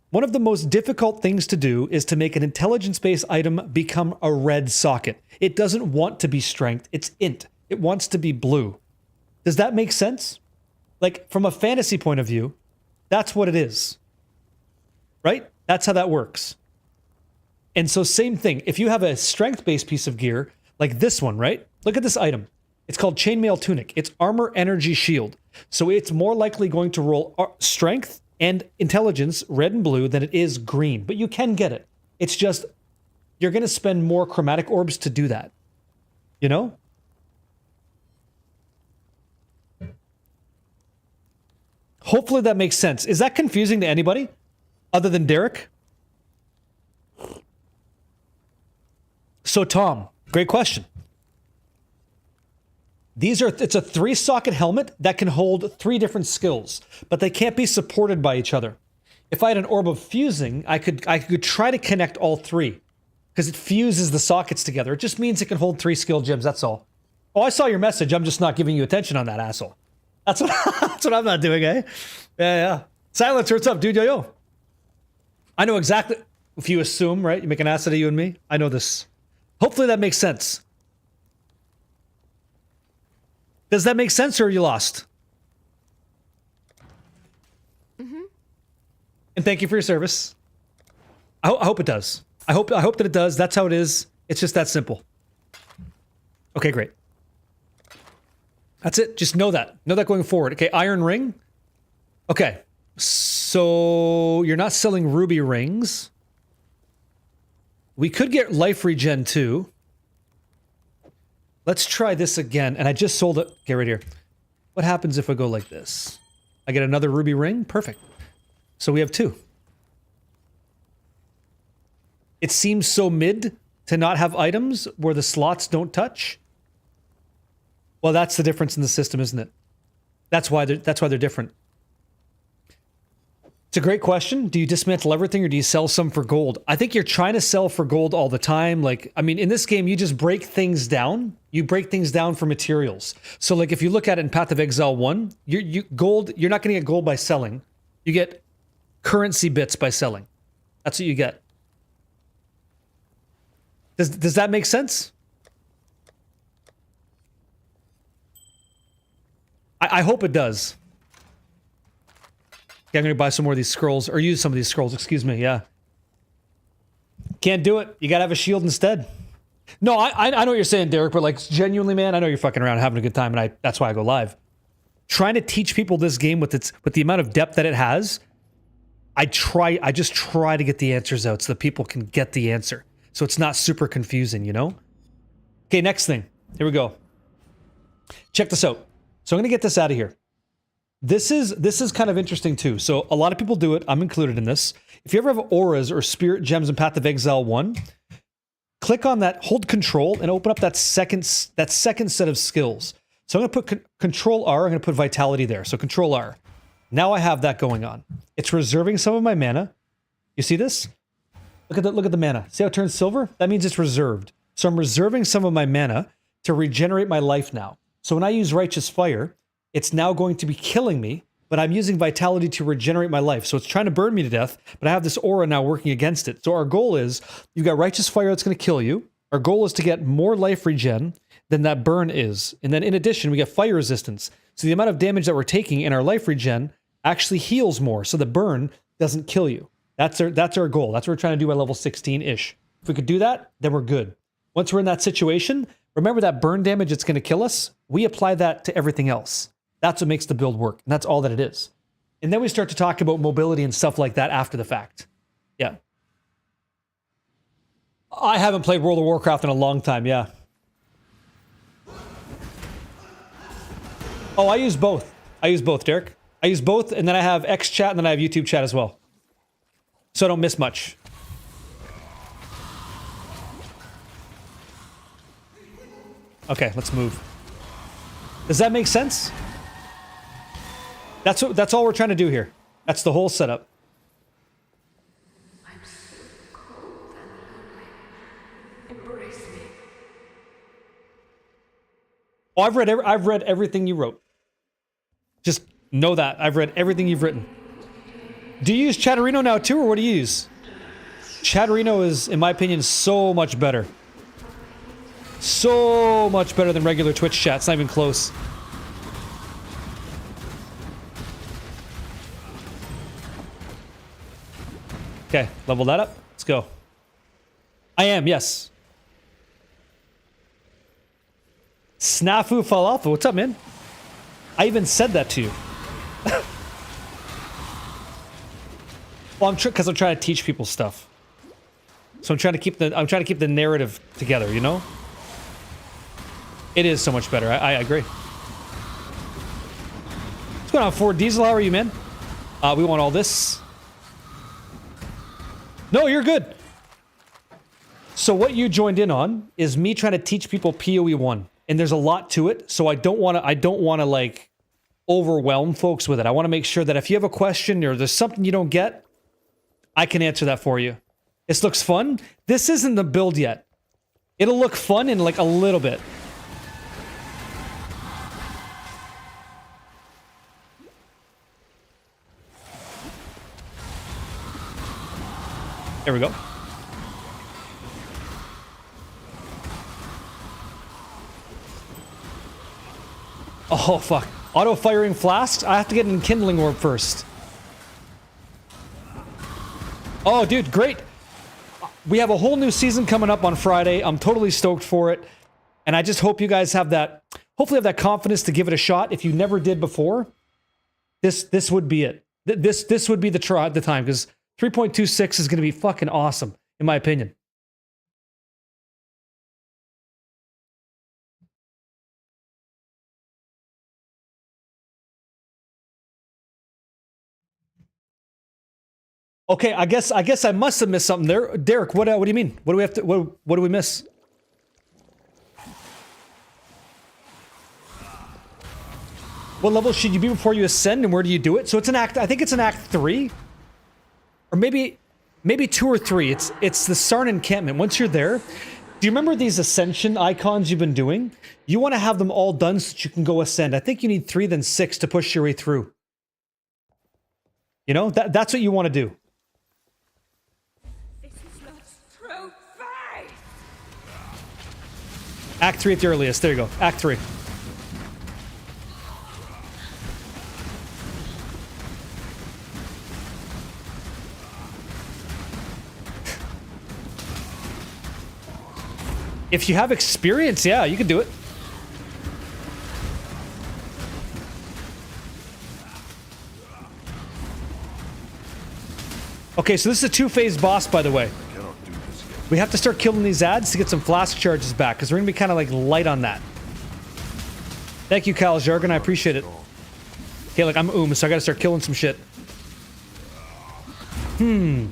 one of the most difficult things to do is to make an intelligence-based item become a red socket. It doesn't want to be strength, it's int. It wants to be blue. Does that make sense? Like, from a fantasy point of view, that's what it is. Right? That's how that works. And so same thing, if you have a strength-based piece of gear, like this one, right? Look at this item. It's called Chainmail Tunic. It's Armor Energy Shield. So it's more likely going to roll strength and intelligence, red and blue, than it is green. But you can get it. It's just, you're going to spend more chromatic orbs to do that. You know? Hopefully that makes sense. Is that confusing to anybody other than Derek? So Tom, great question. It's a 3-socket helmet that can hold 3 different skills, but they can't be supported by each other. If I had an orb of fusing, I could try to connect all 3 because it fuses the sockets together. It just means it can hold 3 skill gems, that's all. Oh, I saw your message. I'm just not giving you attention on that, asshole. That's what I'm not doing, eh? Yeah. Silencer, what's up, dude? Yo. I know exactly, if you assume, right? You make an ass out of you and me. I know this. Hopefully that makes sense. Does that make sense, or are you lost? Mm-hmm. And thank you for your service. I hope it does. I hope that it does. That's how it is. It's just that simple. Okay, great. That's it. Just know that. Know that going forward. Okay, Iron Ring. Okay. So you're not selling ruby rings. We could get life regen too. Let's try this again. And I just sold it. Okay, right here. What happens if I go like this? I get another ruby ring? Perfect. So we have 2. It seems so mid to not have items where the slots don't touch. Well, that's the difference in the system, isn't it? That's why they're different. It's a great question. Do you dismantle everything or do you sell some for gold? I think you're trying to sell for gold all the time. Like, I mean, in this game, you just break things down. You break things down for materials. So like if you look at it in Path of Exile 1, you're not going to get gold by selling. You get currency bits by selling. That's what you get. Does that make sense? I hope it does. Yeah, I'm going to buy some more of these scrolls, or use some of these scrolls, excuse me, yeah. Can't do it. You got to have a shield instead. No, I know what you're saying, Derek, but like, genuinely, man, I know you're fucking around having a good time, and that's why I go live. Trying to teach people this game with the amount of depth that it has, I just try to get the answers out so that people can get the answer. So it's not super confusing, you know? Okay, next thing. Here we go. Check this out. So I'm going to get this out of here. This is kind of interesting too. So a lot of people do it. I'm included in this. If you ever have auras or spirit gems in Path of Exile 1, click on that, hold control, and open up that second set of skills. So I'm going to put control R, I'm going to put vitality there. So control R. Now I have that going on. It's reserving some of my mana. You see this? Look at the mana. See how it turns silver? That means it's reserved. So I'm reserving some of my mana to regenerate my life now. So when I use Righteous Fire, it's now going to be killing me, but I'm using Vitality to regenerate my life. So it's trying to burn me to death, but I have this aura now working against it. So our goal is, you've got Righteous Fire that's going to kill you. Our goal is to get more life regen than that burn is. And then in addition, we get fire resistance. So the amount of damage that we're taking in our life regen actually heals more, so the burn doesn't kill you. That's our goal. That's what we're trying to do by level 16-ish. If we could do that, then we're good. Once we're in that situation, remember that burn damage that's going to kill us? We apply that to everything else. That's what makes the build work. And that's all that it is. And then we start to talk about mobility and stuff like that after the fact. Yeah. I haven't played World of Warcraft in a long time, yeah. Oh, I use both. I use both, Derek. I use both, and then I have X chat, and then I have YouTube chat as well. So I don't miss much. Okay, let's move. Does that make sense? That's all we're trying to do here. That's the whole setup. I'm so cold and lonely. Embrace me. Oh, I've read everything you wrote. Just know that I've read everything you've written. Do you use Chatterino now too, or what do you use? Chatterino is, in my opinion, so much better. So much better than regular Twitch chat. It's not even close. Okay, level that up. Let's go. I am, yes. Snafu Falafel. What's up, man? I even said that to you. Well, because I'm trying to teach people stuff. So I'm trying to keep the narrative together, you know? It is so much better. I agree. What's going on, Ford Diesel? How are you, man? We want all this. No, you're good. So what you joined in on is me trying to teach people PoE 1. And there's a lot to it, so I don't want to like overwhelm folks with it. I want to make sure that if you have a question or there's something you don't get, I can answer that for you. This looks fun. This isn't the build yet. It'll look fun in like a little bit. There we go. Oh, fuck. Auto-firing flasks? I have to get an Kindling Orb first. Oh, dude, great. We have a whole new season coming up on Friday. I'm totally stoked for it. And I just hope you guys have that, hopefully have that confidence to give it a shot. If you never did before, this would be it. This would be the time, because 3.26 is going to be fucking awesome, in my opinion. Okay, I guess I must have missed something there. Derek, what do you mean? What do we have to what do we miss? What level should you be before you ascend, and where do you do it? So it's an act, I think it's an act 3. Or maybe 2 or 3. It's the Sarn encampment. Once you're there, do you remember these ascension icons you've been doing? You want to have them all done so that you can go ascend. I think you need 3 then 6 to push your way through. You know, that's what you want to do. Act 3 at the earliest. There you go. Act 3. If you have experience, yeah, you can do it. Okay, so this is a 2-phase boss, by the way. We have to start killing these ads to get some flask charges back, because we're going to be kind of like light on that. Thank you, Cal Jargon. I appreciate it. Okay, like I'm so I got to start killing some shit. We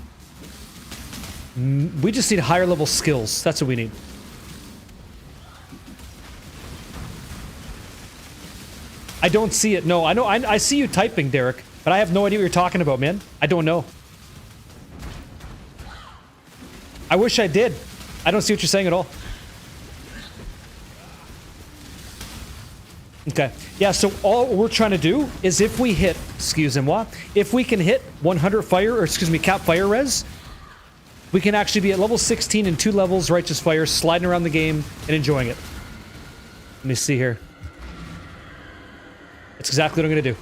just need higher level skills. That's what we need. I don't see it. No, I know. I see you typing, Derek, but I have no idea what you're talking about, man. I don't know. I wish I did. I don't see what you're saying at all. Okay. Yeah, so all we're trying to do is if we hit, excusez-moi, if we can hit 100 fire, or excuse me, cap fire res, we can actually be at level 16 in 2 levels, righteous fire, sliding around the game and enjoying it. Let me see here. That's exactly what I'm going to do.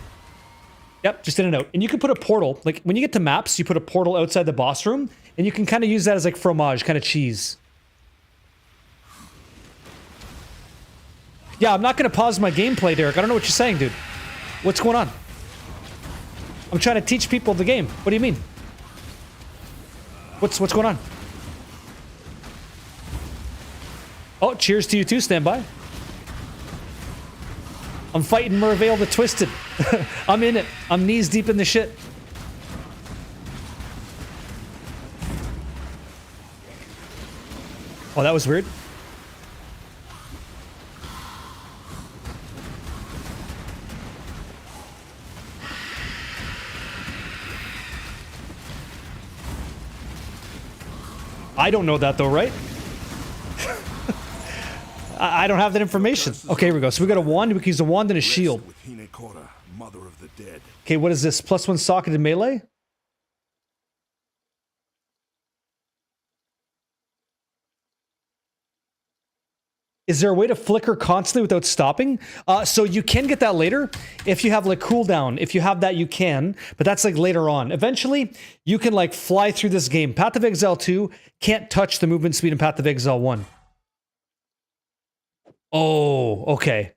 Yep, just in and out. And you can put a portal, like when you get to maps, you put a portal outside the boss room, and you can kind of use that as like fromage, kind of cheese. Yeah, I'm not going to pause my gameplay, Derek. I don't know what you're saying, dude. What's going on? I'm trying to teach people the game. What do you mean? What's going on? Oh, cheers to you too. Stand by. I'm fighting Mervale the Twisted. I'm in it. I'm knees deep in the shit. Oh, that was weird. I don't know that though, right? I don't have that information. Okay, here we go. So we got a wand. We can use a wand and a shield. Mother of the dead. Okay, what is this? +1 socket in melee? Is there a way to flicker constantly without stopping? So you can get that later if you have like cooldown. If you have that, you can, but that's like later on. Eventually, you can like fly through this game. Path of Exile 2 can't touch the movement speed in Path of Exile 1. Oh, okay.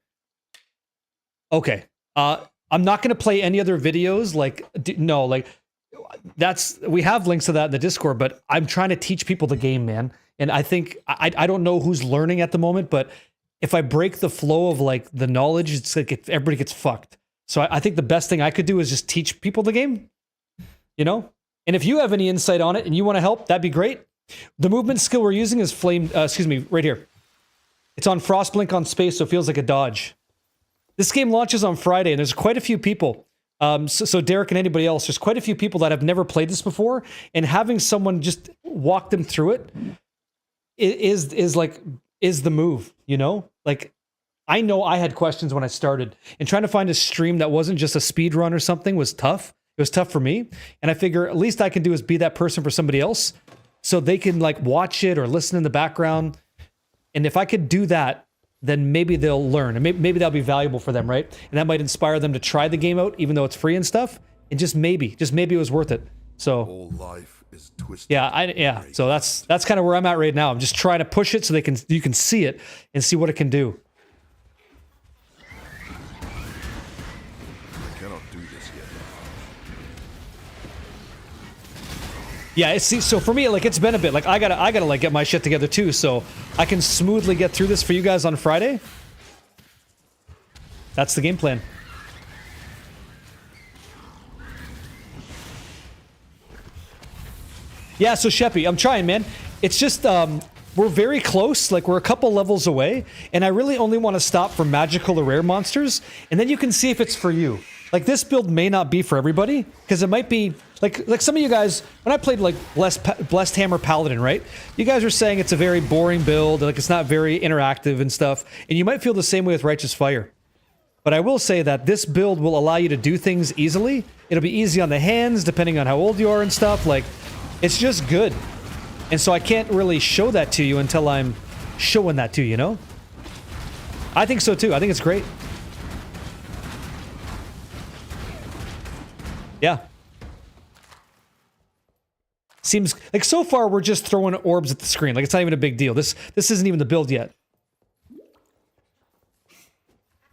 Okay. I'm not going to play any other videos. Like, no, like that's, we have links to that in the Discord, but I'm trying to teach people the game, man. And I think, I don't know who's learning at the moment, but if I break the flow of like the knowledge, it's like everybody gets fucked. So I think the best thing I could do is just teach people the game, you know? And if you have any insight on it and you want to help, that'd be great. The movement skill we're using is right here. It's on Frostblink on space, so it feels like a dodge. This game launches on Friday, and there's quite a few people. So Derek and anybody else, there's quite a few people that have never played this before, and having someone just walk them through it is the move, you know? Like, I know I had questions when I started, and trying to find a stream that wasn't just a speed run or something was tough. It was tough for me, and I figure at least I can do is be that person for somebody else, so they can like watch it or listen in the background. And if I could do that, then maybe they'll learn, and maybe that'll be valuable for them, right? And that might inspire them to try the game out, even though it's free and stuff. And just maybe it was worth it. So all life is twisted. Yeah. So that's kind of where I'm at right now. I'm just trying to push it so you can see it and see what it can do. I cannot do this yet. Yeah, so for me, like, it's been a bit. Like, I gotta like get my shit together too, so I can smoothly get through this for you guys on Friday. That's the game plan. Yeah, so Sheppy, I'm trying, man. It's just, we're very close, like we're a couple levels away, and I really only want to stop for magical or rare monsters, and then you can see if it's for you. Like, this build may not be for everybody, because it might be, like some of you guys, when I played like Blessed Hammer Paladin, right? You guys are saying it's a very boring build, like it's not very interactive and stuff, and you might feel the same way with Righteous Fire. But I will say that this build will allow you to do things easily. It'll be easy on the hands, depending on how old you are and stuff. Like, it's just good. And so I can't really show that to you until I'm showing that to you, you know? I think so too. I think it's great. Yeah. Seems like so far we're just throwing orbs at the screen. Like, it's not even a big deal. This isn't even the build yet.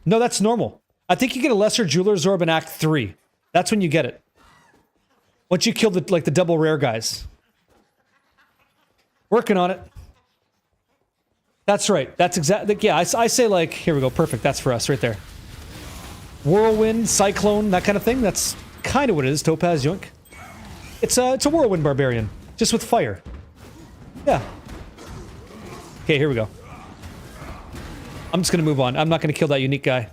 No, that's normal. I think you get a lesser Jeweler's Orb in Act 3. That's when you get it. Once you kill the double rare guys. Working on it. That's right. That's exactly, yeah, I say like, here we go, perfect. That's for us right there. Whirlwind, Cyclone, that kind of thing. That's kind of what it is, Topaz Yoink. It's a Whirlwind Barbarian, just with fire. Yeah. Okay, here we go. I'm just gonna move on. I'm not gonna kill that unique guy.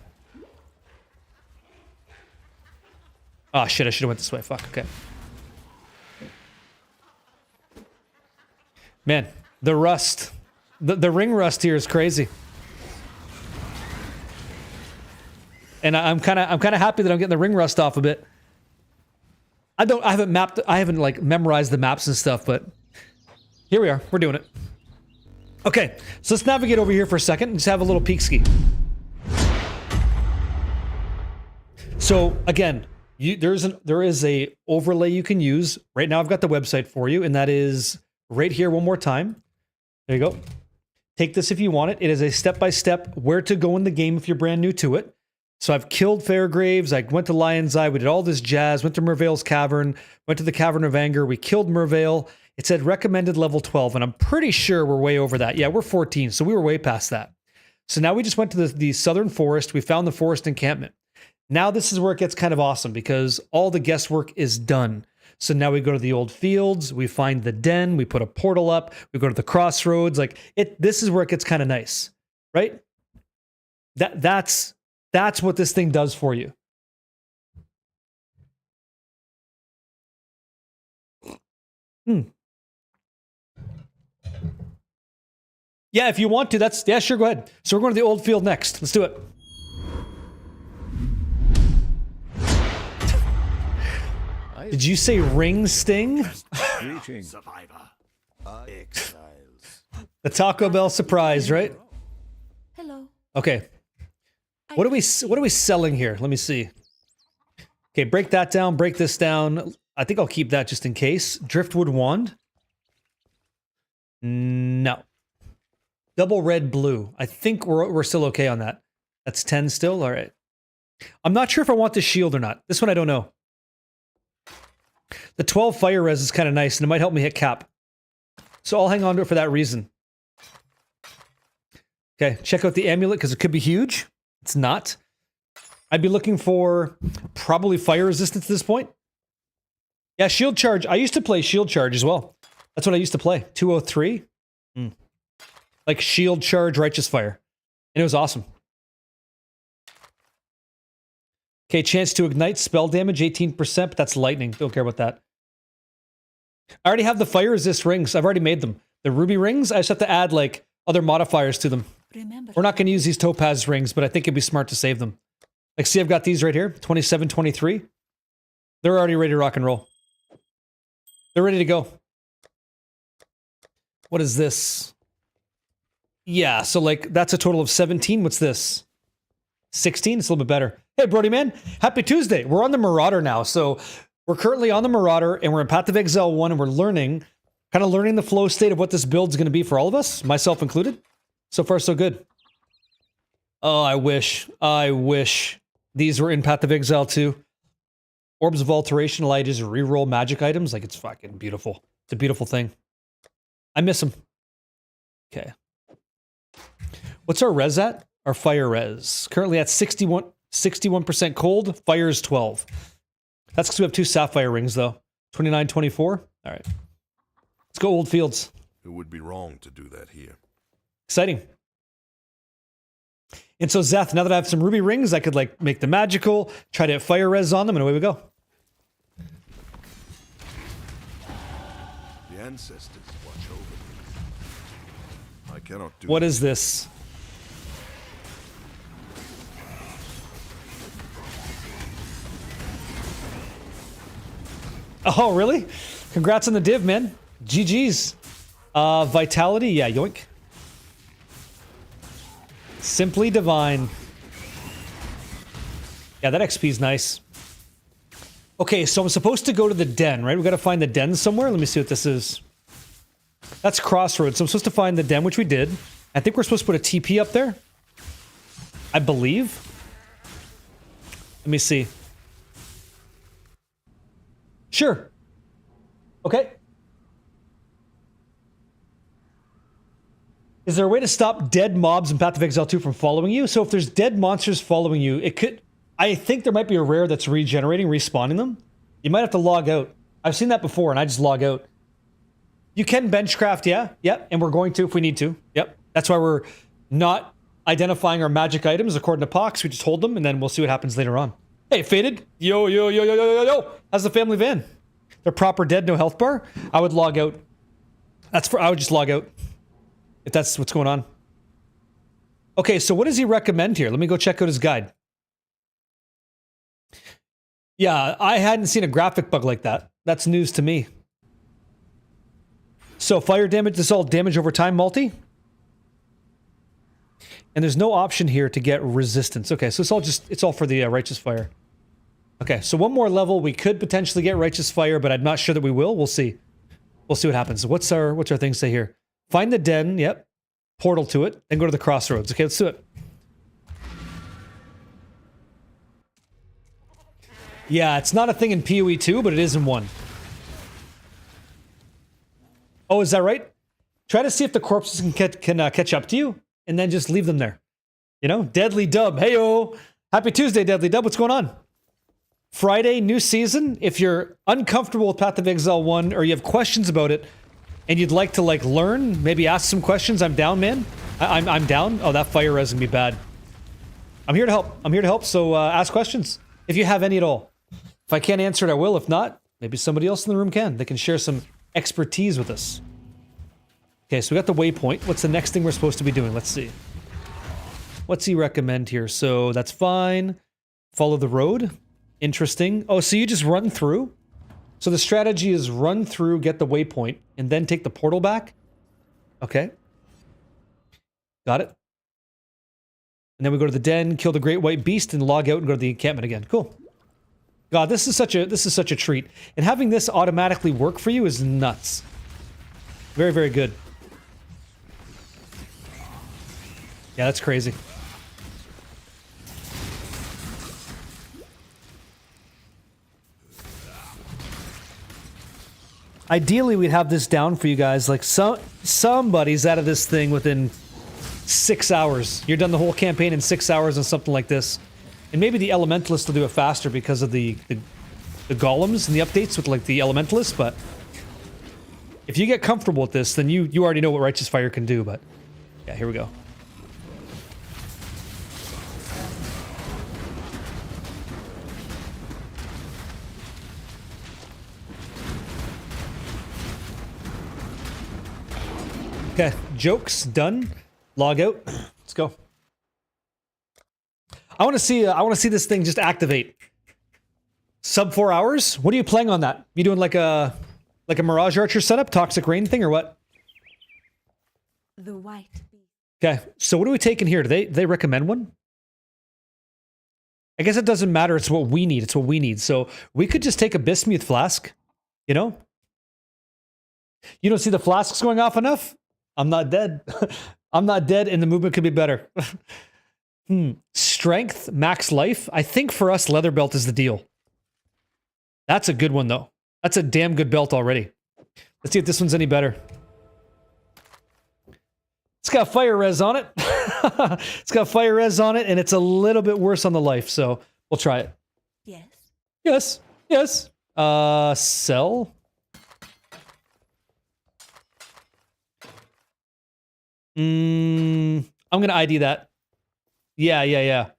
Oh shit, I should have went this way. Fuck, okay. Man, the rust. The ring rust here is crazy. And I'm kind of happy that I'm getting the ring rust off a bit. I haven't like memorized the maps and stuff, but here we are. We're doing it. Okay, so let's navigate over here for a second and just have a little peek ski. So again, there is a overlay you can use. Right now I've got the website for you, and that is right here one more time. There you go. Take this if you want it. It is a step-by-step where to go in the game if you're brand new to it. So I've killed Fairgraves, I went to Lion's Eye, we did all this jazz, went to Mervale's Cavern, went to the Cavern of Anger, we killed Mervale, It said recommended level 12, and I'm pretty sure we're way over that. Yeah, we're 14, so we were way past that. So now we just went to the southern forest. We found the forest encampment. Now this is where it gets kind of awesome because all the guesswork is done. So now we go to the old fields, we find the den, we put a portal up, we go to the crossroads. Like this is where it gets kind of nice, right? That's what this thing does for you. Yeah, if you want to, yeah, sure, go ahead. So we're going to the old field next. Let's do it. Did you say ring sting? Survivor. Exiles. The Taco Bell surprise, right? Hello. Okay. What are we selling here? Let me see. Okay, break that down, break this down. I think I'll keep that just in case. Driftwood wand? No. Double red blue. I think we're still okay on that. That's 10 still? All right. I'm not sure if I want the shield or not. This one I don't know. The 12 fire res is kind of nice, and it might help me hit cap. So I'll hang on to it for that reason. Okay, check out the amulet, because it could be huge. It's not. I'd be looking for probably fire resistance at this point. Yeah, shield charge. I used to play shield charge as well. That's what I used to play. 203. Like shield charge, righteous fire. And it was awesome. Okay, chance to ignite spell damage, 18%, but that's lightning. Don't care about that. I already have the fire resist rings. I've already made them. The ruby rings, I just have to add like other modifiers to them. We're not going to use these topaz rings, but I think it'd be smart to save them. Like, see, I've got these right here, 27, 23. They're already ready to rock and roll. They're ready to go. What is this? Yeah, so like, that's a total of 17. What's this? 16? It's a little bit better. Hey, Brody man, happy Tuesday. We're on the Marauder now. So we're currently on the Marauder, and we're in Path of Exile 1, and we're learning the flow state of what this build's going to be for all of us, myself included. So far, so good. Oh, I wish these were in Path of Exile 2. Orbs of Alteration allow you to just reroll magic items. Like, it's fucking beautiful. It's a beautiful thing. I miss them. Okay. What's our res at? Our fire res. Currently at 61% cold. Fire is 12. That's because we have 2 sapphire rings, though. 29, 24. All right. Let's go old fields. It would be wrong to do that here. Exciting. And so, Zeth, now that I have some ruby rings, I could, like, make the magical, try to hit fire res on them, and away we go. The ancestors watch over me. I cannot do What is this? Oh, really? Congrats on the div, man. GG's. Vitality, yeah, yoink. Simply divine. Yeah, that XP is nice. Okay, so I'm supposed to go to the den, right? We got to find the den somewhere. Let me see what this is. That's Crossroads. So I'm supposed to find the den, which we did. I think we're supposed to put a TP up there. I believe. Let me see. Sure. Okay. Is there a way to stop dead mobs in Path of Exile 2 from following you? So if there's dead monsters following you, it could... I think there might be a rare that's regenerating, respawning them. You might have to log out. I've seen that before, and I just log out. You can benchcraft, yeah. Yep, and we're going to if we need to. Yep. That's why we're not identifying our magic items according to Pox. We just hold them, and then we'll see what happens later on. Hey, Faded. Yo, yo, yo, yo, yo, yo, yo. How's the family van? They're proper dead, no health bar. I would log out. I would just log out. If that's what's going on. Okay, so what does he recommend here? Let me go check out his guide. Yeah, I hadn't seen a graphic bug like that. That's news to me. So fire damage, this is all damage over time multi. And there's no option here to get resistance. Okay, so it's all for the righteous fire. Okay, so one more level, we could potentially get righteous fire, but I'm not sure that we will. We'll see. We'll see what happens. What's our thing say here? Find the den, yep. Portal to it, then go to the crossroads. Okay, let's do it. Yeah, it's not a thing in PoE 2, but it is in 1. Oh, is that right? Try to see if the corpses can catch up to you, and then just leave them there. You know, Deadly Dub. Heyo, happy Tuesday, Deadly Dub. What's going on? Friday, new season. If you're uncomfortable with Path of Exile 1 or you have questions about it and you'd like to like learn, maybe ask some questions, I'm down, man. I'm down. Oh, that fire res is gonna be bad. I'm here to help. I'm here to help, so ask questions if you have any at all. If I can't answer it, I will. If not, maybe somebody else in the room can. They can share some expertise with us. Okay, so we got the waypoint. What's the next thing we're supposed to be doing? Let's see. What's he recommend here? So that's fine. Follow the road. Interesting. Oh, so you just run through? So the strategy is run through, get the waypoint, and then take the portal back? Okay. Got it. And then we go to the den, kill the great white beast, and log out and go to the encampment again. Cool. God, this is such a treat. And having this automatically work for you is nuts. Very, very good. Yeah, that's crazy. Ideally, we'd have this down for you guys. Like, somebody's out of this thing within 6 hours. You're done the whole campaign in 6 hours on something like this. And maybe the Elementalists will do it faster because of the golems and the updates with, like, the Elementalists, but if you get comfortable with this, then you already know what Righteous Fire can do, but yeah, here we go. Okay, jokes done. Log out. Let's go. I want to see this thing just activate. Sub 4 hours? What are you playing on that? You doing like a Mirage Archer setup, Toxic Rain thing, or what? The white beast. Okay, so what are we taking here? Do they recommend one? I guess it doesn't matter. It's what we need. It's what we need. So we could just take a Bismuth flask. You know? You don't see the flasks going off enough? I'm not dead. I'm not dead, and the movement could be better. Strength, max life. I think for us, leather belt is the deal. That's a good one, though. That's a damn good belt already. Let's see if this one's any better. It's got fire res on it. It's got fire res on it, and it's a little bit worse on the life, so we'll try it. Yes. Yes. Yes. Sell. I'm gonna ID that. Yeah.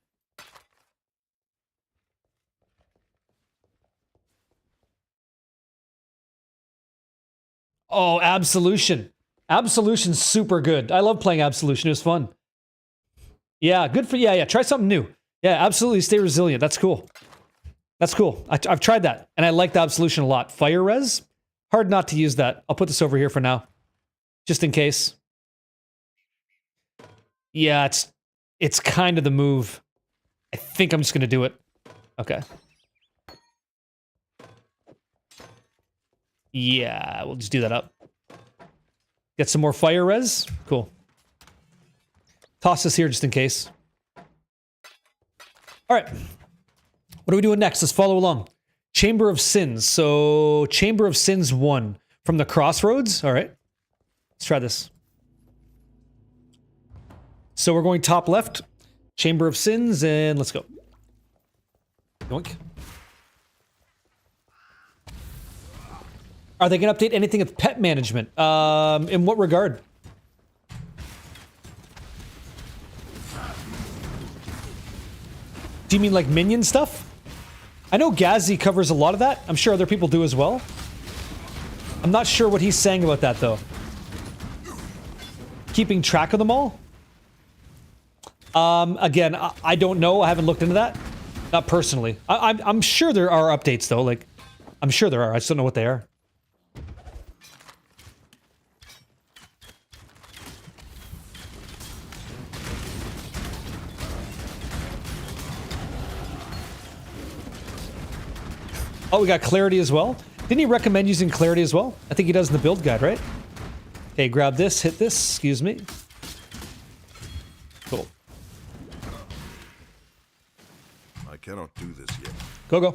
Oh, Absolution. Absolution's super good. I love playing Absolution. It was fun. Yeah, good for... Yeah. Try something new. Yeah, absolutely stay resilient. That's cool. That's cool. I've tried that, and I like the Absolution a lot. Fire res? Hard not to use that. I'll put this over here for now. Just in case. Yeah, it's kind of the move. I think I'm just going to do it. Okay. Yeah, we'll just do that up. Get some more fire res. Cool. Toss this here just in case. All right. What are we doing next? Let's follow along. Chamber of Sins. So, Chamber of Sins 1 from the Crossroads. All right. Let's try this. So we're going top left, Chamber of Sins, and let's go. Yoink. Are they going to update anything with pet management? In what regard? Do you mean like minion stuff? I know Gazzy covers a lot of that. I'm sure other people do as well. I'm not sure what he's saying about that, though. Keeping track of them all? Again, I don't know. I haven't looked into that. Not personally. I'm sure there are updates, though. Like, I'm sure there are. I just don't know what they are. Oh, we got Clarity as well. Didn't he recommend using Clarity as well? I think he does in the build guide, right? Okay, grab this, hit this. Excuse me. Cool. I cannot do this yet. Go.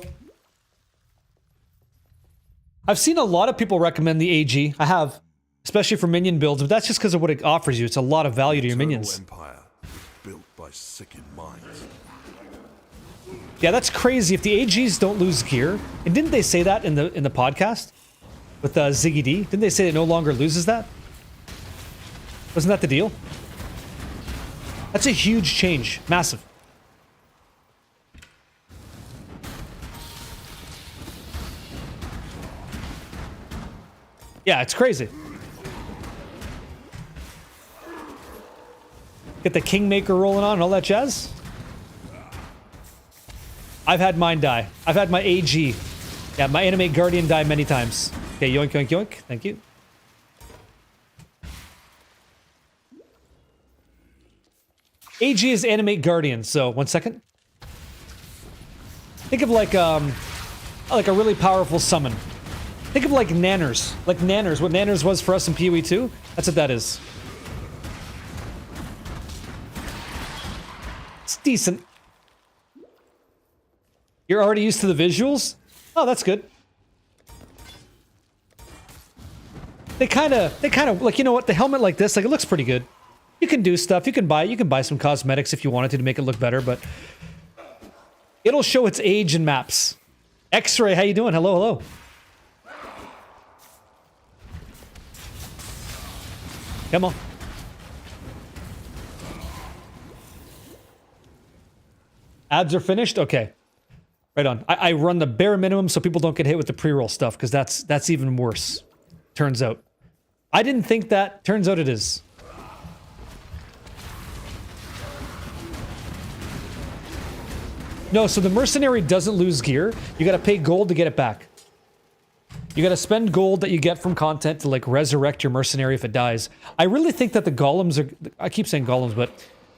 I've seen a lot of people recommend the AG. I have. especially for minion builds, but that's just because of what it offers you. It's a lot of value to your Eternal minions. Empire built by sickened minds. Yeah, that's crazy. If the AGs don't lose gear, and didn't they say that in the podcast with Ziggy D? Didn't they say it no longer loses that? Wasn't that the deal? That's a huge change, massive. Yeah, it's crazy. Get the Kingmaker rolling on and all that jazz. I've had mine die. I've had my AG. Yeah, my Animate Guardian die many times. Okay, yoink, yoink, yoink. Thank you. AG is Animate Guardian, so 1 second. Think of like a really powerful summon. Think of like Nanners. Like Nanners. What Nanners was for us in PoE 2? That's what that is. It's decent. You're already used to the visuals? Oh, that's good. They kind of, like, you know what? The helmet like this, like, it looks pretty good. You can do stuff. You can buy some cosmetics if you wanted to make it look better, but it'll show its age in maps. X-Ray, how you doing? Hello, hello. Come on. Ads are finished? Okay. Right on. I run the bare minimum so people don't get hit with the pre-roll stuff, because that's even worse. Turns out. I didn't think that. Turns out it is. No, so the mercenary doesn't lose gear. You gotta pay gold to get it back. You gotta spend gold that you get from content to, like, resurrect your mercenary if it dies. I really think that the golems are... I keep saying golems, but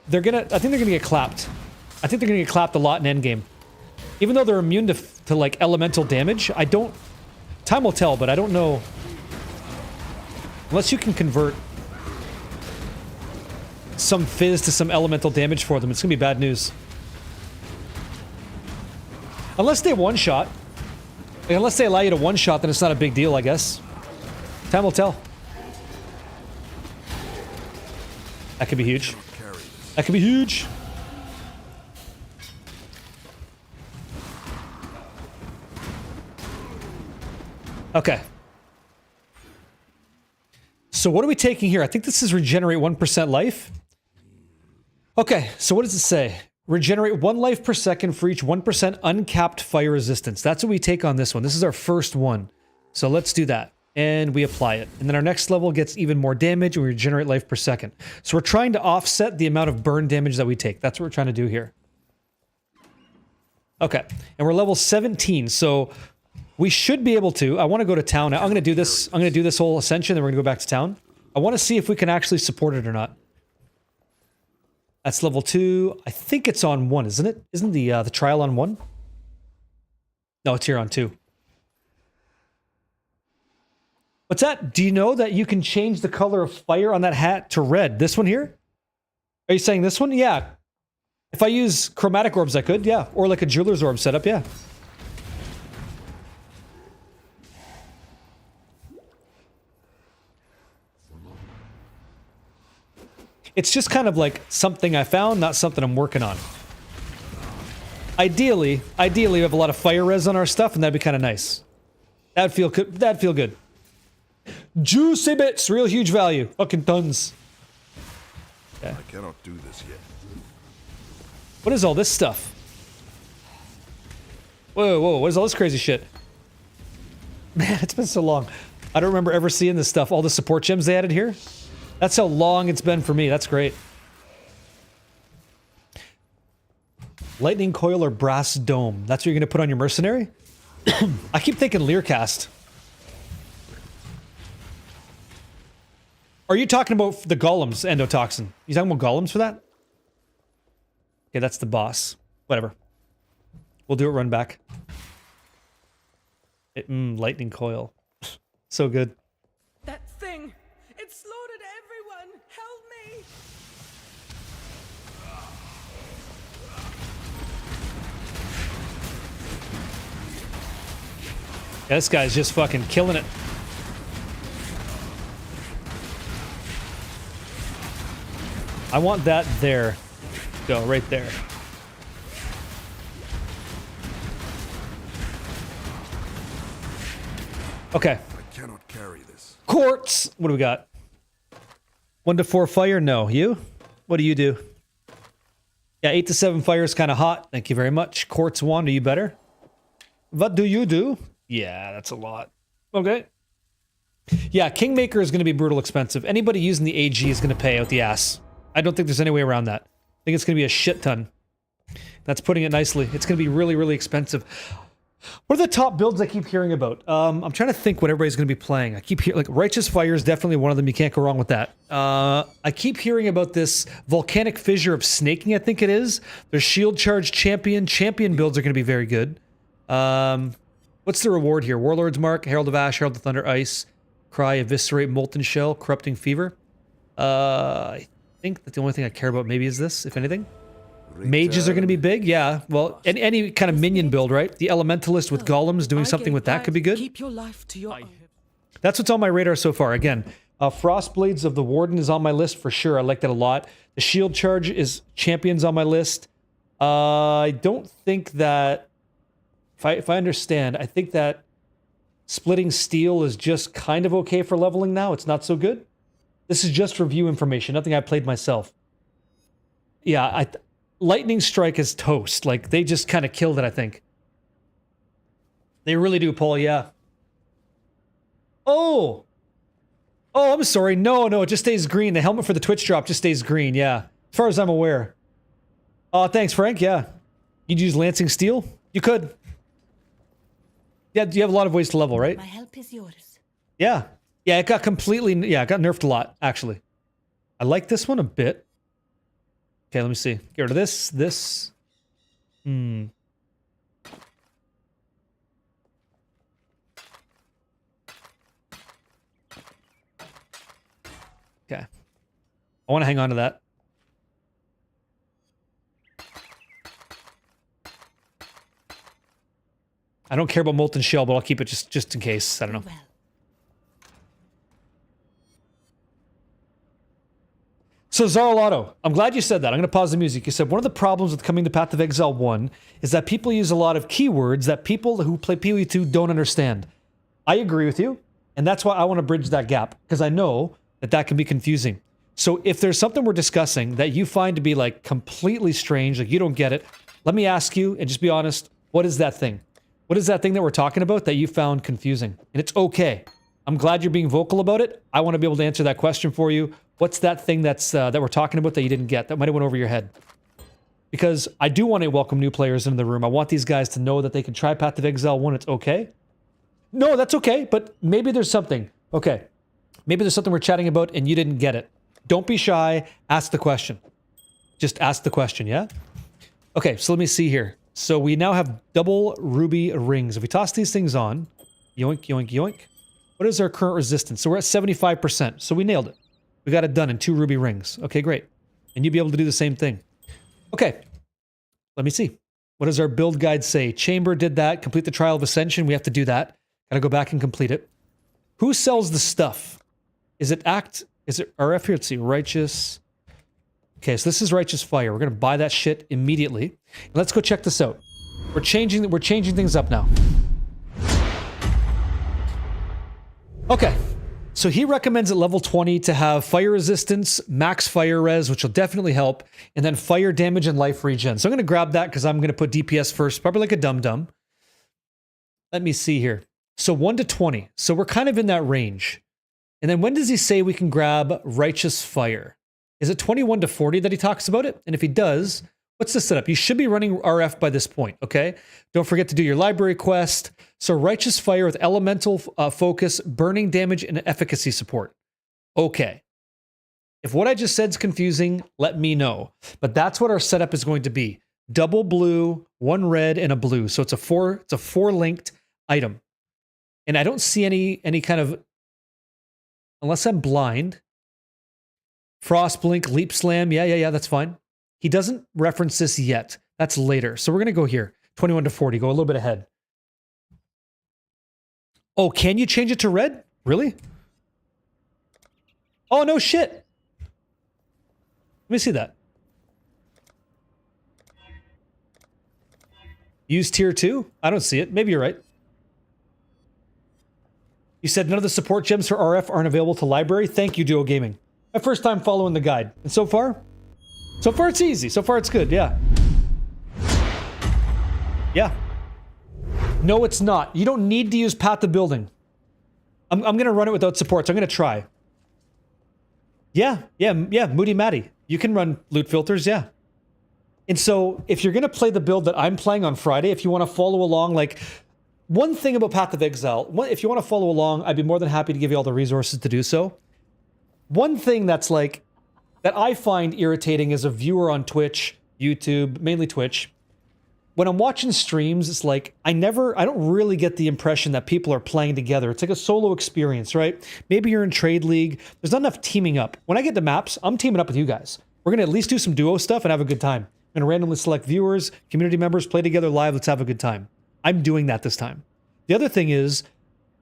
they're gonna... I think they're gonna get clapped. I think they're gonna get clapped a lot in Endgame. Even though they're immune to like, elemental damage, I don't... Time will tell, but I don't know... Unless you can convert some fizz to some elemental damage for them, it's gonna be bad news. Unless they one-shot. Like, unless they allow you to one-shot, then it's not a big deal, I guess. Time will tell. That could be huge. That could be huge. Okay. So what are we taking here? I think this is regenerate 1% life. Okay, so what does it say? Regenerate 1 life per second for each 1% uncapped fire resistance. That's what we take on this one. This is our first one. So let's do that. And we apply it. And then our next level gets even more damage and we regenerate life per second. So we're trying to offset the amount of burn damage that we take. That's what we're trying to do here. Okay. And we're level 17. So we should be able to... I want to go to town now. I'm going to do this. I'm going to do this whole ascension, then we're going to go back to town. I want to see if we can actually support it or not. That's level 2. I think it's on 1, isn't it? Isn't the trial on 1? No, it's here on 2. What's that? Do you know that you can change the color of fire on that hat to red? This one here? Are you saying this one? Yeah. If I use chromatic orbs, I could, yeah. Or like a jeweler's orb setup, yeah. It's just kind of like something I found, not something I'm working on. Ideally, we have a lot of fire res on our stuff, and that'd be kind of nice. That'd feel good. Juicy bits, real huge value. Fucking tons. Okay. I cannot do this yet. What is all this stuff? Whoa, whoa, what is all this crazy shit? Man, it's been so long. I don't remember ever seeing this stuff. All the support gems they added here. That's how long it's been for me. That's great. Lightning coil or brass dome. That's what you're going to put on your mercenary? I keep thinking Learcast. Are you talking about the golems, endotoxin? You talking about golems for that? Okay, that's the boss. Whatever. We'll do it run back. Lightning coil. So good. That thing! It slaughtered everyone! Help me! Yeah, this guy's just fucking killing it. I want that there. Go, right there. Okay. I cannot carry this. Quartz! What do we got? 1 to 4 fire? No. You? What do you do? Yeah, 8 to 7 fire is kind of hot. Thank you very much. Quartz 1, are you better? What do you do? Yeah, that's a lot. Okay. Yeah, Kingmaker is going to be brutal expensive. Anybody using the AG is going to pay out the ass. I don't think there's any way around that. I think it's going to be a shit ton. That's putting it nicely. It's going to be really, really expensive. What are the top builds I keep hearing about? I'm trying to think what everybody's going to be playing. I keep hearing, like, Righteous Fire is definitely one of them. You can't go wrong with that. I keep hearing about this Volcanic Fissure of Snaking, I think it is. There's Shield Charge Champion. Champion builds are going to be very good. What's the reward here? Warlord's Mark, Herald of Ash, Herald of Thunder, Ice, Cry, Eviscerate, Molten Shell, Corrupting Fever. I think that the only thing I care about maybe is this, if anything. Mages are going to be big, yeah. Well, any kind of minion build, right? The Elementalist with Golems doing something with that could be good. Keep your life to your own. That's what's on my radar so far. Again, Frostblades of the Warden is on my list for sure. I like that a lot. The Shield Charge is Champions on my list. I don't think that... If I understand, I think that Splitting Steel is just kind of okay for leveling now. It's not so good. This is just review information, nothing I played myself. Yeah, Lightning Strike is toast. Like, they just kind of killed it, I think. They really do, Paul, yeah. Oh! Oh, I'm sorry. No, it just stays green. The helmet for the Twitch drop just stays green, yeah. As far as I'm aware. Oh, thanks, Frank, yeah. You'd use Lancing Steel? You could. Yeah, you have a lot of ways to level, right? My help is yours. Yeah. Yeah, it got completely... Yeah, it got nerfed a lot, actually. I like this one a bit. Okay, let me see. Get rid of this. Okay. I want to hang on to that. I don't care about Molten Shell, but I'll keep it just in case. I don't know. Well. So Zarlato, I'm glad you said that. I'm going to pause the music. You said one of the problems with coming to Path of Exile 1 is that people use a lot of keywords that people who play PoE 2 don't understand. I agree with you, and that's why I want to bridge that gap, because I know that that can be confusing. So if there's something we're discussing that you find to be like completely strange, like you don't get it, let me ask you, and just be honest, what is that thing? What is that thing that we're talking about that you found confusing? And it's okay. I'm glad you're being vocal about it. I want to be able to answer that question for you. What's that thing that's that we're talking about that you didn't get? That might have went over your head. Because I do want to welcome new players into the room. I want these guys to know that they can try Path of Exile 1. It's okay. No, that's okay, but maybe there's something. Okay. Maybe there's something we're chatting about and you didn't get it. Don't be shy. Ask the question. Just ask the question, yeah? Okay, so let me see here. So we now have double ruby rings. If we toss these things on, yoink, yoink, yoink. What is our current resistance? So we're at 75%. So we nailed it. We got it done in 2 ruby rings. Okay, great. And you'd be able to do the same thing. Okay. Let me see. What does our build guide say? Chamber did that. Complete the Trial of Ascension. We have to do that. Gotta go back and complete it. Who sells the stuff? Is it RF here? Let's see. Righteous. Okay, so this is Righteous Fire. We're gonna buy that shit immediately. And let's go check this out. We're changing things up now. Okay. So he recommends at level 20 to have fire resistance, max fire res, which will definitely help, and then fire damage and life regen. So I'm going to grab that because I'm going to put DPS first, probably like a dum-dum. Let me see here. So 1 to 20. So we're kind of in that range. And then when does he say we can grab Righteous Fire? Is it 21 to 40 that he talks about it? And if he does, what's the setup? You should be running RF by this point, okay? Don't forget to do your library quest. So Righteous Fire with elemental focus, burning damage, and efficacy support. Okay. If what I just said is confusing, let me know. But that's what our setup is going to be. Double blue, 1 red, and a blue. So it's a 4 linked item. And I don't see any kind of, unless I'm blind. Frost Blink, Leap Slam. Yeah, that's fine. He doesn't reference this yet. That's later. So we're going to go here. 21 to 40. Go a little bit ahead. Oh, can you change it to red? Really? Oh, no shit. Let me see that. Use tier 2? I don't see it. Maybe you're right. You said none of the support gems for RF aren't available to library. Thank you, Duo Gaming. My first time following the guide. And so far it's easy. So far it's good, yeah. Yeah. No, it's not. You don't need to use Path to Building. I'm going to run it without support, so I'm going to try. Yeah, Moody Matty. You can run loot filters, yeah. And so, if you're going to play the build that I'm playing on Friday, if you want to follow along, like, one thing about Path of Exile, if you want to follow along, I'd be more than happy to give you all the resources to do so. One thing that's like, that I find irritating as a viewer on Twitch, YouTube, mainly Twitch, when I'm watching streams, it's like, I don't really get the impression that people are playing together. It's like a solo experience, right? Maybe you're in Trade League. There's not enough teaming up. When I get to maps, I'm teaming up with you guys. We're going to at least do some duo stuff and have a good time. I'm going to randomly select viewers, community members, play together live. Let's have a good time. I'm doing that this time. The other thing is,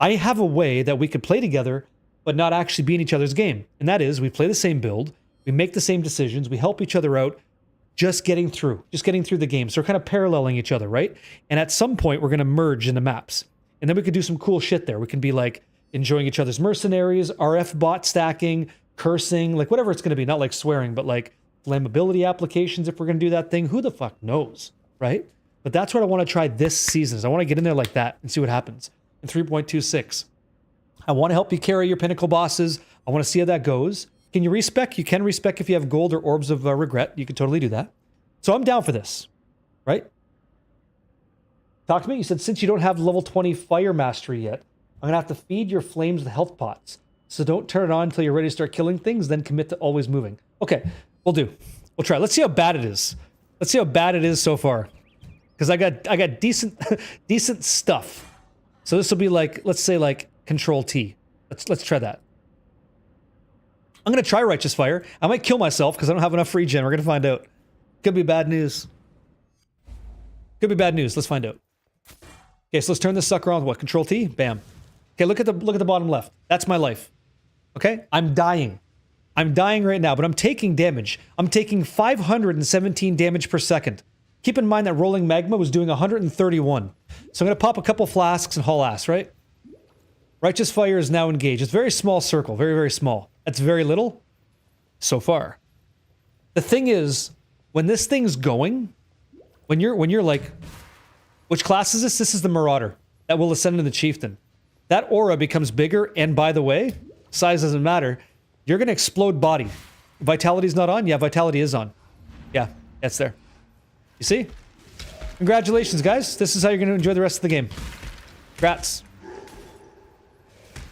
I have a way that we could play together, but not actually be in each other's game. And that is, we play the same build, we make the same decisions, we help each other out, just getting through the game. So we're kind of paralleling each other, right? And at some point, we're going to merge in the maps. And then we could do some cool shit there. We can be like enjoying each other's mercenaries, RF bot stacking, cursing, like whatever it's going to be. Not like swearing, but like flammability applications if we're going to do that thing. Who the fuck knows, right? But that's what I want to try this season. Is I want to get in there like that and see what happens in 3.26. I want to help you carry your pinnacle bosses. I want to see how that goes. Can you respec? You can respec if you have gold or orbs of regret. You can totally do that. So I'm down for this, right? Talk to me. You said since you don't have level 20 fire mastery yet, I'm going to have to feed your flames with health pots. So don't turn it on until you're ready to start killing things, then commit to always moving. Okay, we'll do. We'll try. Let's see how bad it is. Let's see how bad it is so far. Because I got decent stuff. So this will be like, let's say like Control T. Let's try that. I'm going to try Righteous Fire. I might kill myself because I don't have enough regen. We're going to find out. Could be bad news. Could be bad news. Let's find out. Okay, so let's turn this sucker on. What? Control T? Bam. Okay, look at the bottom left. That's my life. Okay? I'm dying. I'm dying right now, but I'm taking damage. I'm taking 517 damage per second. Keep in mind that Rolling Magma was doing 131. So I'm going to pop a couple flasks and haul ass, right? Righteous Fire is now engaged. It's a very small circle. Very, very small. That's very little so far. The thing is, when this thing's going, when you're like, which class is this? This is the Marauder. That will ascend into the Chieftain. That aura becomes bigger, and by the way, size doesn't matter. You're going to explode body. Vitality's not on? Yeah, Vitality is on. Yeah, that's there. You see? Congratulations, guys. This is how you're going to enjoy the rest of the game. Congrats.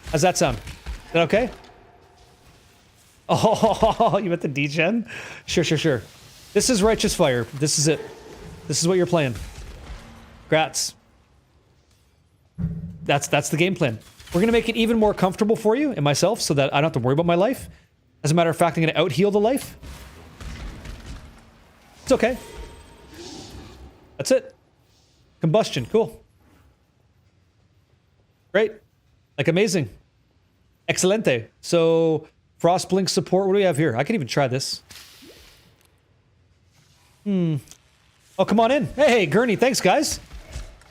How's that sound? Is that okay? Oh, you meant the D-Gen? Sure. This is Righteous Fire. This is it. This is what you're playing. Congrats. That's the game plan. We're going to make it even more comfortable for you and myself so that I don't have to worry about my life. As a matter of fact, I'm going to out-heal the life. It's okay. That's it. Combustion. Cool. Great. Like, amazing. Excelente. So, Frostblink support. What do we have here? I can even try this. Oh, come on in. Hey, Gurney. Thanks, guys.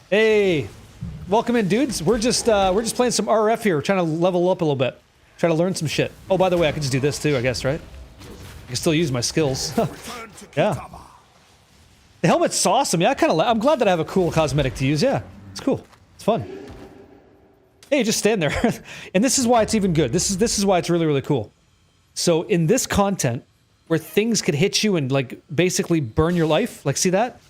Hey. Welcome in, dudes. We're just playing some RF here. We're trying to level up a little bit. Try to learn some shit. Oh, by the way, I can just do this too, I guess, right? I can still use my skills. Yeah. The helmet's awesome. Yeah, I'm glad that I have a cool cosmetic to use. Yeah, it's cool. It's fun. Hey, just stand there. And this is why it's even good. This is why it's really, really cool. So in this content, where things could hit you and like basically burn your life, like see that?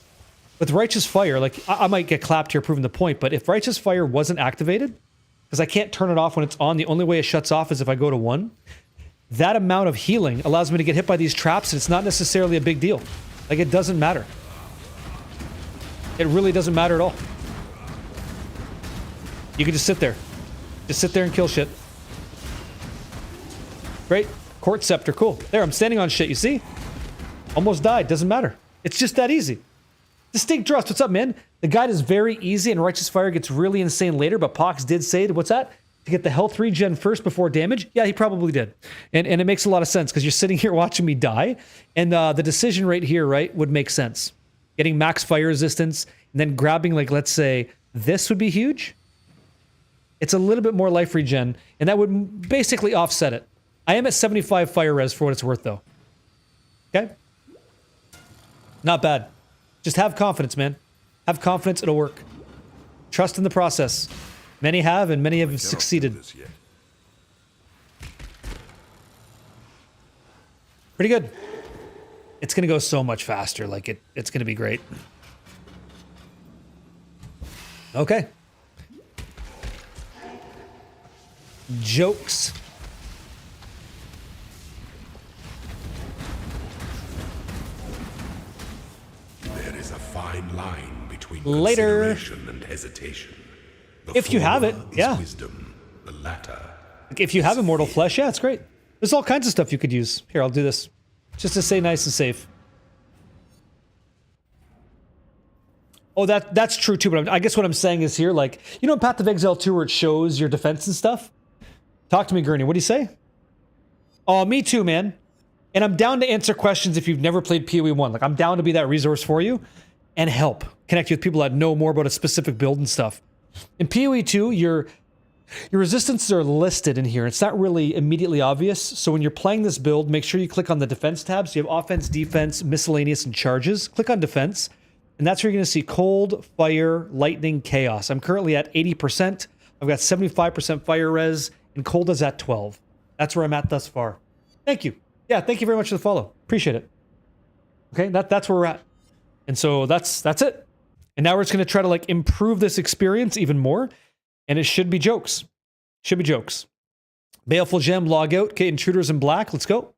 With Righteous Fire, like I might get clapped here proving the point, but if Righteous Fire wasn't activated, because I can't turn it off when it's on, the only way it shuts off is if I go to 1, that amount of healing allows me to get hit by these traps, and it's not necessarily a big deal. Like, it doesn't matter. It really doesn't matter at all. You can just sit there. Just sit there and kill shit. Great. Court Scepter, cool. There, I'm standing on shit, you see? Almost died, doesn't matter. It's just that easy. Distinct Trust, what's up, man? The guide is very easy, and Righteous Fire gets really insane later, but Pox did say, what's that? to get the health regen first before damage? Yeah, he probably did. And it makes a lot of sense because you're sitting here watching me die. And the decision right here, right, would make sense. Getting max fire resistance and then grabbing, like, let's say this would be huge. It's a little bit more life regen, and that would basically offset it. I am at 75 fire res for what it's worth, though. Okay? Not bad. Just have confidence, man. Have confidence, it'll work. Trust in the process. Many have, and many have succeeded. Pretty good. It's going to go so much faster. Like, it's going to be great. Okay. Jokes. There is a fine line between Later. consideration and hesitation. The If you have it, former is yeah. wisdom, the latter. If you have Immortal Flesh, yeah, it's great. There's all kinds of stuff you could use. Here, I'll do this. Just to stay nice and safe. Oh, that's true too, but I guess what I'm saying is here, like, you know in Path of Exile 2 where it shows your defense and stuff? Talk to me, Gurney. What do you say? Oh, me too, man. And I'm down to answer questions if you've never played PoE 1. Like, I'm down to be that resource for you and help connect you with people that know more about a specific build and stuff. In PoE 2, your resistances are listed in here. It's not really immediately obvious. So when you're playing this build, make sure you click on the defense tab. So you have offense, defense, miscellaneous, and charges. Click on defense. And that's where you're going to see cold, fire, lightning, chaos. I'm currently at 80%. I've got 75% fire res, and cold is at 12. That's where I'm at thus far. Thank you. Yeah, thank you very much for the follow. Appreciate it. Okay, that's where we're at. And so that's it. And now we're just going to try to, like, improve this experience even more. And it should be jokes. Should be jokes. Baleful Gem, log out. Okay, Intruders in black. Let's go. What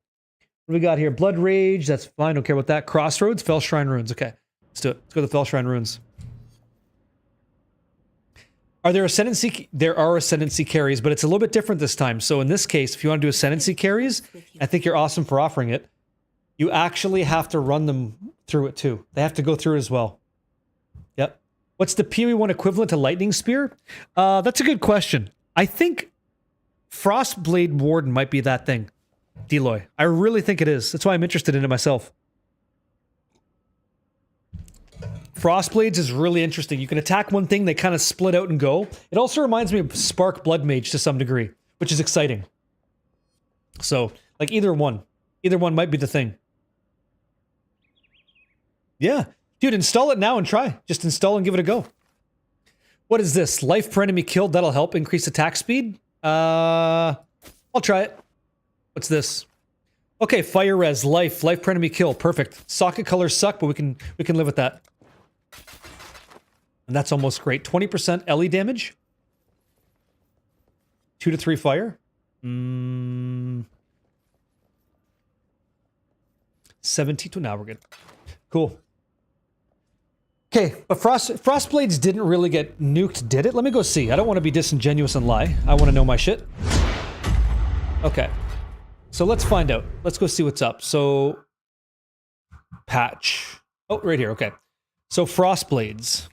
do we got here? Blood Rage. That's fine. Don't care about that. Crossroads. Fell Shrine Runes. Okay. Let's do it. Let's go to the Fell Shrine Runes. Are there Ascendancy? There are Ascendancy carries, but it's a little bit different this time. So in this case, if you want to do Ascendancy carries, I think you're awesome for offering it. You actually have to run them through it too. They have to go through it as well. Yep. What's the PoE 1 equivalent to Lightning Spear? That's a good question. I think Frostblade Warden might be that thing. Deloy. I really think it is. That's why I'm interested in it myself. Frostblades is really interesting. You can attack one thing, they kind of split out and go. It also reminds me of Spark Blood Mage to some degree, which is exciting. So, like, either one. Either one might be the thing. Yeah. Dude, install it now and try. Just install and give it a go. What is this? Life per enemy killed. That'll help increase attack speed. I'll try it. What's this? Okay, fire res, life per enemy kill. Perfect. Socket colors suck, but we can live with that. And that's almost great. 20% LE damage. 2 to 3 fire. 17 to now we're good. Cool. Okay, but Frostblades didn't really get nuked, did it? Let me go see. I don't want to be disingenuous and lie. I want to know my shit. Okay. So let's find out. Let's go see what's up. So, patch. Oh, right here. Okay. So Frostblades.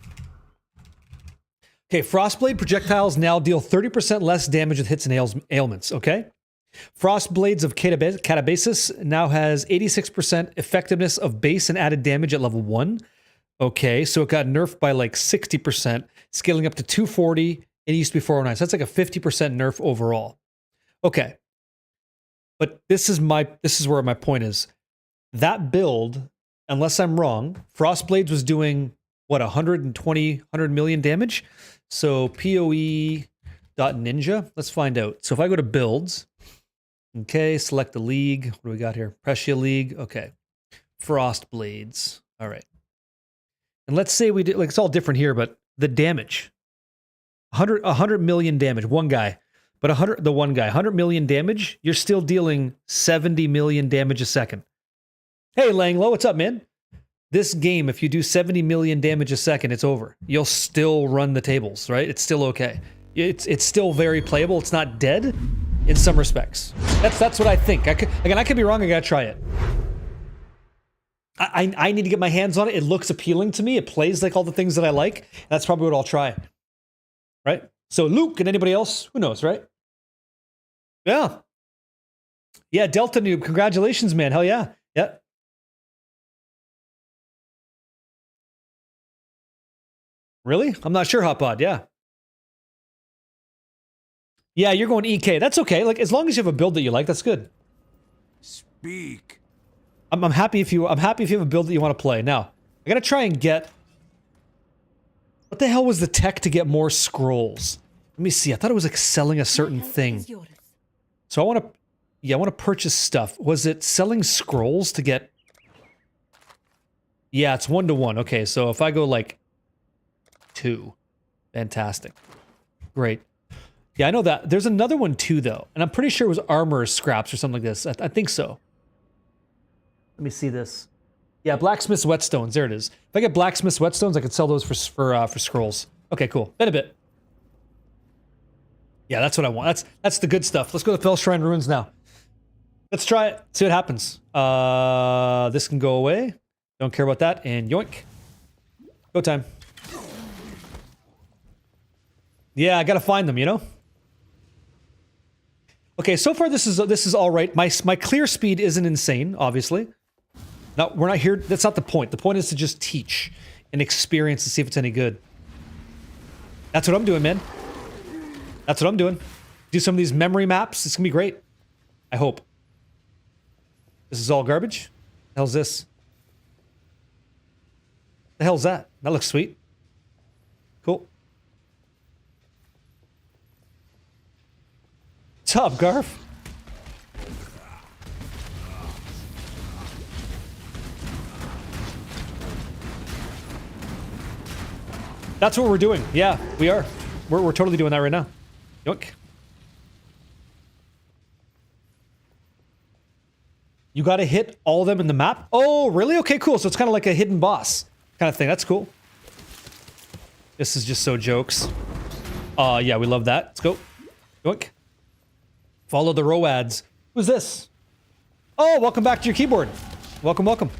Okay, Frostblade projectiles now deal 30% less damage with hits and ailments, okay? Frostblades of Catabasis now has 86% effectiveness of base and added damage at level 1. Okay, so it got nerfed by like 60%, scaling up to 240. It used to be 409, so that's like a 50% nerf overall. Okay. But this is where my point is. That build, unless I'm wrong, Frostblades was doing, what, 100 million damage? So PoE.ninja, let's find out. So if I go to builds, okay, select the league. What do we got here? Prescia League, okay. Frostblades, all right. And let's say we did, like, it's all different here, but the damage, 100 million damage, one guy. But 100 million damage, you're still dealing 70 million damage a second. Hey, Langlo, what's up, man? This game, if you do 70 million damage a second, it's over. You'll still run the tables, right? It's still okay. It's still very playable. It's not dead in some respects. That's what I think. I could be wrong. I gotta try it. I need to get my hands on it. It looks appealing to me. It plays like all the things that I like. That's probably what I'll try. Right? So Luke and anybody else, who knows, right? Yeah. Yeah, Delta Noob, congratulations, man. Hell yeah. Yeah. Really? I'm not sure, Hotpod. Yeah. Yeah, you're going EK. That's okay. Like, as long as you have a build that you like, that's good. Speak. I'm happy if you have a build that you want to play. Now, I gotta try and get. What the hell was the tech to get more scrolls? Let me see. I thought it was like selling a certain thing. So I want to, yeah, I want to purchase stuff. Was it selling scrolls to get? Yeah, it's 1-to-1. Okay, so if I go like 2, fantastic, great. Yeah, I know that. There's another one too, though, and I'm pretty sure it was armor scraps or something like this. I think so. Let me see this. Yeah, blacksmith's whetstones. There it is. If I get blacksmith's whetstones, I could sell those for scrolls. Okay, cool. Been a bit. Yeah, that's what I want. That's the good stuff. Let's go to Fell Shrine Ruins now. Let's try it. See what happens. This can go away. Don't care about that. And yoink. Go time. Yeah, I gotta find them, you know? Okay, so far this is all right. My clear speed isn't insane, obviously. No, we're not here. That's not the point. The point is to just teach and experience to see if it's any good. That's what I'm doing, man. That's what I'm doing. Do some of these memory maps. It's gonna be great. I hope. This is all garbage. The hell's this? The hell's that? That looks sweet. Cool. What's up, Garf? That's what we're doing. Yeah, we are. We're totally doing that right now. Yoink. You gotta hit all of them in the map? Oh, really? Okay, cool. So it's kind of like a hidden boss kind of thing. That's cool. This is just so jokes. Yeah, we love that. Let's go. Yoink. Follow the roads. Who's this? Oh, welcome back to your keyboard. Welcome, welcome.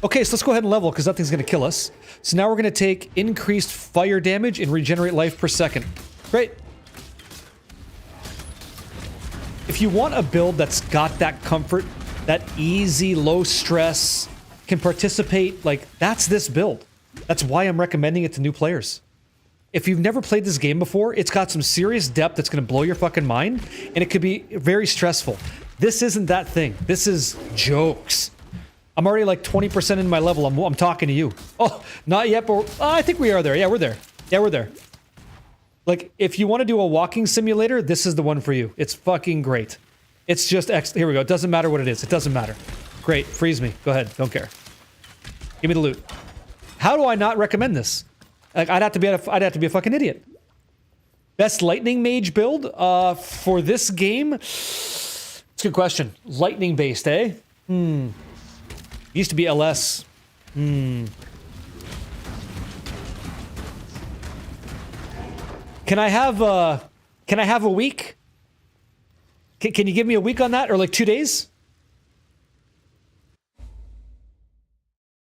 Okay, so let's go ahead and level because that thing's going to kill us. So now we're going to take increased fire damage and regenerate life per second. Great. If you want a build that's got that comfort, that easy, low stress, can participate, like, that's this build. That's why I'm recommending it to new players. If you've never played this game before, it's got some serious depth that's going to blow your fucking mind, and it could be very stressful. This isn't that thing. This is jokes. I'm already like 20% in my level. I'm talking to you. Oh, not yet, but I think we are there. Yeah, we're there. Yeah, we're there. Like, if you want to do a walking simulator, this is the one for you. It's fucking great. It's just here we go. It doesn't matter what it is. It doesn't matter. Great. Freeze me. Go ahead. Don't care. Give me the loot. How do I not recommend this? Like, I'd have to be a fucking idiot. Best lightning mage build for this game? It's a good question. Lightning based, eh? Used to be LS. Can I have a week? Can you give me a week on that, or like 2 days?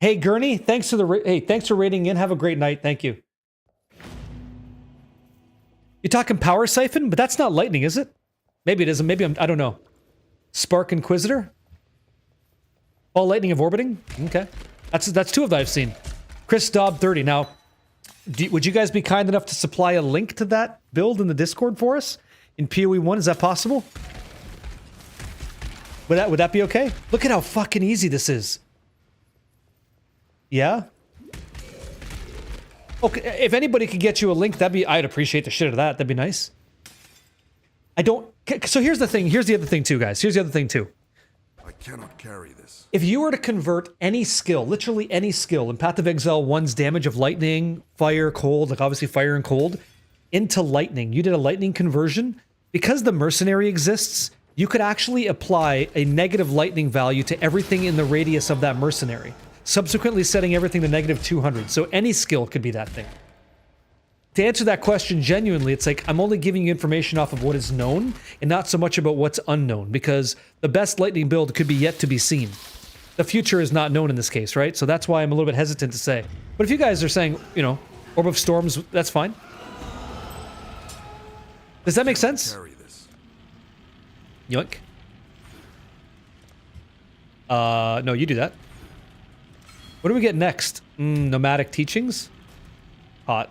Hey Gurney, thanks for rating in. Have a great night. Thank you. You're talking power siphon, but that's not lightning, is it? Maybe it isn't. Maybe I don't know. Spark Inquisitor. All lightning of orbiting. Okay, that's 2 of that I've seen. Chris Dobb 30. Now, would you guys be kind enough to supply a link to that build in the Discord for us in PoE 1? Is that possible? Would that be okay? Look at how fucking easy this is. Yeah? Okay, if anybody could get you a link, I'd appreciate the shit out of that. That'd be nice. So here's the thing. Here's the other thing too, guys. Here's the other thing too. I cannot carry this. If you were to convert any skill, literally any skill, in Path of Exile 1's damage of lightning, fire, cold, like obviously fire and cold, into lightning, you did a lightning conversion, because the mercenary exists, you could actually apply a negative lightning value to everything in the radius of that mercenary, subsequently setting everything to negative 200. So any skill could be that thing. To answer that question genuinely, it's like I'm only giving you information off of what is known and not so much about what's unknown, because the best lightning build could be yet to be seen. The future is not known in this case, right? So that's why I'm a little bit hesitant to say. But if you guys are saying, you know, Orb of Storms, that's fine. Does that make sense? Carry this. Yoink. No, you do that. What do we get next? Nomadic teachings? Hot.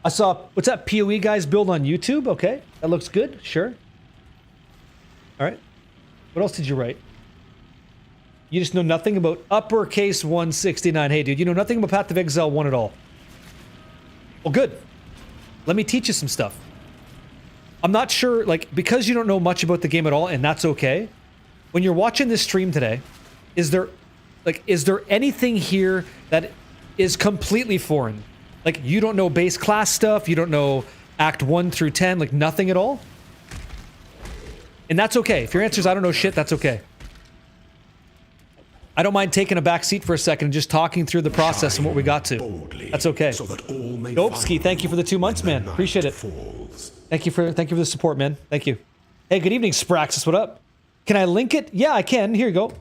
I saw, what's that PoE guys build on YouTube? Okay, that looks good, sure. All right. What else did you write? You just know nothing about uppercase 169. Hey, dude, you know nothing about Path of Exile 1 at all. Well, good. Let me teach you some stuff. I'm not sure, like, because you don't know much about the game at all, and that's okay. When you're watching this stream today, is there anything here that is completely foreign? Like, you don't know base class stuff, you don't know Act 1 through 10, like, nothing at all? And that's okay. If your answer is I don't know shit, that's okay. I don't mind taking a back seat for a second and just talking through the process and what we got to. That's okay. Dopesky, thank you for the 2 months, man. Appreciate it. Thank you for the support, man. Thank you. Hey, good evening, Spraxis. What up? Can I link it? Yeah, I can. Here you go.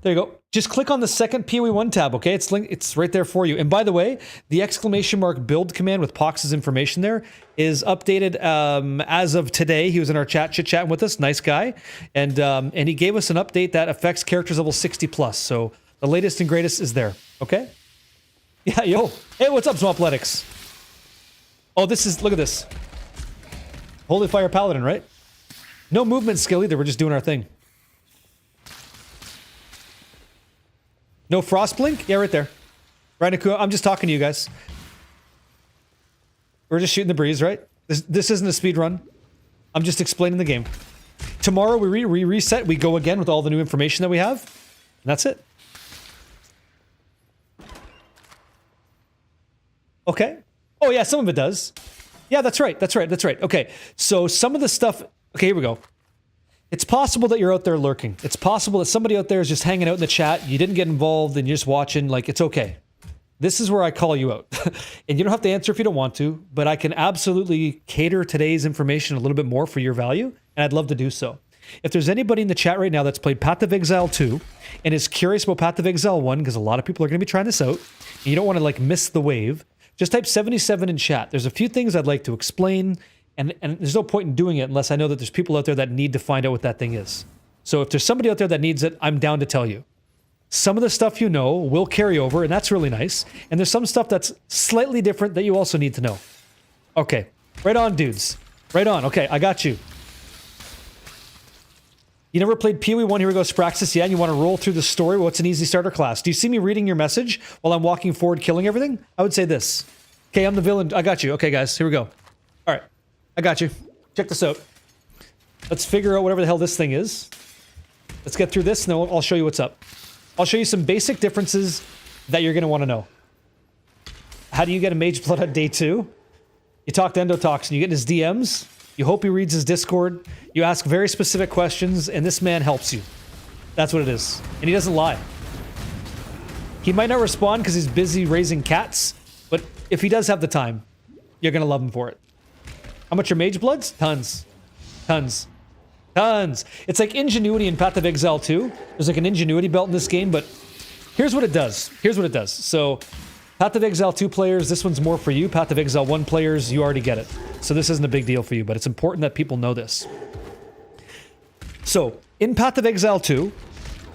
There you go. Just click on the second PoE 1 tab, okay? It's right there for you. And by the way, the ! build command with Pox's information there is updated as of today. He was in our chat, chit-chatting with us. Nice guy. And he gave us an update that affects characters level 60 plus. So the latest and greatest is there, okay? Yeah, yo. Hey, what's up, Swampletics? Oh, look at this. Holy Fire Paladin, right? No movement skill either. We're just doing our thing. No Frostblink? Yeah, right there. Right, Nakua, I'm just talking to you guys. We're just shooting the breeze, right? This isn't a speed run. I'm just explaining the game. Tomorrow we reset, we go again with all the new information that we have. And that's it. Okay. Oh yeah, some of it does. Yeah, that's right. Okay, so some of the stuff... Okay, here we go. It's possible that you're out there lurking. It's possible that somebody out there is just hanging out in the chat. You didn't get involved and you're just watching. Like, it's okay. This is where I call you out. And you don't have to answer if you don't want to, but I can absolutely cater today's information a little bit more for your value, and I'd love to do so. If there's anybody in the chat right now that's played Path of Exile 2 and is curious about Path of Exile 1, because a lot of people are going to be trying this out, and you don't want to, like, miss the wave, just type 77 in chat. There's a few things I'd like to explain, and there's no point in doing it unless I know that there's people out there that need to find out what that thing is. So if there's somebody out there that needs it, I'm down to tell you. Some of the stuff you know will carry over, and that's really nice. And there's some stuff that's slightly different that you also need to know. Okay, right on, dudes. Right on. Okay, I got you. You never played PoE 1? Here we go, Spraxis. Yeah, and you want to roll through the story? What's an easy starter class? Do you see me reading your message while I'm walking forward killing everything? I would say this. Okay, I'm the villain. I got you. Okay, guys, here we go. All right. I got you. Check this out. Let's figure out whatever the hell this thing is. Let's get through this, and then I'll show you what's up. I'll show you some basic differences that you're going to want to know. How do you get a Mage Blood on day 2? You talk to Endotoxin. You get in his DMs. You hope he reads his Discord. You ask very specific questions, and this man helps you. That's what it is. And he doesn't lie. He might not respond because he's busy raising cats, but if he does have the time, you're going to love him for it. How much are Mage Bloods? Tons. Tons. Tons. It's like Ingenuity in Path of Exile 2. There's like an Ingenuity belt in this game, but here's what it does. Here's what it does. So, Path of Exile 2 players, this one's more for you. Path of Exile 1 players, you already get it. So this isn't a big deal for you, but it's important that people know this. So, in Path of Exile 2,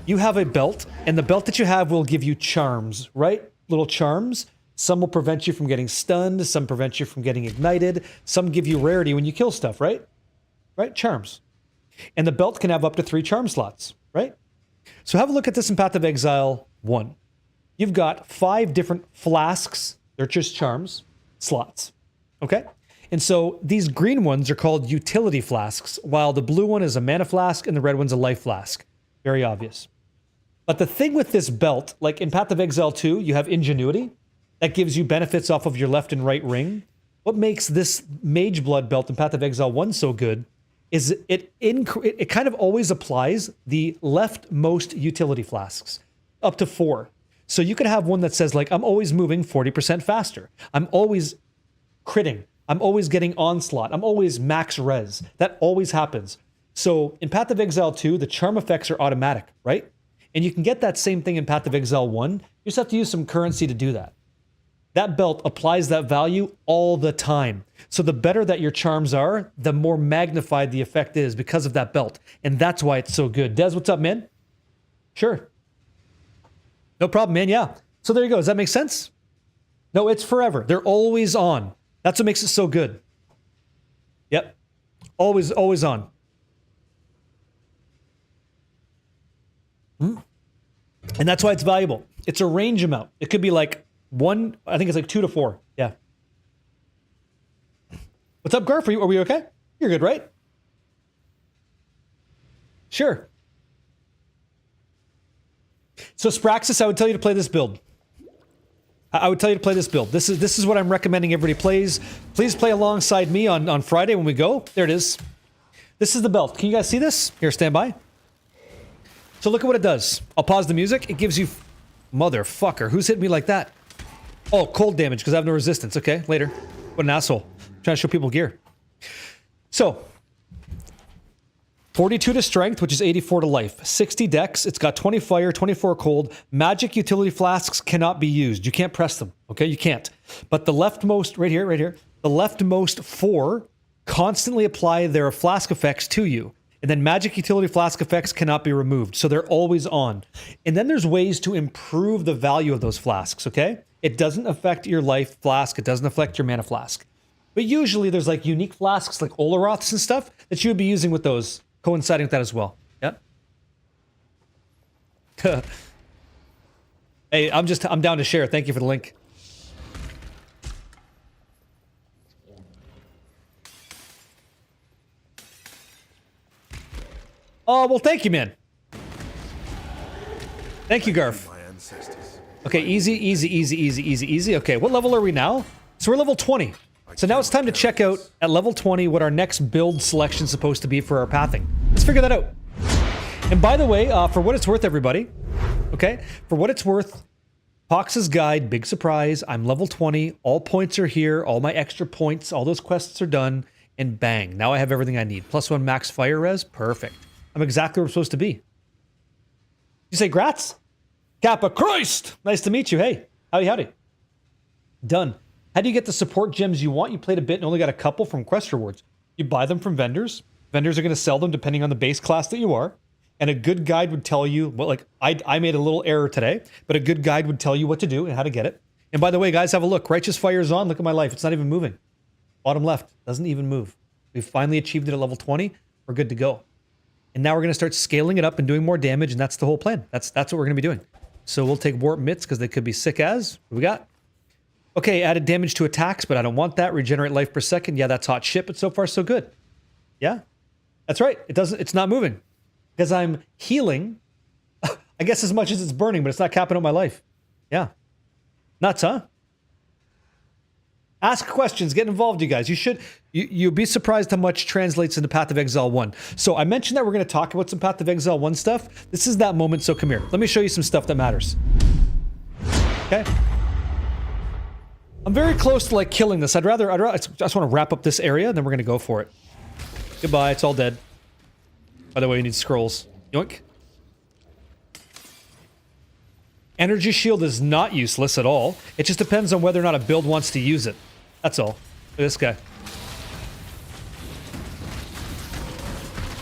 you have a belt, and the belt that you have will give you charms, right? Little charms. Some will prevent you from getting stunned, some prevent you from getting ignited, some give you rarity when you kill stuff, right? Right? Charms. And the belt can have up to 3 charm slots, right? So have a look at this in Path of Exile 1. You've got 5 different flasks, they're just charms, slots, okay? And so these green ones are called utility flasks, while the blue one is a mana flask and the red one's a life flask. Very obvious. But the thing with this belt, like in Path of Exile 2, you have Ingenuity. That gives you benefits off of your left and right ring. What makes this Mage Blood belt in Path of Exile 1 so good is it kind of always applies the leftmost utility flasks, up to 4. So you could have one that says, like, I'm always moving 40% faster. I'm always critting. I'm always getting onslaught. I'm always max res. That always happens. So in Path of Exile 2, the charm effects are automatic, right? And you can get that same thing in Path of Exile 1. You just have to use some currency to do that. that belt applies that value all the time. So the better that your charms are, the more magnified the effect is because of that belt. And that's why it's so good. Des, what's up, man? Sure. No problem, man. Yeah. So there you go. Does that make sense? No, it's forever. They're always on. That's what makes it so good. Yep. Always on. And that's why it's valuable. It's a range amount. It could be like 1, I think it's like 2 to 4. Yeah. What's up, Garf? Are we okay? You're good, right? Sure. So Spraxis, I would tell you to play this build. I would tell you to play this build. This is what I'm recommending everybody plays. Please play alongside me on Friday when we go. There it is. This is the belt. Can you guys see this? Here, stand by. So look at what it does. I'll pause the music. It gives you... Motherfucker. Who's hitting me like that? Oh, cold damage because I have no resistance. Okay, later. What an asshole. I'm trying to show people gear. So... 42 to strength, which is 84 to life. 60 dex. It's got 20 fire, 24 cold. Magic utility flasks cannot be used. You can't press them. Okay, you can't. But the leftmost, right here, the leftmost 4 constantly apply their flask effects to you. And then magic utility flask effects cannot be removed. So they're always on. And then there's ways to improve the value of those flasks, okay? It doesn't affect your life flask. It doesn't affect your mana flask. But usually there's like unique flasks like Olaroths and stuff that you would be using with those. Coinciding with that as well. Yeah. Hey, I'm down to share. Thank you for the link. Oh, well, thank you, man. Thank you, Garf. Okay, easy. Okay, what level are we now? So we're level 20. So now it's time to check out at level 20 what our next build selection is supposed to be for our pathing. Let's figure that out. And by the way, for what it's worth, everybody, okay? For what it's worth, Pox's guide, big surprise, I'm level 20, all points are here, all my extra points, all those quests are done, and bang, now I have everything I need. +1 max fire res, perfect. I'm exactly where I'm supposed to be. You say grats? Kappa Christ! Nice to meet you, hey. Howdy. Done. How do you get the support gems you want? You played a bit and only got a couple from quest rewards. You buy them from vendors. Vendors are going to sell them depending on the base class that you are. And a good guide would tell you, well, like I made a little error today, but a good guide would tell you what to do and how to get it. And by the way, guys, have a look. Righteous Fire is on. Look at my life. It's not even moving. Bottom left. Doesn't even move. We've finally achieved it at level 20. We're good to go. And now we're going to start scaling it up and doing more damage, and that's the whole plan. That's what we're going to be doing. So we'll take Warp Mitts because they could be sick as. What we got? Okay, added damage to attacks, but I don't want that. Regenerate life per second. Yeah, that's hot shit, but so far so good. Yeah, that's right. It's not moving because I'm healing. I guess as much as it's burning, but it's not capping out my life. Yeah. Nuts, huh? Ask questions, get involved, you guys. You'll be surprised how much translates into Path of Exile 1. So I mentioned that we're going to talk about some Path of Exile 1 stuff. This is that moment, so come here. Let me show you some stuff that matters. Okay? I'm very close to like killing this. I just want to wrap up this area, and then we're going to go for it. Goodbye, it's all dead. By the way, you need scrolls. Yoink. Energy shield is not useless at all. It just depends on whether or not a build wants to use it. That's all. Look at this guy.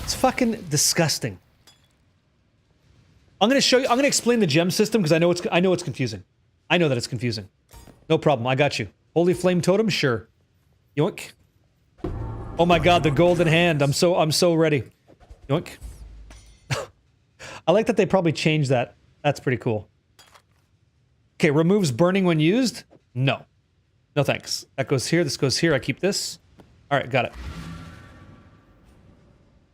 It's fucking disgusting. I'm going to explain the gem system because I know it's confusing. I know that it's confusing. No problem. I got you. Holy Flame Totem? Sure. Yoink. Oh my god, the golden hand. I'm so ready. Yoink. I like that they probably changed that. That's pretty cool. Okay, removes burning when used? No. No thanks. That goes here, this goes here. I keep this. Alright, got it.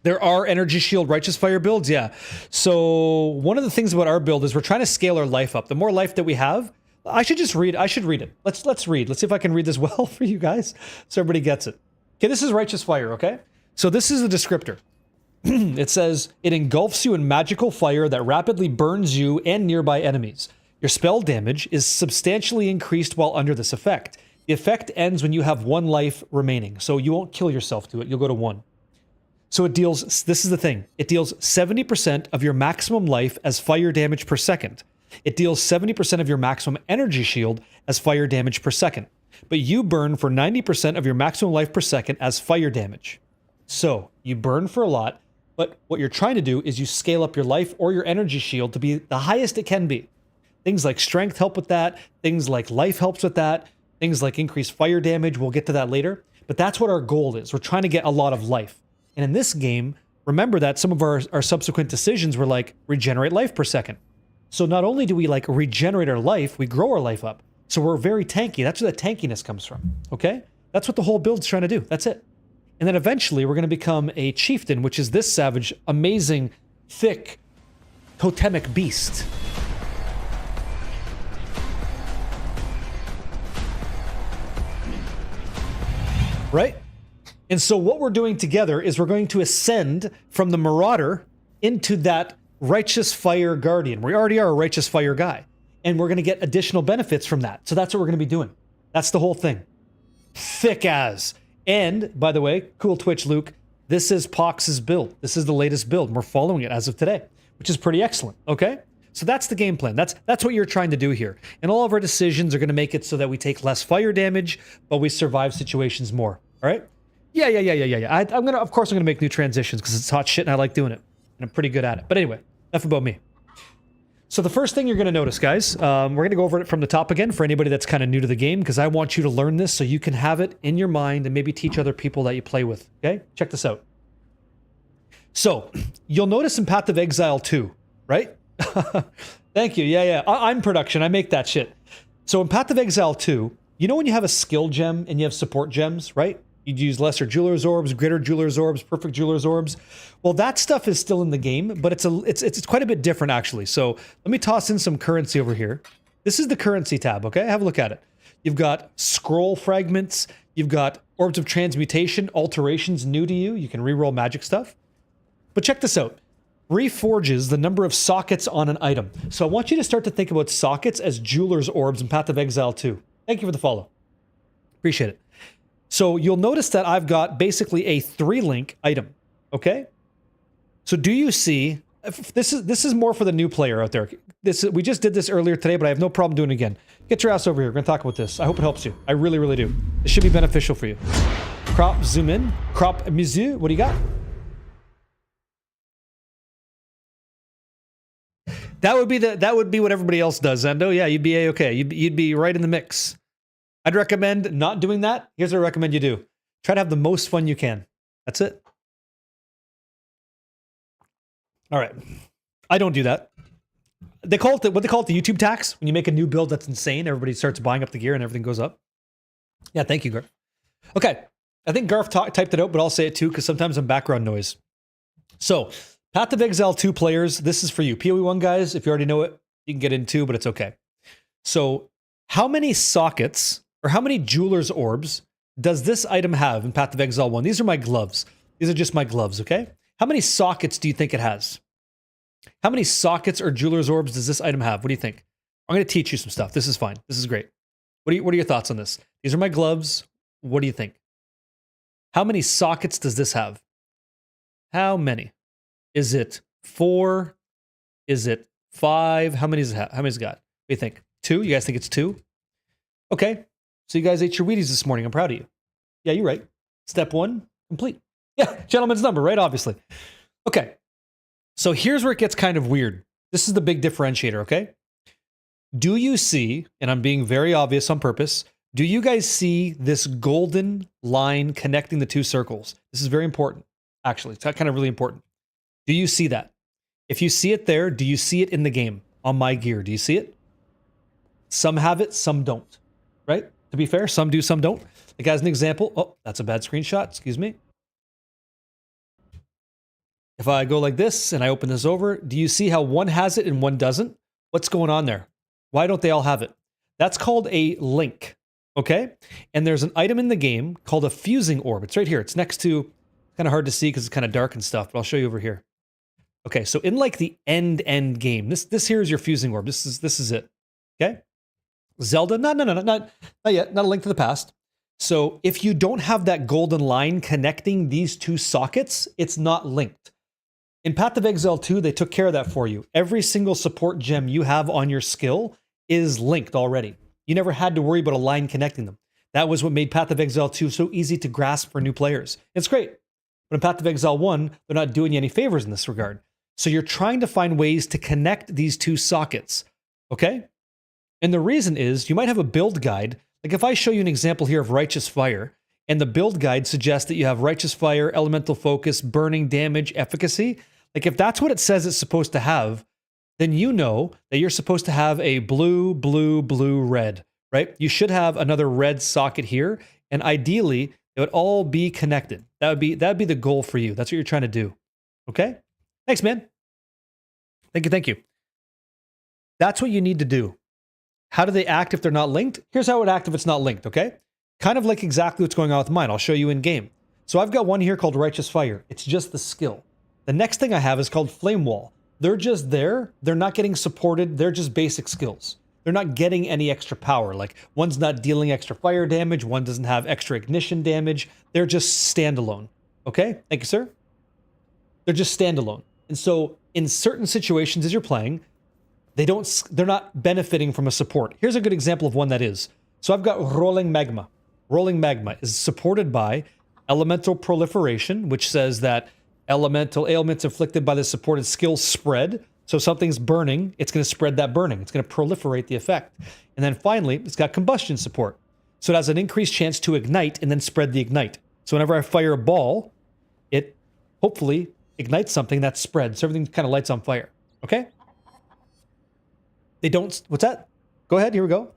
There are Energy Shield Righteous Fire builds, yeah. So, one of the things about our build is we're trying to scale our life up. The more life that we have, I should read it. Let's read. Let's see if I can read this well for you guys so everybody gets it. Okay, this is Righteous Fire, okay? So this is the descriptor. It says, it engulfs you in magical fire that rapidly burns you and nearby enemies. Your spell damage is substantially increased while under this effect. The effect ends when you have 1 life remaining, so you won't kill yourself to it, you'll go to 1. So it deals, this is the thing, it deals 70% of your maximum life as fire damage per second. It deals 70% of your maximum energy shield as fire damage per second, but you burn for 90% of your maximum life per second as fire damage. So you burn for a lot, but what you're trying to do is you scale up your life or your energy shield to be the highest it can be. Things like strength help with that. Things like life helps with that. Things like increased fire damage. We'll get to that later. But that's what our goal is. We're trying to get a lot of life. And in this game, remember that some of our subsequent decisions were like regenerate life per second. So not only do we like regenerate our life, we grow our life up. So we're very tanky. That's where the tankiness comes from. Okay? That's what the whole build's trying to do. That's it. And then eventually we're going to become a chieftain, which is this savage, amazing, thick, totemic beast. Right? And so what we're doing together is we're going to ascend from the Marauder into that righteous fire guardian. We already are a righteous fire guy. And we're going to get additional benefits from that. So that's what we're going to be doing. That's the whole thing. Thick as. And, by the way, cool Twitch, Luke, this is Pox's build. This is the latest build. We're following it as of today, which is pretty excellent, okay? So that's the game plan. That's what you're trying to do here. And all of our decisions are going to make it so that we take less fire damage, but we survive situations more, all right? Yeah. Of course, I'm going to make new transitions because it's hot shit and I like doing it. And I'm pretty good at it. But anyway, enough about me. So the first thing you're going to notice, guys, we're going to go over it from the top again for anybody that's kind of new to the game, because I want you to learn this so you can have it in your mind and maybe teach other people that you play with, okay? Check this out. So, you'll notice in Path of Exile 2, right? Thank you, yeah. I'm production, I make that shit. So in Path of Exile 2, you know when you have a skill gem and you have support gems, right? You'd use lesser jeweler's orbs, greater jeweler's orbs, perfect jeweler's orbs. Well, that stuff is still in the game, but it's quite a bit different actually. So let me toss in some currency over here. This is the currency tab, okay? Have a look at it. You've got scroll fragments. You've got orbs of transmutation, alterations new to you. You can reroll magic stuff. But check this out. Reforges the number of sockets on an item. So I want you to start to think about sockets as jeweler's orbs in Path of Exile 2. Thank you for the follow. Appreciate it. So you'll notice that I've got basically a 3-link item, okay? So do you see, this is more for the new player out there. We just did this earlier today, but I have no problem doing it again. Get your ass over here. We're going to talk about this. I hope it helps you. I really, really do. It should be beneficial for you. Crop, zoom in. Crop, monsieur. What do you got? That would be what everybody else does, Zendo. Yeah, you'd be a-okay. You'd be right in the mix. I'd recommend not doing that. Here's what I recommend you do. Try to have the most fun you can. That's it. All right. I don't do that. What they call it the YouTube tax. When you make a new build that's insane, everybody starts buying up the gear and everything goes up. Yeah, thank you, Garth. Okay. I think Garth typed it out, but I'll say it too because sometimes I'm background noise. So, Path of Exile 2 players, this is for you. PoE 1 guys, if you already know it, you can get in 2, but it's okay. So, how many sockets or how many jeweler's orbs does this item have in Path of Exile 1? These are my gloves. These are just my gloves, okay? How many sockets do you think it has? How many sockets or jeweler's orbs does this item have? What do you think? I'm going to teach you some stuff. This is fine. This is great. What are your thoughts on this? These are my gloves. What do you think? How many sockets does this have? How many? Is it 4? Is it 5? How many does it have? How many does it got? What do you think? 2? You guys think it's 2? Okay. So you guys ate your Wheaties this morning. I'm proud of you. Yeah, you're right. Step 1, complete. Yeah, gentleman's number, right? Obviously. Okay. So here's where it gets kind of weird. This is the big differentiator, okay? Do you see, and I'm being very obvious on purpose, do you guys see this golden line connecting the two circles? This is very important, actually. It's kind of really important. Do you see that? If you see it there, do you see it in the game on my gear? Do you see it? Some have it, some don't, right? To be fair, some do, some don't. Like as an example, oh, that's a bad screenshot, excuse me. If I go like this and I open this over, do you see how one has it and one doesn't? What's going on there? Why don't they all have it? That's called a link, okay? And there's an item in the game called a fusing orb. It's right here. It's next to, kind of hard to see because it's kind of dark and stuff, but I'll show you over here. Okay, so in like the end game, this here is your fusing orb. This is it, okay? Zelda, not yet, not a link to the past. So if you don't have that golden line connecting these two sockets, it's not linked. In Path of Exile 2, they took care of that for you. Every single support gem you have on your skill is linked already. You never had to worry about a line connecting them. That was what made Path of Exile 2 so easy to grasp for new players. It's great. But in Path of Exile 1, they're not doing you any favors in this regard. So you're trying to find ways to connect these two sockets, okay? And the reason is you might have a build guide. Like if I show you an example here of Righteous Fire, and the build guide suggests that you have Righteous Fire, Elemental Focus, Burning Damage, Efficacy. Like if that's what it says it's supposed to have, then you know that you're supposed to have a blue, blue, blue, red, right? You should have another red socket here, and ideally, it would all be connected. That'd be the goal for you. That's what you're trying to do. Okay? Thanks, man. Thank you. That's what you need to do. How do they act if they're not linked? Here's how it would act if it's not linked, okay? Kind of like exactly what's going on with mine. I'll show you in game. So I've got one here called Righteous Fire. It's just the skill. The next thing I have is called Flame Wall. They're just there. They're not getting supported. They're just basic skills. They're not getting any extra power. Like one's not dealing extra fire damage. One doesn't have extra ignition damage. They're just standalone. Okay? Thank you, sir. They're just standalone. And so in certain situations as you're playing, they're not benefiting from a support. Here's a good example of one that is. So I've got Rolling Magma. Rolling Magma is supported by Elemental Proliferation, which says that elemental ailments inflicted by the supported skill spread. So something's burning, it's going to spread that burning. It's going to proliferate the effect. And then finally, it's got combustion support. So it has an increased chance to ignite and then spread the ignite. So whenever I fire a ball, it hopefully ignites something that's spread. So everything kind of lights on fire. Okay? They don't... What's that? Go ahead. Here we go.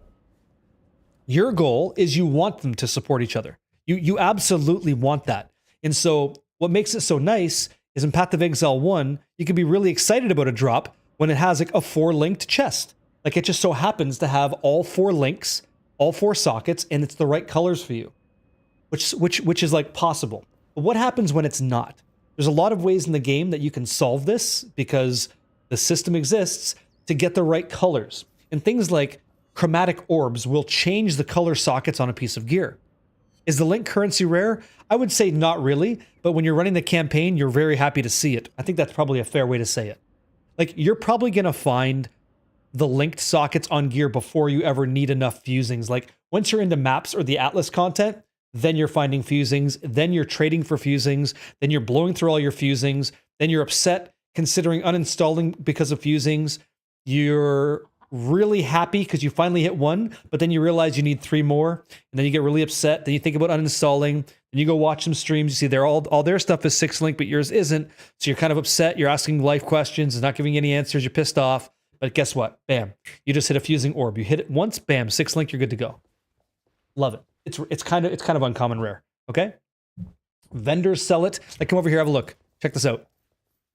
Your goal is you want them to support each other. You absolutely want that. And so what makes it so nice is in Path of Exile 1, you can be really excited about a drop when it has like a 4-linked chest. Like it just so happens to have all 4 links, all 4 sockets, and it's the right colors for you, which is like possible. But what happens when it's not? There's a lot of ways in the game that you can solve this because the system exists to get the right colors. And things like chromatic orbs will change the color sockets on a piece of gear. Is the link currency rare? I would say not really, but when you're running the campaign, you're very happy to see it. I think that's probably a fair way to say it. Like, you're probably going to find the linked sockets on gear before you ever need enough fusings. Like, once you're into maps or the Atlas content, then you're finding fusings, then you're trading for fusings, then you're blowing through all your fusings, then you're upset considering uninstalling because of fusings. You're really happy because you finally hit 1, but then you realize you need 3 more, and then you get really upset. Then you think about uninstalling, and you go watch some streams. You see they're all their stuff is 6-link, but yours isn't. So you're kind of upset. You're asking life questions and not giving any answers. You're pissed off. But guess what? Bam! You just hit a fusing orb. You hit it once, bam, 6-link. You're good to go. Love it. It's kind of uncommon rare. Okay. Vendors sell it. Like, come over here, have a look. Check this out.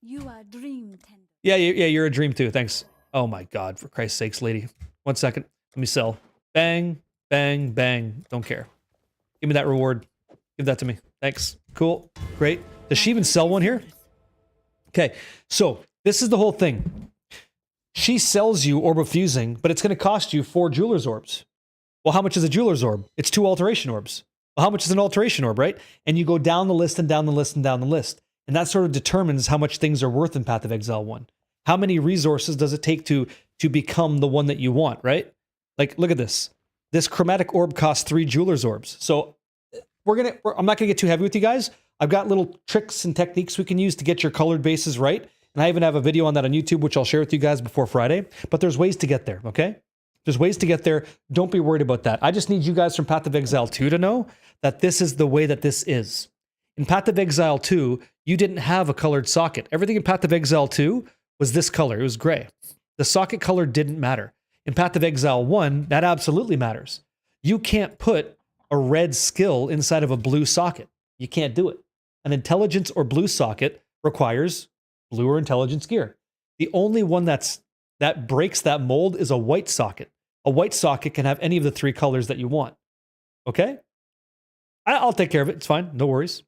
You are dream tender. Yeah, you're a dream too. Thanks. Oh my God, for Christ's sakes, lady. 1 second. Let me sell. Bang, bang, bang. Don't care. Give me that reward. Give that to me. Thanks. Cool. Great. Does she even sell one here? Okay. So this is the whole thing. She sells you Orb of Fusing, but it's going to cost you 4 Jeweler's Orbs. Well, how much is a Jeweler's Orb? It's 2 Alteration Orbs. Well, how much is an Alteration Orb, right? And you go down the list and down the list and down the list. And that sort of determines how much things are worth in Path of Exile 1. How many resources does it take to become the one that you want, right? Like, look at this. This chromatic orb costs 3 Jeweler's Orbs. So I'm not gonna get too heavy with you guys. I've got little tricks and techniques we can use to get your colored bases right. And I even have a video on that on YouTube, which I'll share with you guys before Friday. But there's ways to get there, okay? There's ways to get there. Don't be worried about that. I just need you guys from Path of Exile 2 to know that this is the way that this is. In Path of Exile 2, you didn't have a colored socket. Everything in Path of Exile 2 was this color. It was gray. The socket color didn't matter. In Path of Exile 1, that absolutely matters. You can't put a red skill inside of a blue socket. You can't do it. An intelligence or blue socket requires blue or intelligence gear. The only one that breaks that mold is a white socket. A white socket can have any of the 3 colors that you want. Okay? I'll take care of it. It's fine. No worries.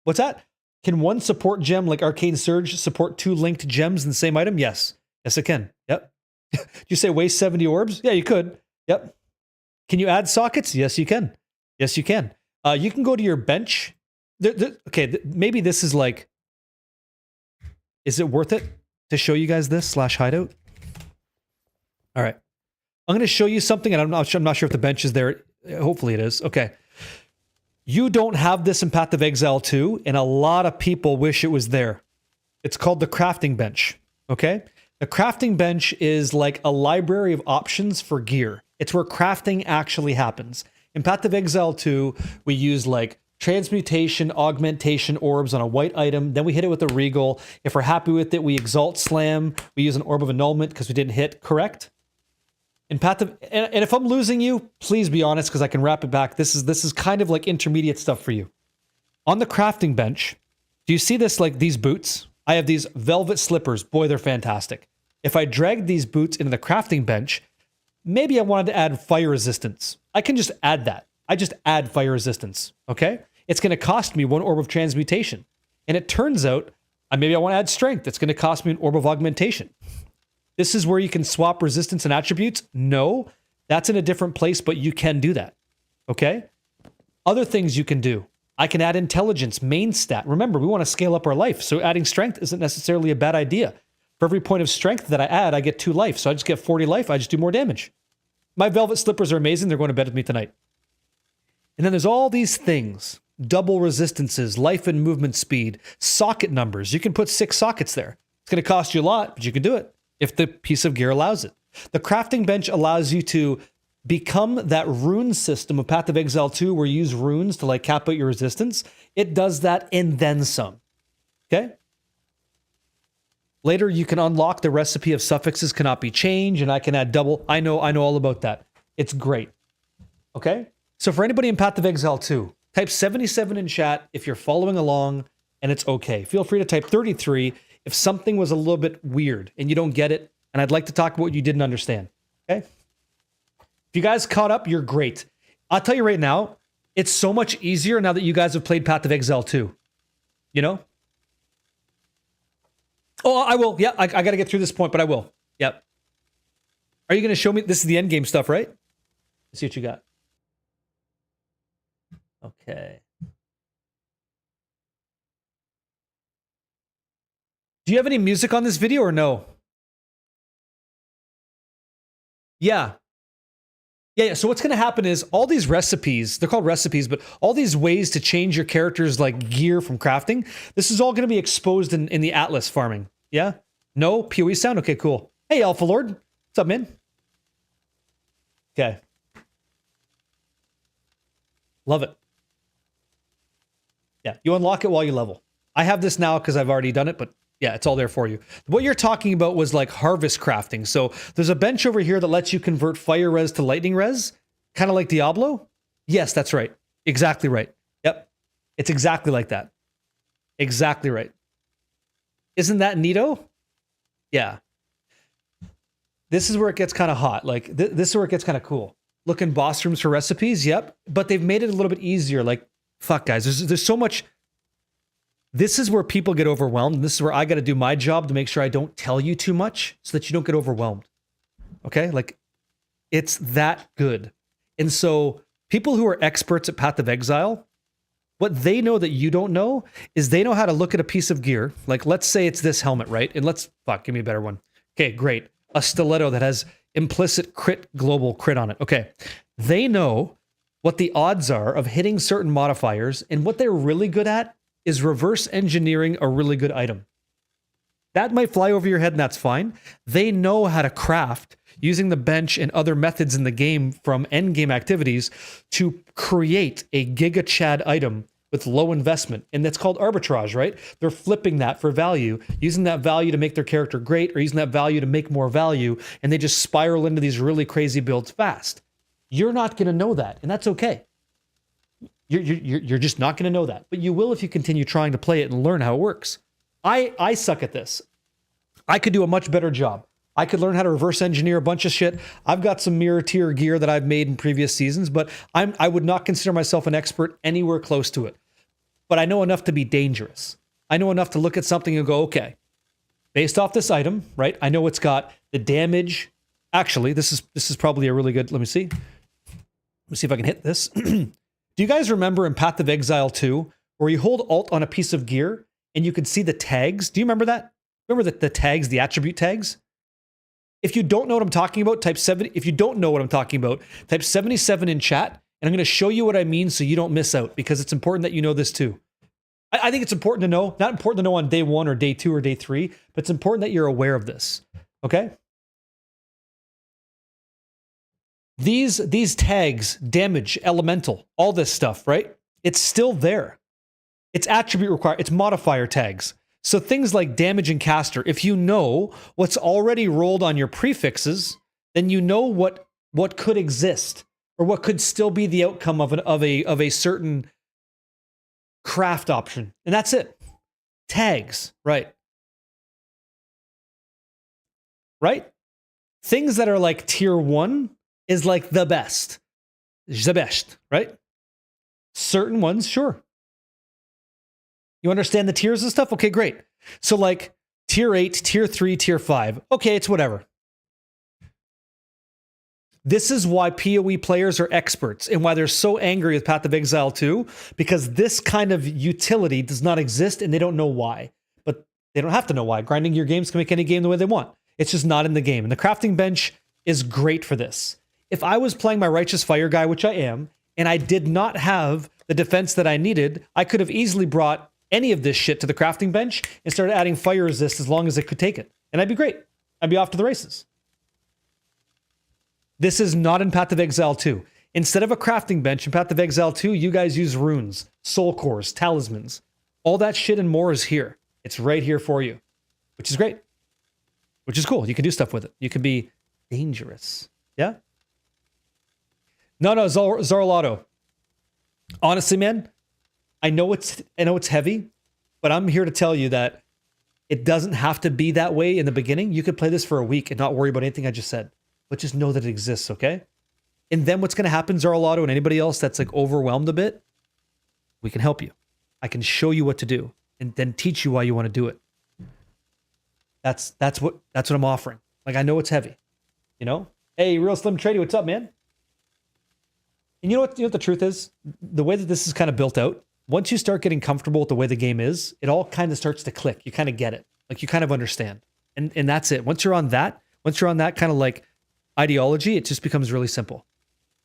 What's that? Can one support gem like Arcane Surge support 2 linked gems in the same item? Yes. Yes, it can. Yep. Did you say waste 70 orbs? Yeah, you could. Yep. Can you add sockets? Yes, you can. Yes, you can. You can go to your bench Okay, maybe this is like, is it worth it to show you guys this /hideout? All right. I'm going to show you something, and I'm not sure if the bench is there. Hopefully it is. Okay. You don't have this in Path of Exile 2, and a lot of people wish it was there. It's called the crafting bench. Okay? The crafting bench is like a library of options for gear. It's where crafting actually happens. In Path of Exile 2, we use like transmutation, augmentation orbs on a white item. Then we hit it with a regal. If we're happy with it, we exalt slam. We use an orb of annulment because we didn't hit. Correct? In Path of, and if I'm losing you, please be honest because I can wrap it back. This is kind of like intermediate stuff for you. On the crafting bench, do you see this, like these boots? I have these velvet slippers. Boy, they're fantastic. If I drag these boots into the crafting bench, maybe I wanted to add fire resistance. I can just add that. I just add fire resistance, okay? It's going to cost me 1 orb of transmutation. And it turns out, maybe I want to add strength. It's going to cost me an orb of augmentation. This is where you can swap resistance and attributes? No, that's in a different place, but you can do that, okay? Other things you can do. I can add intelligence, main stat. Remember, we want to scale up our life, so adding strength isn't necessarily a bad idea. For every point of strength that I add, I get 2 life, so I just get 40 life, I just do more damage. My velvet slippers are amazing, they're going to bed with me tonight. And then there's all these things. Double resistances, life and movement speed, socket numbers. You can put 6 sockets there. It's going to cost you a lot, but you can do it if the piece of gear allows it. The crafting bench allows you to become that rune system of Path of Exile 2 where you use runes to like cap out your resistance. It does that and then some. Okay? Later, you can unlock the recipe of suffixes cannot be changed, and I can add double. I know all about that. It's great. Okay? So for anybody in Path of Exile 2, type 77 in chat if you're following along and it's okay. Feel free to type 33 if something was a little bit weird and you don't get it, and I'd like to talk about what you didn't understand. Okay? If you guys caught up, you're great. I'll tell you right now, it's so much easier now that you guys have played Path of Exile 2. You know? Oh, I will. Yeah, I got to get through this point, but I will. Yep. Are you going to show me? This is the endgame stuff, right? Let's see what you got. Okay. Do you have any music on this video or no? Yeah. Yeah, so what's going to happen is all these recipes, they're called recipes, but all these ways to change your character's like gear from crafting, this is all going to be exposed in the Atlas farming. Yeah? No? PoE sound? Okay, cool. Hey, Alpha Lord. What's up, man? Okay. Love it. Yeah, you unlock it while you level. I have this now because I've already done it, but yeah, it's all there for you. What you're talking about was like harvest crafting. So there's a bench over here that lets you convert fire res to lightning res, kind of like Diablo. Yes, that's right. Exactly right. Yep. It's exactly like that. Exactly right. Isn't that neato? Yeah. This is where it gets kind of hot. Like this is where it gets kind of cool. Look in boss rooms for recipes. Yep. But they've made it a little bit easier. Like, fuck guys, there's so much. This is where people get overwhelmed. And this is where I got to do my job to make sure I don't tell you too much so that you don't get overwhelmed. Okay? Like, it's that good. And so people who are experts at Path of Exile, what they know that you don't know is they know how to look at a piece of gear. Like, let's say it's this helmet, right? And give me a better one. Okay, great. A stiletto that has implicit global crit on it. Okay. They know what the odds are of hitting certain modifiers, and what they're really good at is reverse engineering a really good item. That might fly over your head, and that's fine. They know how to craft using the bench and other methods in the game from endgame activities to create a Giga Chad item with low investment. And that's called arbitrage, right? They're flipping that for value, using that value to make their character great or using that value to make more value. And they just spiral into these really crazy builds fast. You're not going to know that, and that's okay. You're just not going to know that. But you will if you continue trying to play it and learn how it works. I suck at this. I could do a much better job. I could learn how to reverse engineer a bunch of shit. I've got some mirror tier gear that I've made in previous seasons, but I would not consider myself an expert anywhere close to it. But I know enough to be dangerous. I know enough to look at something and go, okay, based off this item, right? I know it's got the damage. Actually, this is probably a really good, let me see. Let me see if I can hit this. Do you guys remember in Path of Exile 2 where you hold Alt on a piece of gear and you can see the tags. Do you remember that? Remember the tags, the attribute tags? If you don't know what I'm talking about, type 7. If you don't know what I'm talking about, type 77 in chat, and I'm going to show you what I mean so you don't miss out, because it's important that you know this too. I think it's important to know, not important to know on day 1 or day 2 or day 3, but it's important that you're aware of this, okay? These tags, damage, elemental, all this stuff, right? It's still there. It's attribute required, it's modifier tags. So things like damage and caster, if you know what's already rolled on your prefixes, then you know what could exist or what could still be the outcome of a certain craft option. And that's it. Tags, right? Right? Things that are like tier 1 is like the best. The best, right? Certain ones, sure. You understand the tiers and stuff? Okay, great. So like tier 8, tier 3, tier 5. Okay, it's whatever. This is why PoE players are experts and why they're so angry with Path of Exile 2, because this kind of utility does not exist and they don't know why. But they don't have to know why. Grinding your games can make any game the way they want. It's just not in the game. And the crafting bench is great for this. If I was playing my Righteous Fire guy, which I am, and I did not have the defense that I needed, I could have easily brought any of this shit to the crafting bench and started adding fire resist as long as it could take it. And I'd be great. I'd be off to the races. This is not in Path of Exile 2. Instead of a crafting bench in Path of Exile 2, you guys use runes, soul cores, talismans. All that shit and more is here. It's right here for you, which is great. Which is cool. You can do stuff with it. You can be dangerous. Yeah? No, Zarlato. Honestly, man, I know it's heavy, but I'm here to tell you that it doesn't have to be that way in the beginning. You could play this for a week and not worry about anything I just said, but just know that it exists, okay? And then what's going to happen, Zarlato, and anybody else that's like overwhelmed a bit, we can help you. I can show you what to do and then teach you why you want to do it. That's what I'm offering. Like, I know it's heavy, you know? Hey, Real Slim Trady, what's up, man? And you know what the truth is? The way that this is kind of built out, once you start getting comfortable with the way the game is, it all kind of starts to click. You kind of get it. Like, you kind of understand. And that's it. Once you're on that kind of like ideology, it just becomes really simple.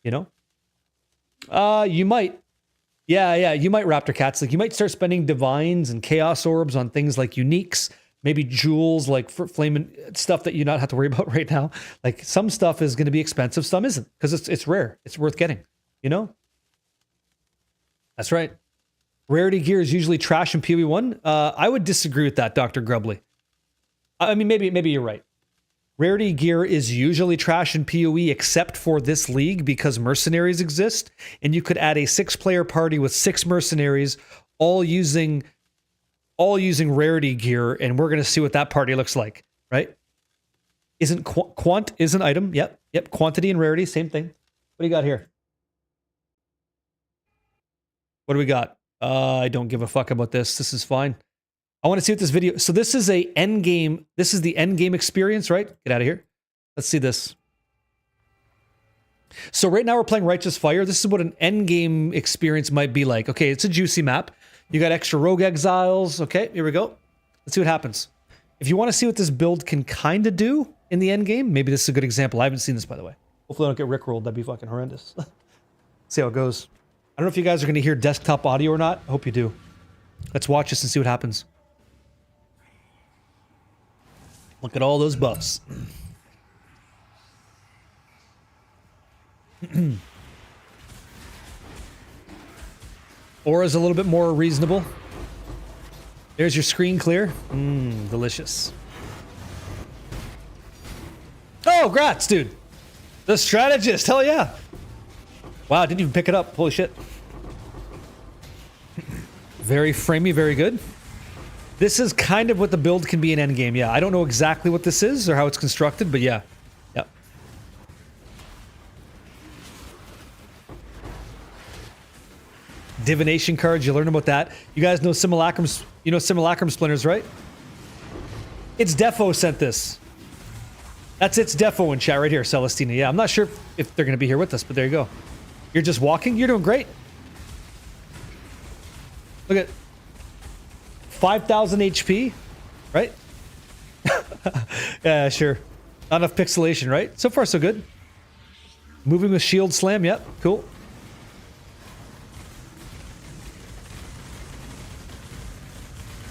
You know? You might. Yeah, you might, Raptor Cats. Like, you might start spending divines and chaos orbs on things like uniques, maybe jewels, like for flaming stuff that you not have to worry about right now. Like, some stuff is going to be expensive, some isn't, because it's rare. It's worth getting, you know? That's right. Rarity gear is usually trash in PoE 1. I would disagree with that, Dr. Grubbly. I mean, maybe you're right. Rarity gear is usually trash in PoE except for this league because mercenaries exist, and you could add a 6-player party with 6 mercenaries all using rarity gear, and we're going to see what that party looks like, right? Isn't quant is an item? Yep. Quantity and rarity, same thing. What do you got here? What do we got? I don't give a fuck about this. This is fine. I want to see what this video. So this is a endgame. This is the endgame experience, right? Get out of here. Let's see this. So right now we're playing Righteous Fire. This is what an endgame experience might be like. Okay, it's a juicy map. You got extra rogue exiles. Okay, here we go. Let's see what happens. If you want to see what this build can kind of do in the endgame, maybe this is a good example. I haven't seen this, by the way. Hopefully I don't get rickrolled. That'd be fucking horrendous. See how it goes. I don't know if you guys are going to hear desktop audio or not. I hope you do. Let's watch this and see what happens. Look at all those buffs. Aura's a little bit more reasonable. There's your screen clear. Delicious. Oh, grats, dude. The strategist, hell yeah. Wow, didn't even pick it up. Holy shit. Very framey, very good. This is kind of what the build can be in endgame. Yeah, I don't know exactly what this is or how it's constructed, but yeah. Yep. Divination cards, you learn about that. You guys know simulacrums, you know simulacrum splinters, right? It's Defo sent this. That's its Defo in chat right here, Celestina. Yeah, I'm not sure if they're going to be here with us, but there you go. You're just walking? You're doing great. Look at 5,000 HP, right? Yeah, sure. Not enough pixelation, right? So far, so good. Moving with shield slam, yep, cool.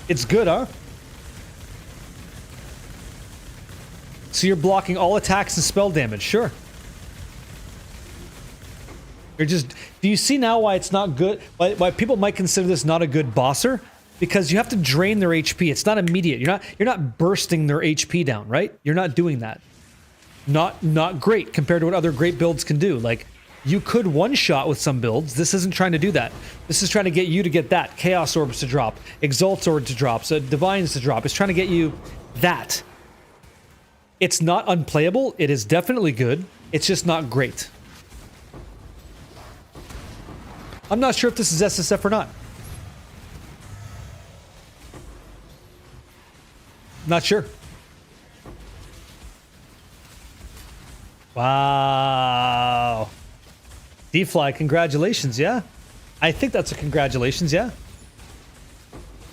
It's good, huh? So you're blocking all attacks and spell damage, sure. You're just... Do you see now why it's not good? Why people might consider this not a good bosser? Because you have to drain their HP. It's not immediate. You're not bursting their HP down, right? You're not doing that. Not great compared to what other great builds can do. Like, you could one-shot with some builds. This isn't trying to do that. This is trying to get you to get that. Chaos Orbs to drop. Exalt Orb to drop. So Divines to drop. It's trying to get you that. It's not unplayable. It is definitely good. It's just not great. I'm not sure if this is SSF or not. Not sure. Wow. D-Fly, congratulations, yeah? I think that's a congratulations, yeah?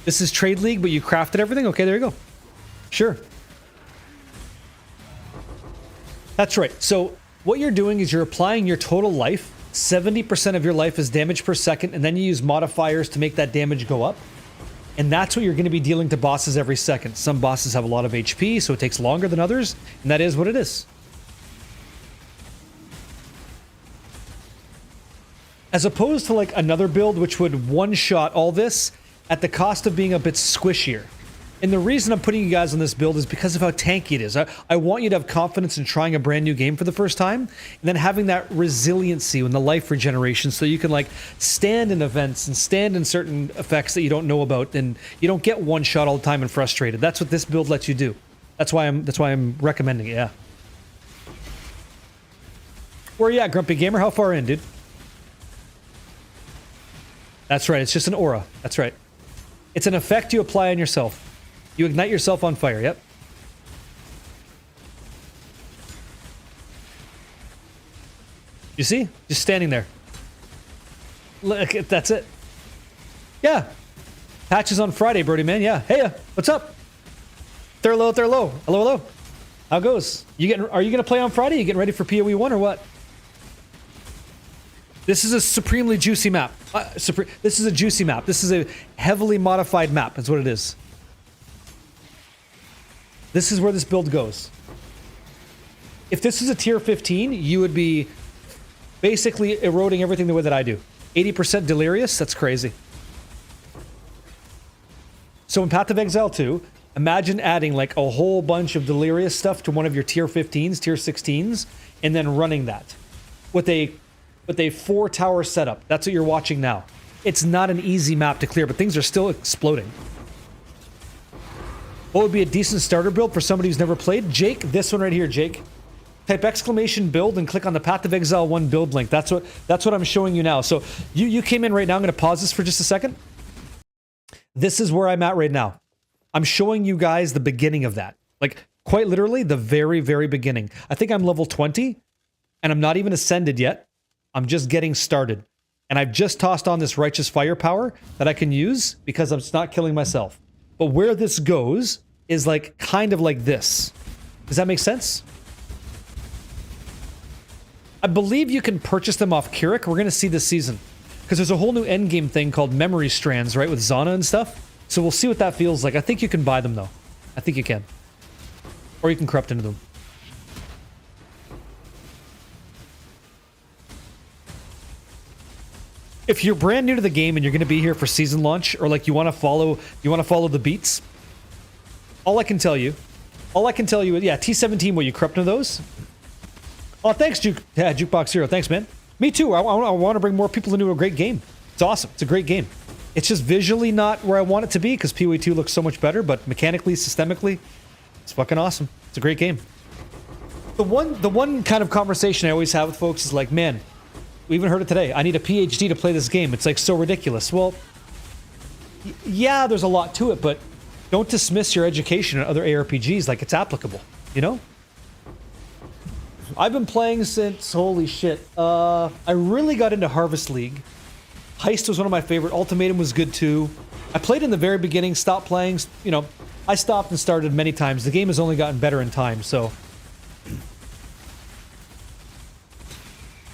This is Trade League, but you crafted everything? Okay, there you go. Sure. That's right. So what you're doing is you're applying your total life. 70% of your life is damage per second, and then you use modifiers to make that damage go up. And that's what you're going to be dealing to bosses every second. Some bosses have a lot of HP, so it takes longer than others, and that is what it is. As opposed to like another build which would one-shot all this at the cost of being a bit squishier. And the reason I'm putting you guys on this build is because of how tanky it is. I want you to have confidence in trying a brand new game for the first time, and then having that resiliency and the life regeneration so you can like stand in events and stand in certain effects that you don't know about, and you don't get one shot all the time and frustrated. That's what this build lets you do. That's why I'm recommending it, yeah. Where are you at, Grumpy Gamer? How far in, dude? That's right, it's just an aura. That's right. It's an effect you apply on yourself. You ignite yourself on fire, yep. You see? Just standing there. Look, that's it. Yeah. Patches on Friday, Brody, man. Yeah. Hey, what's up? Thurlow. Hello, hello. How goes? Are you gonna play on Friday? You getting ready for PoE 1 or what? This is a supremely juicy map. This is a juicy map. This is a heavily modified map. That's what it is. This is where this build goes. If this is a tier 15, you would be basically eroding everything the way that I do. 80% Delirious? That's crazy. So in Path of Exile 2, imagine adding like a whole bunch of Delirious stuff to one of your tier 15s, tier 16s, and then running that. With a 4-tower setup. That's what you're watching now. It's not an easy map to clear, but things are still exploding. What would be a decent starter build for somebody who's never played? Jake, this one right here, Jake. Type exclamation build and click on the Path of Exile 1 build link. That's what I'm showing you now. So you came in right now. I'm going to pause this for just a second. This is where I'm at right now. I'm showing you guys the beginning of that. Like, quite literally, the very, very beginning. I think I'm level 20, and I'm not even ascended yet. I'm just getting started. And I've just tossed on this Righteous Firepower that I can use because I'm not killing myself. But where this goes is like kind of like this. Does that make sense? I believe you can purchase them off Keurig. We're going to see this season. Because there's a whole new endgame thing called Memory Strands, right? With Zana and stuff. So we'll see what that feels like. I think you can buy them though. I think you can. Or you can corrupt into them. If you're brand new to the game and you're going to be here for season launch, or like you want to follow the beats, all I can tell you is, yeah, T17, will you corrupt into those? Oh, thanks, Jukebox Hero. Thanks, man. Me too. I want to bring more people into a great game. It's awesome. It's a great game. It's just visually not where I want it to be because PoE 2 looks so much better, but mechanically, systemically, it's fucking awesome. It's a great game. The one kind of conversation I always have with folks is like, man, we even heard it today. I need a PhD to play this game. It's like so ridiculous. Well, yeah, there's a lot to it, but don't dismiss your education in other ARPGs like it's applicable, you know? I've been playing since, holy shit, I really got into Harvest League Heist was one of my favorite. Ultimatum was good too. I played in the very beginning, stopped playing. You know, I stopped and started many times. The game has only gotten better in time, so.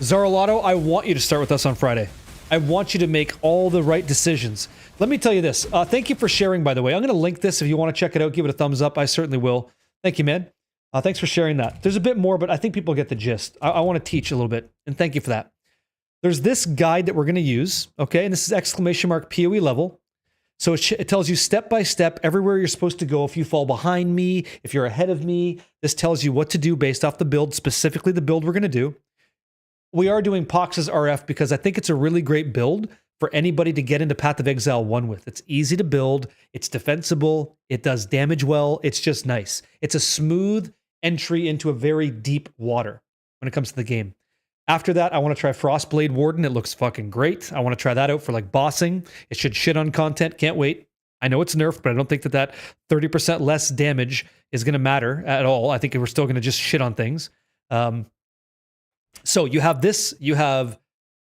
Zarolato, I want you to start with us on Friday. I want you to make all the right decisions. Let me tell you this. Thank you for sharing, by the way. I'm going to link this if you want to check it out. Give it a thumbs up. I certainly will. Thank you, man. Thanks for sharing that. There's a bit more, but I think people get the gist. I want to teach a little bit, and thank you for that. There's this guide that we're going to use, okay? And this is exclamation mark PoE level. So it tells you step by step everywhere you're supposed to go. If you fall behind me, if you're ahead of me, this tells you what to do based off the build, specifically the build we're going to do. We are doing Pox's RF because I think it's a really great build for anybody to get into Path of Exile 1 with. It's easy to build, it's defensible, it does damage well, it's just nice. It's a smooth entry into a very deep water when it comes to the game. After that, I want to try Frostblade Warden. It looks fucking great. I want to try that out for like bossing. It should shit on content. Can't wait. I know it's nerfed, but I don't think that 30% less damage is going to matter at all. I think we're still going to just shit on things. So you have this. You have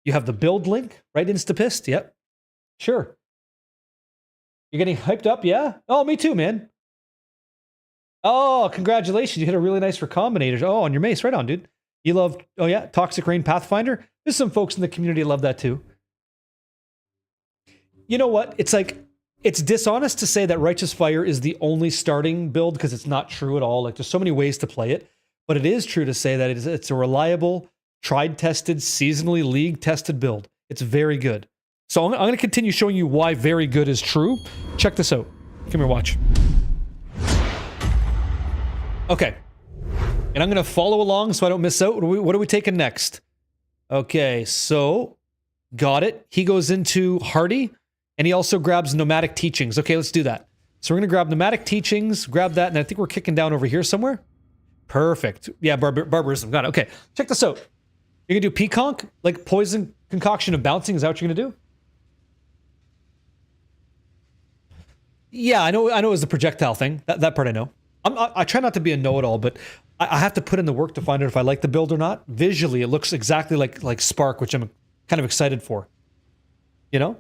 the build link, right? Instapist. Yep. Sure. You're getting hyped up, yeah? Oh, me too, man. Oh, congratulations. You hit a really nice recombinator. Oh, on your mace. Right on, dude. You love, oh yeah, Toxic Rain Pathfinder. There's some folks in the community that love that too. You know what? It's like, it's dishonest to say that Righteous Fire is the only starting build because it's not true at all. Like there's so many ways to play it, but it is true to say that it's a reliable, tried, tested, seasonally league tested build. It's very good. So I'm going to continue showing you why very good is true. Check this out. Come here, watch. Okay. And I'm going to follow along so I don't miss out. What are we taking next? Okay, so got it. He goes into Hardy, and he also grabs Nomadic Teachings. Okay, let's do that. So we're going to grab Nomadic Teachings, grab that, and I think we're kicking down over here somewhere. Perfect. Yeah, Barbarism. Got it. Okay, check this out. You're going to do P-Conk, like Poison Concoction of Bouncing. Is that what you're going to do? Yeah, I know it was the projectile thing. That part I know. I try not to be a know-it-all, but I have to put in the work to find out if I like the build or not. Visually, it looks exactly like Spark, which I'm kind of excited for. You know?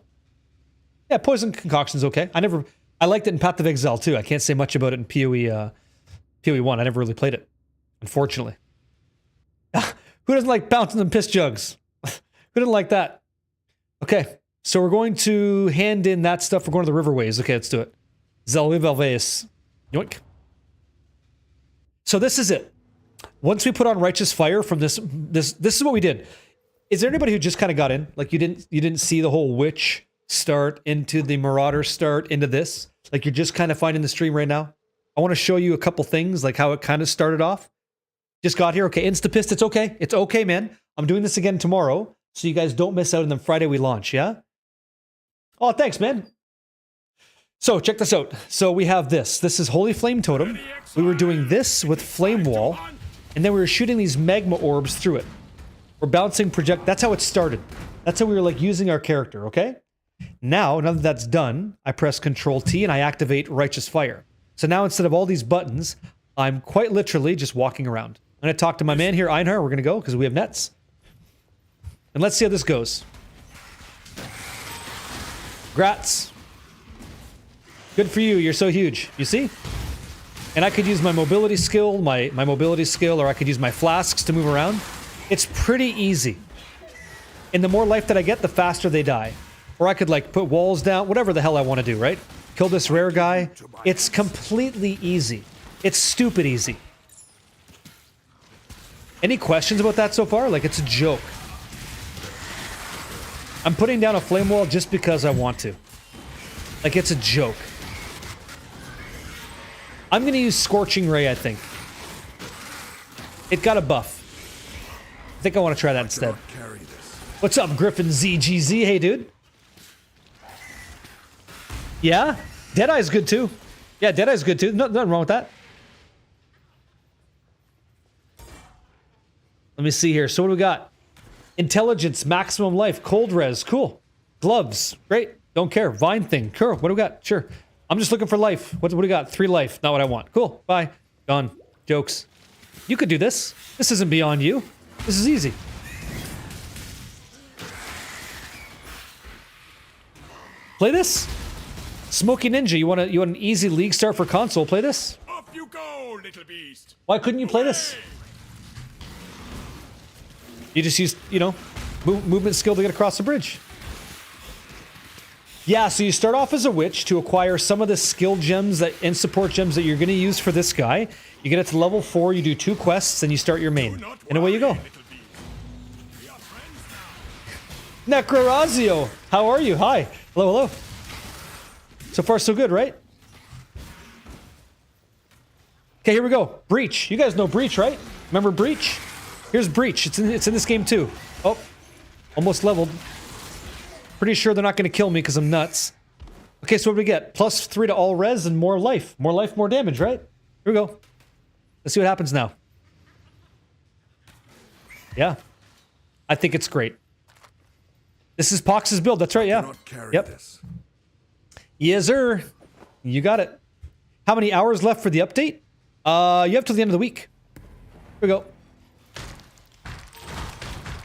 Yeah, Poison Concoction's okay. I liked it in Path of Exile too. I can't say much about it in PoE 1. I never really played it, unfortunately. Who doesn't like bouncing them piss jugs? Who didn't like that? Okay, so we're going to hand in that stuff. We're going to the Riverways. Okay, let's do it. Zelvivalves. Yoink. So this is it. Once we put on Righteous Fire from this is what we did. Is there anybody who just kind of got in? Like you didn't see the whole Witch start into the Marauder start into this? Like you're just kind of finding the stream right now? I want to show you a couple things, like how it kind of started off. Just got here. Okay, Instapist, it's okay. It's okay, man. I'm doing this again tomorrow, so you guys don't miss out, and then Friday we launch, yeah? Oh, thanks, man. So check this out. So we have this. This is Holy Flame Totem. We were doing this with Flame Wall, and then we were shooting these magma orbs through it. We're bouncing project. That's how it started. That's how we were like using our character, okay? Now that that's done, I press Control T and I activate Righteous Fire. So now instead of all these buttons, I'm quite literally just walking around. I'm going to talk to my man here, Einhar. We're going to go because we have nets. And let's see how this goes. Grats. Good for you. You're so huge. You see? And I could use my mobility skill, my mobility skill, or I could use my flasks to move around. It's pretty easy. And the more life that I get, the faster they die. Or I could like put walls down, whatever the hell I want to do, right? Kill this rare guy. It's completely easy. It's stupid easy. Any questions about that so far? Like, it's a joke. I'm putting down a flame wall just because I want to. Like, it's a joke. I'm going to use Scorching Ray, I think. It got a buff. I think I want to try that instead. What's up, Griffin ZGZ? Hey, dude. Yeah? Deadeye's good, too. Yeah, Deadeye's good, too. Nothing wrong with that. Let me see here. So what do we got? Intelligence, maximum life, cold res, cool. Gloves, great. Don't care. Vine thing, cool. What do we got? Sure. I'm just looking for life. What do we got? 3 life. Not what I want. Cool. Bye. Gone. Jokes. You could do this. This isn't beyond you. This is easy. Play this. Smoky Ninja, you want an easy league start for console? Play this. Off you go, little beast. Why couldn't you play this? You just use, you know, movement skill to get across the bridge. Yeah, so you start off as a witch to acquire some of the skill gems and support gems that you're going to use for this guy. You get it to level 4, you do 2 quests, and you start your main. And away you go. Necrorazio, how are you? Hi. Hello, hello. So far, so good, right? Okay, here we go. Breach. You guys know Breach, right? Remember Breach? Here's Breach. It's in this game too. Oh, almost leveled. Pretty sure they're not going to kill me because I'm nuts. Okay, so what do we get? +3 to all res and more life. More life, more damage, right? Here we go. Let's see what happens now. Yeah. I think it's great. This is Pox's build. That's right, yeah. Yep. This. Yes, sir. You got it. How many hours left for the update? You have till the end of the week. Here we go.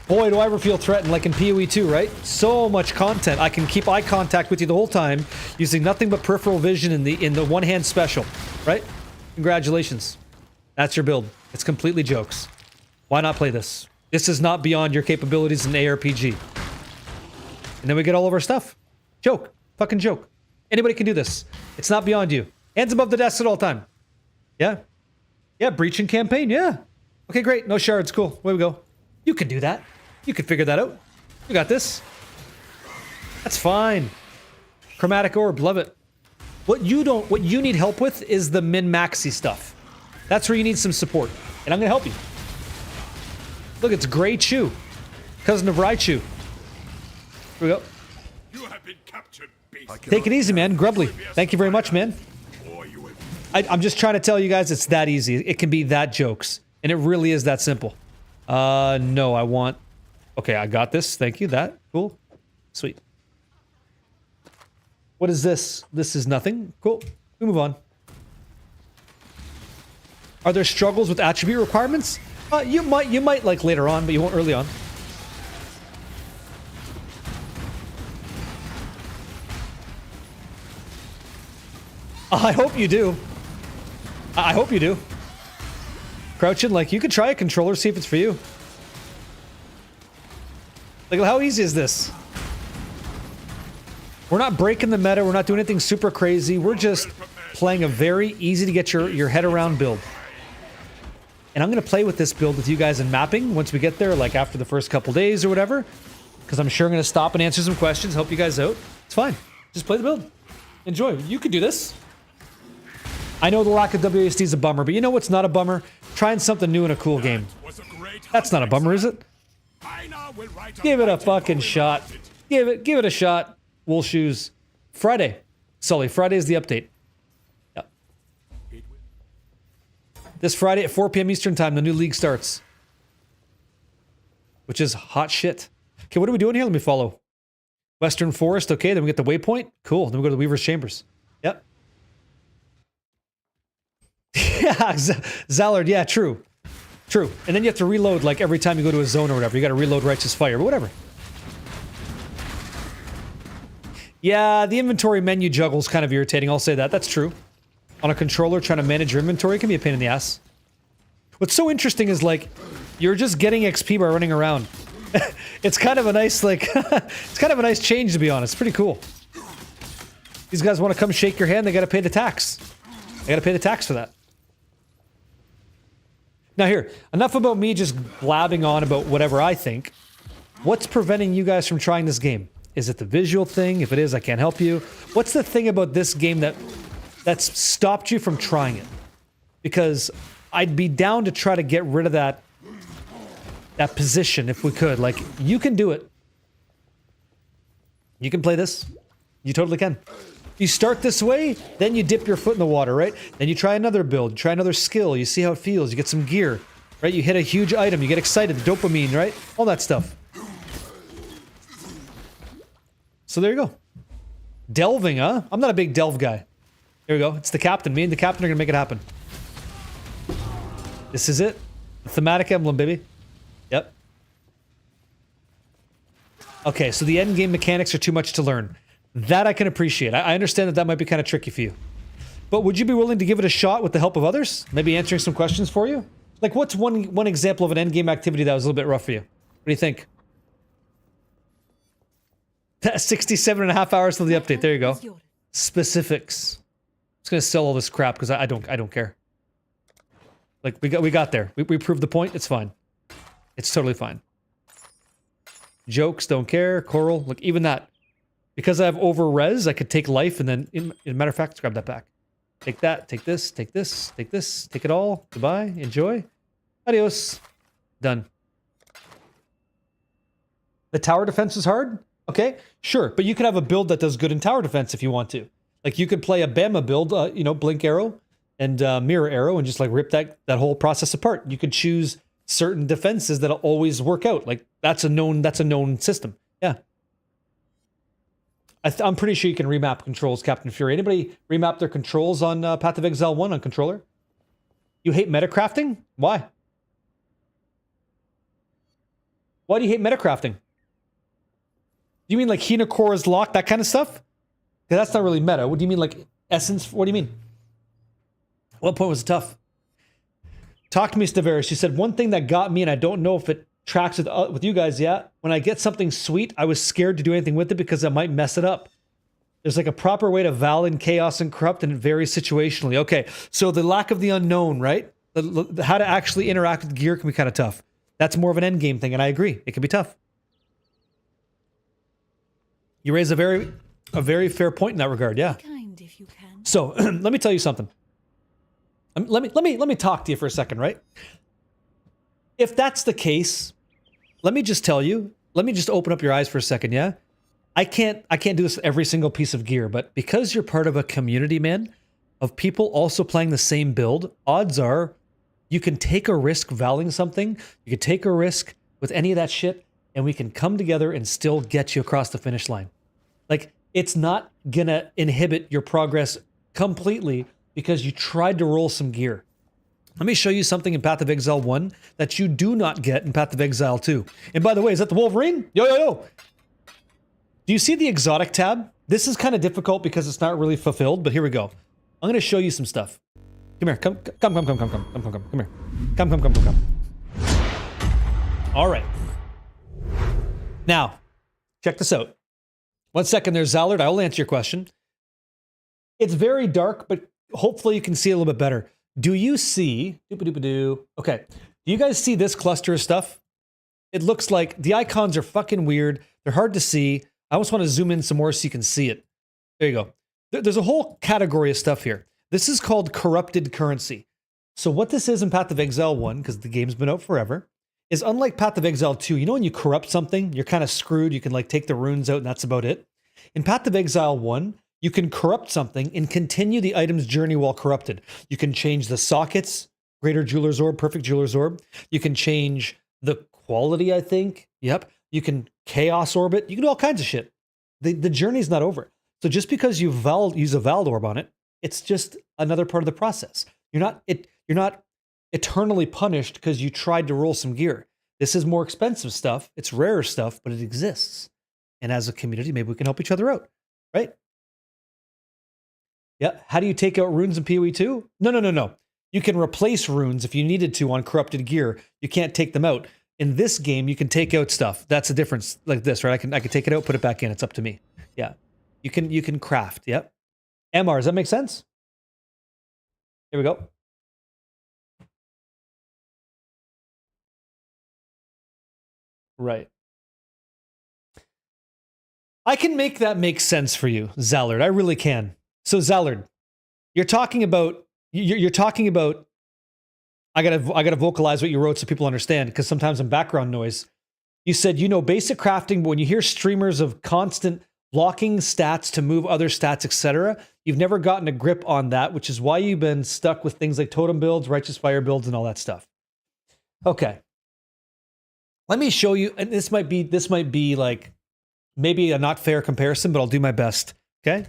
Boy, do I ever feel threatened, like in PoE 2, right? So much content. I can keep eye contact with you the whole time using nothing but peripheral vision in the one-hand special, right? Congratulations. That's your build. It's completely jokes. Why not play this? This is not beyond your capabilities in ARPG. And then we get all of our stuff. Joke. Fucking joke. Anybody can do this. It's not beyond you. Hands above the desk at all time. Yeah. Yeah, breaching campaign, yeah. Okay, great. No shards, cool. Away we go. You can do that. You can figure that out. You got this. That's fine. Chromatic orb, love it. What you need help with is the min-maxy stuff. That's where you need some support. And I'm gonna help you. Look, it's Grey Chew. Cousin of Raichu. Here we go. You have been captured, beast. Take it easy, man. Grubbly. Thank you very much, man. I'm just trying to tell you guys it's that easy. It can be that jokes. And it really is that simple. No, I want... Okay, I got this. Thank you. That. Cool. Sweet. What is this? This is nothing. Cool. We move on. Are there struggles with attribute requirements? You might like later on, but you won't early on. I hope you do. I hope you do. Crouching, like, you could try a controller, see if it's for you. Like, how easy is this? We're not breaking the meta, we're not doing anything super crazy, we're just playing a very easy to get your head around build. And I'm gonna play with this build with you guys in mapping once we get there, like after the first couple days or whatever. Because I'm sure I'm gonna stop and answer some questions, help you guys out. It's fine. Just play the build. Enjoy. You could do this. I know the lack of WASD is a bummer, but you know what's not a bummer? Trying something new in a cool game. That's not a bummer, is it? Give it a fucking shot. Give it a shot. Wool shoes. Friday. Sully, Friday is the update. Yep. This Friday at 4 p.m. Eastern Time, the new league starts. Which is hot shit. Okay, what are we doing here? Let me follow. Western Forest, okay, then we get the waypoint. Cool, then we go to the Weaver's Chambers. Yep. Yeah, Zallard, yeah, true. True. And then you have to reload, like, every time you go to a zone or whatever. You gotta reload Righteous Fire, but whatever. Yeah, the inventory menu juggle's kind of irritating, I'll say that. That's true. On a controller, trying to manage your inventory can be a pain in the ass. What's so interesting is, like, you're just getting XP by running around. It's kind of a nice, like, it's kind of a nice change, to be honest. It's pretty cool. These guys want to come shake your hand, they gotta pay the tax. They gotta pay the tax for that. Now here, enough about me just blabbing on about whatever I think. What's preventing you guys from trying this game? Is it the visual thing? If it is, I can't help you. What's the thing about this game that's stopped you from trying it? Because I'd be down to try to get rid of that position if we could. Like, you can do it. You can play this. You totally can. You start this way, then you dip your foot in the water, right? Then you try another build, try another skill, you see how it feels, you get some gear, right? You hit a huge item, you get excited, the dopamine, right? All that stuff. So there you go. Delving, huh? I'm not a big delve guy. Here we go. It's the captain. Me and the captain are gonna make it happen. This is it. The thematic emblem, baby. Yep. Okay, so the endgame mechanics are too much to learn. That I can appreciate. I understand that that might be kind of tricky for you. But would you be willing to give it a shot with the help of others? Maybe answering some questions for you? Like, what's one example of an endgame activity that was a little bit rough for you? What do you think? 67.5 hours till the update. There you go. Specifics. I'm just gonna sell all this crap because I don't care. Like, we got there. We proved the point. It's fine. It's totally fine. Jokes, don't care. Coral, look, even that. Because I have over-res, I could take life and then, in matter of fact, let's grab that back. Take that, take this, take this, take this, take it all. Goodbye, enjoy. Adios. Done. The tower defense is hard? Okay, sure. But you could have a build that does good in tower defense if you want to. Like, you could play a Bama build, you know, blink arrow and mirror arrow and just like rip that whole process apart. You could choose certain defenses that'll always work out. Like, that's a known system. Yeah. I'm pretty sure you can remap controls, Captain Fury. Anybody remap their controls on Path of Exile 1 on controller? You hate metacrafting? Why? Why do you hate metacrafting? You mean like Hinakora's lock, that kind of stuff? 'Cause that's not really meta. What do you mean, like essence? What do you mean? What point was it tough? Talk to me, Staveris. She said, one thing that got me, and I don't know if it tracks with you guys yet, when I get something sweet, I was scared to do anything with it because I might mess it up. There's like a proper way to val in chaos and corrupt, and it varies situationally. Okay, so the lack of the unknown, right? How to actually interact with gear can be kind of tough. That's more of an endgame thing, and I agree. It can be tough. You raise a very fair point in that regard, yeah. Kind if you can. So let me tell you something. Let me talk to you for a second, right? If that's the case, let me just tell you. Let me just open up your eyes for a second, yeah. I can't do this with every single piece of gear, but because you're part of a community, man, of people also playing the same build, odds are you can take a risk valuing something. You can take a risk with any of that shit, and we can come together and still get you across the finish line. Like, it's not gonna inhibit your progress completely because you tried to roll some gear. Let me show you something in Path of Exile 1 that you do not get in Path of Exile 2. And by the way, is that the Wolverine? Yo, yo, yo! Do you see the exotic tab? This is kind of difficult because it's not really fulfilled, but here we go. I'm gonna show you some stuff. Come here, come here. Come here. Come. All right. Now, check this out. 1 second there, Zallard. I will answer your question. It's very dark, but hopefully you can see a little bit better. Do you see... Okay. Do you guys see this cluster of stuff? It looks like the icons are fucking weird. They're hard to see. I almost want to zoom in some more so you can see it. There you go. There's a whole category of stuff here. This is called corrupted currency. So what this is in Path of Exile 1, because the game's been out forever, is unlike Path of Exile 2. You know when you corrupt something, you're kind of screwed. You can like take the runes out and that's about it. In Path of Exile 1, you can corrupt something and continue the item's journey while corrupted. You can change the sockets, Greater Jeweler's Orb, Perfect Jeweler's Orb. You can change the quality, I think. Yep. You can Chaos Orbit. You can do all kinds of shit. The journey's not over. So just because you use a Vald Orb on it, it's just another part of the process. You're not eternally punished because you tried to roll some gear. This is more expensive stuff. It's rarer stuff, but it exists. And as a community, maybe we can help each other out, right? Yeah. How do you take out runes in PoE 2? No. You can replace runes if you needed to on corrupted gear. You can't take them out. In this game, you can take out stuff. That's the difference. Like this, right? I can take it out, put it back in. It's up to me. Yeah. You can craft. Yep. MR, does that make sense? Here we go. Right. I can make that make sense for you, Zallard. I really can. So Zallard, you're talking about I gotta vocalize what you wrote so people understand, because sometimes in background noise, you said, you know, basic crafting, but when you hear streamers of constant blocking stats to move other stats, etc., you've never gotten a grip on that, which is why you've been stuck with things like totem builds, righteous fire builds, and all that stuff. Okay. Let me show you, and this might be like maybe a not fair comparison, but I'll do my best. Okay?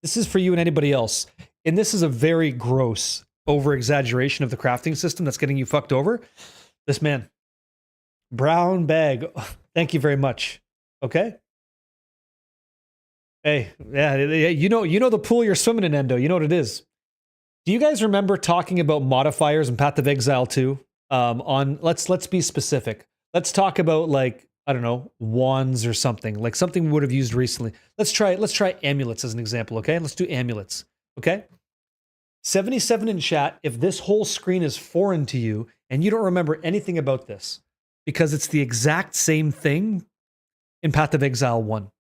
This is for you and anybody else. And this is a very gross over-exaggeration of the crafting system that's getting you fucked over. This man. Brown bag. Thank you very much. Okay? Hey, yeah, you know the pool you're swimming in, Endo. You know what it is. Do you guys remember talking about modifiers in Path of Exile 2? Let's be specific. Let's talk about like, I don't know, wands or something. Like something we would have used recently. Let's try amulets as an example, okay? Let's do amulets. Okay? 77 in chat, if this whole screen is foreign to you and you don't remember anything about this, because it's the exact same thing in Path of Exile 1.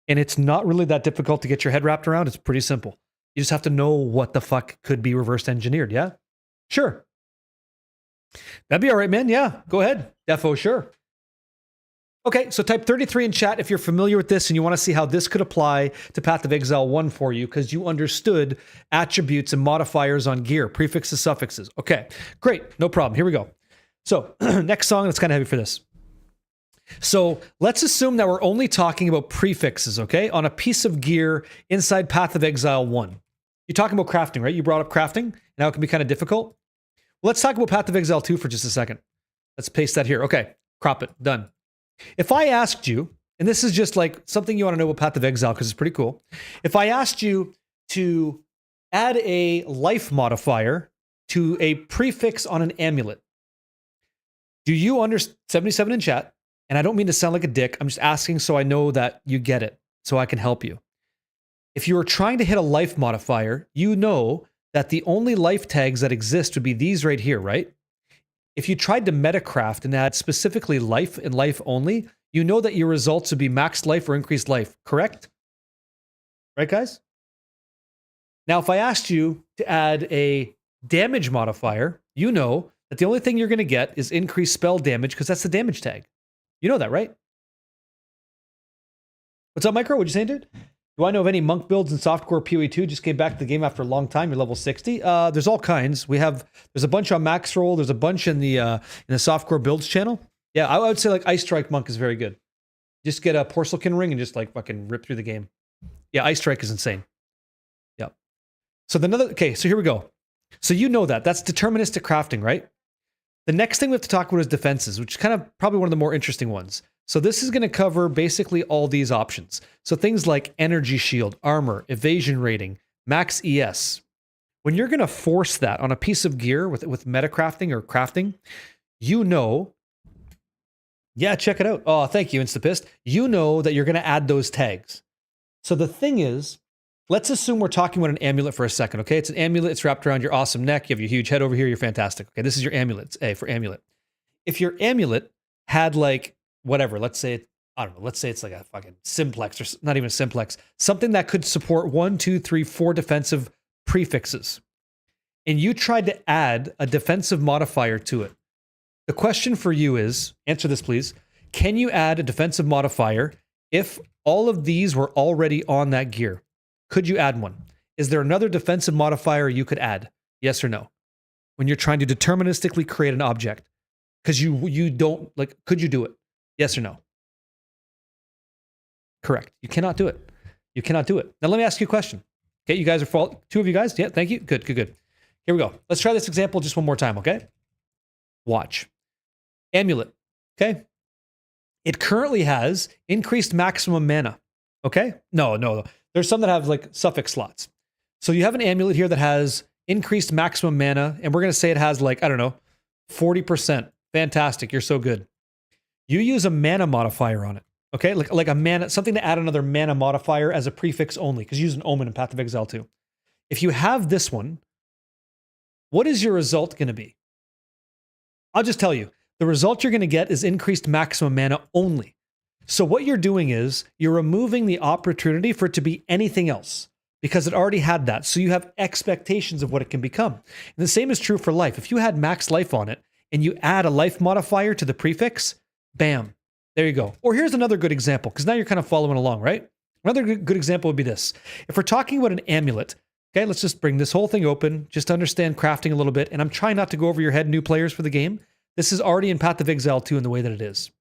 And it's not really that difficult to get your head wrapped around. It's pretty simple. You just have to know what the fuck could be reverse engineered, yeah? Sure. That'd be all right, man. Yeah, go ahead. Defo, sure. Okay, so type 33 in chat if you're familiar with this and you want to see how this could apply to Path of Exile 1 for you because you understood attributes and modifiers on gear, prefixes, suffixes. Okay, great. No problem. Here we go. So next song, that's kind of heavy for this. So let's assume that we're only talking about prefixes, okay, on a piece of gear inside Path of Exile 1. You're talking about crafting, right? You brought up crafting. Now it can be kind of difficult. Well, let's talk about Path of Exile 2 for just a second. Let's paste that here. Okay, crop it. Done. If I asked you, and this is just like something you want to know about Path of Exile because it's pretty cool. If I asked you to add a life modifier to a prefix on an amulet, do you understand? 77 in chat. And I don't mean to sound like a dick. I'm just asking so I know that you get it, so I can help you. If you were trying to hit a life modifier, you know that the only life tags that exist would be these right here, right? If you tried to metacraft and add specifically life and life only, you know that your results would be maxed life or increased life, correct? Right, guys? Now, if I asked you to add a damage modifier, you know that the only thing you're going to get is increased spell damage because that's the damage tag. You know that, right? What's up, Micro? What'd you say, dude? Do I know of any monk builds in softcore PoE 2? Just came back to the game after a long time. You're level 60. There's all kinds. There's a bunch on Max Roll. There's a bunch in the softcore builds channel. Yeah, I would say like Ice Strike Monk is very good. Just get a Porcelain Ring and just like fucking rip through the game. Yeah, Ice Strike is insane. Yep. So so here we go. So you know that's deterministic crafting, right? The next thing we have to talk about is defenses, which is kind of probably one of the more interesting ones. So this is going to cover basically all these options. So things like energy shield, armor, evasion rating, max ES. When you're going to force that on a piece of gear with metacrafting or crafting, you know, yeah, check it out. Oh, thank you, Instapist. You know that you're going to add those tags. So the thing is, let's assume we're talking about an amulet for a second, okay? It's an amulet. It's wrapped around your awesome neck. You have your huge head over here. You're fantastic. Okay, this is your amulet. It's A for amulet. If your amulet had like, whatever, let's say, I don't know, let's say it's like a fucking simplex or not even a simplex, something that could support 1, 2, 3, 4 defensive prefixes. And you tried to add a defensive modifier to it. The question for you is, answer this please, can you add a defensive modifier if all of these were already on that gear? Could you add one? Is there another defensive modifier you could add? Yes or no? When you're trying to deterministically create an object. Because you don't, like, could you do it? Yes or no? Correct. You cannot do it. You cannot do it. Now let me ask you a question. Okay, you guys are two of you guys? Yeah, thank you. Good. Here we go. Let's try this example just one more time, okay? Watch. Amulet, okay? It currently has increased maximum mana, okay? No. There's some that have like suffix slots. So you have an amulet here that has increased maximum mana, and we're going to say it has like, I don't know, 40%. Fantastic. You're so good. You use a mana modifier on it, okay? Like a mana, something to add another mana modifier as a prefix only, because you use an omen in Path of Exile 2. If you have this one, what is your result going to be? I'll just tell you. The result you're going to get is increased maximum mana only. So what you're doing is you're removing the opportunity for it to be anything else because it already had that. So you have expectations of what it can become. And the same is true for life. If you had max life on it and you add a life modifier to the prefix, bam, there you go. Or here's another good example because now you're kind of following along, right? Another good example would be this. If we're talking about an amulet, okay, let's just bring this whole thing open just to understand crafting a little bit. And I'm trying not to go over your head, new players for the game. This is already in Path of Exile 2 in the way that it is.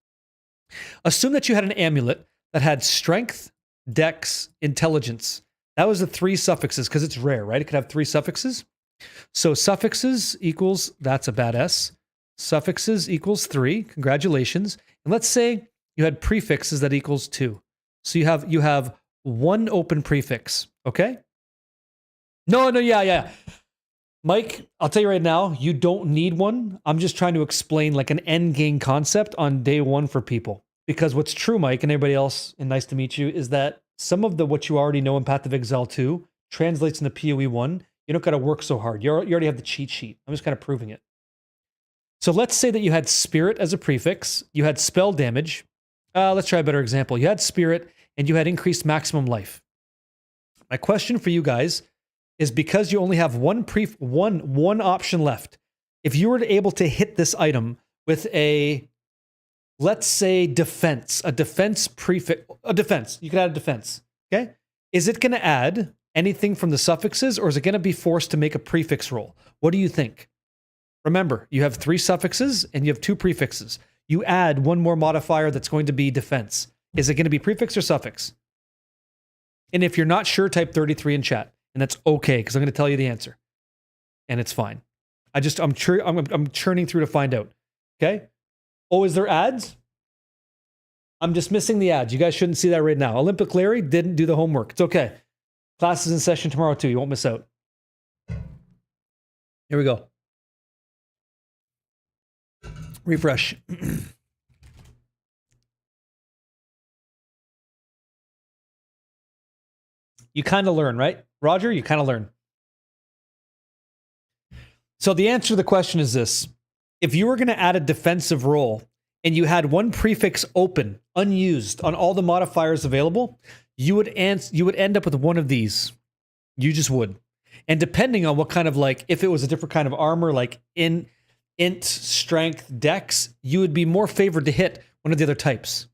Assume that you had an amulet that had strength, dex, intelligence. That was the 3 suffixes because it's rare, right? It could have 3 suffixes. So suffixes equals, that's a bad S. Suffixes equals 3. Congratulations. And let's say you had prefixes that equals 2. So you have one open prefix, okay? No, yeah. Mike, I'll tell you right now, you don't need one. I'm just trying to explain like an end game concept on day one for people. Because what's true, Mike, and everybody else, and nice to meet you, is that some of the what you already know in Path of Exile 2 translates into PoE 1. You don't got to work so hard. You already have the cheat sheet. I'm just kind of proving it. So let's say that you had Spirit as a prefix. You had spell damage. Let's try a better example. You had Spirit and you had increased maximum life. My question for you guys is, because you only have one option left, if you were able to hit this item with a, let's say, defense, a defense prefix, you could add a defense, okay? Is it going to add anything from the suffixes, or is it going to be forced to make a prefix roll? What do you think? Remember, you have 3 suffixes and you have 2 prefixes. You add one more modifier that's going to be defense. Is it going to be prefix or suffix? And if you're not sure, type 33 in chat. And that's okay, because I'm going to tell you the answer. And it's fine. I'm churning through to find out. Okay? Oh, is there ads? I'm just missing the ads. You guys shouldn't see that right now. Olympic Larry didn't do the homework. It's okay. Class is in session tomorrow too. You won't miss out. Here we go. Refresh. You kind of learn, right? Roger, you kind of learn. So the answer to the question is this. If you were going to add a defensive roll and you had one prefix open, unused on all the modifiers available, you would end up with one of these. You just would. And depending on what kind of, like, if it was a different kind of armor, like int, strength, dex, you would be more favored to hit one of the other types.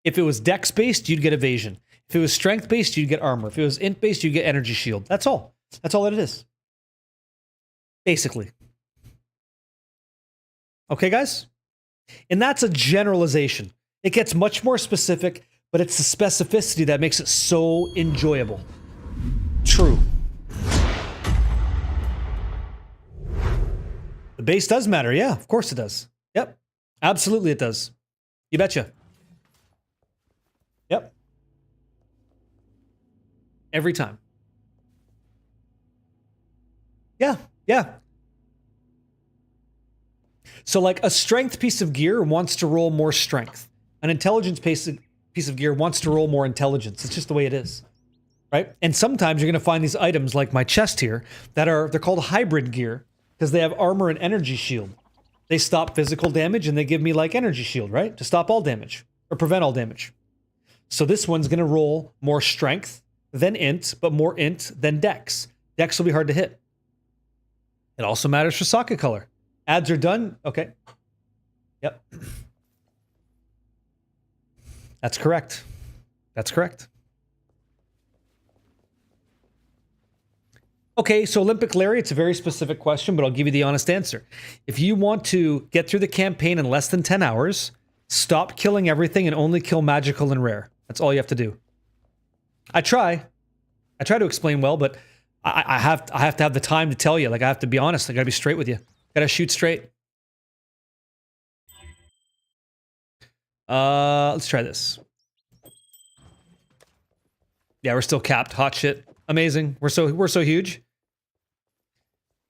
If it was dex based, you'd get evasion. If it was strength based, you'd get armor. If it was int based, you'd get energy shield. That's all. That's all that it is. Basically. Okay, guys? And that's a generalization. It gets much more specific, but it's the specificity that makes it so enjoyable. True. The base does matter. Yeah, of course it does. Yep. Absolutely it does. You betcha. Yep. Every time. Yeah. So like a strength piece of gear wants to roll more strength. An intelligence piece of gear wants to roll more intelligence. It's just the way it is. Right? And sometimes you're going to find these items like my chest here they're called hybrid gear because they have armor and energy shield. They stop physical damage and they give me like energy shield, right? To stop all damage or prevent all damage. So this one's going to roll more strength than int, but more int than dex. Dex will be hard to hit. It also matters for socket color. Ads are done. Okay. Yep. That's correct. That's correct. Okay, so Olympic Larry, it's a very specific question, but I'll give you the honest answer. If you want to get through the campaign in less than 10 hours, stop killing everything and only kill magical and rare. That's all you have to do. I try to explain well, but I have to have the time to tell you. Like, I have to be honest. I gotta be straight with you. Gotta shoot straight. Let's try this. Yeah, we're still capped. Hot shit. Amazing. We're so huge.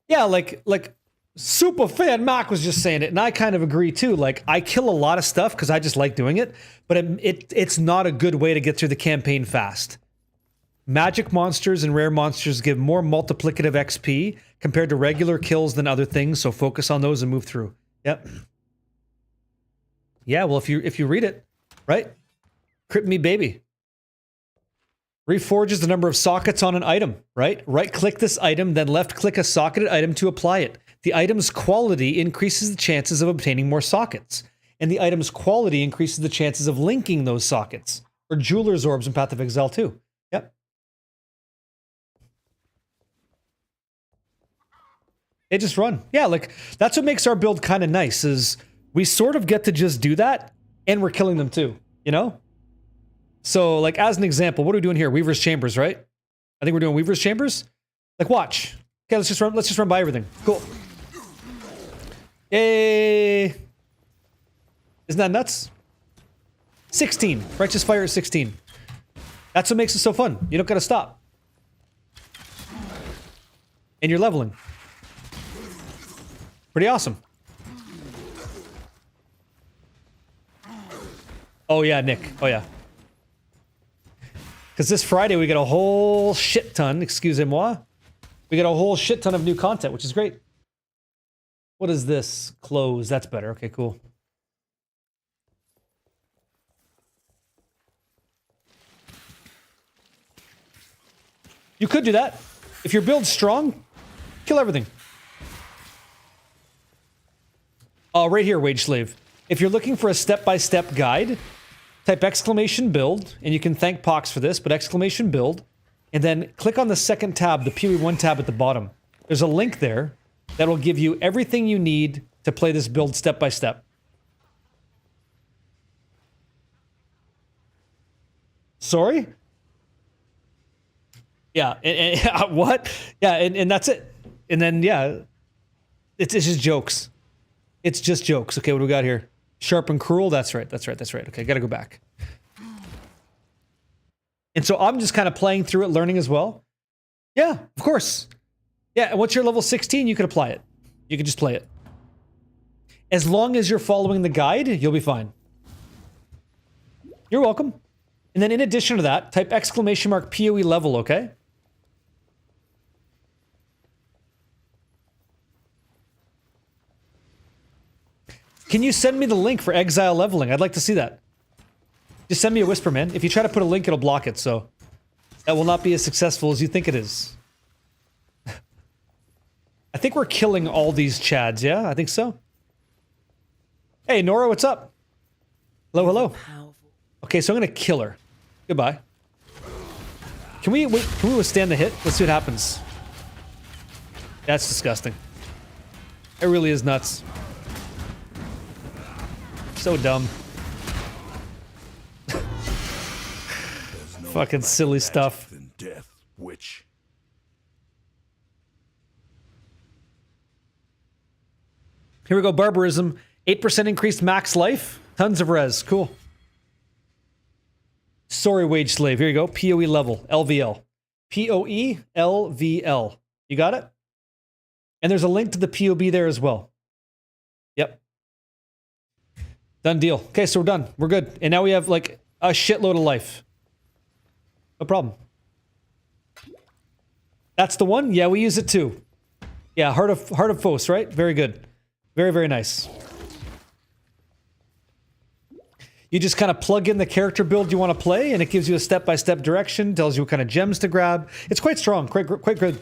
Yeah, like super fan Mac was just saying it, and I kind of agree too. Like, I kill a lot of stuff because I just like doing it, but it's not a good way to get through the campaign fast. Magic monsters and rare monsters give more multiplicative XP compared to regular kills than other things, so focus on those and move through. Yep. Yeah, well, if you read it, right? Crit me, baby. Reforges the number of sockets on an item, right? Right-click this item, then left-click a socketed item to apply it. The item's quality increases the chances of obtaining more sockets, and the item's quality increases the chances of linking those sockets. Or Jeweler's Orbs in Path of Exile 2. Yep. They just run. Yeah, like, that's what makes our build kind of nice, is we sort of get to just do that, and we're killing them too, you know? So, like, as an example, what are we doing here? Weaver's Chambers, right? I think we're doing Weaver's Chambers. Like, watch. Okay, let's just run by everything. Cool. Yay! Isn't that nuts? 16. Righteous Fire is 16. That's what makes it so fun. You don't gotta stop. And you're leveling. Pretty awesome. Oh yeah, Nick. Oh yeah. Because this Friday we get a whole shit ton, excusez-moi. We get a whole shit ton of new content, which is great. What is this? Close. That's better. Okay, cool. You could do that. If your build's strong, kill everything. Oh, right here, Wage Slave. If you're looking for a step-by-step guide, type exclamation build, and you can thank Pox for this, but exclamation build, and then click on the second tab, the PoE 1 tab at the bottom. There's a link there that will give you everything you need to play this build step by step. Sorry? Yeah, and what? Yeah, and that's it. And then, yeah, it's just jokes. It's just jokes. Okay, what do we got here? Sharp and cruel? That's right, that's right, that's right. Okay, gotta go back. And so I'm just kind of playing through it, learning as well. Yeah, of course. Yeah, and once you're level 16, you can apply it. You can just play it. As long as you're following the guide, you'll be fine. You're welcome. And then in addition to that, type exclamation mark PoE level, okay? Can you send me the link for exile leveling? I'd like to see that. Just send me a whisper, man. If you try to put a link, it'll block it, so that will not be as successful as you think it is. I think we're killing all these chads, yeah? I think so. Hey, Nora, what's up? Hello, hello. Okay, so I'm gonna kill her. Goodbye. Can we withstand the hit? Let's see what happens. That's disgusting. It really is nuts. So dumb. Fucking silly stuff. Than death, witch. Here we go, barbarism. 8% increased max life. Tons of res. Cool. Sorry, wage slave. Here you go. PoE level. LVL. PoE LVL. You got it? And there's a link to the POB there as well. Yep. Done deal. Okay, so we're done. We're good. And now we have like a shitload of life. No problem. That's the one? Yeah, we use it too. Yeah, Heart of Phos, right? Very good. Very, very nice. You just kind of plug in the character build you want to play, and it gives you a step-by-step direction, tells you what kind of gems to grab. It's quite strong, quite good.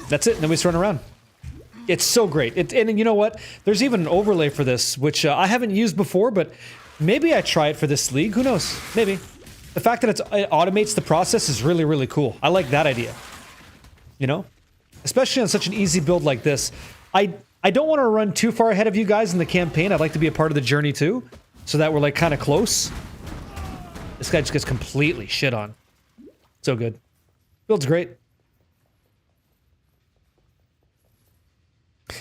That's it, and then we just run around. It's so great. And you know what? There's even an overlay for this, which I haven't used before, but maybe I try it for this league. Who knows? Maybe. The fact that it automates the process is really, really cool. I like that idea. You know? Especially on such an easy build like this. I don't want to run too far ahead of you guys in the campaign. I'd like to be a part of the journey too, so that we're like kind of close. This guy just gets completely shit on. So good. Build's great.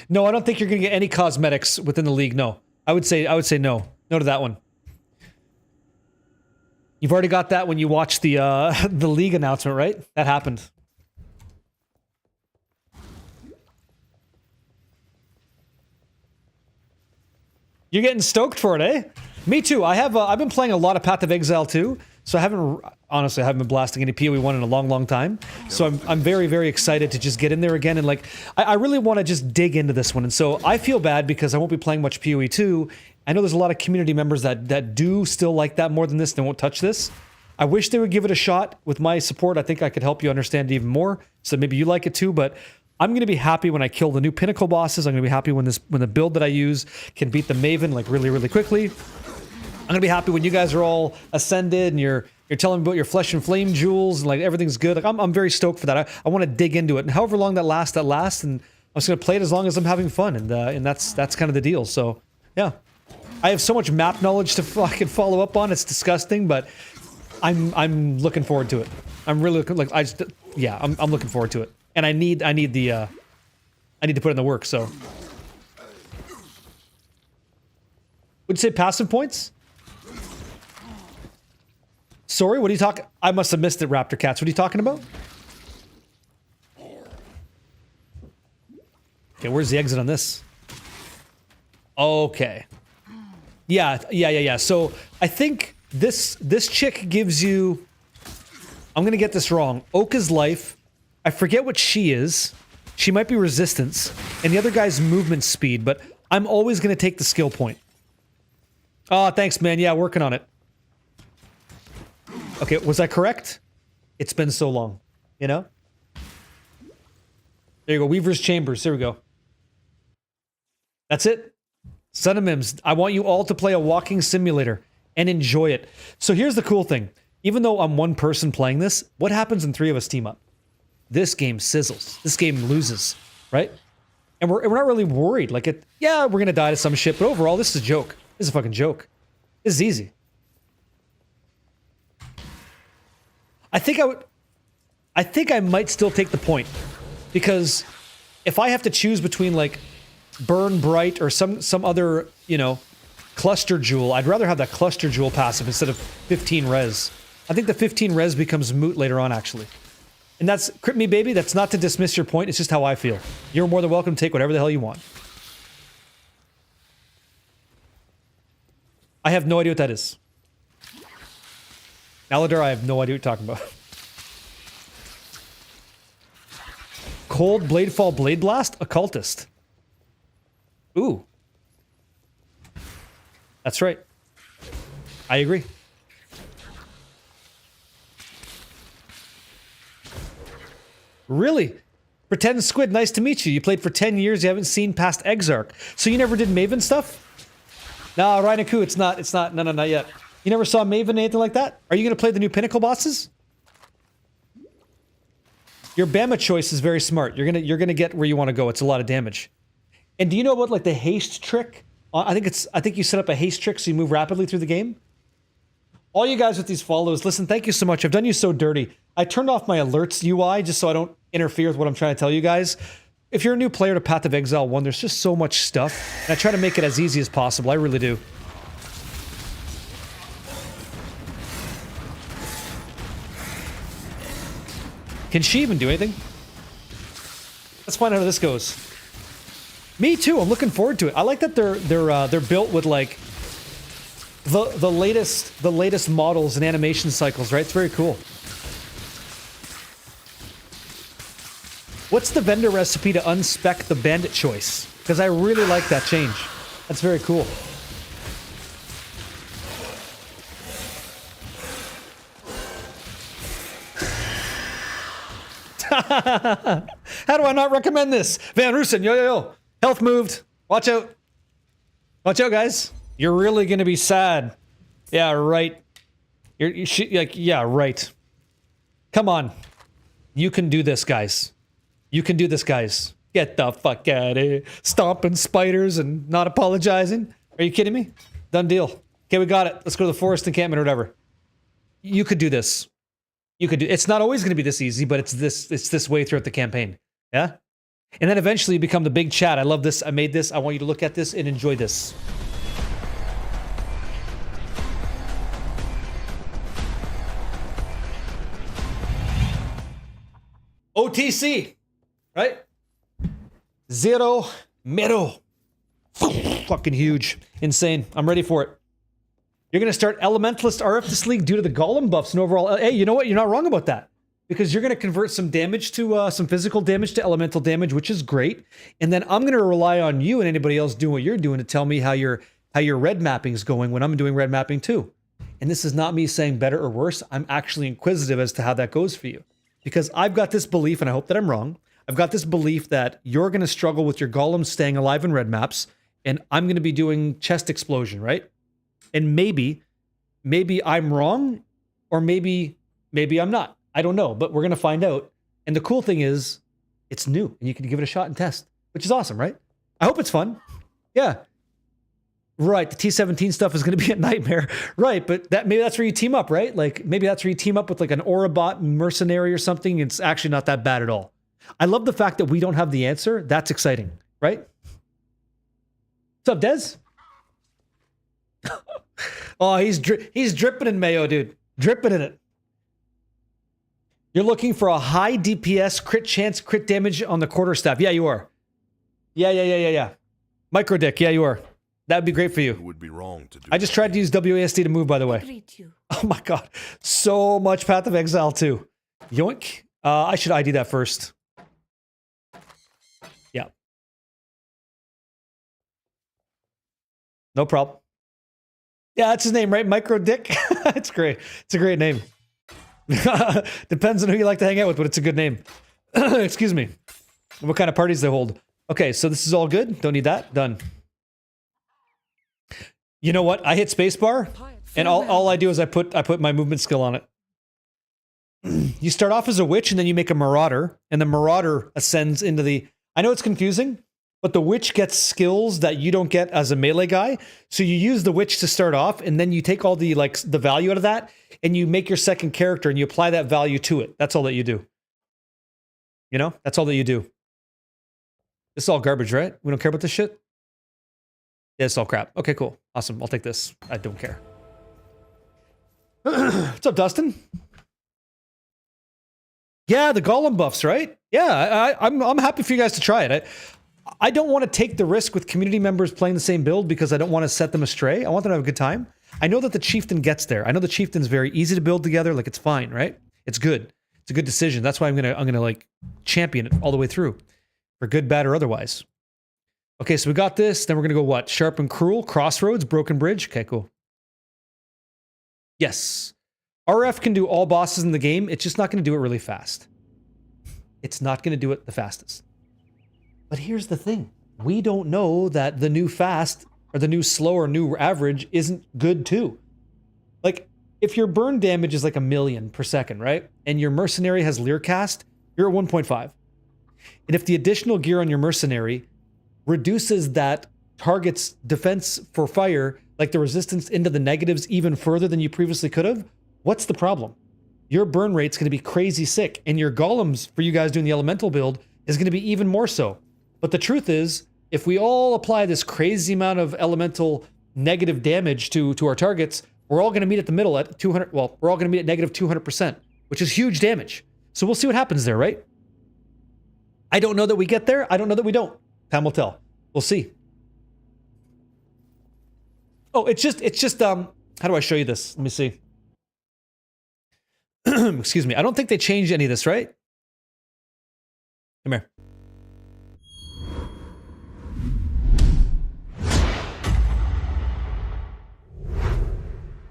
No, I don't think you're gonna get any cosmetics within the league. No, I would say no. No to that one. You've already got that when you watched the the league announcement, right? That happened. You're getting stoked for it, eh? Me too. I've been playing a lot of Path of Exile too, so I haven't been blasting any PoE 1 in a long time. So I'm very, very excited to just get in there again, and like I really want to just dig into this one. And so I feel bad because I won't be playing much PoE 2. I know there's a lot of community members that do still like that more than this. They won't touch this. I wish they would give it a shot. With my support, I think I could help you understand it even more. So maybe you like it too, but I'm going to be happy when I kill the new pinnacle bosses. I'm going to be happy when the build that I use can beat the Maven like really, really quickly. I'm going to be happy when you guys are all ascended and you're telling me about your flesh and flame jewels and like everything's good. Like I'm very stoked for that. I want to dig into it, and however long that lasts, and I'm just going to play it as long as I'm having fun, and that's kind of the deal. So yeah, I have so much map knowledge to fucking follow up on. It's disgusting, but I'm looking forward to it. I'm really looking I'm looking forward to it. And I need to put in the work, so. Would you say passive points? Sorry, what are you talking? I must have missed it, Raptor Cats. What are you talking about? Okay, where's the exit on this? Okay. Yeah. So I think this chick gives you... I'm gonna get this wrong. Oka's life. I forget what she is. She might be resistance. And the other guy's movement speed, but I'm always gonna take the skill point. Oh, thanks, man. Yeah, working on it. Okay, was I correct? It's been so long, you know? There you go, Weaver's Chambers. There we go. That's it. Son of Mims, I want you all to play a walking simulator and enjoy it. So here's the cool thing. Even though I'm one person playing this, what happens when 3 of us team up? This game sizzles. This game loses, right? And we're not really worried. Like, yeah, we're gonna die to some shit, but overall, this is a joke. This is a fucking joke. This is easy. I think I might still take the point. Because if I have to choose between, like, Burn Bright or some other, you know, Cluster Jewel, I'd rather have that Cluster Jewel passive instead of 15 res. I think the 15 res becomes moot later on, actually. And that's, Crit Me Baby, that's not to dismiss your point, it's just how I feel. You're more than welcome to take whatever the hell you want. I have no idea what that is. Aladar, I have no idea what you're talking about. Cold Bladefall Blade Blast? Occultist. Ooh. That's right. I agree. Really? Pretend Squid, nice to meet you. You played for 10 years, you haven't seen past Exarch. So you never did Maven stuff? No, Rhinaku, it's not. No, not yet. You never saw Maven or anything like that? Are you going to play the new Pinnacle bosses? Your Bama choice is very smart. You're gonna get where you want to go. It's a lot of damage. And do you know about like the haste trick? I think you set up a haste trick so you move rapidly through the game. All you guys with these follows, listen, thank you so much. I've done you so dirty. I turned off my alerts UI just so I don't interfere with what I'm trying to tell you guys. If you're a new player to Path of Exile 1, there's just so much stuff. And I try to make it as easy as possible. I really do. Can she even do anything? Let's find out how this goes. Me too. I'm looking forward to it. I like that they're built with like the latest models and animation cycles, right? It's very cool. What's the vendor recipe to unspec the bandit choice? Because I really like that change. That's very cool. How do I not recommend this? Van Roosen, yo. Health moved. Watch out. Watch out, guys. You're really gonna be sad. Yeah, right. Yeah, right. Come on. You can do this, guys. You can do this, guys. Get the fuck out of here. Stomping spiders and not apologizing. Are you kidding me? Done deal. Okay, we got it. Let's go to the forest encampment or whatever. You could do this. You could do. It's not always going to be this easy, but it's this way throughout the campaign. Yeah? And then eventually you become the big chat. I love this. I made this. I want you to look at this and enjoy this. OTC, right? Zero Mero. Fucking huge. Insane. I'm ready for it. You're going to start Elementalist RF this league due to the Golem buffs and overall... Hey, you know what? You're not wrong about that. Because you're going to convert some damage to... some physical damage to elemental damage, which is great. And then I'm going to rely on you and anybody else doing what you're doing to tell me how your red mapping is going when I'm doing red mapping too. And this is not me saying better or worse. I'm actually inquisitive as to how that goes for you. Because I've got this belief, and I hope that I'm wrong, I've got this belief that you're going to struggle with your golems staying alive in red maps, and I'm going to be doing chest explosion, right? And maybe I'm wrong, or maybe I'm not. I don't know, but we're going to find out. And the cool thing is, it's new, and you can give it a shot and test, which is awesome, right? I hope it's fun. Yeah. Right, the T-17 stuff is going to be a nightmare. Right, but maybe that's where you team up, right? Like, maybe that's where you team up with like an Aurabot mercenary or something. It's actually not that bad at all. I love the fact that we don't have the answer. That's exciting, right? What's up, Dez? Oh, he's dripping in mayo, dude. Dripping in it. You're looking for a high DPS, crit chance, crit damage on the quarterstaff. Yeah, you are. Yeah. Micro dick. Yeah, you are. That would be great for It you. would be wrong to do. I just tried to use WASD to move, by the way. Greet you. Oh my god. So much Path of Exile too. Yoink. I should ID that first. Yeah. No problem. Yeah, that's his name, right? Micro Dick. It's great. It's a great name. Depends on who you like to hang out with, but it's a good name. Excuse me. What kind of parties they hold. Okay, so this is all good. Don't need that. Done. You know what? I hit spacebar, and all I do is I put my movement skill on it. You start off as a witch, and then you make a marauder, and the marauder ascends into the... I know it's confusing, but the witch gets skills that you don't get as a melee guy. So you use the witch to start off, and then you take all the the value out of that, and you make your second character, and you apply that value to it. That's all that you do. You know? That's all that you do. This is all garbage, right? We don't care about this shit? Yeah, it's all crap. Okay, cool. Awesome. I'll take this. I don't care. What's up, Dustin? Yeah, the golem buffs, right? Yeah, I'm happy for you guys to try it. I don't want to take the risk with community members playing the same build because I don't want to set them astray. I want them to have a good time. I know that the Chieftain gets there. I know the Chieftain's very easy to build together. Like, it's fine, right? It's good. It's a good decision. That's why I'm gonna like champion it all the way through, for good, bad, or otherwise. Okay, so we got this. Then we're gonna go what? Sharp and Cruel, Crossroads, Broken Bridge. Okay, cool. Yes. RF can do all bosses in the game. It's just not going to do it really fast. It's not going to do it the fastest. But here's the thing. We don't know that the new fast or the new slow or new average isn't good too. Like, if your burn damage is like 1,000,000 per second, right? And your mercenary has Learcast, you're at 1.5. And if the additional gear on your mercenary reduces that target's defense for fire, like the resistance into the negatives even further than you previously could have, what's the problem? Your burn rate's going to be crazy sick, and your golems for you guys doing the elemental build is going to be even more so. But the truth is, if we all apply this crazy amount of elemental negative damage to our targets, we're all going to meet at the middle at 200. Well, we're all going to meet at negative 200%, which is huge damage. So we'll see what happens there, right? I don't know that we get there. I don't know that we don't. Time will tell. We'll see. Oh, it's just how do I show you this? Let me see. Excuse me. I don't think they changed any of this, right? Come here.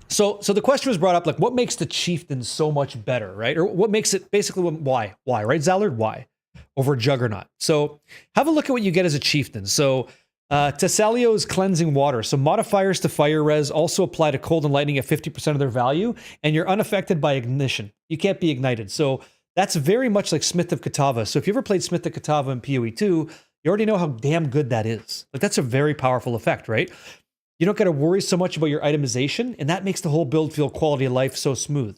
So the question was brought up, like, what makes the Chieftain so much better, right? Or what makes it basically why, right, Zallard? Why over Juggernaut? So have a look at what you get as a Chieftain. So Tessalio's Cleansing Water. So modifiers to fire res also apply to cold and lightning at 50% of their value, and you're unaffected by ignition. You can't be ignited. So that's very much like Smith of Katava. So if you ever played Smith of Katava in PoE 2, you already know how damn good that is. Like, that's a very powerful effect, right? You don't got to worry so much about your itemization, and that makes the whole build feel quality of life so smooth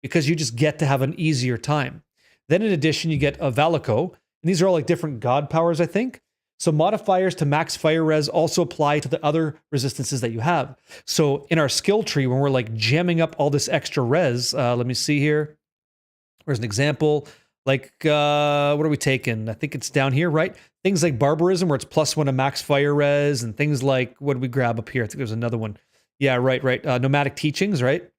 because you just get to have an easier time. Then in addition, you get a Valico, and these are all like different god powers, I think. So modifiers to max fire res also apply to the other resistances that you have. So in our skill tree, when we're like jamming up all this extra res, let me see here. Where's an example? Like, what are we taking? I think it's down here, right? Things like Barbarism, where it's +1 to max fire res, and things like, what did we grab up here? I think there's another one. Yeah, right. Nomadic Teachings, right?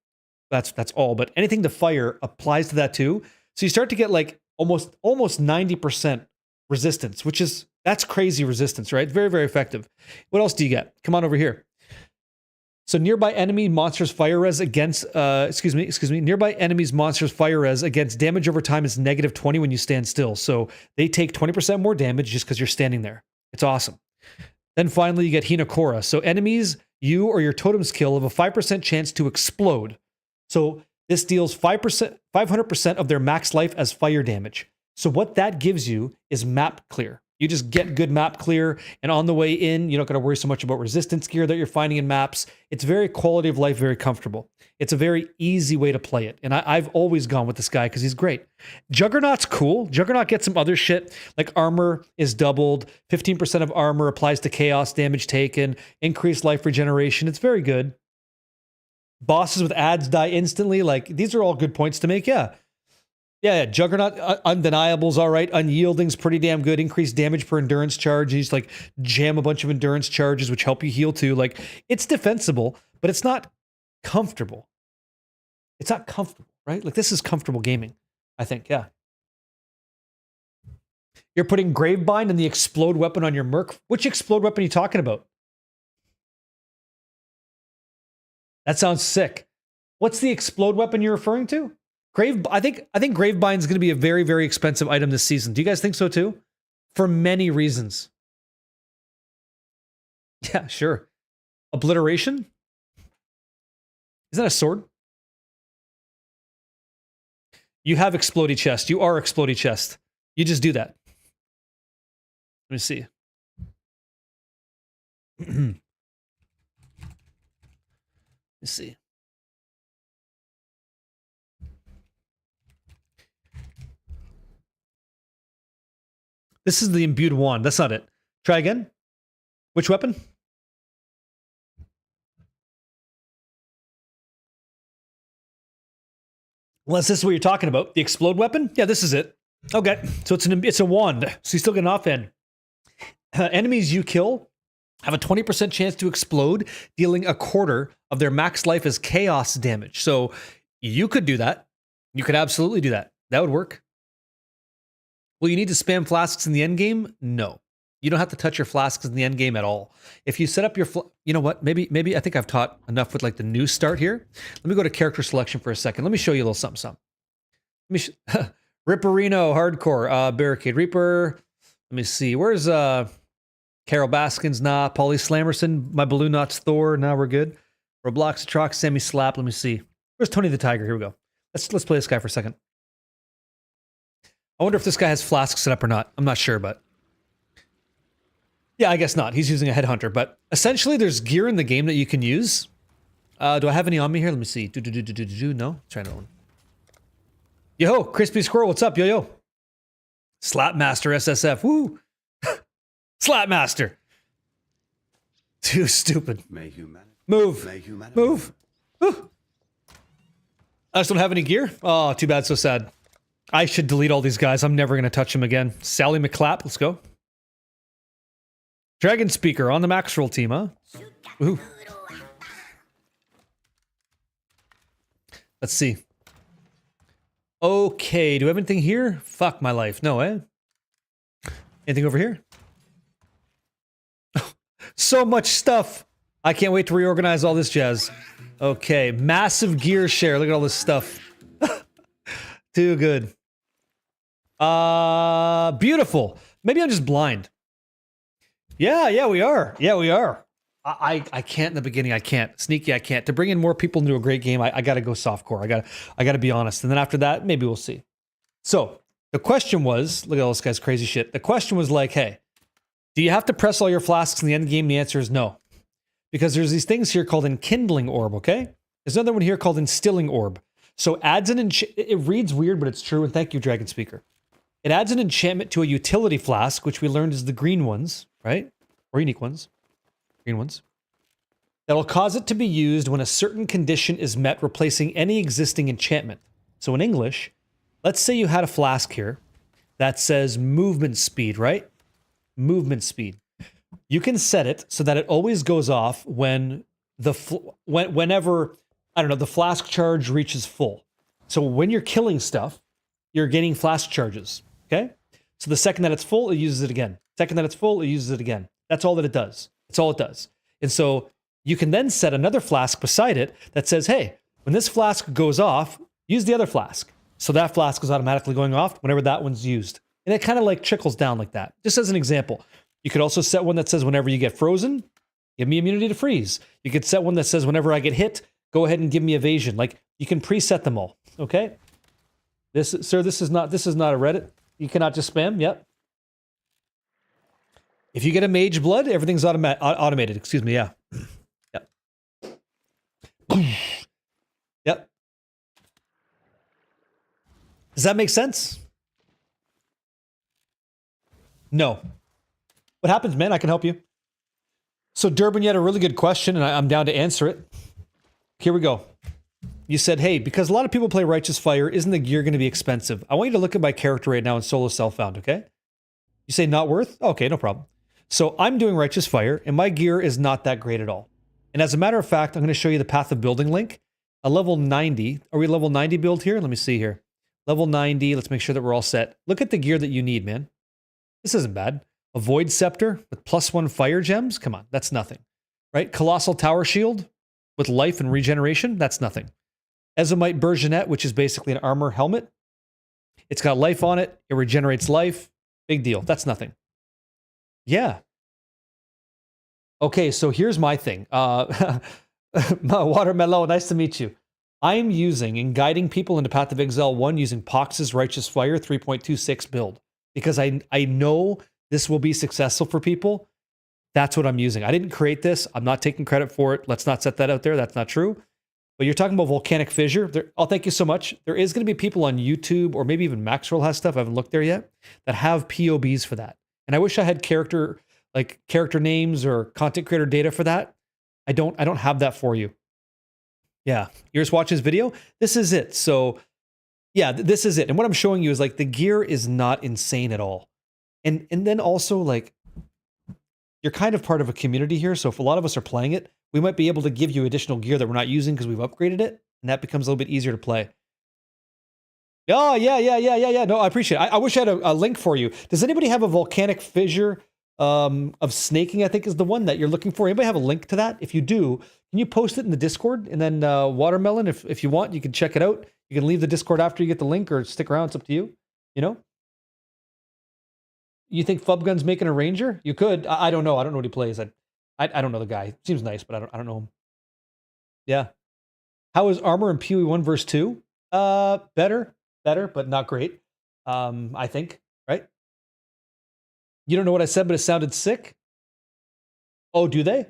That's all. But anything to fire applies to that too. So you start to get like almost 90% resistance, which is, that's crazy resistance, right? Very, very effective. What else do you get? Come on over here. So nearby enemy monsters fire res against, nearby enemies monsters fire res against damage over time is -20 when you stand still. So they take 20% more damage just because you're standing there. It's awesome. Then finally you get Hinokora. So enemies, you or your totem's kill have a 5% chance to explode. So this deals 500% of their max life as fire damage. So what that gives you is map clear. You just get good map clear, and on the way in, you don't got to worry so much about resistance gear that you're finding in maps. It's very quality of life, very comfortable. It's a very easy way to play it, and I've always gone with this guy because he's great. Juggernaut's cool. Juggernaut gets some other shit, like armor is doubled, 15% of armor applies to chaos damage taken, increased life regeneration. It's very good. Bosses with ads die instantly. Like, these are all good points to make. Yeah. Yeah. Juggernaut, undeniable's all right. Unyielding's pretty damn good. Increased damage per endurance charge. You just like jam a bunch of endurance charges, which help you heal too. Like, it's defensible, but it's not comfortable. It's not comfortable, right? Like, this is comfortable gaming, I think. Yeah. You're putting Gravebind and the explode weapon on your Merc. Which explode weapon are you talking about? That sounds sick. What's the explode weapon you're referring to? I think Gravebind's going to be a very, very expensive item this season. Do you guys think so too? For many reasons. Yeah, sure. Obliteration? Is that a sword? You have Explodey Chest. You are Explodey Chest. You just do that. Let me see. Let's see. This is the imbued wand. That's not it. Try again. Which weapon? Unless this is what you're talking about. The explode weapon? Yeah, this is it. Okay. So it's a wand. So you still get an offhand. Enemies you kill have a 20% chance to explode, dealing a quarter of their max life as chaos damage. So you could do that. You could absolutely do that. That would work. Will you need to spam flasks in the end game? No. You don't have to touch your flasks in the end game at all. If you set up your, you know what? Maybe I think I've taught enough with like the new start here. Let me go to character selection for a second. Let me show you a little something. Let me Ripperino hardcore Barricade Reaper. Let me see. Where's Carol Baskins? Nah. Polly Slammerson. My Balloon Knots Thor. Nah, we're good. Roblox Trox Semi Slap. Let me see. Where's Tony the Tiger? Here we go. Let's play this guy for a second. I wonder if this guy has flasks set up or not. I'm not sure, but yeah, I guess not. He's using a headhunter, but essentially there's gear in the game that you can use. Do I have any on me here? Let me see. No, try another one. Yo, Crispy Squirrel, what's up? Yo. Slapmaster SSF. Woo. Slapmaster. Too stupid. May humanity. Move. May humanity. Move. Woo. I just don't have any gear. Oh, too bad. So sad. I should delete all these guys. I'm never going to touch them again. Sally McClap, let's go. Dragon Speaker on the max roll team, huh? Ooh. Let's see. Okay, do we have anything here? Fuck my life. No, eh? Anything over here? So much stuff. I can't wait to reorganize all this jazz. Okay, massive gear share. Look at all this stuff. Too good. Beautiful. Maybe I'm just blind. Yeah, we are. Yeah, we are. I can't in the beginning. I can't. Sneaky, I can't. To bring in more people into a great game, I gotta go softcore. I gotta be honest. And then after that, maybe we'll see. So the question was, look at all this guy's crazy shit. The question was like, hey, do you have to press all your flasks in the end game? The answer is no. Because there's these things here called Enkindling Orb, okay? There's another one here called Instilling Orb. So adds an it reads weird, but it's true. And thank you, Dragon Speaker. It adds an enchantment to a utility flask, which we learned is the green ones, right? Or unique ones. Green ones. That'll cause it to be used when a certain condition is met, replacing any existing enchantment. So in English, let's say you had a flask here that says movement speed, right? Movement speed. You can set it so that it always goes off when whenever, I don't know, the flask charge reaches full. So when you're killing stuff, you're getting flask charges, okay? So the second that it's full, it uses it again. Second that it's full, it uses it again. That's all that it does. That's all it does. And so you can then set another flask beside it that says, hey, when this flask goes off, use the other flask. So that flask is automatically going off whenever that one's used. And it kind of like trickles down like that. Just as an example. You could also set one that says whenever you get frozen, give me immunity to freeze. You could set one that says whenever I get hit, go ahead and give me evasion. Like you can preset them all. Okay? This is not a Reddit. You cannot just spam. Yep. If you get a mage blood, everything's automated. Excuse me. Yeah. Yep. Yep. Does that make sense? No. What happens, man? I can help you. So Durbin, you had a really good question, and I'm down to answer it. here we go. You said, hey, because a lot of people play Righteous Fire, isn't the gear going to be expensive? I want you to look at my character right now in solo self-found, okay? You say not worth? Okay, no problem. So I'm doing Righteous Fire, and my gear is not that great at all. And as a matter of fact, I'm going to show you the Path of Building link. A level 90. Are we level 90 build here? Let me see here. Level 90. Let's make sure that we're all set. Look at the gear that you need, man. This isn't bad. A Void Scepter with +1 fire gems? Come on, that's nothing. Right? Colossal Tower Shield with life and regeneration? That's nothing. Ezomite Bergenet, which is basically an armor helmet. It's got life on it. It regenerates life. Big deal. That's nothing. Yeah. Okay, so here's my thing. Watermelon, nice to meet you. I'm using and guiding people into Path of Exile 1 using Pox's Righteous Fire 3.26 build. Because I know this will be successful for people. That's what I'm using. I didn't create this. I'm not taking credit for it. Let's not set that out there. That's not true. But you're talking about Volcanic Fissure. Oh, thank you so much. There is going to be people on YouTube, or maybe even Maxwell has stuff, I haven't looked there yet, that have POBs for that. And I wish I had character names or content creator data for that. I don't have that for you. Yeah, you're just watching this video. This is it. So yeah, this is it. And what I'm showing you is like the gear is not insane at all. And then also like you're kind of part of a community here. So if a lot of us are playing it, we might be able to give you additional gear that we're not using because we've upgraded it. And that becomes a little bit easier to play. Oh, yeah. No, I appreciate it. I wish I had a link for you. Does anybody have a Volcanic Fissure of snaking, I think is the one that you're looking for? Anybody have a link to that? If you do, can you post it in the Discord? And then Watermelon, if you want, you can check it out. You can leave the Discord after you get the link or stick around. It's up to you. You know? You think Fubgun's making a ranger? You could. I don't know. I don't know what he plays. I don't know the guy. Seems nice, but I don't know him. Yeah. How is armor in PoE 1 verse 2? Better, but not great. I think, right? You don't know what I said, but it sounded sick. Oh, do they?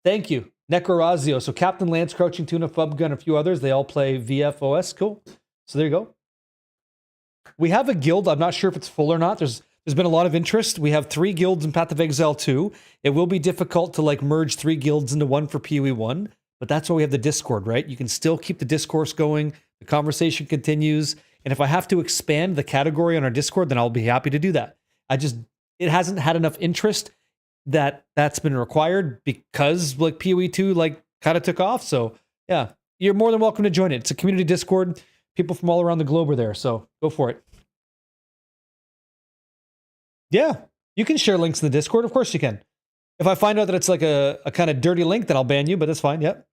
Thank you. Necrorazio. So Captain Lance, Crouching Tuna, Fubgun, a few others. They all play VFOS. Cool. So there you go. We have a guild. I'm not sure if it's full or not. There's been a lot of interest. We have 3 guilds in Path of Exile 2. It will be difficult to like merge 3 guilds into one for PoE 1, but that's why we have the Discord, right? You can still keep the discourse going. The conversation continues. And if I have to expand the category on our Discord, then I'll be happy to do that. It hasn't had enough interest that's been required because like PoE 2 like kind of took off. So yeah, you're more than welcome to join it. It's a community Discord. People from all around the globe are there. So go for it. Yeah, you can share links in the Discord. Of course you can. If I find out that it's like a kind of dirty link, then I'll ban you, but that's fine. Yep.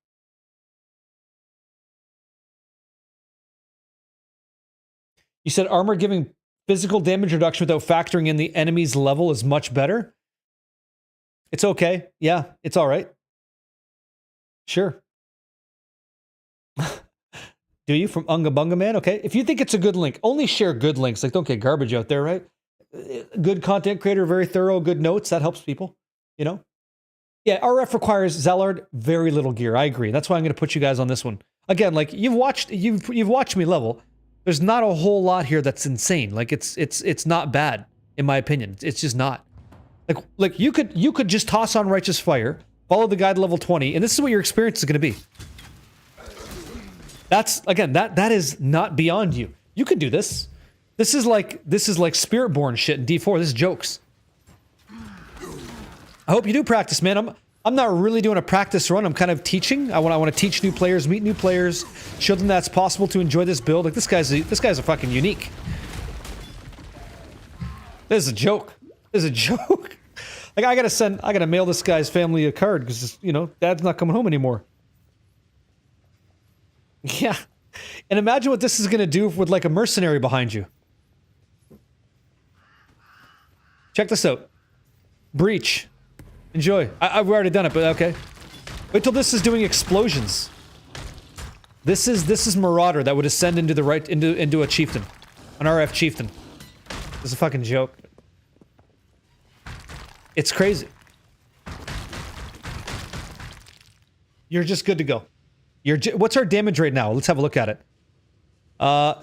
You said armor giving physical damage reduction without factoring in the enemy's level is much better. It's okay. Yeah, it's all right. Sure. Do you from Unga Bunga Man? Okay. If you think it's a good link, only share good links. Like don't get garbage out there, right? Good content creator, very thorough, good notes. That helps people, you know? Yeah, RF requires Zellard very little gear. I agree. That's why I'm going to put you guys on this one. Again, like you've watched me level. There's not a whole lot here that's insane. Like it's not bad in my opinion. It's just not. Like you could just toss on Righteous Fire, follow the guide level 20, and this is what your experience is going to be. That's again that is not beyond you. You could do this. This is like Spiritborn shit in D4. This is jokes. I hope you do practice, man. I'm not really doing a practice run. I'm kind of teaching. I want to teach new players, meet new players, show them that's possible to enjoy this build. Like this guy's a fucking unique. This is a joke. This is a joke. Like I gotta mail this guy's family a card because you know dad's not coming home anymore. Yeah, and imagine what this is gonna do with like a mercenary behind you. Check this out. Breach. Enjoy. I've already done it, but okay. Wait till this is doing explosions. This is Marauder that would ascend into the right into a chieftain, an RF chieftain. This is a fucking joke. It's crazy. You're just good to go. What's our damage rate now? Let's have a look at it.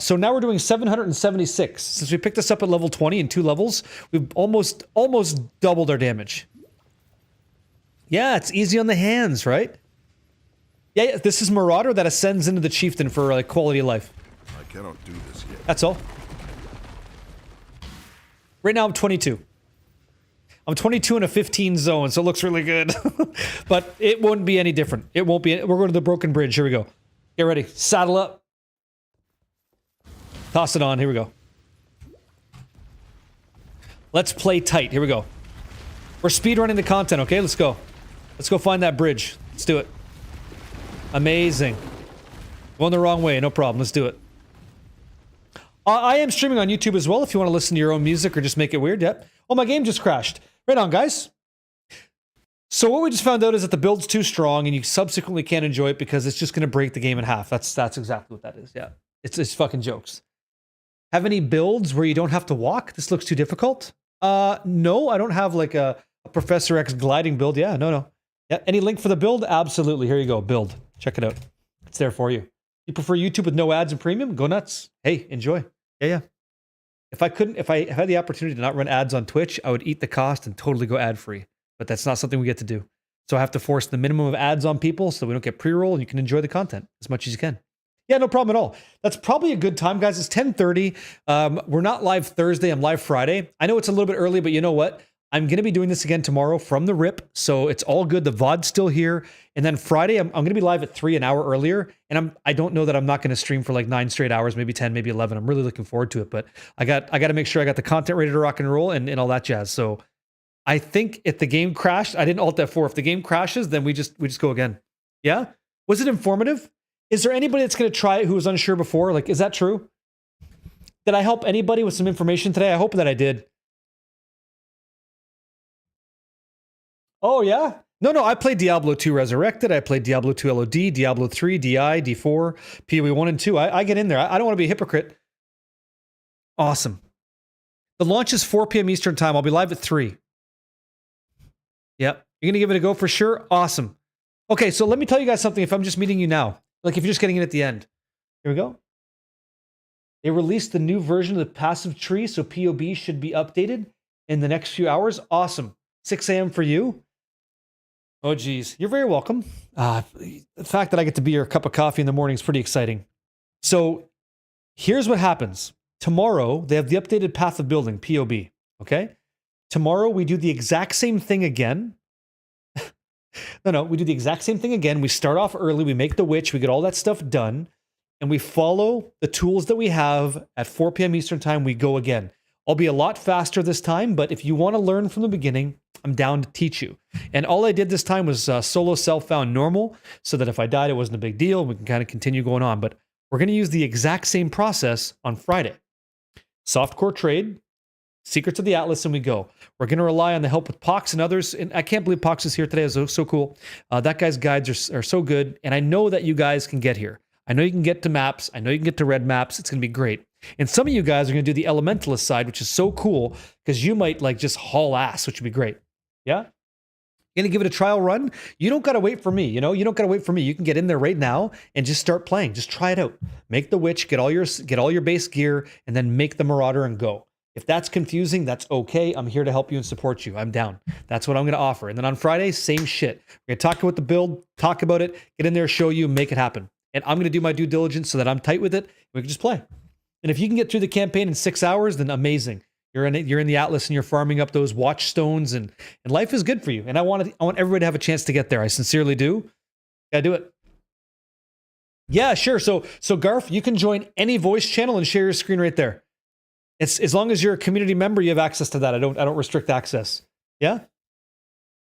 So now we're doing 776. Since we picked this up at level 20 in 2 levels, we've almost doubled our damage. Yeah, it's easy on the hands, right? Yeah, this is Marauder that ascends into the Chieftain for like quality of life. I cannot do this yet. That's all. Right now I'm 22. I'm 22 in a 15 zone, so it looks really good. But it won't be any different. It won't be. We're going to the Broken Bridge. Here we go. Get ready. Saddle up. Toss it on. Here we go. Let's play tight. Here we go. We're speedrunning the content, okay? Let's go. Let's go find that bridge. Let's do it. Amazing. Going the wrong way. No problem. Let's do it. I am streaming on YouTube as well if you want to listen to your own music or just make it weird. Yep. Oh, my game just crashed. Right on, guys. So what we just found out is that the build's too strong and you subsequently can't enjoy it because it's just going to break the game in half. That's exactly what that is. Yeah. It's fucking jokes. Have any builds where you don't have to walk? This looks too difficult. No, I don't have like a Professor X gliding build. Yeah, no. Yeah, any link for the build? Absolutely. Here you go. Build. Check it out. It's there for you. You prefer YouTube with no ads and premium? Go nuts. Hey, enjoy. Yeah. If I had the opportunity to not run ads on Twitch, I would eat the cost and totally go ad free. But that's not something we get to do. So I have to force the minimum of ads on people so we don't get pre-roll and you can enjoy the content as much as you can. Yeah, no problem at all. That's probably a good time, guys. It's 10:30. We're not live Thursday. I'm live Friday. I know it's a little bit early, but you know what? I'm going to be doing this again tomorrow from the rip. So it's all good. The VOD's still here. And then Friday, I'm going to be live at 3 an hour earlier. And I don't know that I'm not going to stream for like 9 straight hours, maybe 10, maybe 11. I'm really looking forward to it. But I got to make sure I got the content ready to rock and roll and all that jazz. So I think if the game crashed, I didn't alt F4. If the game crashes, then we just go again. Yeah? Was it informative? Is there anybody that's going to try it who was unsure before? Like, is that true? Did I help anybody with some information today? I hope that I did. Oh, yeah? No, I played Diablo 2 Resurrected. I played Diablo 2 LOD, Diablo 3, DI, D4, PoE 1 and 2. I get in there. I don't want to be a hypocrite. Awesome. The launch is 4 p.m. Eastern time. I'll be live at 3. Yep. You're going to give it a go for sure? Awesome. Okay, so let me tell you guys something if I'm just meeting you now. Like if you're just getting in at the end. Here we go. They released the new version of the passive tree, so POB should be updated in the next few hours. Awesome. 6 a.m. for you. Oh, geez. You're very welcome. The fact that I get to be your cup of coffee in the morning is pretty exciting. So here's what happens. Tomorrow, they have the updated path of building, POB. Okay? Tomorrow, we do the exact same thing again. No, we do the exact same thing again. We start off early. We make the witch. We get all that stuff done. And we follow the tools that we have at 4 p.m. Eastern time. We go again. I'll be a lot faster this time, but if you want to learn from the beginning, I'm down to teach you. And all I did this time was solo self-found normal, so that if I died, it wasn't a big deal. We can kind of continue going on. But we're going to use the exact same process on Friday. Softcore trade, Secrets of the Atlas, and we go. We're going to rely on the help with Pox and others. And I can't believe Pox is here today. It's so cool. That guy's guides are so good. And I know that you guys can get here. I know you can get to maps. I know you can get to red maps. It's going to be great. And some of you guys are going to do the Elementalist side, which is so cool because you might like just haul ass, which would be great. Yeah? You're going to give it a trial run? You don't got to wait for me. You don't got to wait for me. You can get in there right now and just start playing. Just try it out. Make the witch, get all your base gear, and then make the Marauder and go. If that's confusing, that's okay. I'm here to help you and support you. I'm down. That's what I'm going to offer. And then on Friday, same shit. We're going to talk about the build, talk about it, get in there, show you, make it happen. And I'm going to do my due diligence so that I'm tight with it. We can just play. And if you can get through the campaign in 6 hours, then amazing. You're in the Atlas and you're farming up those watch stones and life is good for you. And I want everybody to have a chance to get there. I sincerely do. Gotta do it. Yeah, sure. So Garf, you can join any voice channel and share your screen right there. It's as long as you're a community member, you have access to that. I don't restrict access. Yeah?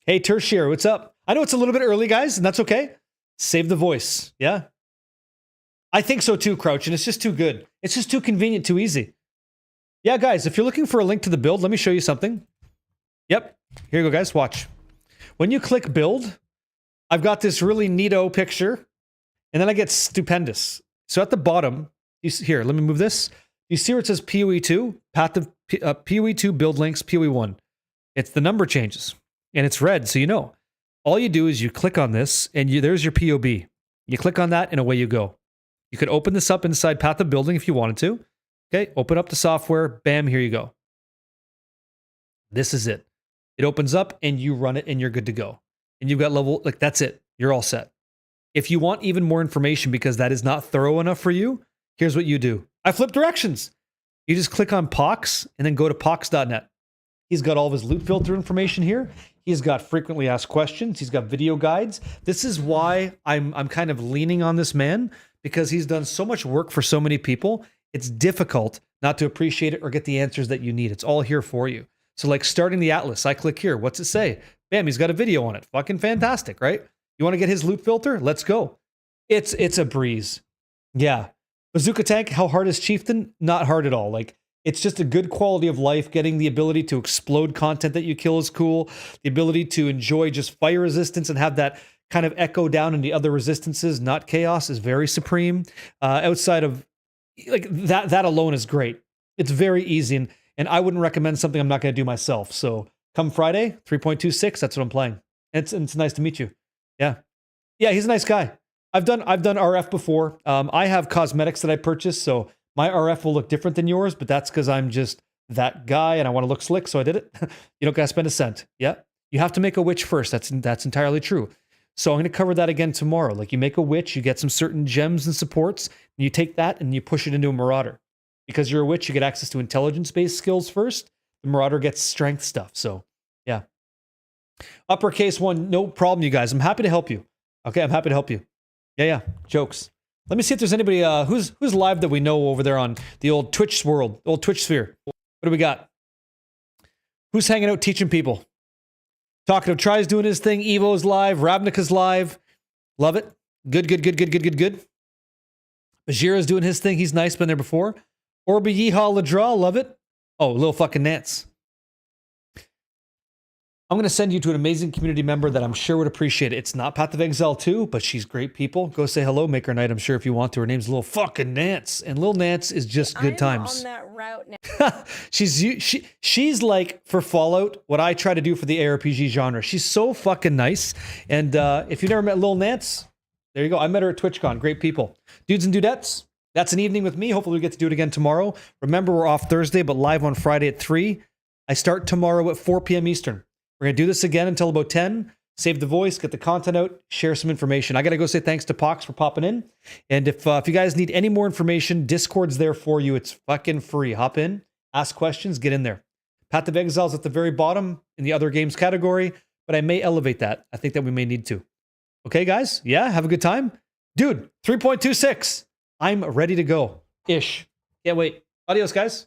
Hey, Tertiary, what's up? I know it's a little bit early, guys, and that's okay. Save the voice. Yeah? I think so too, Crouch, and it's just too good. It's just too convenient, too easy. Yeah, guys, if you're looking for a link to the build, let me show you something. Yep. Here you go, guys. Watch. When you click build, I've got this really neato picture, and then I get stupendous. So at the bottom, here, let me move this. You see where it says PoE 2? Path of PoE 2 build links, PoE 1. It's the number changes, and it's red, so you know. All you do is you click on this, and there's your POB. You click on that, and away you go. You could open this up inside Path of Building if you wanted to. Okay, open up the software. Bam, here you go. This is it. It opens up, and you run it, and you're good to go. And you've got level, like that's it. You're all set. If you want even more information because that is not thorough enough for you, here's what you do. I flip directions. You just click on Pox and then go to pox.net. He's got all of his loot filter information here. He's got frequently asked questions. He's got video guides. This is why I'm kind of leaning on this man, because he's done so much work for so many people. It's difficult not to appreciate it or get the answers that you need. It's all here for you. So like starting the Atlas, I click here. What's it say? Bam, he's got a video on it. Fucking fantastic, right? You want to get his loot filter? Let's go. It's a breeze. Yeah. Bazooka tank, how hard is Chieftain? Not hard at all. Like, it's just a good quality of life. Getting the ability to explode content that you kill is cool. The ability to enjoy just fire resistance and have that kind of echo down into other resistances, not chaos, is very supreme. Outside of like that alone is great. It's very easy, and I wouldn't recommend something I'm not going to do myself. So come Friday, 3.26, that's what I'm playing. It's nice to meet you. Yeah, he's a nice guy. I've done RF before. I have cosmetics that I purchased, so my RF will look different than yours, but that's because I'm just that guy and I want to look slick, so I did it. You don't got to spend a cent. Yeah, you have to make a witch first. That's entirely true. So I'm going to cover that again tomorrow. Like, you make a witch, you get some certain gems and supports, and you take that and you push it into a marauder. Because you're a witch, you get access to intelligence-based skills first. The marauder gets strength stuff. So yeah. Uppercase 1, no problem, you guys. I'm happy to help you. Okay, I'm happy to help you. Yeah. Jokes. Let me see if there's anybody who's live that we know over there on the old Twitch world, old Twitch sphere. What do we got? Who's hanging out teaching people? Talkative Try's doing his thing. Evo's live. Ravnica's live. Love it. Good. Bajira's doing his thing. He's nice. Been there before. Orba Yeehaw Ladra. Love it. Oh, little fucking Nance. I'm going to send you to an amazing community member that I'm sure would appreciate it. It's not Path of Exile 2, but she's great people. Go say hello, make her night, I'm sure, if you want to. Her name's Little fucking Nance. And Little Nance is just good times. On that route now. She's like, for Fallout, what I try to do for the ARPG genre. She's so fucking nice. And if you've never met Little Nance, there you go. I met her at TwitchCon. Great people. Dudes and dudettes, that's an evening with me. Hopefully we get to do it again tomorrow. Remember, we're off Thursday, but live on Friday at 3. I start tomorrow at 4 p.m. Eastern. We're going to do this again until about 10. Save the voice, get the content out, share some information. I got to go say thanks to Pox for popping in. And if you guys need any more information, Discord's there for you. It's fucking free. Hop in, ask questions, get in there. Path of Exile's at the very bottom in the other games category, but I may elevate that. I think that we may need to. Okay, guys? Yeah, have a good time? Dude, 3.26. I'm ready to go. Ish. Can't wait. Adios, guys.